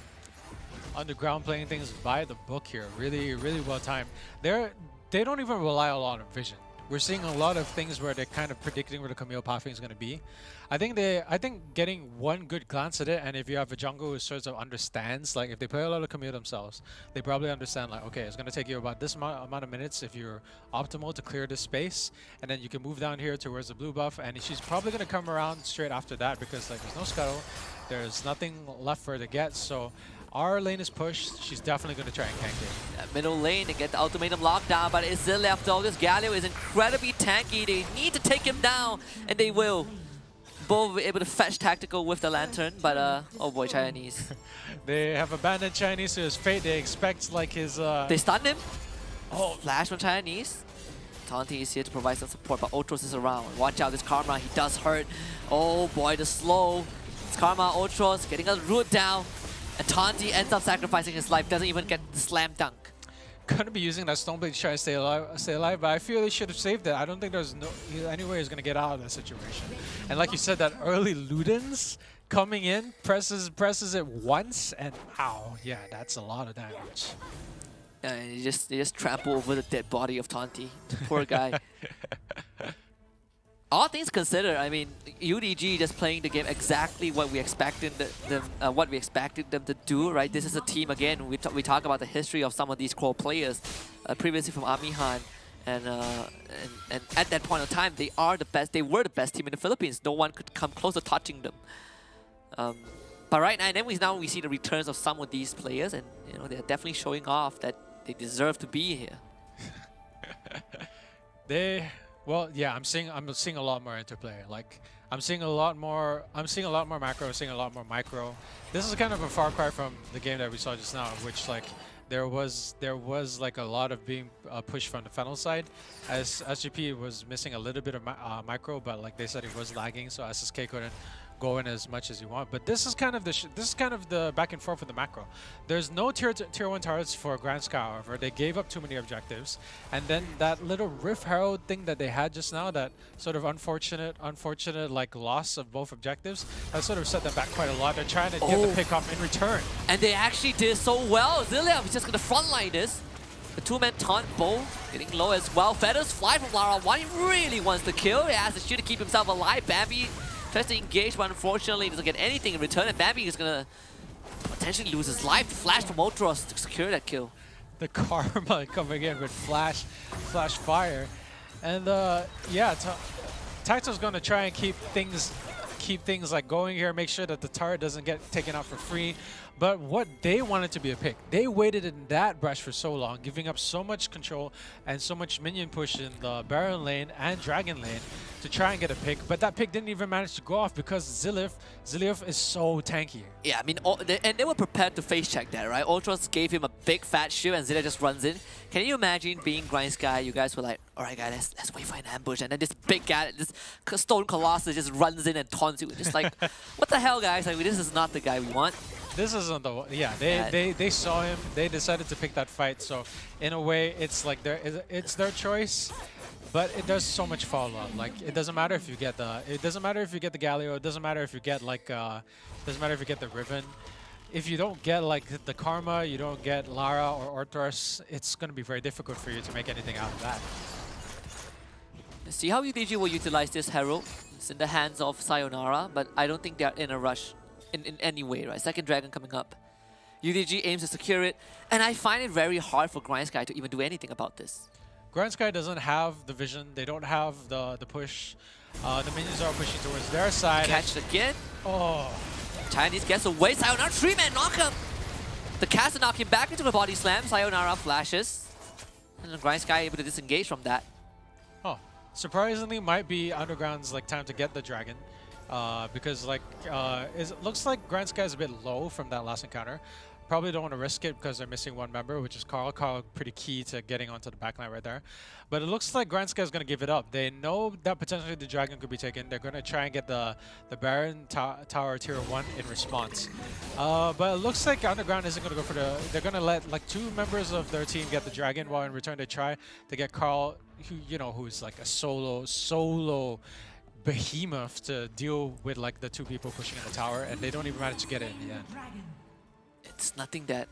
Underground playing things by the book here. Really, really well timed. They don't even rely a lot on vision. We're seeing a lot of things where they're kind of predicting where the Camille pathing is going to be. I think getting one good glance at it, and if you have a jungle who sort of understands, like if they play a lot of Camille themselves, they probably understand like, okay, it's going to take you about this amount of minutes if you're optimal to clear this space, and then you can move down here towards the blue buff, and she's probably going to come around straight after that because like there's no scuttle, there's nothing left for her to get, so our lane is pushed. She's definitely going to try and gank it. Middle lane to get the ultimatum locked down, but it's still left though. This Galio is incredibly tanky. They need to take him down, and they will. Both were able to fetch tactical with the lantern, but oh boy, Chinese. They have abandoned Chinese to his fate. They expect like his... They stunned him. Oh, flash from Chinese. Taunty is here to provide some support, but Otros is around. Watch out, this Karma, he does hurt. Oh boy, the slow. It's Karma, Otros getting a root down. And Taunty ends up sacrificing his life, doesn't even get the slam dunk. Gonna be using that Stoneblade to try to stay alive, but I feel he should have saved it. I don't think there's any way he's gonna get out of that situation. And like you said, that early Ludens coming in, presses it once, and ow, yeah, that's a lot of damage. And they just trample over the dead body of Taunty. Poor guy. All things considered, I mean, UDG just playing the game exactly what we expected them to do, right? This is a team, again, we talk about the history of some of these core players, previously from Amihan, and at that point of time, they were the best team in the Philippines. No one could come close to touching them. But right now, and then we see the returns of some of these players, and you know they're definitely showing off that they deserve to be here. Well, yeah, I'm seeing a lot more interplay. Like I'm seeing a lot more macro, I'm seeing a lot more micro. This is kind of a far cry from the game that we saw just now, which like there was like a lot of being pushed from the Fennel side, as SGP was missing a little bit of micro, but like they said it was lagging, so SSK couldn't go in as much as you want. But this is kind of the back and forth with the macro. There's no tier 1 turrets for Grand Sky, however. They gave up too many objectives, and then that little Rift Herald thing that they had just now, that sort of unfortunate like loss of both objectives, that sort of set them back quite a lot. They're trying to get the pick off in return, and they actually did so well. Zilliam is just gonna frontline this. The two-man taunt, Bo getting low as well. Feathers fly from Lara 1. He really wants to kill. He has to shoot to keep himself alive. Bambi tries to engage, but unfortunately doesn't get anything in return, and Bambi is gonna potentially lose his life. Flash from Otros to secure that kill. The Karma coming in with flash fire, and yeah, Taito's gonna try and keep things like going here, make sure that the turret doesn't get taken out for free. But what they wanted to be a pick, they waited in that brush for so long, giving up so much control and so much minion push in the Baron lane and Dragon lane to try and get a pick. But that pick didn't even manage to go off because Zilliff is so tanky. Yeah, I mean, and they were prepared to face check that, right? Ultros gave him a big fat shield and Zilliff just runs in. Can you imagine being Grindguy? You guys were like, all right, guys, let's wait for an ambush. And then this big guy, this Stone Colossus just runs in and taunts you. Just like, what the hell, guys? Like, this is not the guy we want. This isn't the one. Yeah, they saw him. They decided to pick that fight. So in a way, it's like it's their choice, but it does so much follow up. Like it doesn't matter if you get the Galio. It doesn't matter if you get the Ribbon. if you don't get like the Karma, you don't get Lara or Orthros, it's going to be very difficult for you to make anything out of that. See how UDG will utilize this Herald. It's in the hands of Sayonara, but I don't think they're in a rush in any way, right? Second Dragon coming up. UDG aims to secure it, and I find it very hard for GrindSky to even do anything about this. GrindSky doesn't have the vision. They don't have the push. The minions are pushing towards their side. Catch again. Oh. Chinese gets away. Sayonara, 3-man knock him. The caster knock him back into the body slam. Sayonara flashes. And then GrindSky able to disengage from that. Oh. Surprisingly, might be Underground's like time to get the dragon. Because like it looks like GrindSky is a bit low from that last encounter. Probably don't want to risk it because they're missing one member, which is Carl. Carl pretty key to getting onto the backline right there. But it looks like GrindSky is going to give it up. They know that potentially the dragon could be taken. They're going to try and get the Baron Tower Tier 1 in response. But it looks like Underground isn't going to go for the... They're going to let like 2 members of their team get the dragon, while in return they try to get Carl, who, you know, who's like a solo behemoth to deal with like the 2 people pushing in the tower, and they don't even manage to get it in the end. It's nothing that,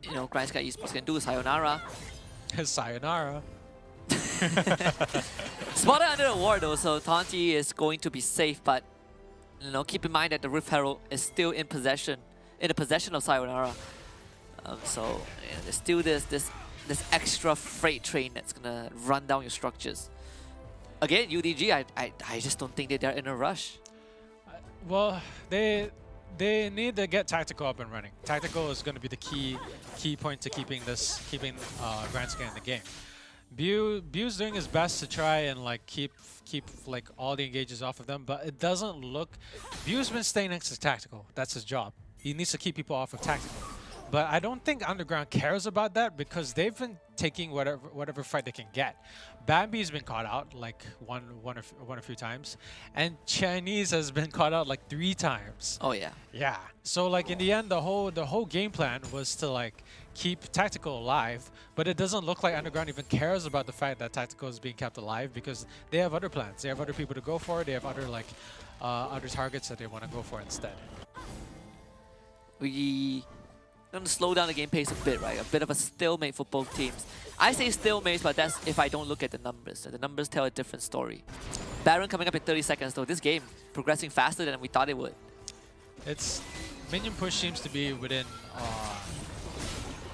you know, GrindSky Esports can do. Sayonara. Sayonara. Spotted under the ward though, so Taunty is going to be safe, but you know, keep in mind that the Rift Herald is still in the possession of Sayonara. So yeah, there's still this extra freight train that's gonna run down your structures. Again, UDG, I just don't think that they're in a rush. Well, they need to get Tactical up and running. Tactical is going to be the key point to keeping GrindSky in the game. Bu's doing his best to try and like keep like all the engages off of them, but it doesn't look. Bu's been staying next to Tactical. That's his job. He needs to keep people off of Tactical. But I don't think Underground cares about that because they've been taking whatever fight they can get. Bambi's been caught out like one or a few times, and Chinese has been caught out like 3 times. Oh yeah. Yeah. So like in the end, the whole game plan was to like keep Tactical alive, but it doesn't look like Underground even cares about the fact that Tactical is being kept alive because they have other plans. They have other people to go for. They have other like other targets that they want to go for instead. We going to slow down the game pace a bit, right? A bit of a stalemate for both teams. I say stalemate, but that's if I don't look at the numbers. The numbers tell a different story. Baron coming up in 30 seconds, though. This game progressing faster than we thought it would. It's minion push seems to be within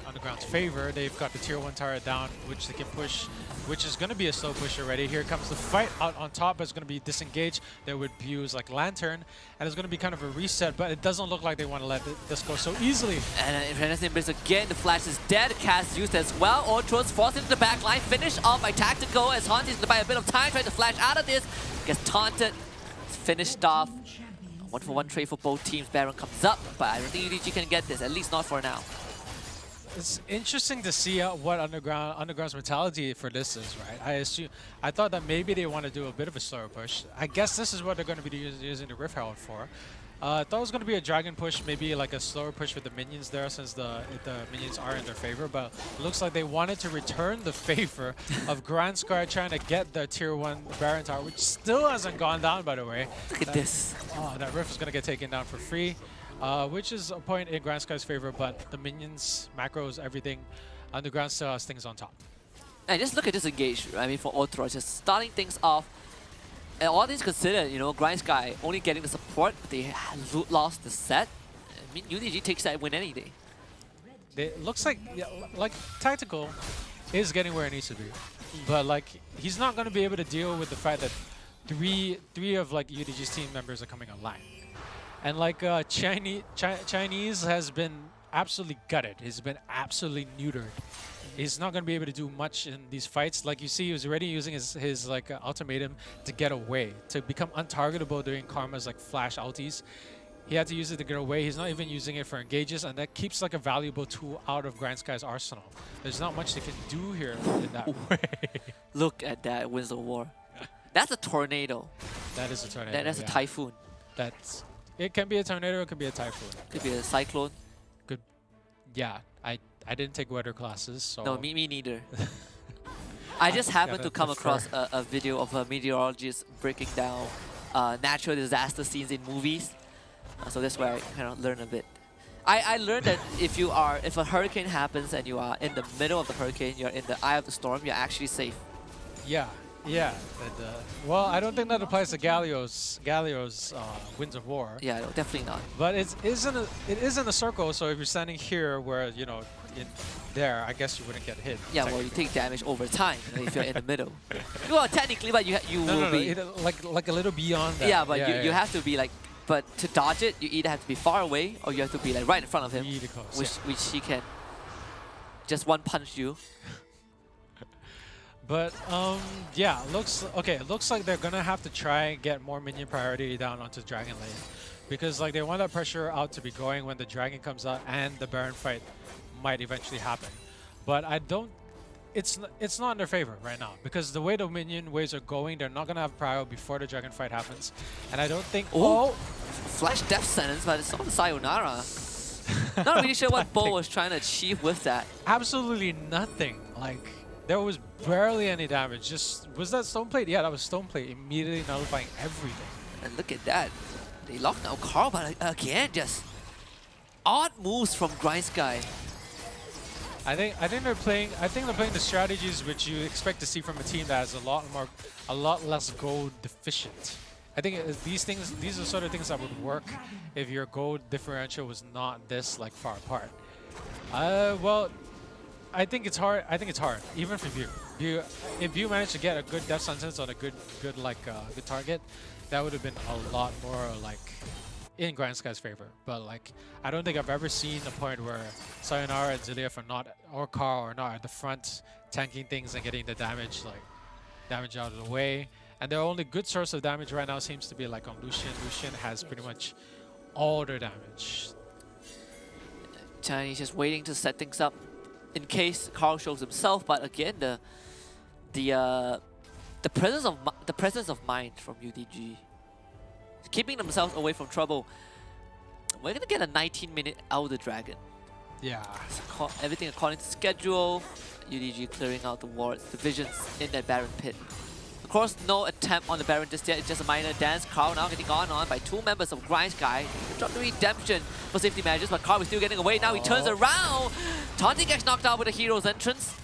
Underground's favor. They've got the tier 1 turret down, which they can push, which is going to be a slow push already. Here comes the fight out on top. It's going to be disengaged. There would be used like Lantern, and it's going to be kind of a reset, but it doesn't look like they want to let this go so easily. And Renessing Blitz again, the flash is dead. Cast used as well. Orthros forced into the back line, finished off by Tactical as Hanti's going to buy a bit of time, trying to flash out of this. Gets taunted. It's finished off. 1-for-1 trade for both teams. Baron comes up, but I don't think UDG can get this, at least not for now. It's interesting to see what Underground's mentality for this is, right? I thought that maybe they want to do a bit of a slower push. I guess this is what they're going to be using the Rift Herald for. I thought it was going to be a dragon push, maybe like a slower push with the minions there, since the minions are in their favor. But it looks like they wanted to return the favor of GrindSky trying to get the tier 1 Baron Tower, which still hasn't gone down, by the way. Look at this. Oh, that Rift is going to get taken down for free. Which is a point in GrindSky's favor, but the minions, macros, everything, Underground still has things on top. And just look at this engage, I mean, for Orthros, just starting things off. And all things considered, you know, GrindSky only getting the support, but they lost the set. I mean, UDG takes that win any day. It looks like, yeah, like Tactical is getting where it needs to be, but like he's not going to be able to deal with the fact that three of like UDG's team members are coming online. And like Chinese has been absolutely gutted. He's been absolutely neutered. He's not going to be able to do much in these fights. Like you see, he was already using his like ultimatum to get away, to become untargetable during Karma's like flash ultis. He had to use it to get away. He's not even using it for engages, and that keeps like a valuable tool out of GrindSky's arsenal. There's not much they can do here in that way. Look at that Winds of War. That's a tornado. That is a tornado. That's a typhoon. It can be a tornado, it could be a typhoon. Could be a cyclone. Good. Yeah, I didn't take weather classes, so... No, me neither. I just happened to come across a video of a meteorologist breaking down natural disaster scenes in movies. So that's where I kind of learned a bit. I learned that if a hurricane happens and you are in the middle of the hurricane, you're in the eye of the storm, you're actually safe. Yeah, yeah. Well, I don't think that applies to Galio's Winds of War. Yeah, no, definitely not. But it is in a circle, so if you're standing here where, there, I guess you wouldn't get hit. Yeah, well, you take damage over time if you're in the middle. Well, technically, but you will be... like a little beyond that. Yeah, but you have to be like... But to dodge it, you either have to be far away or you have to be like right in front of him, really close, which he can just one punch you. But yeah, it looks like they're gonna have to try and get more minion priority down onto Dragon Lane, because like they want that pressure out to be going when the Dragon comes out and the Baron fight might eventually happen. But I don't. It's not in their favor right now, because the way the minion waves are going, they're not gonna have prio before the Dragon fight happens, and I don't think. Oh, flash death sentence, but it's not the sayonara. Not really sure what Bo was trying to achieve with that. Absolutely nothing. Like there was barely any damage. Just was that stone plate? Yeah, that was stone plate. Immediately nullifying everything. And look at that. They locked down Carl, but again, just odd moves from Grindsky. I think they're playing the strategies which you expect to see from a team that has a lot less gold deficient. I think these are sort of things that would work if your gold differential was not this like far apart. Well, I think it's hard. Even for View. If you managed to get a good death sentence on a good target, that would have been a lot more like in Grindsky's favor. But like, I don't think I've ever seen a point where Sayonara and Zillief or Carl are not at the front tanking things and getting the damage out of the way. And their only good source of damage right now seems to be like on Lucian. Lucian has pretty much all their damage. Chinese just waiting to set things up in case Carl shows himself. But again, the presence of mind from UDG, keeping themselves away from trouble. We're gonna get a 19-minute Elder Dragon. Yeah. Everything according to schedule. UDG clearing out the wards, divisions in that Baron pit. Of course, no attempt on the Baron just yet. It's just a minor dance. Carl now getting gone on by two members of Grindsky. Drop the redemption for safety measures, but Carl is still getting away. Now he turns around. Taunting gets knocked out with a hero's entrance.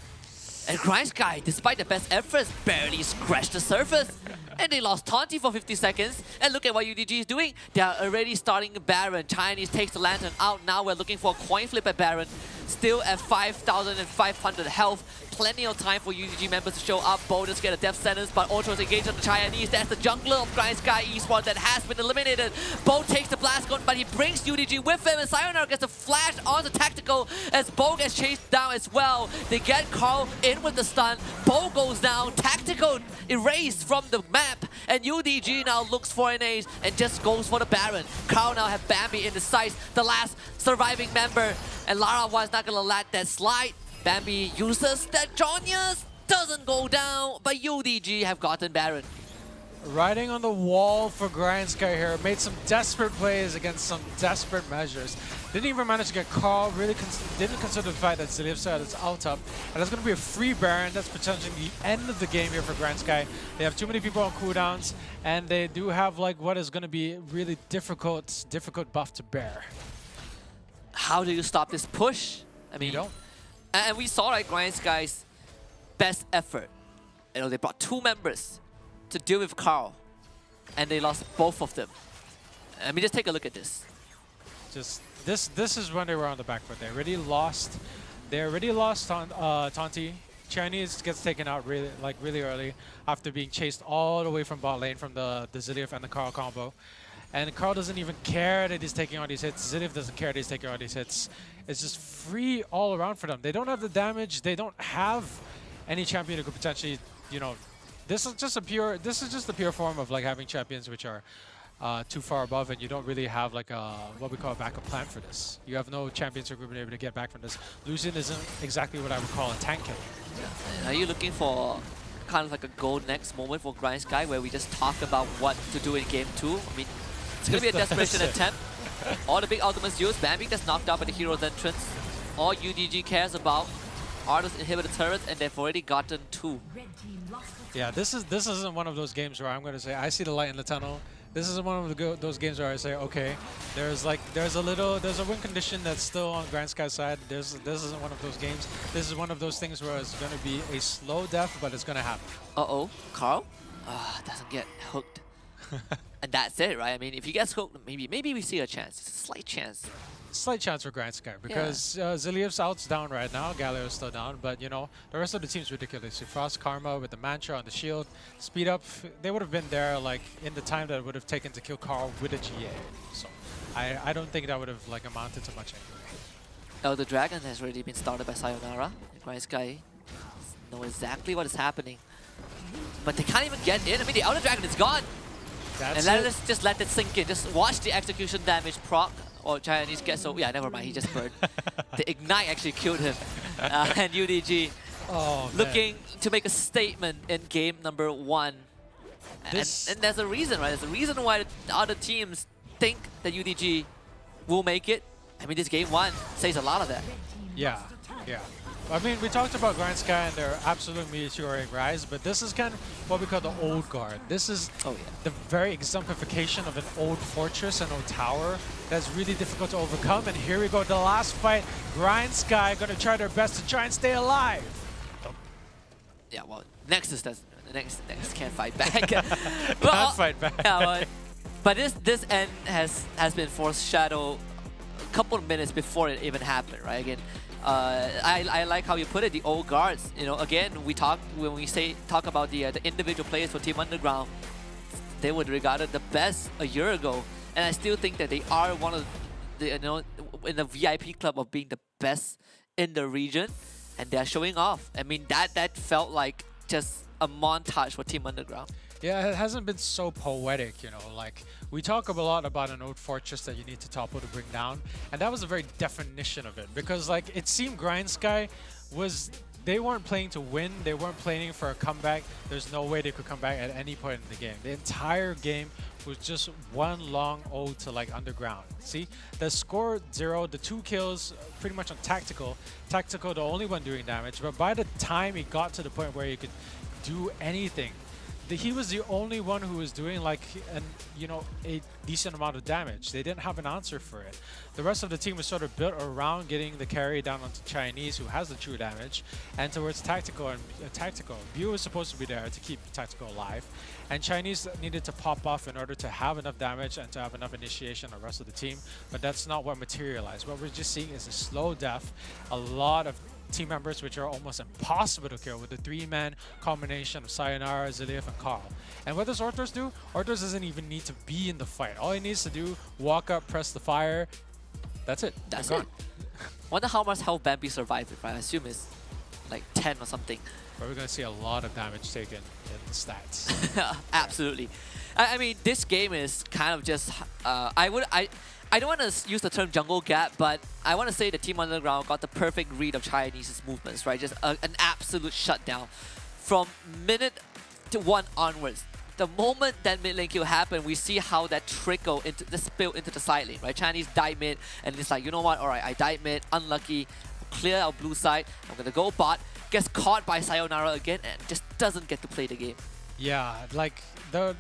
And Grindsky, despite the best efforts, barely scratched the surface. And they lost Taunty for 50 seconds. And look at what UDG is doing. They are already starting Baron. Chinese takes the Lantern out. Now we're looking for a coin flip at Baron. Still at 5,500 health. Plenty of time for UDG members to show up. Bo just get a death sentence, but Ultra's engaged on the Chinese. That's the jungler of Grindsky Esports that has been eliminated. Bo takes the blast gun, but he brings UDG with him, and Sayonara gets a flash on the tactical as Bo gets chased down as well. They get Carl in with the stun. Bo goes down, tactical erased from the map, and UDG now looks for an ace and just goes for the Baron. Carl now have Bambi in the sights, the last surviving member, and Lara was not gonna let that slide. Bambi uses that Jonius, doesn't go down, but UDG have gotten Baron. Riding on the wall for Grindsky here, made some desperate plays against some desperate measures. Didn't even manage to get Carl, really didn't consider the fact that Zillief had his ult up. And that's going to be a free Baron. That's potentially the end of the game here for Grindsky. They have too many people on cooldowns, and they do have like what is going to be really difficult buff to bear. How do you stop this push? I mean, you don't. And we saw like Grindsky's best effort. You know, they brought two members to deal with Carl, and they lost both of them. I mean, just take a look at this. Just this is when they were on the back foot. They already lost Taunty. Chinese gets taken out really early after being chased all the way from bot lane from the Zillief and the Carl combo. And Carl doesn't even care that he's taking all these hits. Zillief doesn't care that he's taking all these hits. It's just free all around for them. They don't have the damage. They don't have any champion who could potentially, you know, this is just the pure form of like having champions which are too far above, and you don't really have like a what we call a backup plan for this. You have no champions who could be able to get back from this. Lucian isn't exactly what I would call a tank killer. Yeah. Are you looking for kind of like a go next moment for Grindsky where we just talk about what to do in game 2? I mean, it's going to be a desperation attempt. All the big ultimates used. Bambi gets knocked out by the hero's entrance. All UDG cares about are those inhibitor turrets, and they've already gotten 2. Yeah, this isn't one of those games where I'm going to say I see the light in the tunnel This is one of those games where I say, okay, there's a win condition that's still on Grand Sky's side. This isn't one of those games. This is one of those things where it's gonna be a slow death, but it's gonna happen. Uh-oh, Carl doesn't get hooked. And that's it, right? I mean, if he gets hooked, maybe we see a chance. It's a slight chance. Slight chance for Grand Sky because Ziliev's out's down right now. Galeo's still down, but you know the rest of the team's ridiculous. Frost Karma with the Mantra on the shield, speed up. They would have been there like in the time that it would have taken to kill Carl with a GA. So I don't think that would have like amounted to much anyway. Elder Dragon has already been started by Sayonara. Grand Sky know exactly what is happening, but they can't even get in. I mean, the Elder Dragon is gone. That's and it. let's just let it sink in. Just watch the execution damage proc. Or Chinese get so... Yeah, never mind. He just burned. The Ignite actually killed him. And UDG looking to make a statement in game number 1. And there's a reason, right? There's a reason why the other teams think that UDG will make it. I mean, this game 1 says a lot of that. Yeah. I mean, we talked about Grand Sky and their absolute meteoric rise, but this is kind of what we call the old guard. This is the very exemplification of an old fortress, an old tower that's really difficult to overcome. And here we go, the last fight. Grand Sky going to try their best to try and stay alive. Yeah, well, Nexus doesn't. Nexus can't fight back. Can't fight back. Yeah, but this end has been foreshadowed a couple of minutes before it even happened, right? Again, I like how you put it, the old guards. You know, again, when we talk about the individual players for Team Underground, they were regarded the best a year ago, and I still think that they are one of the in the VIP club of being the best in the region, and they're showing off. I mean, that felt like just a montage for Team Underground. Yeah, it hasn't been so poetic, you know, like we talk a lot about an old fortress that you need to topple to bring down, and that was the very definition of it, because like it seemed Grand Sky was, they weren't playing to win, they weren't playing for a comeback. There's no way they could come back at any point in the game. The entire game was just one long ode to like Underground. See, the score 0, the 2 kills pretty much on Tactical, the only one doing damage, but by the time he got to the point where he could do anything, he was the only one who was doing like a decent amount of damage. They didn't have an answer for it. The rest of the team was sort of built around getting the carry down onto Chinese, who has the true damage, and towards Tactical. And Bu was supposed to be there to keep Tactical alive, and Chinese needed to pop off in order to have enough damage and to have enough initiation on the rest of the team. But that's not what materialized. What we're just seeing is a slow death, a lot of team members which are almost impossible to kill with the 3-man combination of Sayonara, Ziliev, and Carl. And what does Orthros do? Orthros doesn't even need to be in the fight. All he needs to do, walk up, press the fire. That's it. That's it. Wonder how much health Bambi survived it, right? I assume it's like 10 or something. But we're going to see a lot of damage taken in the stats. Absolutely. I mean, this game is kind of just... I don't want to use the term jungle gap, but I want to say the Team Underground got the perfect read of Chinese's movements, right? Just an absolute shutdown. From minute 1 onwards, the moment that mid lane kill happened, we see how that trickle into the spill into the side lane, right? Chinese died mid, and it's like, you know what? All right, I died mid, unlucky, clear our blue side. I'm gonna go bot, gets caught by Sayonara again, and just doesn't get to play the game. Yeah, like the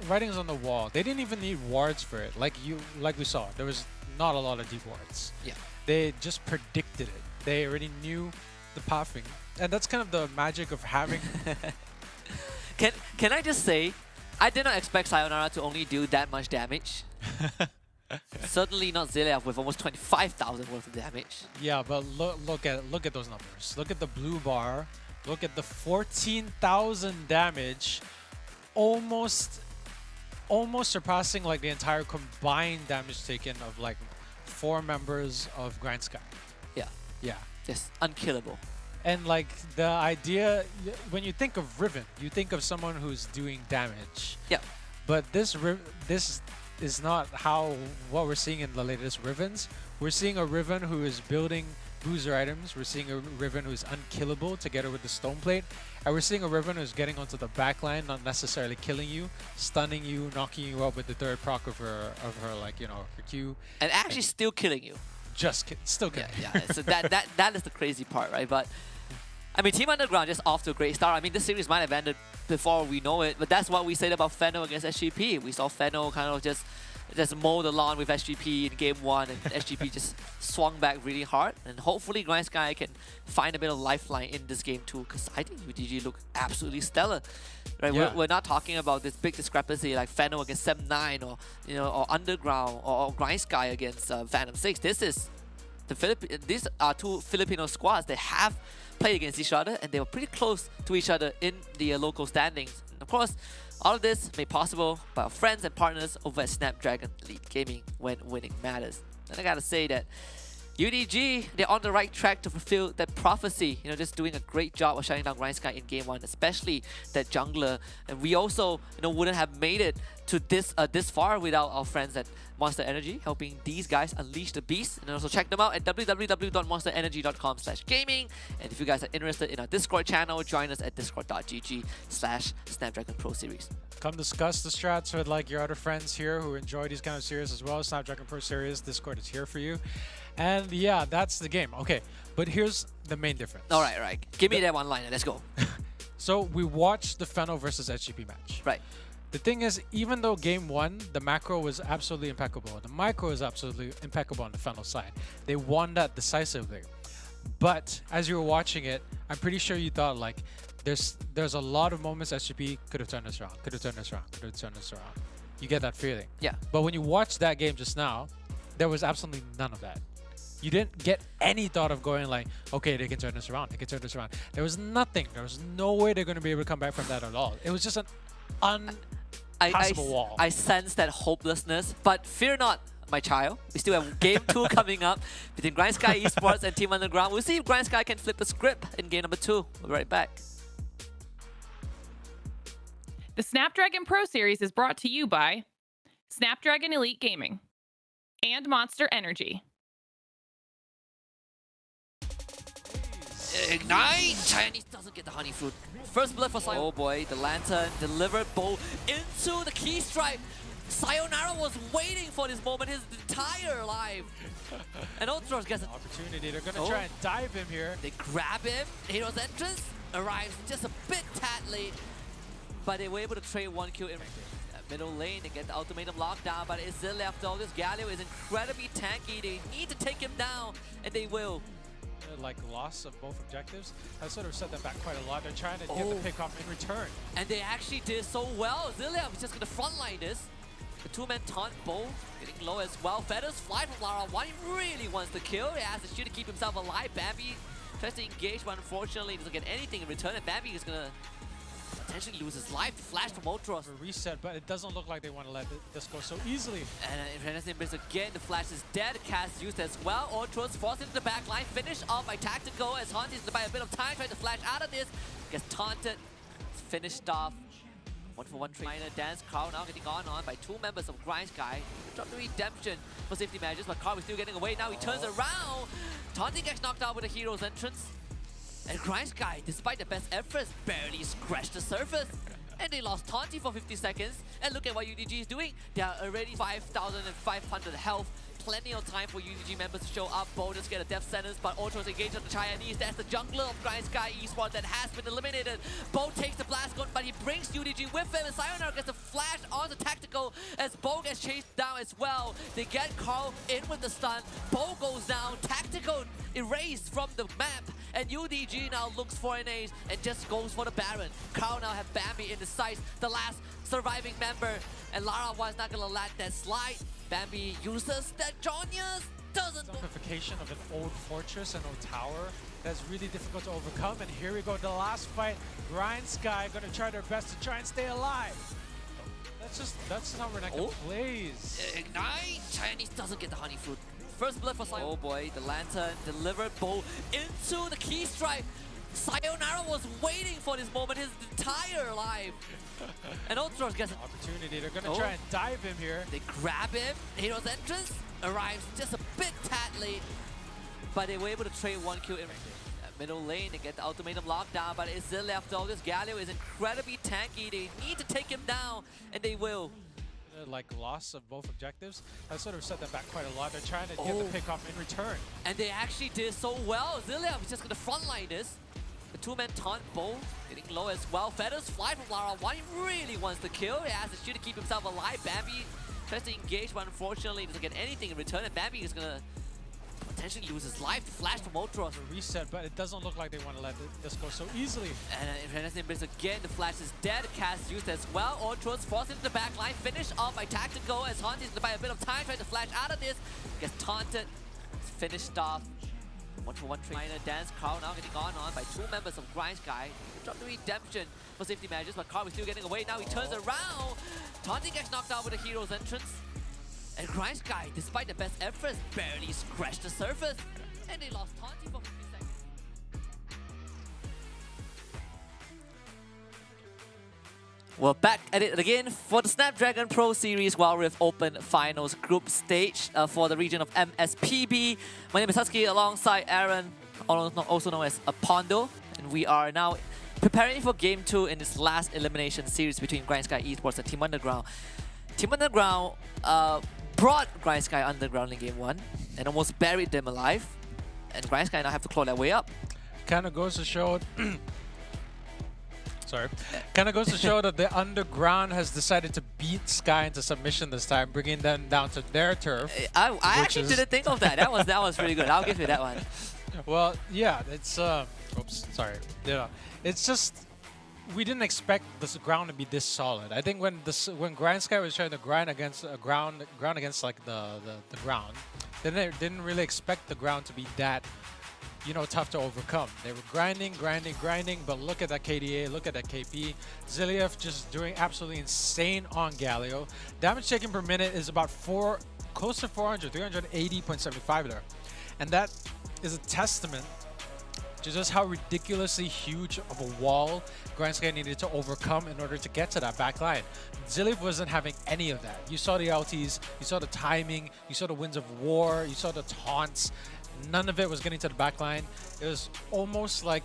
writings on the wall. They didn't even need wards for it. Like we saw, there was not a lot of deep wards. Yeah, they just predicted it. They already knew the pathing, and that's kind of the magic of having. Can I just say, I did not expect Sayonara to only do that much damage. Certainly not Ziliev with almost 25,000 worth of damage. Yeah, but look at those numbers. Look at the blue bar. Look at the 14,000 damage, almost surpassing like the entire combined damage taken of like 4 members of Grand Sky. Yeah. Just unkillable. And like the idea, when you think of Riven, you think of someone who's doing damage. Yeah. But this is not what we're seeing in the latest Rivens. We're seeing a Riven who is building boozer items. We're seeing a Riven who's unkillable together with the stone plate, and we're seeing a Riven who's getting onto the backline, not necessarily killing you, stunning you, knocking you up with the 3rd proc of her like her Q, and actually still killing you. Still killing. Yeah. So that is the crazy part, right? But I mean, Team Underground just off to a great start. I mean, this series might have ended before we know it, but that's what we said about Feno against SGP. We saw Feno kind of just mow the lawn with SGP in game 1, and SGP just swung back really hard. And hopefully GrindSky can find a bit of lifeline in this game too, because I think UDG look absolutely stellar. Right? Yeah. We're not talking about this big discrepancy like Feno against Sem9 or or Underground or GrindSky against Phantom 6. This is these are two Filipino squads that have played against each other, and they were pretty close to each other in the local standings. And of course, all of this made possible by our friends and partners over at Snapdragon Elite Gaming, when winning matters. And I gotta say that UDG, they're on the right track to fulfill that prophecy. Just doing a great job of shutting down GrindSky in game 1, especially that jungler. And we also, wouldn't have made it to this far without our friends at Monster Energy, helping these guys unleash the beast. And also check them out at www.monsterenergy.com/gaming. And if you guys are interested in our Discord channel, join us at discord.gg/Snapdragon Pro Series. Come discuss the strats with like your other friends here who enjoy these kind of series as well. Snapdragon Pro Series Discord is here for you. And yeah, that's the game. Okay, but here's the main difference. All right. Give me that one liner. Let's go. So we watched the Feno versus SGP match. Right. The thing is, even though game 1, the macro was absolutely impeccable, the micro was absolutely impeccable on the Feno side. They won that decisively. But as you were watching it, I'm pretty sure you thought like, there's a lot of moments SGP could have turned this around, could have turned this around, could have turned this around. You get that feeling. Yeah. But when you watch that game just now, there was absolutely none of that. You didn't get any thought of going like, okay, they can turn this around, they can turn this around. There was nothing. There was no way they're going to be able to come back from that at all. It was just an unpassable wall. I sense that hopelessness, but fear not, my child. We still have game 2 coming up between GrindSky Esports and Team Underground. We'll see if GrindSky can flip the script in game number 2. We'll be right back. The Snapdragon Pro Series is brought to you by Snapdragon Elite Gaming and Monster Energy. Ignite! Chinese doesn't get the honey fruit. First blood for Sayonara. Oh boy, the lantern delivered bow into the key strike. Sayonara was waiting for this moment his entire life. And Ultros gets an opportunity. They're going to try and dive him here. They grab him. Hero's entrance arrives just a bit tad late, but they were able to trade 1 kill in middle lane. They get the ultimatum lockdown, but it's still left though. This Galio is incredibly tanky. They need to take him down, and they will. Like loss of both objectives, that sort of set them back quite a lot. They're trying to get the pick off in return. And they actually did so well. Zilliam is just going to frontline this. The 2-man taunt, Bo getting low as well. Feathers fly from Lara. One, he really wants to kill. He has to shoot to keep himself alive. Bambi tries to engage, but unfortunately doesn't get anything in return. And Bambi is going to potentially lose his life. Flash from Ultros. A reset, but it doesn't look like they want to let this go so easily. And Renaissance Embrace again, the flash is dead. Cast used as well. Ultros forced into the back line. Finish off by Tactical as Hanti's to buy a bit of time, trying to flash out of this. Gets taunted. It's finished off. 1-for-1 trade. Minor dance. Carl now getting on by 2 members of GrindSky. Drop the redemption for safety measures, but Carl is still getting away. Now he turns around. Taunting gets knocked out with a hero's entrance. And GrindSky, despite the best efforts, barely scratched the surface. And they lost Taunty for 50 seconds. And look at what UDG is doing. They are already 5,500 health. Plenty of time for UDG members to show up. Bo just get a death sentence, but Ultros engage on the Chinese. That's the jungler of GrindSky Esports that has been eliminated. Bo takes the blast gun, but he brings UDG with him. And Sayonara gets a flash on the Tactical as Bo gets chased down as well. They get Carl in with the stun. Bo goes down. Tactical erased from the map. And UDG now looks for an ace and just goes for the Baron. Carl now have Bambi in the sights, the last surviving member. And Lara was not gonna let that slide. Bambi uses that Jonius, doesn't. Simplification of an old fortress and old tower that's really difficult to overcome. And here we go, the last fight. GrindSky gonna try their best to try and stay alive. That's how Renekton plays. Ignite! Chinese doesn't get the honey fruit. First blood for Sayonara. Oh boy, the lantern delivered bow into the key strike. Sayonara was waiting for this moment his entire life. And Ultros gets an opportunity. They're going to try and dive him here. They grab him. Hero's entrance arrives just a bit tad late, but they were able to trade 1 kill in middle lane. They get the ultimatum lockdown, but it's still left though. This Galio is incredibly tanky. They need to take him down, and they will. Like loss of both objectives, that sort of set them back quite a lot. They're trying to get the pick off in return. And they actually did so well. Zilliam is just going to frontline this. The two-man taunt both hitting low as well. Feathers fly from Lara 1. He really wants the kill. He has to shoot to keep himself alive. Bambi tries to engage, but unfortunately doesn't get anything in return. And Bambi is gonna potentially lose his life. Flash from Ultros. A reset, but it doesn't look like they want to let this go so easily. And Renaissance Embrace again, the flash is dead. Cast used as well. Ultros forced into the back line. Finished off by Tactical as Hanti's gonna buy a bit of time, trying to flash out of this. Gets taunted. Finished off. 1-for-1 trainer dance. Carl now getting on by two members of Grind Sky. Drop the redemption for safety measures, but Carl is still getting away. Now he turns around. Taunting gets knocked out with a hero's entrance. And Grind Sky, despite the best efforts, barely scratched the surface. And they lost Taunting for 50 seconds. We're back at it again for the Snapdragon Pro Series WildRift Open Finals Group Stage for the region of MSPB. My name is Husky alongside Aaron, also known as Pondo. And we are now preparing for Game 2 in this last elimination series between Grind Sky Esports and Team Underground. Team Underground brought Grind Sky underground in Game 1 and almost buried them alive. And Grind Sky now have to claw their way up. Kind of goes to show... Sorry. Kind of goes to show that the Underground has decided to beat Sky into submission this time, bringing them down to their turf. I actually didn't think of that. That was pretty good. I'll give you that one. Well, yeah, it's... oops, sorry. Yeah, it's just... We didn't expect this ground to be this solid. I think when Grind Sky was trying to grind against ground against like the ground, then they didn't really expect the ground to be that, you know, tough to overcome. They were grinding, but look at that KDA, look at that KP. Ziliev just doing absolutely insane on Galio. Damage taken per minute is about close to 400, 380.75 there. And that is a testament to just how ridiculously huge of a wall Grind Sky needed to overcome in order to get to that back line. Ziliev wasn't having any of that. You saw the LTs, you saw the timing, you saw the Winds of War, you saw the taunts. None of it was getting to the back line. It was almost like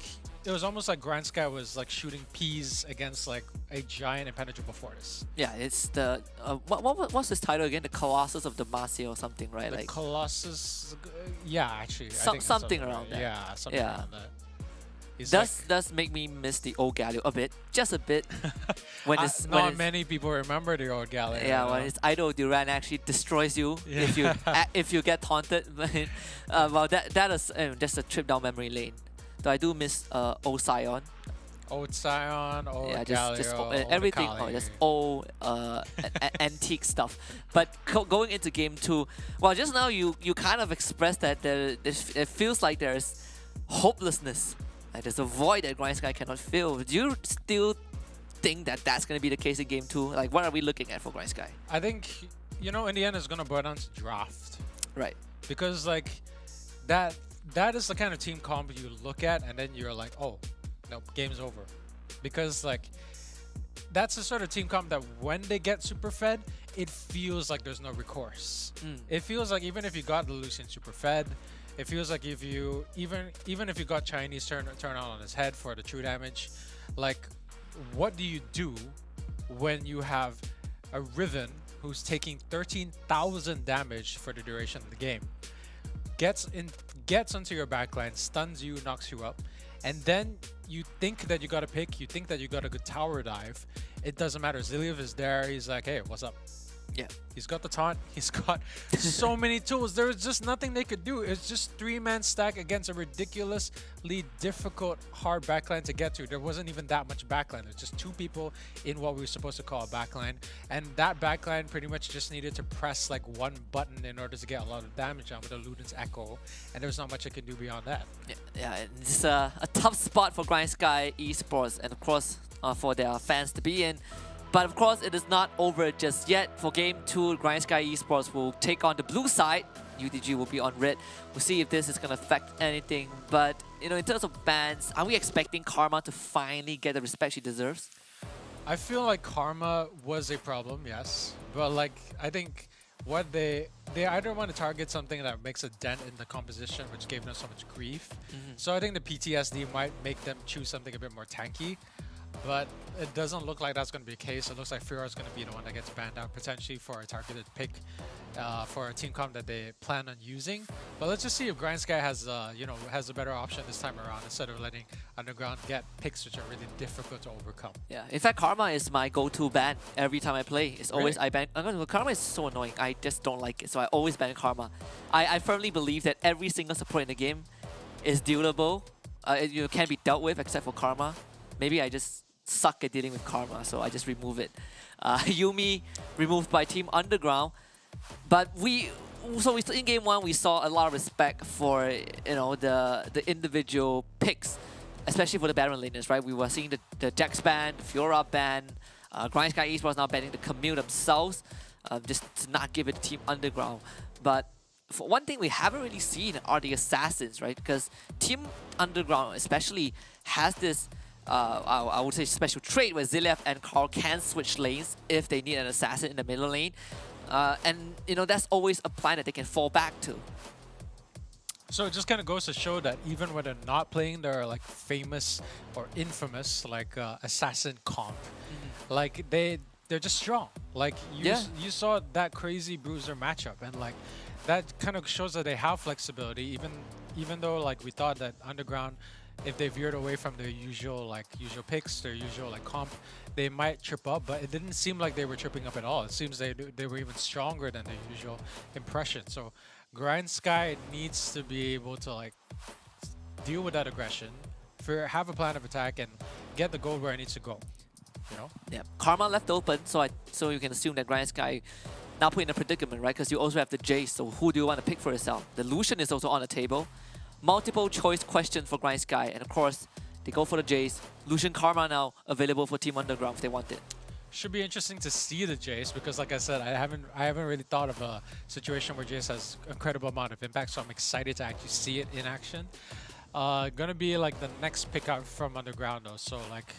Grind Sky was like shooting peas against like a giant impenetrable fortress. Yeah, it's the what's this title again? The Colossus of Demacia or something, right? The like Colossus, yeah, actually, I think something around that. Yeah, something around that. Does make me miss the old Galio a bit, just a bit. Not many people remember the old Galio. Yeah, when his idol Duran actually destroys you if you get taunted. Well, that is just a trip down memory lane. Though I do miss old Scion. Old Scion, old Galio, just everything. Just old antique stuff. But going into Game 2, well, just now you kind of expressed that it feels like there's hopelessness. Like there's a void that Grind Sky cannot fill. Do you still think that that's going to be the case in Game 2? Like, what are we looking at for Grind Sky? I think, you know, in the end, it's going to boil down to draft. Right. Because, like, that is the kind of team comp you look at, and then you're like, oh, no, game's over. Because, like, that's the sort of team comp that when they get super fed, it feels like there's no recourse. It feels like even if you got the Lucian super fed, it feels like if you even if you got Chinese turn on his head for the true damage, like what do you do when you have a Riven who's taking 13,000 damage for the duration of the game, gets onto your backline, stuns you, knocks you up, and then you think that you got a pick, you think that you got a good tower dive. It doesn't matter. Ziliev is there. He's like, hey, what's up? Yeah. He's got the taunt. He's got so many tools. There was just nothing they could do. It's just three-man stack against a ridiculously difficult, hard backline to get to. There wasn't even that much backline. There's just two people in what we were supposed to call a backline. And that backline pretty much just needed to press like one button in order to get a lot of damage on with the Luden's Echo. And there's not much it can do beyond that. Yeah, it's a tough spot for Grind Sky Esports and of course for their fans to be in. But of course, it is not over just yet. For Game 2, Grind Sky Esports will take on the blue side. UDG will be on red. We'll see if this is going to affect anything. But, you know, in terms of bans, are we expecting Karma to finally get the respect she deserves? I feel like Karma was a problem, yes. But, like, I think what they either want to target something that makes a dent in the composition, which gave them so much grief. So I think the PTSD might make them choose something a bit more tanky. but it doesn't look like that's going to be the case. It looks like Fira is going to be the one that gets banned out potentially for a targeted pick for a team comp that they plan on using. But let's just see if Grind Sky has has a better option this time around instead of letting Underground get picks which are really difficult to overcome. Yeah, in fact, Karma is my go-to ban every time I play. It's always Really? I ban. Karma is so annoying. I just don't like it, so I always ban Karma. I firmly believe that every single support in the game is dealable. It can be dealt with except for Karma. Maybe I just suck at dealing with Karma, so I just remove it. Yuumi removed by Team Underground, but in game one we saw a lot of respect for the individual picks, especially for the Baron laners, right? We were seeing the Jax ban, the Fiora ban, Grind Sky Esports now banning the Camille themselves, just to not give it to Team Underground. But for one thing we haven't really seen are the assassins, right? Because Team Underground especially has this I would say special trait where Zilef and Carl can switch lanes if they need an assassin in the middle lane. And that's always a plan that they can fall back to. So it just kind of goes to show that even when they're not playing their like famous or infamous like assassin comp, like they're just strong. Like you saw that crazy Bruiser matchup, and like that kind of shows that they have flexibility. Even though like we thought that Underground, if they veered away from their usual picks, their usual like comp, they might trip up, but it didn't seem like they were tripping up at all. It seems they were even stronger than their usual impression. So Grind Sky needs to be able to like deal with that aggression, have a plan of attack, and get the gold where it needs to go. Yeah, Karma left open, so you can assume that Grind Sky now put in a predicament, right? Because you also have the Jace, so who do you want to pick for yourself? The Lucian is also on the table. Multiple choice questions for Grind Sky, and of course, they go for the Jace. Lucian Karma now available for Team Underground if they want it. Should be interesting to see the Jace because, like I said, I haven't really thought of a situation where Jace has an incredible amount of impact, so I'm excited to actually see it in action. Gonna be like the next pick out from Underground though, so like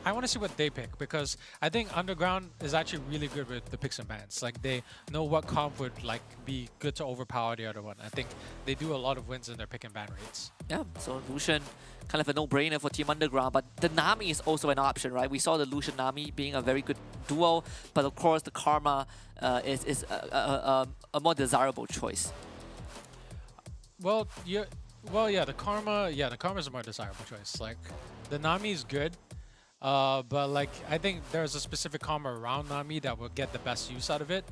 I want to see what they pick, because I think Underground is actually really good with the picks and bans. Like they know what comp would like be good to overpower the other one. I think they do a lot of wins in their pick and ban rates. Yeah, so Lucian kind of a no-brainer for Team Underground, but the Nami is also an option, right? We saw the Lucian Nami being a very good duo, but of course the Karma is a more desirable choice. Well, yeah, the Karma is a more desirable choice. Like, the Nami is good, but like I think there's a specific Karma around Nami that will get the best use out of it.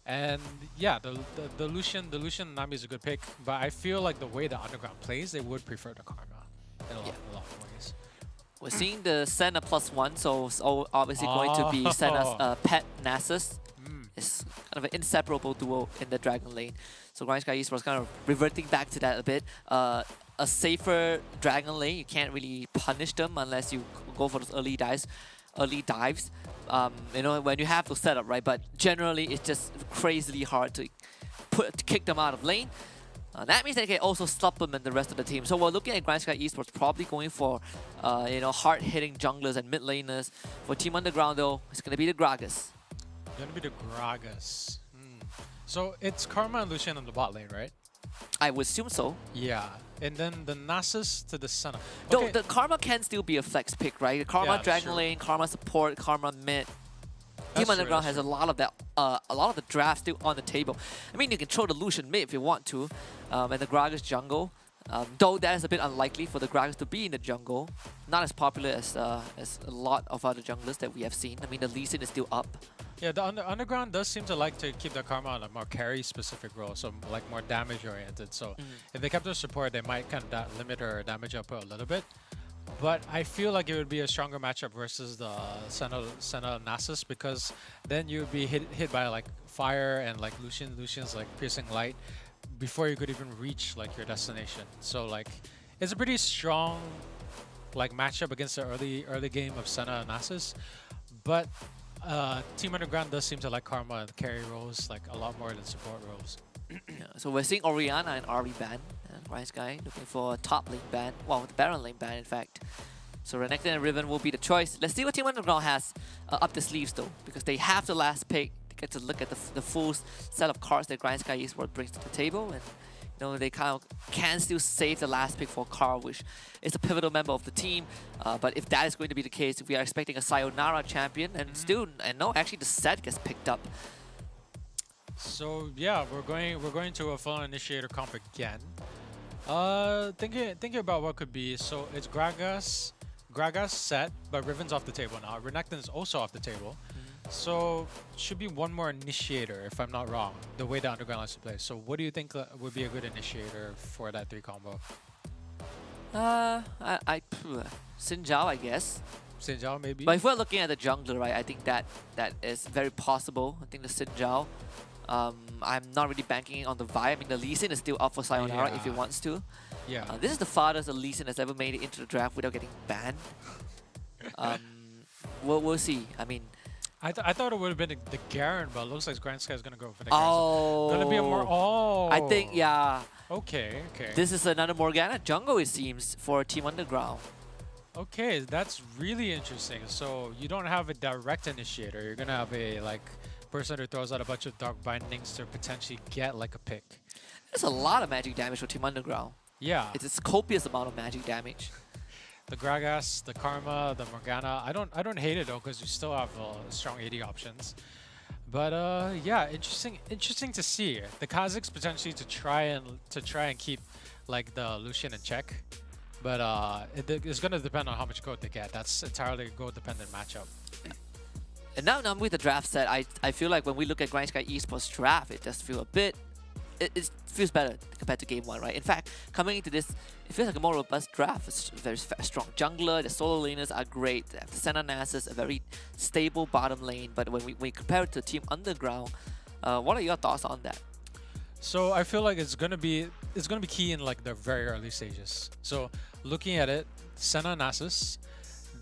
And yeah, the Lucian Nami is a good pick, but I feel like the way the Underground plays, they would prefer the Karma in a lot of ways. We're seeing the Senna +1, so obviously going to be Senna's pet Nasus. It's kind of an inseparable duo in the Dragon lane. So Grind Sky Esports kind of reverting back to that a bit. A safer Dragon lane, you can't really punish them unless you go for those early dives. When you have to set up, right? But generally, it's just crazily hard to kick them out of lane. That means they can also supplement the rest of the team. So we're looking at Grind Sky Esports probably going for hard-hitting junglers and mid laners. For Team Underground though, it's gonna be the Gragas. Gonna be the Gragas. So it's Karma and Lucian on the bot lane, right? I would assume so. Yeah, and then the Nasus to the Senna. Though the Karma can still be a flex pick, right? The Karma Dragon lane, Karma support, Karma mid. Team Underground has a lot of that, a lot of the draft still on the table. I mean, you can throw the Lucian mid if you want to, and the Gragas jungle. Though that is a bit unlikely for the Gragas to be in the jungle. Not as popular as a lot of other junglers that we have seen. I mean, the Lee Sin is still up. Yeah, the Underground does seem to like to keep their Karma on a more carry-specific role, so like more damage-oriented. So if they kept their support, they might kind of limit her damage output a little bit. But I feel like it would be a stronger matchup versus the Senna Nasus, because then you would be hit by like fire and like Lucian's like piercing light before you could even reach like your destination. So like it's a pretty strong like matchup against the early game of Senna and Nasus. But Team Underground does seem to like Karma and carry roles like a lot more than support roles. Yeah, so we're seeing Orianna and Ahri ban. Grind Sky looking for a top lane ban. Well, the Baron lane ban, in fact. So Renekton and Riven will be the choice. Let's see what Team Underground has up the sleeves, though, because they have the last pick to get to look at the full set of cards that Grind Sky Esports brings to the table and they kind of can still save the last pick for Carl, which is a pivotal member of the team. But if that is going to be the case, we are expecting a Sayonara champion, and no, actually the set gets picked up. So yeah, we're going to a full initiator comp again. Thinking about what could be. So it's Gragas set, but Riven's off the table now. Renekton's also off the table. So should be one more initiator, if I'm not wrong, the way the Underground likes to play. So what do you think would be a good initiator for that 3 combo? Xin Zhao, I guess. Xin Zhao, maybe? But if we're looking at the jungler, right, I think that is very possible. I think the Xin Zhao. I'm not really banking on the Vi. I mean, the Lee Sin is still up for Sayonara if he wants to. Yeah. This is the farthest the Lee Sin has ever made it into the draft without getting banned. We'll see. I mean, I thought it would have been the Garen, but it looks like Grand Sky is gonna go for the Garen. Garen. Oh, gonna be a more. Oh, I think Okay. This is another Morgana jungle, it seems, for Team Underground. Okay, that's really interesting. So you don't have a direct initiator. You're gonna have a person who throws out a bunch of dark bindings to potentially get like a pick. There's a lot of magic damage for Team Underground. Yeah. It's a copious amount of magic damage. The Gragas, the Karma, the Morgana. I don't hate it though, because you still have strong AD options. But yeah, interesting to see. The Kazakhs potentially to try and keep like the Lucian in check. But it's gonna depend on how much gold they get. That's entirely a gold dependent matchup. And now with the draft set, I feel like when we look at Grand Sky Esports draft, it does feel a bit it feels better compared to game 1, right? In fact, coming into this, it feels like a more robust draft. It's very strong jungler, the solo laners are great. The Senna Nasus, a very stable bottom lane. But when we compare it to Team Underground, what are your thoughts on that? So I feel like it's gonna be key in like the very early stages. So looking at it, Senna Nasus,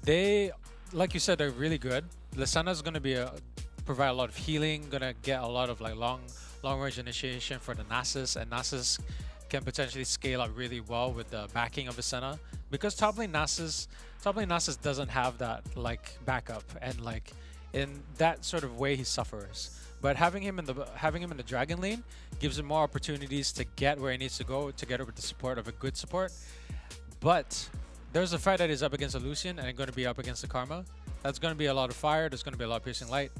they, like you said, they're really good. The Senna is gonna be provide a lot of healing, gonna get a lot of like long range initiation for the Nasus, and Nasus can potentially scale up really well with the backing of the Senna, because top lane Nasus doesn't have that like backup, and like in that sort of way he suffers. But having him in the Dragon lane gives him more opportunities to get where he needs to go, together with the support of a good support. But there's a fight that is up against a Lucian and going to be up against the Karma. That's going to be a lot of fire. There's going to be a lot of piercing light,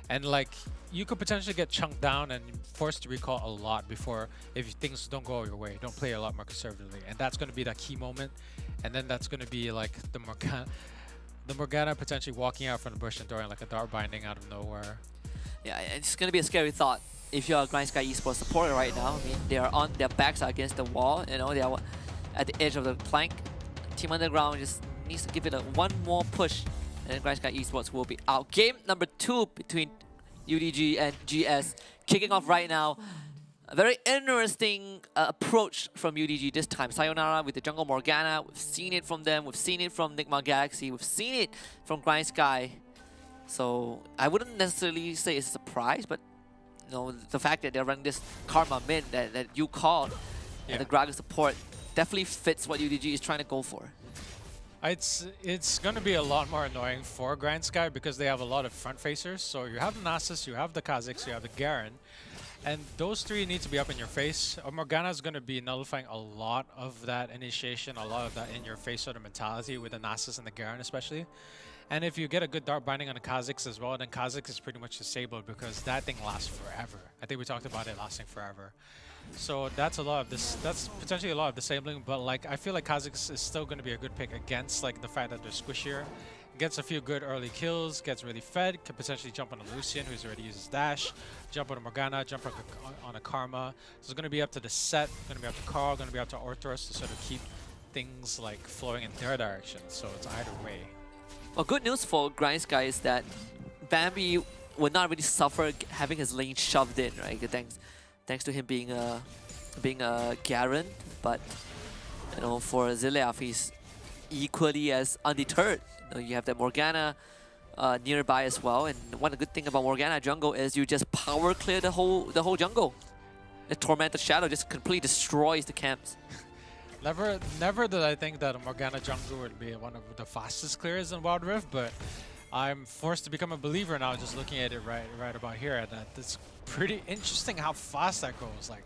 and like you could potentially get chunked down and forced to recall a lot before, if things don't go your way. Don't play a lot more conservatively, and that's going to be that key moment. And then that's going to be like the Morgana potentially walking out from the bush and throwing like a dart binding out of nowhere. Yeah, it's going to be a scary thought if you're a Grand Sky Esports supporter right now. I mean, they are on their backs are against the wall. You know, they are at the edge of the plank. Team Underground just needs to give it one more push, and Grand Sky Esports will be out. Game number 2 between UDG and GS kicking off right now. A very interesting approach from UDG this time. Sayonara with the jungle Morgana. We've seen it from them. We've seen it from Nigma Galaxy. We've seen it from Grand Sky. So I wouldn't necessarily say it's a surprise, but you know, the fact that they're running this Karma mid that you called, and the Gragas support definitely fits what UDG is trying to go for. It's going to be a lot more annoying for Grand Sky because they have a lot of front facers. So you have the Nasus, you have the Kazakhs, you have the Garen, and those 3 need to be up in your face. Morgana is going to be nullifying a lot of that initiation, a lot of that in your face sort of mentality with the Nasus and the Garen especially. And if you get a good dart binding on the Kazakhs as well, then Kazakhs is pretty much disabled because that thing lasts forever. I think we talked about it lasting forever. So that's a lot of this. That's potentially a lot of disabling, but like I feel like Kazakhs is still going to be a good pick against like the fact that they're squishier. Gets a few good early kills, gets really fed, can potentially jump on a Lucian who's already used his dash, jump on a Morgana, jump on a Karma. So it's going to be up to the set, going to be up to Carl, going to be up to Orthros to sort of keep things like flowing in their direction. So it's either way. Well, good news for Grand Sky is that Bambi will not really suffer having his lane shoved in, right? Thanks to him being a Garen, but you know, for Zileaf, he's equally as undeterred. You know, you have that Morgana nearby as well, and one good thing about Morgana jungle is you just power clear the whole jungle. The Tormented Shadow just completely destroys the camps. Never did I think that a Morgana jungle would be one of the fastest clears in WildRift, but I'm forced to become a believer now just looking at it right about here. And it's pretty interesting how fast that goes. Like,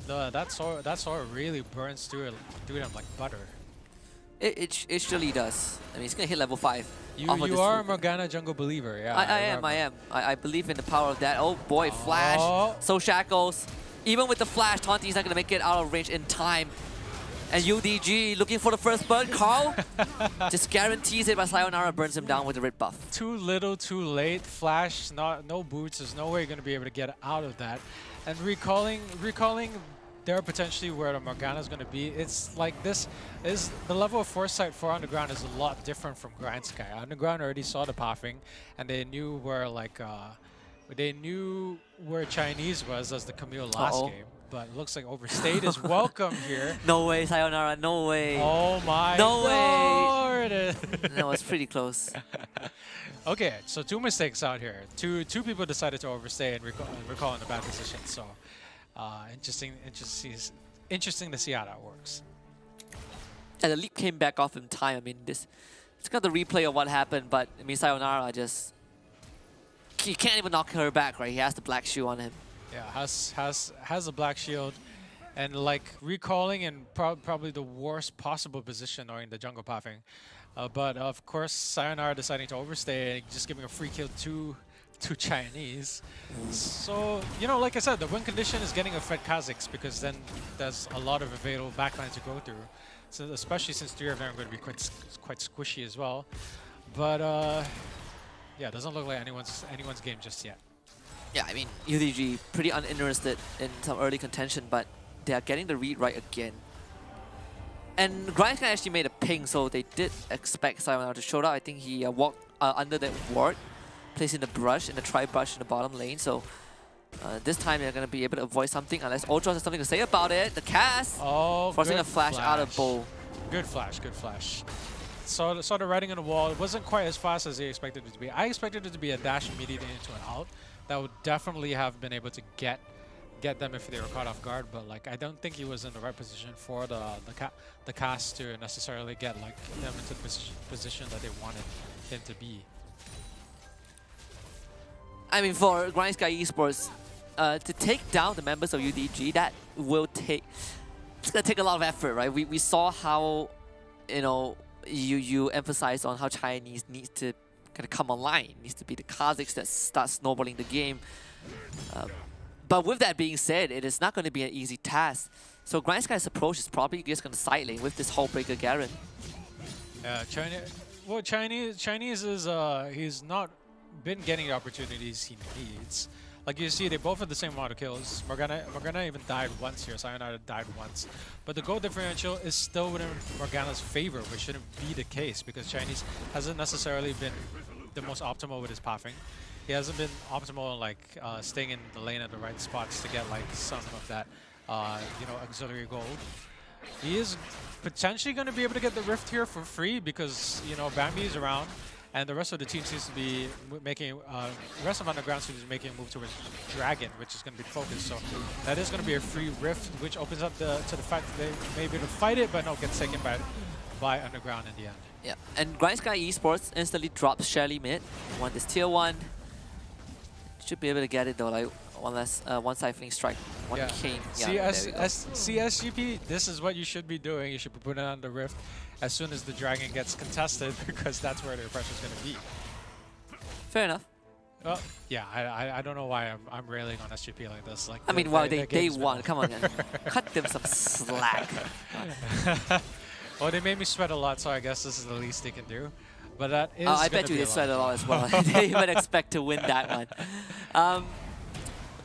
that sword really burns through them like butter. It surely does. I mean, it's gonna hit level 5. You off of this are a ult. Morgana jungle believer, yeah. I am. I believe in the power of that. Oh boy, flash. Oh. So shackles. Even with the flash, Taunty's not gonna make it out of range in time. And UDG looking for the first burn. Carl just guarantees it, but Sayonara burns him down with the red buff. Too little, too late. Flash, no boots. There's no way you're gonna be able to get out of that. And recalling there potentially where the Morgana is going to be. It's like this is the level of foresight for Underground is a lot different from Grind Sky. Underground already saw the pathing, and they knew where Chinese was as the Camille last game. But it looks like Overstayed is welcome here. No way, Sayonara, no way. Oh my no lord! No, it's pretty close. Okay, so 2 mistakes out here. Two people decided to overstay and recall in the bad position. So. Interesting to see how that works. And the leap came back off in time. I mean, it's got the replay of what happened, but I mean, Sayonara he can't even knock her back, right? He has the black shoe on him. Yeah, has a black shield, and like recalling in probably the worst possible position during the jungle pathing. But of course, Sayonara deciding to overstay and just giving a free kill to Chinese. So, you know, like I said, the win condition is getting affect Kazakhs because then there's a lot of available backline to go through. So especially since 3 of them are going to be quite squishy as well. But yeah, it doesn't look like anyone's game just yet. Yeah, I mean, UDG pretty uninterested in some early contention, but they are getting the read right again. And Grindska actually made a ping, so they did expect Sayonara to show up. I think he walked under that ward, placing the brush and the tri-brush in the bottom lane. So this time they're going to be able to avoid something unless Ultros has something to say about it. The cast! Oh, forcing a flash out of bowl. Good flash, good flash. Saw the writing on the wall. It wasn't quite as fast as they expected it to be. I expected it to be a dash immediately into an out. That would definitely have been able to get them if they were caught off guard, but like I don't think he was in the right position for the cast to necessarily get like them into the position that they wanted him to be. I mean, for Grind Sky Esports, to take down the members of UDG, that will take... It's going to take a lot of effort, right? We saw how, you know, you emphasize on how Chinese needs to kind of come online. It needs to be the Kazakhs that start snowballing the game. But with that being said, it is not going to be an easy task. So Grind Sky's approach is probably just going to side lane with this Hullbreaker Garen. Chinese is he's not been getting the opportunities he needs. Like you see, they both have the same amount of kills. Morgana even died once here. Sayonara died once. But the goal differential is still within Morgana's favor, which shouldn't be the case because Chinese hasn't necessarily been the most optimal with his pathing. He hasn't been optimal in like staying in the lane at the right spots to get like some of that you know, auxiliary gold. He is potentially going to be able to get the Rift here for free because, you know, Bambi is around. And the rest of the team seems to be making, the rest of Underground seems to be making a move towards Dragon, which is going to be the focus. So that is going to be a free Rift, which opens up to the fact that they may be able to fight it, but no, gets taken by Underground in the end. Yeah, and Grind Sky Esports instantly drops Shelly mid. Want this tier 1. Should be able to get it though, like one siphoning strike, one cane. Yeah, SGP, this is what you should be doing. You should be putting on the Rift as soon as the Dragon gets contested because that's where their pressure is going to be. Fair enough. Well, yeah, I don't know why I'm railing on SGP like this. Like, I mean, wow, they won. Come on, man. Cut them some slack. Well, they made me sweat a lot, so I guess this is the least they can do. But that is I bet you they sweat a lot as well. They even expect to win that one.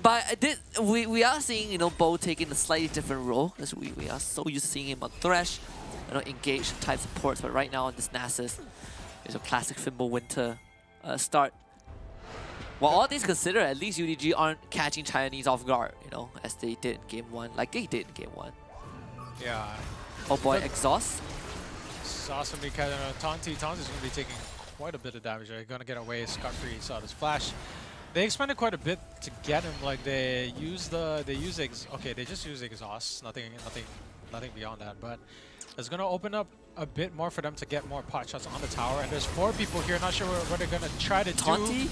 But we are seeing, you know, Bo taking a slightly different role as we are so used to seeing him on Thresh, you know, engage type supports. But right now on this Nasus, it's a classic Fimble Winter start. While all things considered, at least UDG aren't catching Chinese off guard, you know, as they did in Game 1, like they did in Game 1. Yeah. Oh boy, Exhaust. Awesome because Taunty's going to be taking quite a bit of damage. They're going to get away scot-free. Saw this flash. They expended quite a bit to get him. Like they just use exhaust. Nothing beyond that. But it's going to open up a bit more for them to get more pot shots on the tower. And there's 4 people here. Not sure what they're going to try to do. Taunty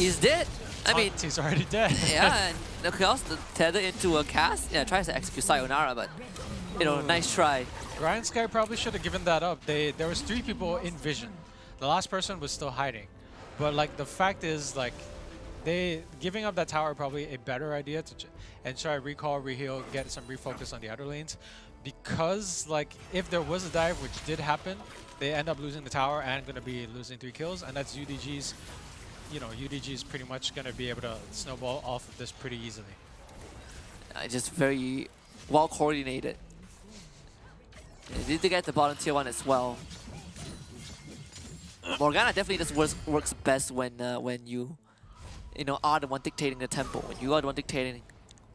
is dead. I mean, He's already dead. yeah, and the chaos tethered into a cast. Yeah, tries to execute Sayonara, but you know, nice try. Grind Sky probably should have given that up. There was 3 people in vision. The last person was still hiding. But like the fact is, like, they giving up that tower probably a better idea to and try recall, reheal, get some refocus on the outer lanes. Because like if there was a dive, which did happen, they end up losing the tower and gonna be losing 3 kills, and that's UDG's. You know, UDG is pretty much gonna be able to snowball off of this pretty easily. Just very well coordinated. They need to get the bottom tier 1 as well. Morgana definitely just works best when you know, are the one dictating the tempo. When you are the one dictating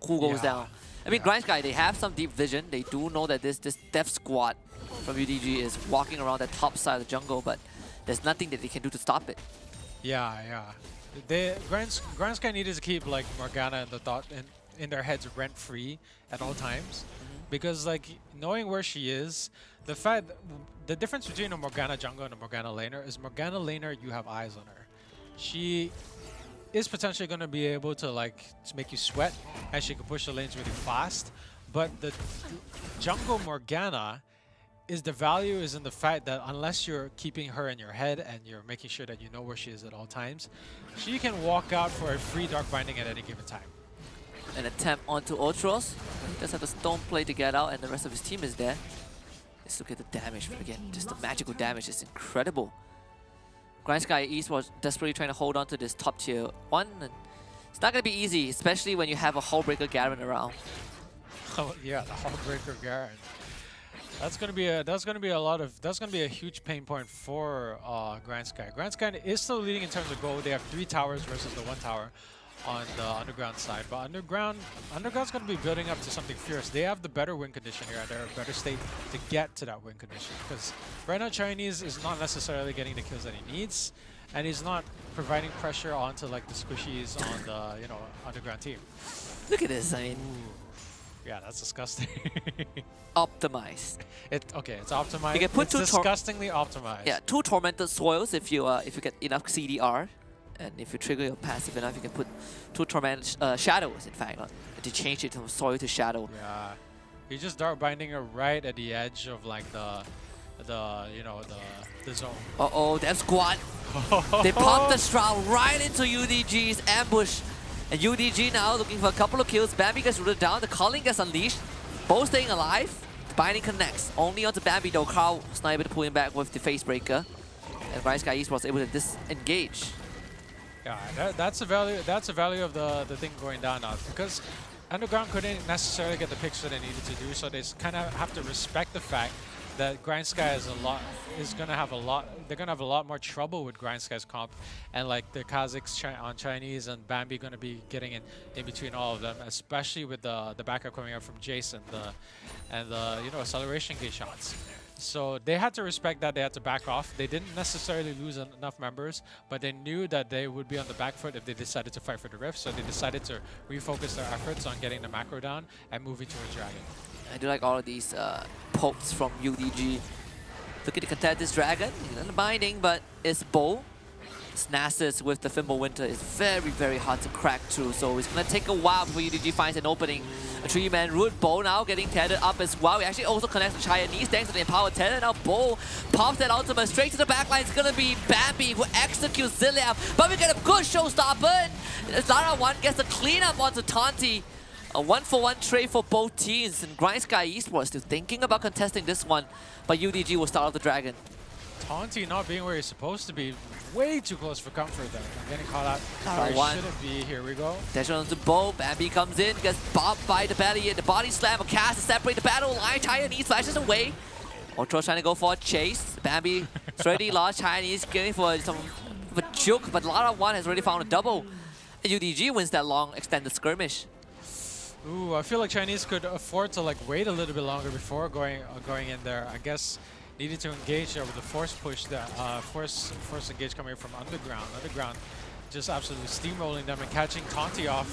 who goes down. I mean, Grind Sky, they have some deep vision. They do know that this death squad from UDG is walking around the top side of the jungle, but there's nothing that they can do to stop it. Yeah. Grind Sky needed to keep like Morgana and the thought in their heads rent free at all times, because like knowing where she is, the difference between a Morgana jungle and a Morgana laner is Morgana laner, you have eyes on her. She is potentially going to be able to make you sweat, and she can push the lanes really fast. But the jungle Morgana the value is in the fact that unless you're keeping her in your head and you're making sure that you know where she is at all times, she can walk out for a free dark binding at any given time. An attempt onto Ultros. He does have the stone play to get out, and the rest of his team is there. Let's look at the damage, but again, just the magical damage is incredible. Grind Sky Esports desperately trying to hold on to this top tier 1, and it's not gonna be easy, especially when you have a Hullbreaker Garen around. Oh yeah, the Hullbreaker Garen. That's gonna be a huge pain point for Grind Sky. Grind Sky is still leading in terms of gold. They have 3 towers versus the 1 tower on the underground side, but underground's going to be building up to something fierce. They have the better win condition here, and they're in a better state to get to that win condition, because right now Chinese is not necessarily getting the kills that he needs, and he's not providing pressure onto like the squishies on the underground team. Look at this, I mean, yeah, that's disgusting. Optimized. It's optimized. You can put it's disgustingly optimized. Yeah, 2 Tormented Soils if you get enough CDR. And if you trigger your passive enough, you can put 2 Torment Shadows, in fact, to change it from Soil to Shadow. Yeah, you just dark binding her right at the edge of like the zone. Uh-oh, Death Squad. They popped the Shroud right into UDG's ambush. And UDG now looking for a couple of kills. Bambi gets rooted down, the Calling gets unleashed. Both staying alive. The binding connects. Only onto Bambi though. Carl sniper to pull him back with the Face Breaker. And Grind Sky Esports able to disengage. Yeah, that's the value. That's the value of the thing going down now, because underground couldn't necessarily get the picks that they needed to do, so they kind of have to respect the fact that Grind Sky is gonna have a lot. They're gonna have a lot more trouble with Grind Sky's comp, and like the Kazakhs on Chinese and Bambi gonna be getting in between all of them, especially with the backup coming up from Jason, and the acceleration gate shots. So they had to respect that. They had to back off. They didn't necessarily lose enough members, but they knew that they would be on the back foot if they decided to fight for the Rift. So they decided to refocus their efforts on getting the macro down and moving towards Dragon. I do like all of these pokes from UDG. Looking to contest this Dragon. He's on the binding, but it's Bo. Snassus with the Fimble Winter is very, very hard to crack through, so it's going to take a while before UDG finds an opening. A 3-man root. Bo now getting tethered up as well. We actually also connect the Chinese thanks to the empowered tether. Now Bo pops that ultimate straight to the backline. It's going to be Bambi who executes Zilliam, but we get a good showstopper. Lara 1 gets the cleanup onto Tanti. A 1-for-1 trade for both teams, and Grind Sky Esports still thinking about contesting this one, but UDG will start off the Dragon. Tanti not being where he's supposed to be. Way too close for comfort there. I'm getting caught out where he shouldn't be. Here we go. Dash onto Bo. Bambi comes in, gets bopped by the belly and the body slam. A cast to separate the battle line. Chinese flashes away. Ultra trying to go for a chase. Bambi already lost. Chinese going for some of a juke, but Lara 1 has already found a double. And UDG wins that long extended skirmish. Ooh, I feel like Chinese could afford to wait a little bit longer before going in there. I guess needed to engage there with the force push, that force engage coming from underground. Underground just absolutely steamrolling them and catching Tanti off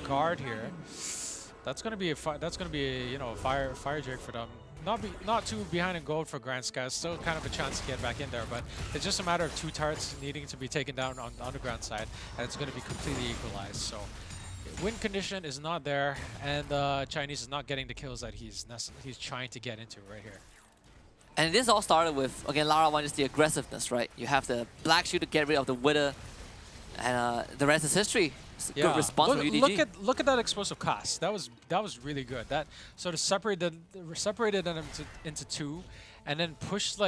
guard here. That's gonna be a fire drake for them. not too behind in gold for Grand Sky. Still kind of a chance to get back in there, but it's just a matter of 2 turrets needing to be taken down on the underground side, and it's going to be completely equalized. So win condition is not there, and Chinese is not getting the kills that he's trying to get into right here. And this all started with, again, Lara 1 is the aggressiveness, right? You have the black shoe to get rid of the Wither, and the rest is history. Good response from UDG. Look at that explosive cast. That was really good. That sort of separated them into 2, and then pushed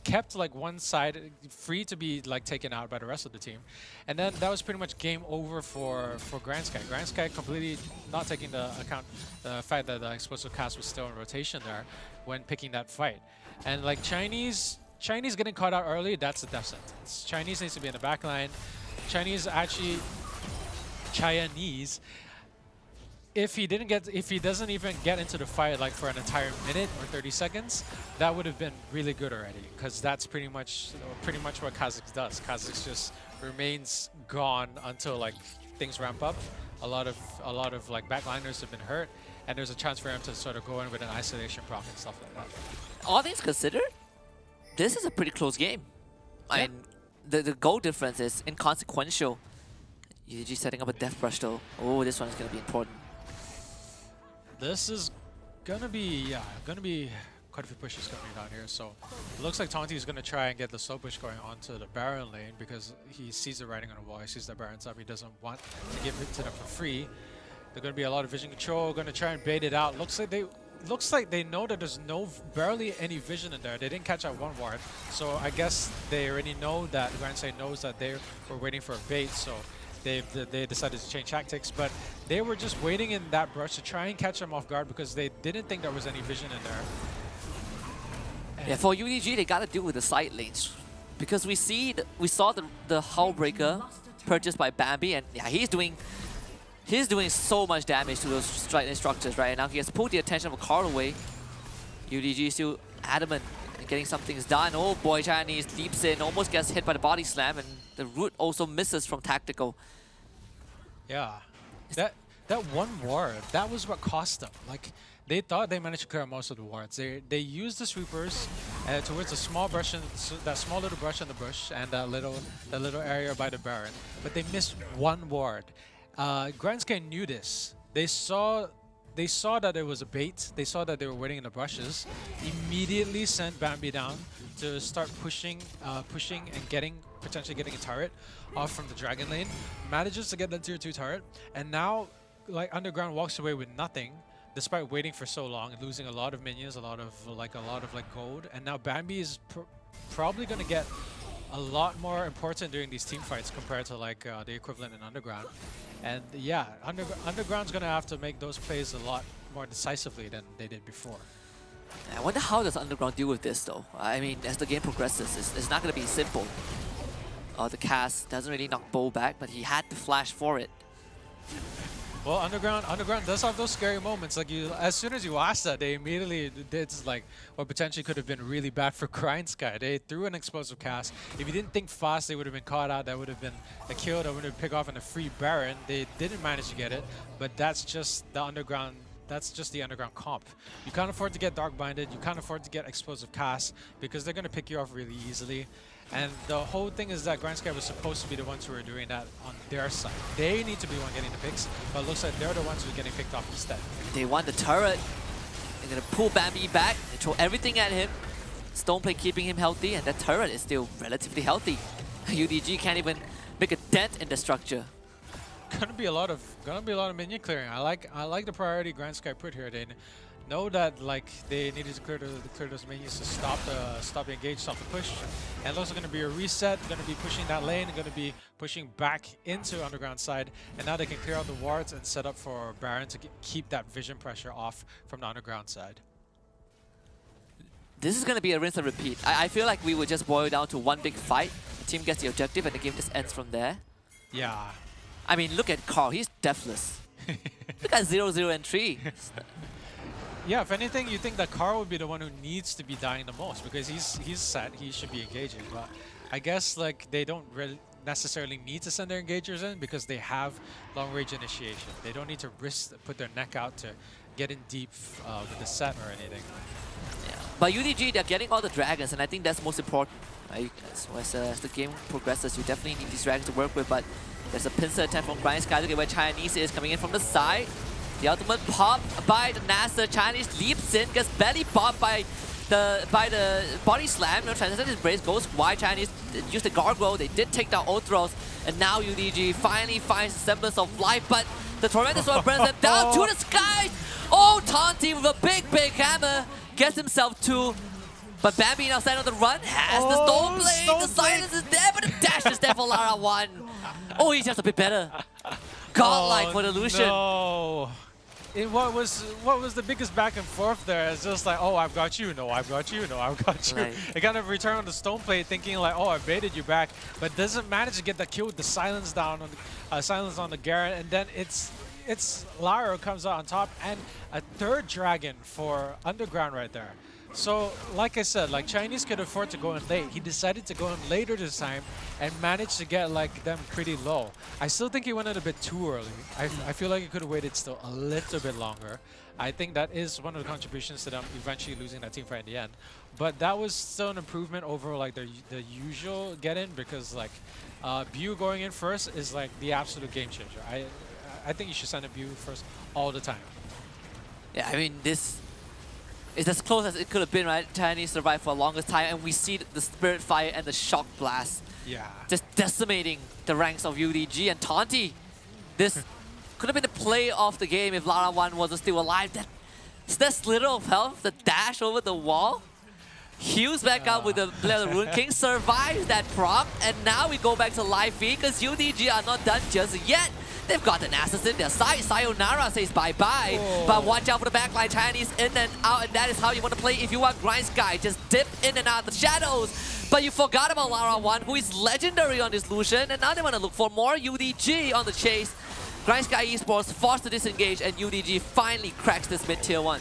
kept one side free to be taken out by the rest of the team, and then that was pretty much game over for Grand Sky. Grand Sky completely not taking into account the fact that the explosive cast was still in rotation there when picking that fight, and Chinese getting caught out early. That's a death sentence. Chinese needs to be in the back line. Chinese, if he doesn't even get into the fight for an entire minute or 30 seconds, that would have been really good already, because that's pretty much what Kha'Zix does. Kha'Zix just remains gone until things ramp up. A lot of backliners have been hurt, and there's a chance for him to sort of go in with an isolation proc and stuff like that. All things considered, this is a pretty close game. I mean, the goal difference is inconsequential. UDG setting up a death brush though. Oh, this one is going to be important. This is gonna be quite a few pushes coming down here. So it looks like Taunty is gonna try and get the slow push going onto the Baron lane, because he sees the writing on the wall. He sees that Baron's up. He doesn't want to give it to them for free. There's gonna be a lot of vision control. Gonna try and bait it out. Looks like they know that there's barely any vision in there. They didn't catch out 1 ward, so I guess they already know that Grand Sky knows that they were waiting for a bait. So they decided to change tactics, but they were just waiting in that brush to try and catch them off guard, because they didn't think there was any vision in there. And yeah, for UDG, they got to deal with the side lanes, because we saw the Hullbreaker purchased by Bambi, and yeah, he's doing so much damage to those strike lane structures, right? And now he has pulled the attention of Carl away. UDG is still adamant in getting some things done. Oh boy, Chinese leaps in, almost gets hit by the body slam, and the root also misses from tactical. Yeah, that 1 ward, that was what cost them. They thought they managed to clear most of the wards. They used the sweepers towards the small brush, that small little brush in the bush, and that little area by the Baron, but they missed 1 ward. Grand Sky knew this. They saw that it was a bait. They saw that they were waiting in the brushes. Immediately sent Bambi down to start pushing and potentially getting a turret off from the Dragon lane. Manages to get the tier 2 turret, and now Underground walks away with nothing, despite waiting for so long and losing a lot of minions, a lot of gold. And now Bambi is probably gonna get a lot more important during these team fights compared to the equivalent in Underground. And yeah, Underground's gonna have to make those plays a lot more decisively than they did before. I wonder how does Underground deal with this though. I mean, as the game progresses, it's not gonna be simple. The cast doesn't really knock Bo back, but he had to flash for it. Well, Underground does have those scary moments. As soon as you asked that, they immediately did what potentially could have been really bad for Grand Sky. They threw an explosive cast. If you didn't think fast, they would have been caught out. That would have been a kill. That would have picked off in a free Baron. They didn't manage to get it, but that's just the Underground. That's just the Underground comp. You can't afford to get Dark Binded. You can't afford to get explosive cast, because they're gonna pick you off really easily. And the whole thing is that Grand Sky was supposed to be the ones who were doing that on their side. They need to be the one getting the picks, but it looks like they're the ones who are getting picked off instead. They want the turret. They're going to pull Bambi back. They throw everything at him. Stoneplay keeping him healthy, and that turret is still relatively healthy. UDG can't even make a dent in the structure. Gonna be a lot of minion clearing. I like the priority Grand Sky put here. They know that they needed to clear those minions to stop the engage, stop the push. And it's also going to be a reset. Going to be pushing that lane. Going to be pushing back into Underground side. And now they can clear out the wards and set up for Baron to keep that vision pressure off from the Underground side. This is going to be a rinse and repeat. I feel like we would just boil down to one big fight. The team gets the objective and the game just ends from there. Yeah. I mean, look at Carl. He's deathless. Look at 0-0 and 3. Yeah, if anything, you think that Carl would be the one who needs to be dying the most, because he's set, he should be engaging. But I guess they don't really necessarily need to send their engagers in, because they have long-range initiation. They don't need to put their neck out to get in deep with the set or anything. Yeah. But UDG, they're getting all the dragons, and I think that's most important. Right? As the game progresses, you definitely need these dragons to work with, but there's a pincer attempt from Grind Sky. Look at where Chinese is coming in from the side. The ultimate pop by the Nasser. Chinese leaps in, gets belly popped by the body slam. No, Transcendent Embrace goes wide. Chinese use the gargoyle. They did take down Othros, and now UDG finally finds a semblance of life, but the Tormentus One brings them down to the skies. Oh, Taunty with a big hammer gets himself two. But Bambi now standing on the run, has the Stone Blade, the silence is there, but the dash is there for Lara 1. Oh, he's just a bit better. Godlike for the Lucian. No. What was the biggest back and forth there? It's just like, oh, I've got you, no, I've got you, no, I've got you. Right. It kind of returned on the Stone Plate thinking like, oh, I baited you back, but doesn't manage to get that kill with the silence down on the silence on the Garrett, and then it's Lara comes out on top, and a third dragon for Underground right there. So, like I said, like Chinese could afford to go in late. He decided to go in later this time and managed to get like them pretty low. I still think he went in a bit too early. I feel like he could have waited still a little bit longer. I think that is one of the contributions to them eventually losing that team fight in the end. But that was still an improvement over like the usual get in, because like Bu going in first is like the absolute game changer. I think you should send a Bu first all the time. Yeah, I mean, this is as close as it could have been, right? Chinese survived for the longest time, and we see the Spirit Fire and the Shock Blast just decimating the ranks of UDG and Taunty. This could have been the play of the game if Lara 1 wasn't still alive. That slither of health, the dash over the wall, heals back up with the Blade of the Rune King, survives that prompt, and now we go back to live feed because UDG are not done just yet. They've got an assassin in their side. Sayonara says bye-bye. But watch out for the backline. Chinese in and out, and that is how you want to play if you want Grind Sky. Just dip in and out the shadows. But you forgot about Lara 1, who is legendary on this Lucian, and now they want to look for more UDG on the chase. Grind Sky Esports forced to disengage, and UDG finally cracks this mid-tier 1.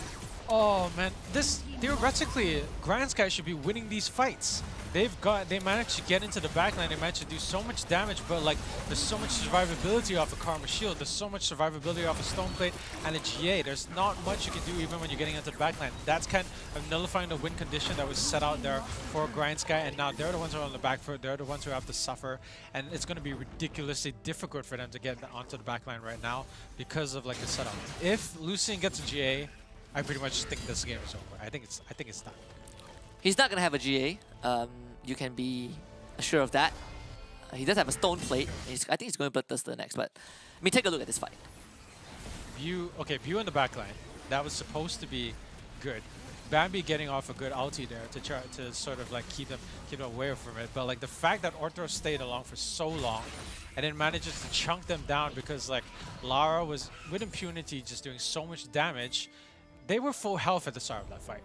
Oh man, this theoretically, Grind Sky should be winning these fights. They managed to get into the backline, they managed to do so much damage, but like there's so much survivability off a Karma Shield, there's so much survivability off a Stone Plate and a GA. There's not much you can do even when you're getting into the backline. That's kind of nullifying the win condition that was set out there for Grind Sky, and now they're the ones who are on the back foot, they're the ones who have to suffer, and it's going to be ridiculously difficult for them to get onto the backline right now because of like the setup. If Lucian gets a GA, I pretty much think this game is over. I think it's done. He's not going to have a GA. You can be assured of that. He does have a Stone Plate. I think he's going to Bloodthirster next, but I mean, take a look at this fight. Bu in the backline. That was supposed to be good. Bambi getting off a good ulti there to try to sort of like keep them away from it. But like the fact that Orthros stayed along for so long and then manages to chunk them down because like Lara was with impunity just doing so much damage. They were full health at the start of that fight.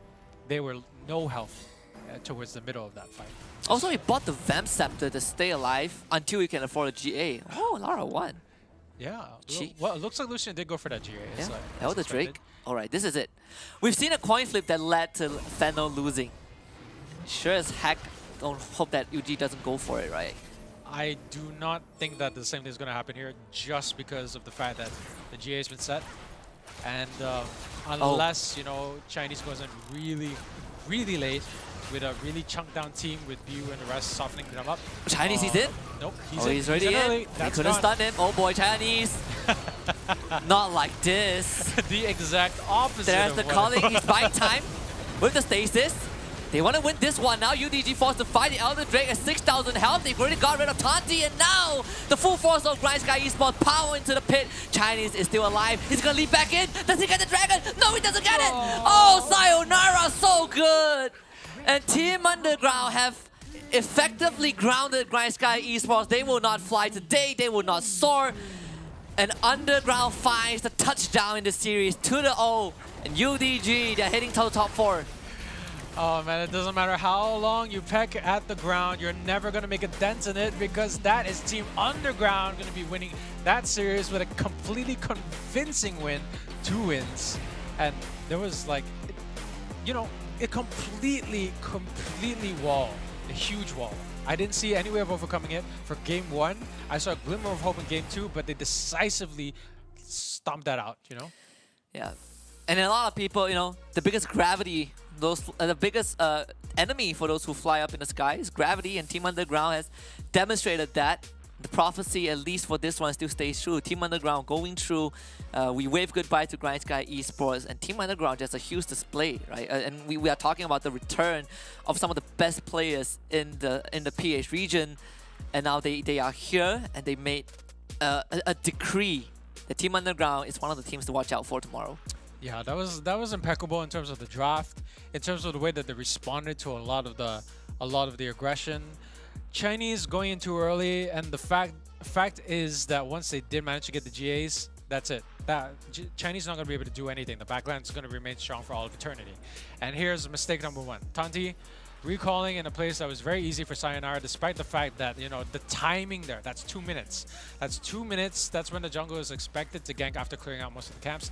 They were no health towards the middle of that fight. Also, he bought the Vamp Scepter to stay alive until he can afford a GA. Oh, Lara won. Yeah. Well, it looks like Lucian did go for that GA. Yeah. Like, Elder Drake. Alright, this is it. We've seen a coin flip that led to Fennel losing. Sure as heck, don't hope that UG doesn't go for it, right? I do not think that the same thing is going to happen here just because of the fact that the GA has been set. And unless, you know, Chinese goes in really late with a really chunked down team with Bu and the rest softening them up. Chinese, he's in? Nope, He's already in. Early. They couldn't stun him. Oh boy, Chinese. Not like this. The exact opposite. There's of the what calling. it He's buying time with the stasis. They want to win this one. Now UDG forced to fight the Elder Drake at 6,000 health. They've already got rid of Taunty, and now the full force of Grind Sky Esports power into the pit. Chinese is still alive. He's going to leap back in. Does he get the dragon? No, he doesn't get it. Oh, Sayonara, so good. And Team Underground have effectively grounded Grind Sky Esports. They will not fly today. They will not soar. And Underground finds the touchdown in the series 2-0. And UDG, they're heading to the top 4. Oh man, it doesn't matter how long you peck at the ground, you're never going to make a dent in it because that is Team Underground going to be winning that series with a completely convincing win, 2 wins. And there was like, you know, a completely wall, a huge wall. I didn't see any way of overcoming it for game 1. I saw a glimmer of hope in game 2, but they decisively stomped that out, you know? Yeah. And a lot of people, you know, the biggest gravity, the biggest enemy for those who fly up in the sky is gravity, and Team Underground has demonstrated that. The prophecy, at least for this one, still stays true. Team Underground going through, we wave goodbye to Grind Sky Esports, and Team Underground just a huge display, right? And we are talking about the return of some of the best players in the PH region, and now they are here, and they made a decree that Team Underground is one of the teams to watch out for tomorrow. Yeah, that was impeccable in terms of the draft, in terms of the way that they responded to a lot of the aggression. Chinese going in too early, and the fact is that once they did manage to get the GAs, that's it. Chinese not going to be able to do anything. The backline is going to remain strong for all of eternity. And here's mistake number one. Tanti recalling in a place that was very easy for Sayonara, despite the fact that, you know, the timing there, that's 2 minutes. That's 2 minutes. That's when the jungle is expected to gank after clearing out most of the camps.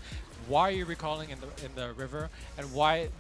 Why are you recalling in the river, and why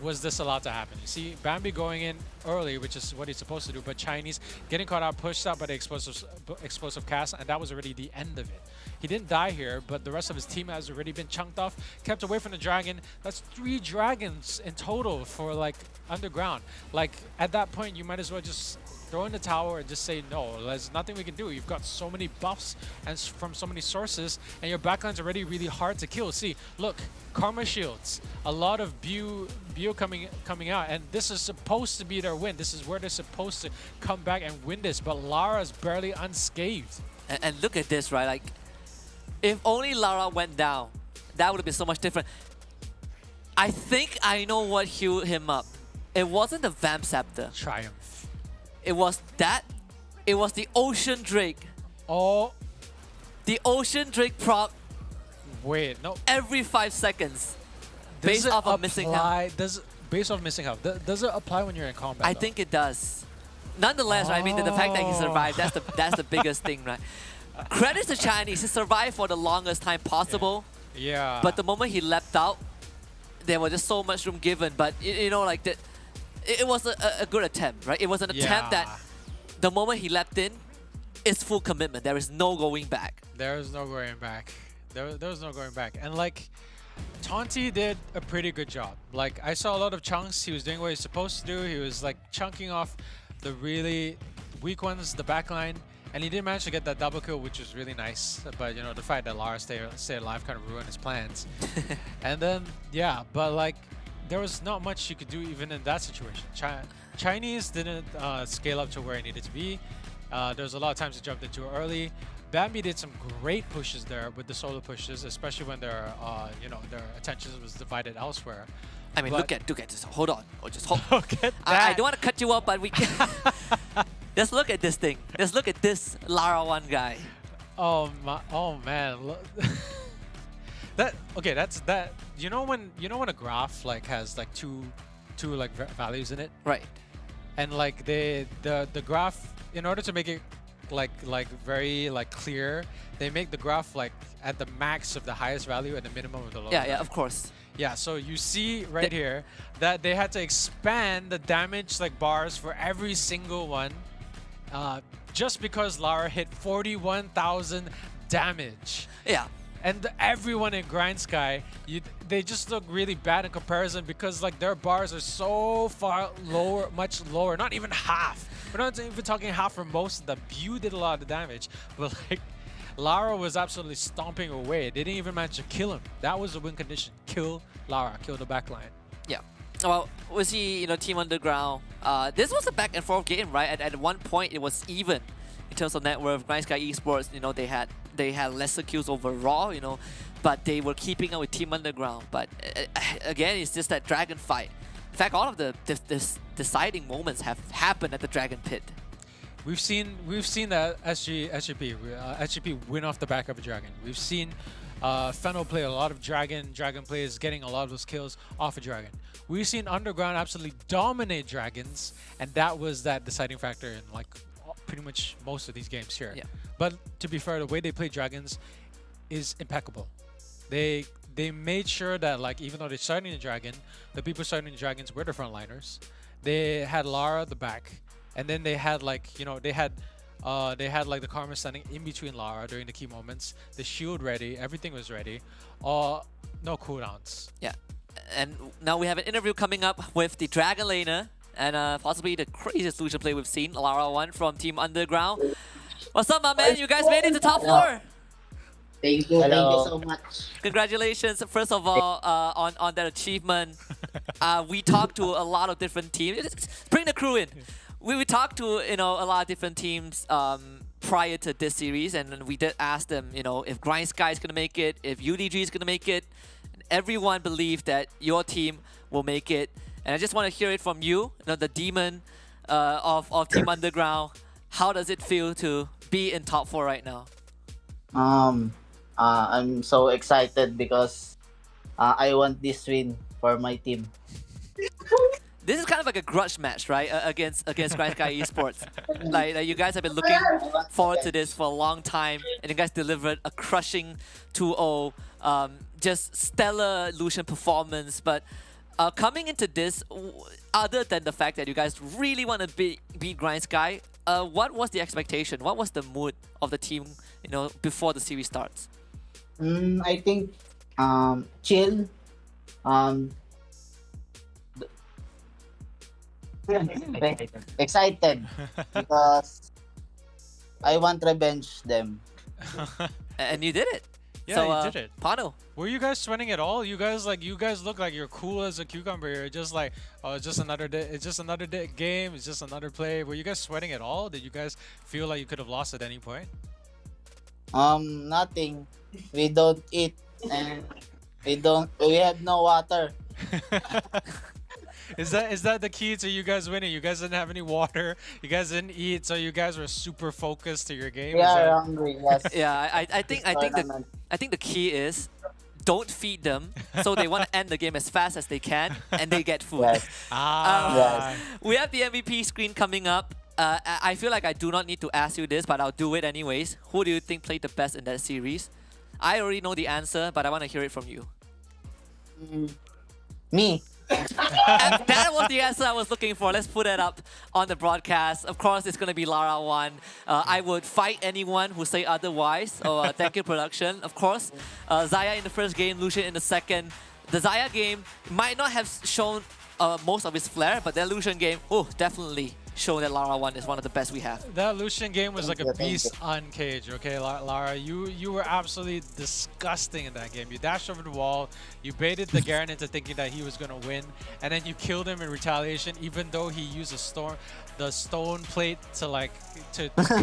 was this allowed to happen? You see Bambi going in early, which is what he's supposed to do, but Chinese getting caught out, pushed out by the explosive cast, and that was already the end of it. He didn't die here, but the rest of his team has already been chunked off, kept away from the dragon. That's 3 dragons in total for like Underground. Like at that point, you might as well just throw in the tower and just say no. There's nothing we can do. You've got so many buffs and from so many sources, and your backline's already really hard to kill. See, look, Karma Shields, a lot of Bio coming out, and this is supposed to be their win. This is where they're supposed to come back and win this, but Lara's barely unscathed. And look at this, right? Like, if only Lara went down, that would have been so much different. I think I know what healed him up. It wasn't the Vamp Scepter. Triumph. It was that. It was the Ocean Drake. Oh. The Ocean Drake proc. Wait, no. Every 5 seconds. Based off of missing health. Based off missing health. Does it apply when you're in combat? I think it does. Nonetheless, right, I mean, the fact that he survived, that's the biggest thing, right? Credits to Chinese. He survived for the longest time possible. Yeah. But the moment he leapt out, there was just so much room given. But, you know, like, it was a good attempt, right? It was an attempt that the moment he leapt in, it's full commitment. There is no going back. There is no going back. There was no going back. And, like, Taunty did a pretty good job. Like, I saw a lot of chunks. He was doing what he's supposed to do. He was, like, chunking off the really weak ones, the backline. And he did manage to get that double kill, which was really nice. But, you know, the fact that Lara stayed alive kind of ruined his plans. And then, yeah, but, like, there was not much you could do even in that situation. Chinese didn't scale up to where it needed to be. There was a lot of times he jumped in too early. Bambi did some great pushes there with the solo pushes, especially when their attention was divided elsewhere. I mean, but look at this. Hold on. Or just hold. Look at that. I don't want to cut you off, but we can. Just look at this thing. Just look at this Lara 1 guy. Oh man. That's that. You know when a graph like has like two like values in it, right? And like the graph, in order to make it like very like clear, they make the graph like at the max of the highest value and the minimum of the lowest. Yeah, of course. Yeah, so you see right here that they had to expand the damage like bars for every single one, just because Lara hit 41,000 damage. Yeah. And everyone in Grind Sky, they just look really bad in comparison because like their bars are so far lower, much lower, not even half. We're not even talking half for most of them. Bew did a lot of damage, but like Lara was absolutely stomping away. They didn't even manage to kill him. That was the win condition. Kill Lara, kill the backline. Yeah. Well, we see, you know, Team Underground. This was a back and forth game, right? At one point, it was even in terms of net worth. Grind Sky Esports, you know, they had lesser kills overall, you know, but they were keeping up with Team Underground. But again, it's just that dragon fight. In fact, all of the deciding moments have happened at the Dragon Pit. We've seen that SGP win off the back of a dragon. We've seen Fennel play a lot of dragon plays, getting a lot of those kills off a dragon. We've seen Underground absolutely dominate dragons, and that was that deciding factor in like pretty much most of these games here. Yeah. But to be fair, the way they play dragons is impeccable. They made sure that like even though they're starting the dragon, the people starting the dragons were the frontliners. They had Lara at the back, and then they had like, you know, they had like the Karma standing in between Lara during the key moments, the shield ready, everything was ready. No cooldowns. Yeah. And now we have an interview coming up with the Dragon Laner and possibly the craziest solution play we've seen, Lara1 from Team Underground. What's up, my man? You guys made it to top 4. Thank you so much. Congratulations, first of all, on that achievement. We talked to a lot of different teams. Just bring the crew in. We talked to a lot of different teams prior to this series, and we did ask them, if Grind Sky is gonna make it, if UDG is gonna make it. And everyone believed that your team will make it, and I just want to hear it from you, the demon of Team Underground. How does it feel to be in top 4 right now? I'm so excited because I want this win for my team. This is kind of like a grudge match, right? Against Grind Sky Esports. like you guys have been looking forward to this for a long time, and you guys delivered a crushing 2-0, just stellar Lucian performance. But coming into this, other than the fact that you guys really want to beat Grind Sky, what was the expectation? What was the mood of the team, before the series starts? I think chill. Excited because I want revenge them. And you did it. Yeah, So, you did it. Pano, Were you guys sweating at all? You guys look like you're cool as a cucumber. You're just like, oh, it's just another day. It's just another day game. It's just another play. Were you guys sweating at all? Did you guys feel like you could have lost at any point? Nothing. We don't eat and we have no water. Is that the key to you guys winning? You guys didn't have any water. You guys didn't eat, so you guys were super focused to your game. We Is are that- hungry, yes. yeah, I think the key is don't feed them, so they want to end the game as fast as they can, and they get food. Yes. Ah. We have the MVP screen coming up. I feel like I do not need to ask you this, but I'll do it anyways. Who do you think played the best in that series? I already know the answer, but I want to hear it from you. Me. And that was the answer I was looking for. Let's put it up on the broadcast. Of course, it's going to be Lara1. I would fight anyone who say otherwise. Oh, thank you, production. Of course, Zaya in the first game, Lucian in the second. The Zaya game might not have shown most of his flair, but that Lucian game, definitely shown that Lara1 is one of the best we have. That Lucian game was like a beast on cage, okay, Lara? You were absolutely disgusting in that game. You dashed over the wall, you baited the Garen into thinking that he was gonna win, and then you killed him in retaliation, even though he used the stone plate to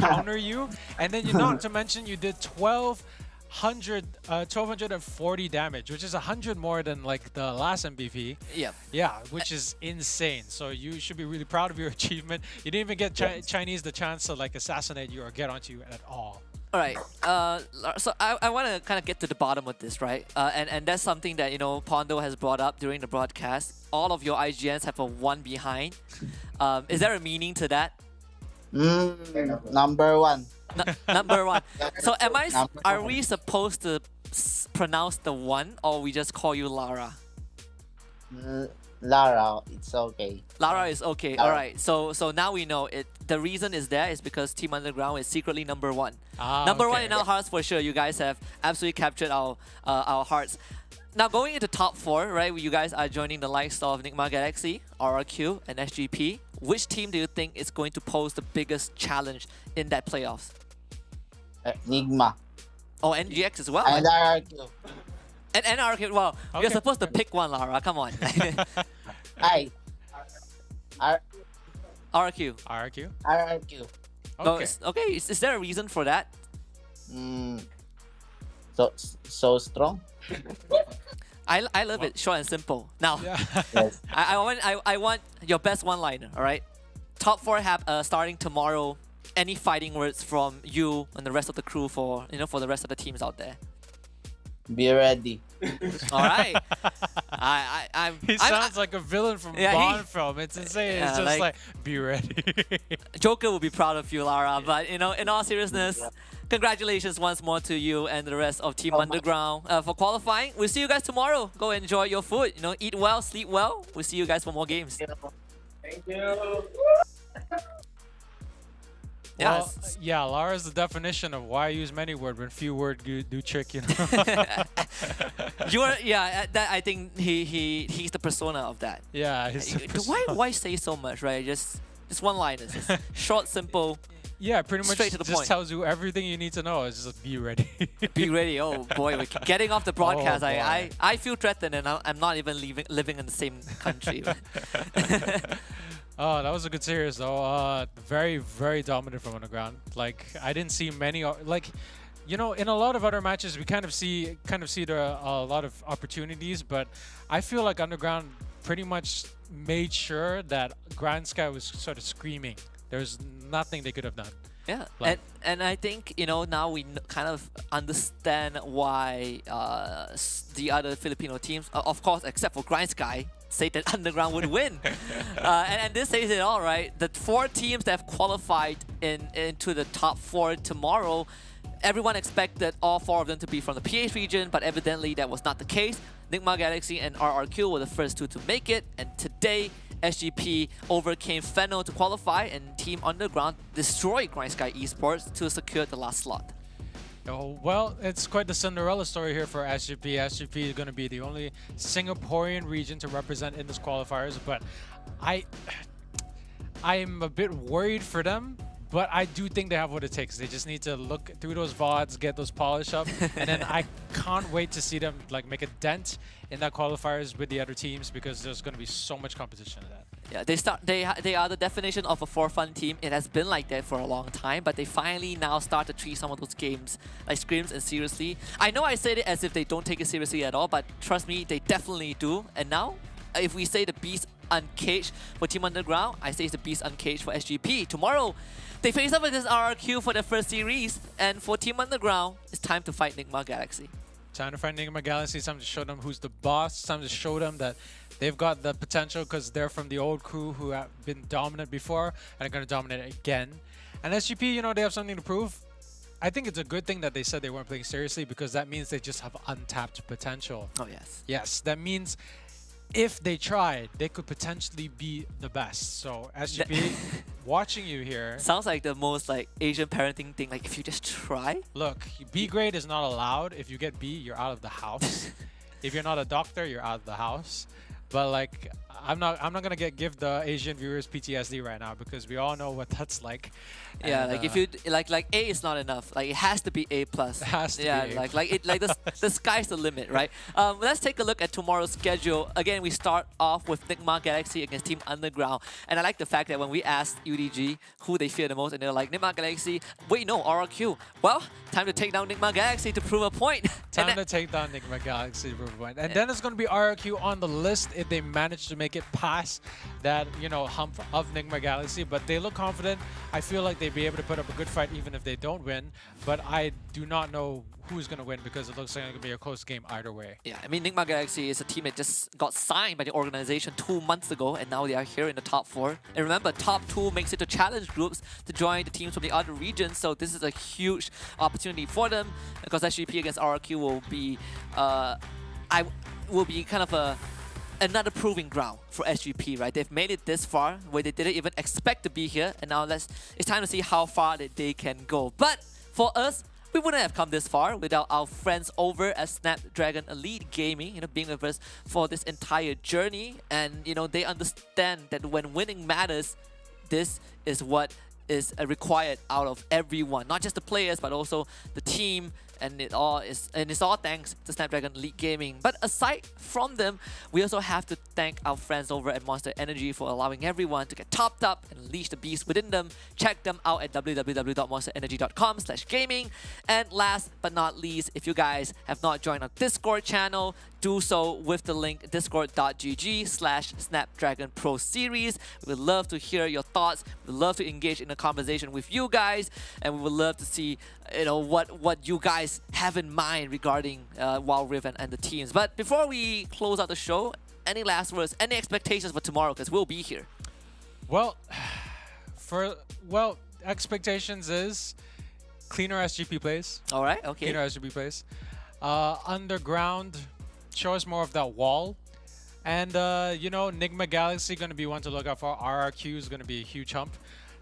counter you. And then not to mention you did 1240 damage, which is 100 more than like the last MVP. Yeah. Yeah, which is insane. So you should be really proud of your achievement. You didn't even get Chinese the chance to like assassinate you or get onto you at all. All right. So I want to kind of get to the bottom of this, right? And that's something that Pondo has brought up during the broadcast. All of your IGNs have a 1 behind. Is there a meaning to that? Number 1. Number 1. So are we supposed to pronounce the 1, or we just call you Lara? Lara, it's okay. Lara is okay. Lara. All right. So now we know it. The reason is because Team Underground is secretly number 1. Number 1 in our hearts for sure. You guys have absolutely captured our hearts. Now going into top 4, right? You guys are joining the likes of Nigma Galaxy, RRQ, and SGP. Which team do you think is going to pose the biggest challenge in that playoffs? Nigma. Oh, NGX as well. And RRQ. And NRQ. Well, Okay. you're supposed to pick one, Lara. Come on. I. RRQ. RQ? RRQ. Okay. Okay. Is there a reason for that? So strong. I love it, short and simple. Now, Yeah. Yes. I want your best one-liner. All right. Top 4 have starting tomorrow. Any fighting words from you and the rest of the crew for the rest of the teams out there? Be ready. All right. He sounds like a villain from Yeah, Bond film. It's insane. Yeah, It's just like- like be ready. Joker will be proud of you, Lara. But in all seriousness, congratulations once more to you and the rest of Team Underground for qualifying. We'll see you guys tomorrow. Go enjoy your food. Eat well, sleep well. We'll see you guys for more games. Thank you. Yeah. Well, yeah, Lara's the definition of why use many word when few word do trick, That I think he's the persona of that. Yeah, his Why say so much, right? Just one liners, short, simple. Yeah, pretty much Straight to the just point. tells you everything you need to know. It's just be ready. Be ready. Oh boy, we're getting off the broadcast. Oh, I feel threatened, and I'm not even living in the same country. Oh, that was a good series though. Very, very dominant from underground. Like I didn't see many. Like, you know, in a lot of other matches, we kind of see a lot of opportunities, but I feel like underground pretty much made sure that Grand Sky was sort of screaming. There's nothing they could have done. Yeah, Like- and I think, you know, now we kind of understand why the other Filipino teams, of course, except for Grind Sky, say that Underground would win. And this says it all, right? The 4 teams that have qualified into the top 4 tomorrow, everyone expected all 4 of them to be from the PH region, but evidently that was not the case. Nigma Galaxy and RRQ were the first 2 to make it, and today SGP overcame Fennel to qualify, and Team Underground destroyed Grind Sky Esports to secure the last slot. Oh, well, it's quite the Cinderella story here for SGP. SGP is going to be the only Singaporean region to represent in this qualifiers, but I'm a bit worried for them. But I do think they have what it takes. They just need to look through those VODs, get those polish up, and then I can't wait to see them like make a dent in that qualifiers with the other teams, because there's going to be so much competition in that. Yeah, they are the definition of a for-fun team. It has been like that for a long time, but they finally now start to treat some of those games like scrims and seriously. I know I said it as if they don't take it seriously at all, but trust me, they definitely do. And now, if we say the beast uncaged for Team Underground, I say it's the beast uncaged for SGP. Tomorrow, they face up against RRQ for their first series, and for Team Underground, it's time to fight Nigma Galaxy. Time to find Nigma Galaxy, time to show them who's the boss, time to show them that they've got the potential, because they're from the old crew who have been dominant before and are going to dominate again. And SGP, you know, they have something to prove. I think it's a good thing that they said they weren't playing seriously, because that means they just have untapped potential. Oh yes. Yes, that means if they tried, they could potentially be the best. So SGP, watching you here, Sounds like the most like Asian parenting thing. Like if you just try. look, B grade is not allowed. If you get B, you're out of the house. If you're not a doctor, you're out of the house. But like, I'm not gonna give the Asian viewers PTSD right now, because we all know what that's like. Yeah, And, like if you like A is not enough. Like it has to be A plus. It has to yeah, be A like the sky's the limit, right? Let's take a look at tomorrow's schedule. Again, we start off with Nigma Galaxy against Team Underground, and I like the fact that when we asked UDG who they fear the most, and they're like Nigma Galaxy. Wait, no, RRQ. Well, time to take down Nigma Galaxy to prove a point. time to take down Nigma Galaxy proof point. And then it's gonna be RRQ on the list if they manage to make it past that, you know, hump of Nigma Galaxy. But they look confident. I feel like they'd be able to put up a good fight even if they don't win. But I do not know who's gonna win, because it looks like it's gonna be a close game either way. Yeah, I mean, Nigma Galaxy is a team that just got signed by the organization 2 months ago, and now they are here in the top 4. And remember, top 2 makes it to challenge groups to join the teams from the other regions, so this is a huge opportunity for them, because SGP against RRQ will be, kind of another proving ground for SGP, right? They've made it this far, where they didn't even expect to be here, and now it's time to see how far that they can go. But for us, we wouldn't have come this far without our friends over at Snapdragon Elite Gaming, you know, being with us for this entire journey. And, you know, they understand that when winning matters, this is what is required out of everyone, not just the players, but also the team. And it's all thanks to Snapdragon Elite Gaming. But aside from them, we also have to thank our friends over at Monster Energy for allowing everyone to get topped up and unleash the beast within them. Check them out at www.monsterenergy.com/gaming. And last but not least, if you guys have not joined our Discord channel, do so with the link discord.gg/Snapdragon Pro Series. We would love to hear your thoughts. We would love to engage in a conversation with you guys, and we would love to see, you know, what you guys have in mind regarding WildRift and the teams. But before we close out the show, any last words, any expectations for tomorrow? Because we'll be here. Well, expectations is cleaner SGP plays. All right, okay. Cleaner SGP plays. Underground, show us more of that wall. And, you know, Nigma Galaxy going to be one to look out for. RRQ is going to be a huge hump.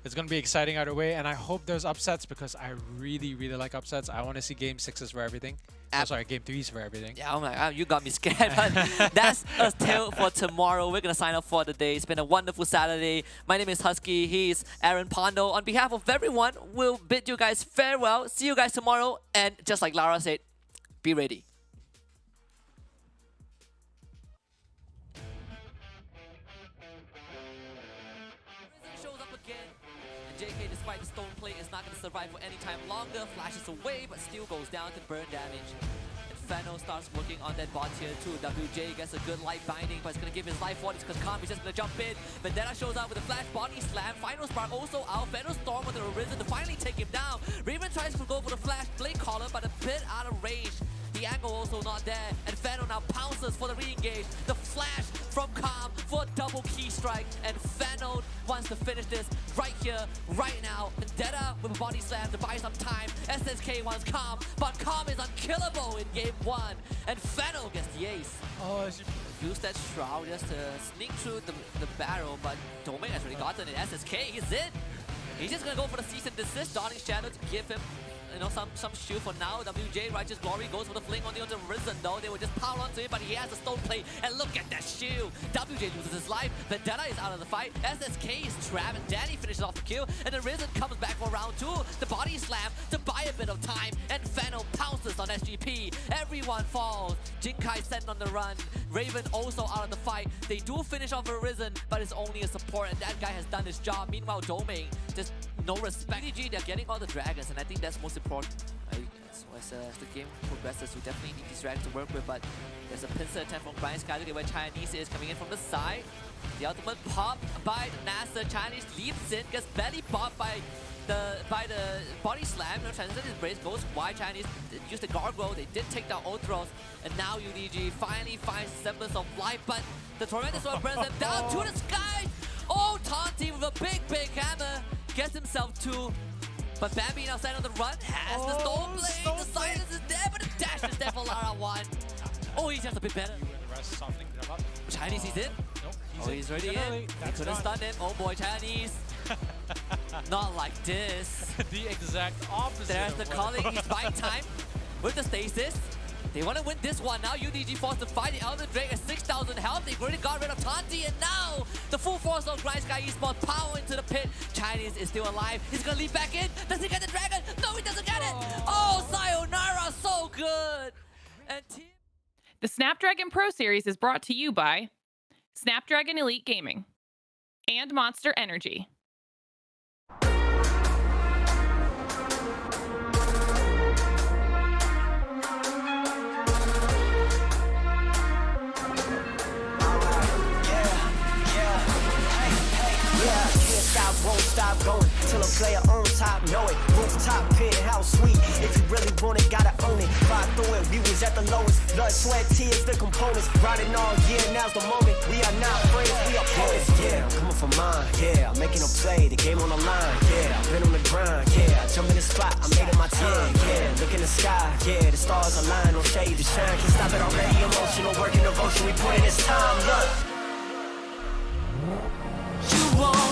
It's going to be exciting either way, and I hope there's upsets because I really, really like upsets. I want to see game 6s for everything. Oh, sorry, game 3s for everything. Yeah, I'm like, oh, you got me scared. But that's a tale for tomorrow. We're going to sign off for the day. It's been a wonderful Saturday. My name is Husky. He's Aaron Pondo. On behalf of everyone, we'll bid you guys farewell. See you guys tomorrow. And just like Lara said, be ready. Shows up again. And JK, despite the stone plate, is not going to survive for any time longer. Flashes away, but still goes down to burn damage. And Feno starts working on that bot here too. WJ gets a good light binding, but it's going to give his life for it because Kami's just going to jump in. Vendetta shows up with a flash body slam. Final Spark also out. Feno storm with the Arisen to finally take him down. Raven tries to go for the flash blade collar, but a bit out of range. The angle also not there, and Feno now pounces for the re-engage. The flash from Calm for a double key strike, and Feno wants to finish this right here, right now. Vendetta with a body slam to buy some time. SSK wants Calm, but Calm is unkillable in game 1, and Feno gets the ace. Oh, Use that shroud just to sneak through the barrel, but Domain has already gotten it. SSK, he's in. He's just gonna go for the cease and desist, Dawning Shadow to give him, you know, some shield for now. WJ Righteous Glory goes for the fling on the Risen though. They will just pile onto him, but he has a stone plate, and look at that shield. WJ loses his life. Vendetta is out of the fight. SSK is trapped, and Danny finishes off the kill, and the Risen comes back for round 2. The body slam to buy a bit of time, and Feno pounces on SGP. Everyone falls. Jinkai sent on the run. Raven also out of the fight. They do finish off a Risen, but it's only a support, and that guy has done his job. Meanwhile, Domain just no respect. PDG, they're getting all the dragons, and I think that's most important. So as the game progresses, we definitely need these dragons to work with, but there's a pincer attempt from Brian Sky. Look at where Chinese is coming in from the side. The ultimate pop by the NASA. Chinese leaps in, gets belly popped by the body slam. No, transition embrace goes wide. Chinese use the gargoyle. They did take down Ultros, and now UDG finally finds semblance of life, but the Tormented Sword brings them down to the sky. Oh, Taunty with a big hammer gets himself 2. But Bambi now standing on the run, has the Stone Blade, the silence is there, but the dash is there for Lara 1. Oh, he's just a bit better. Chinese, he's in. Nope, he's already in. He couldn't stun him. Oh boy, Chinese. Not like this. The exact opposite. There's the calling, he's buying time with the stasis. They want to win this one. Now UDG forced to fight the Elder Drake at 6,000 health. They've already got rid of Tanti, and now the full force of Grind Sky Esports power into the pit. Chinese is still alive. He's going to leap back in. Does he get the dragon? No, he doesn't get it. Oh, Sayonara, so good. And The Snapdragon Pro Series is brought to you by Snapdragon Elite Gaming and Monster Energy. Won't stop going till a player on top know it. Rooftop penthouse suite. If you really want it, gotta own it. Fly through it, we was at the lowest. Blood, sweat, tears, the components. Riding all year, now's the moment. We are not friends, we are opponents. Yeah, I'm coming for mine. Yeah, I'm making a play, the game on the line. Yeah, I've been on the grind. Yeah, I jump in the spot, I made it my time. Yeah, look in the sky. Yeah, the stars align, no shade to shine. Can't stop it already. Emotional work and devotion. We put in this time. Look, you want.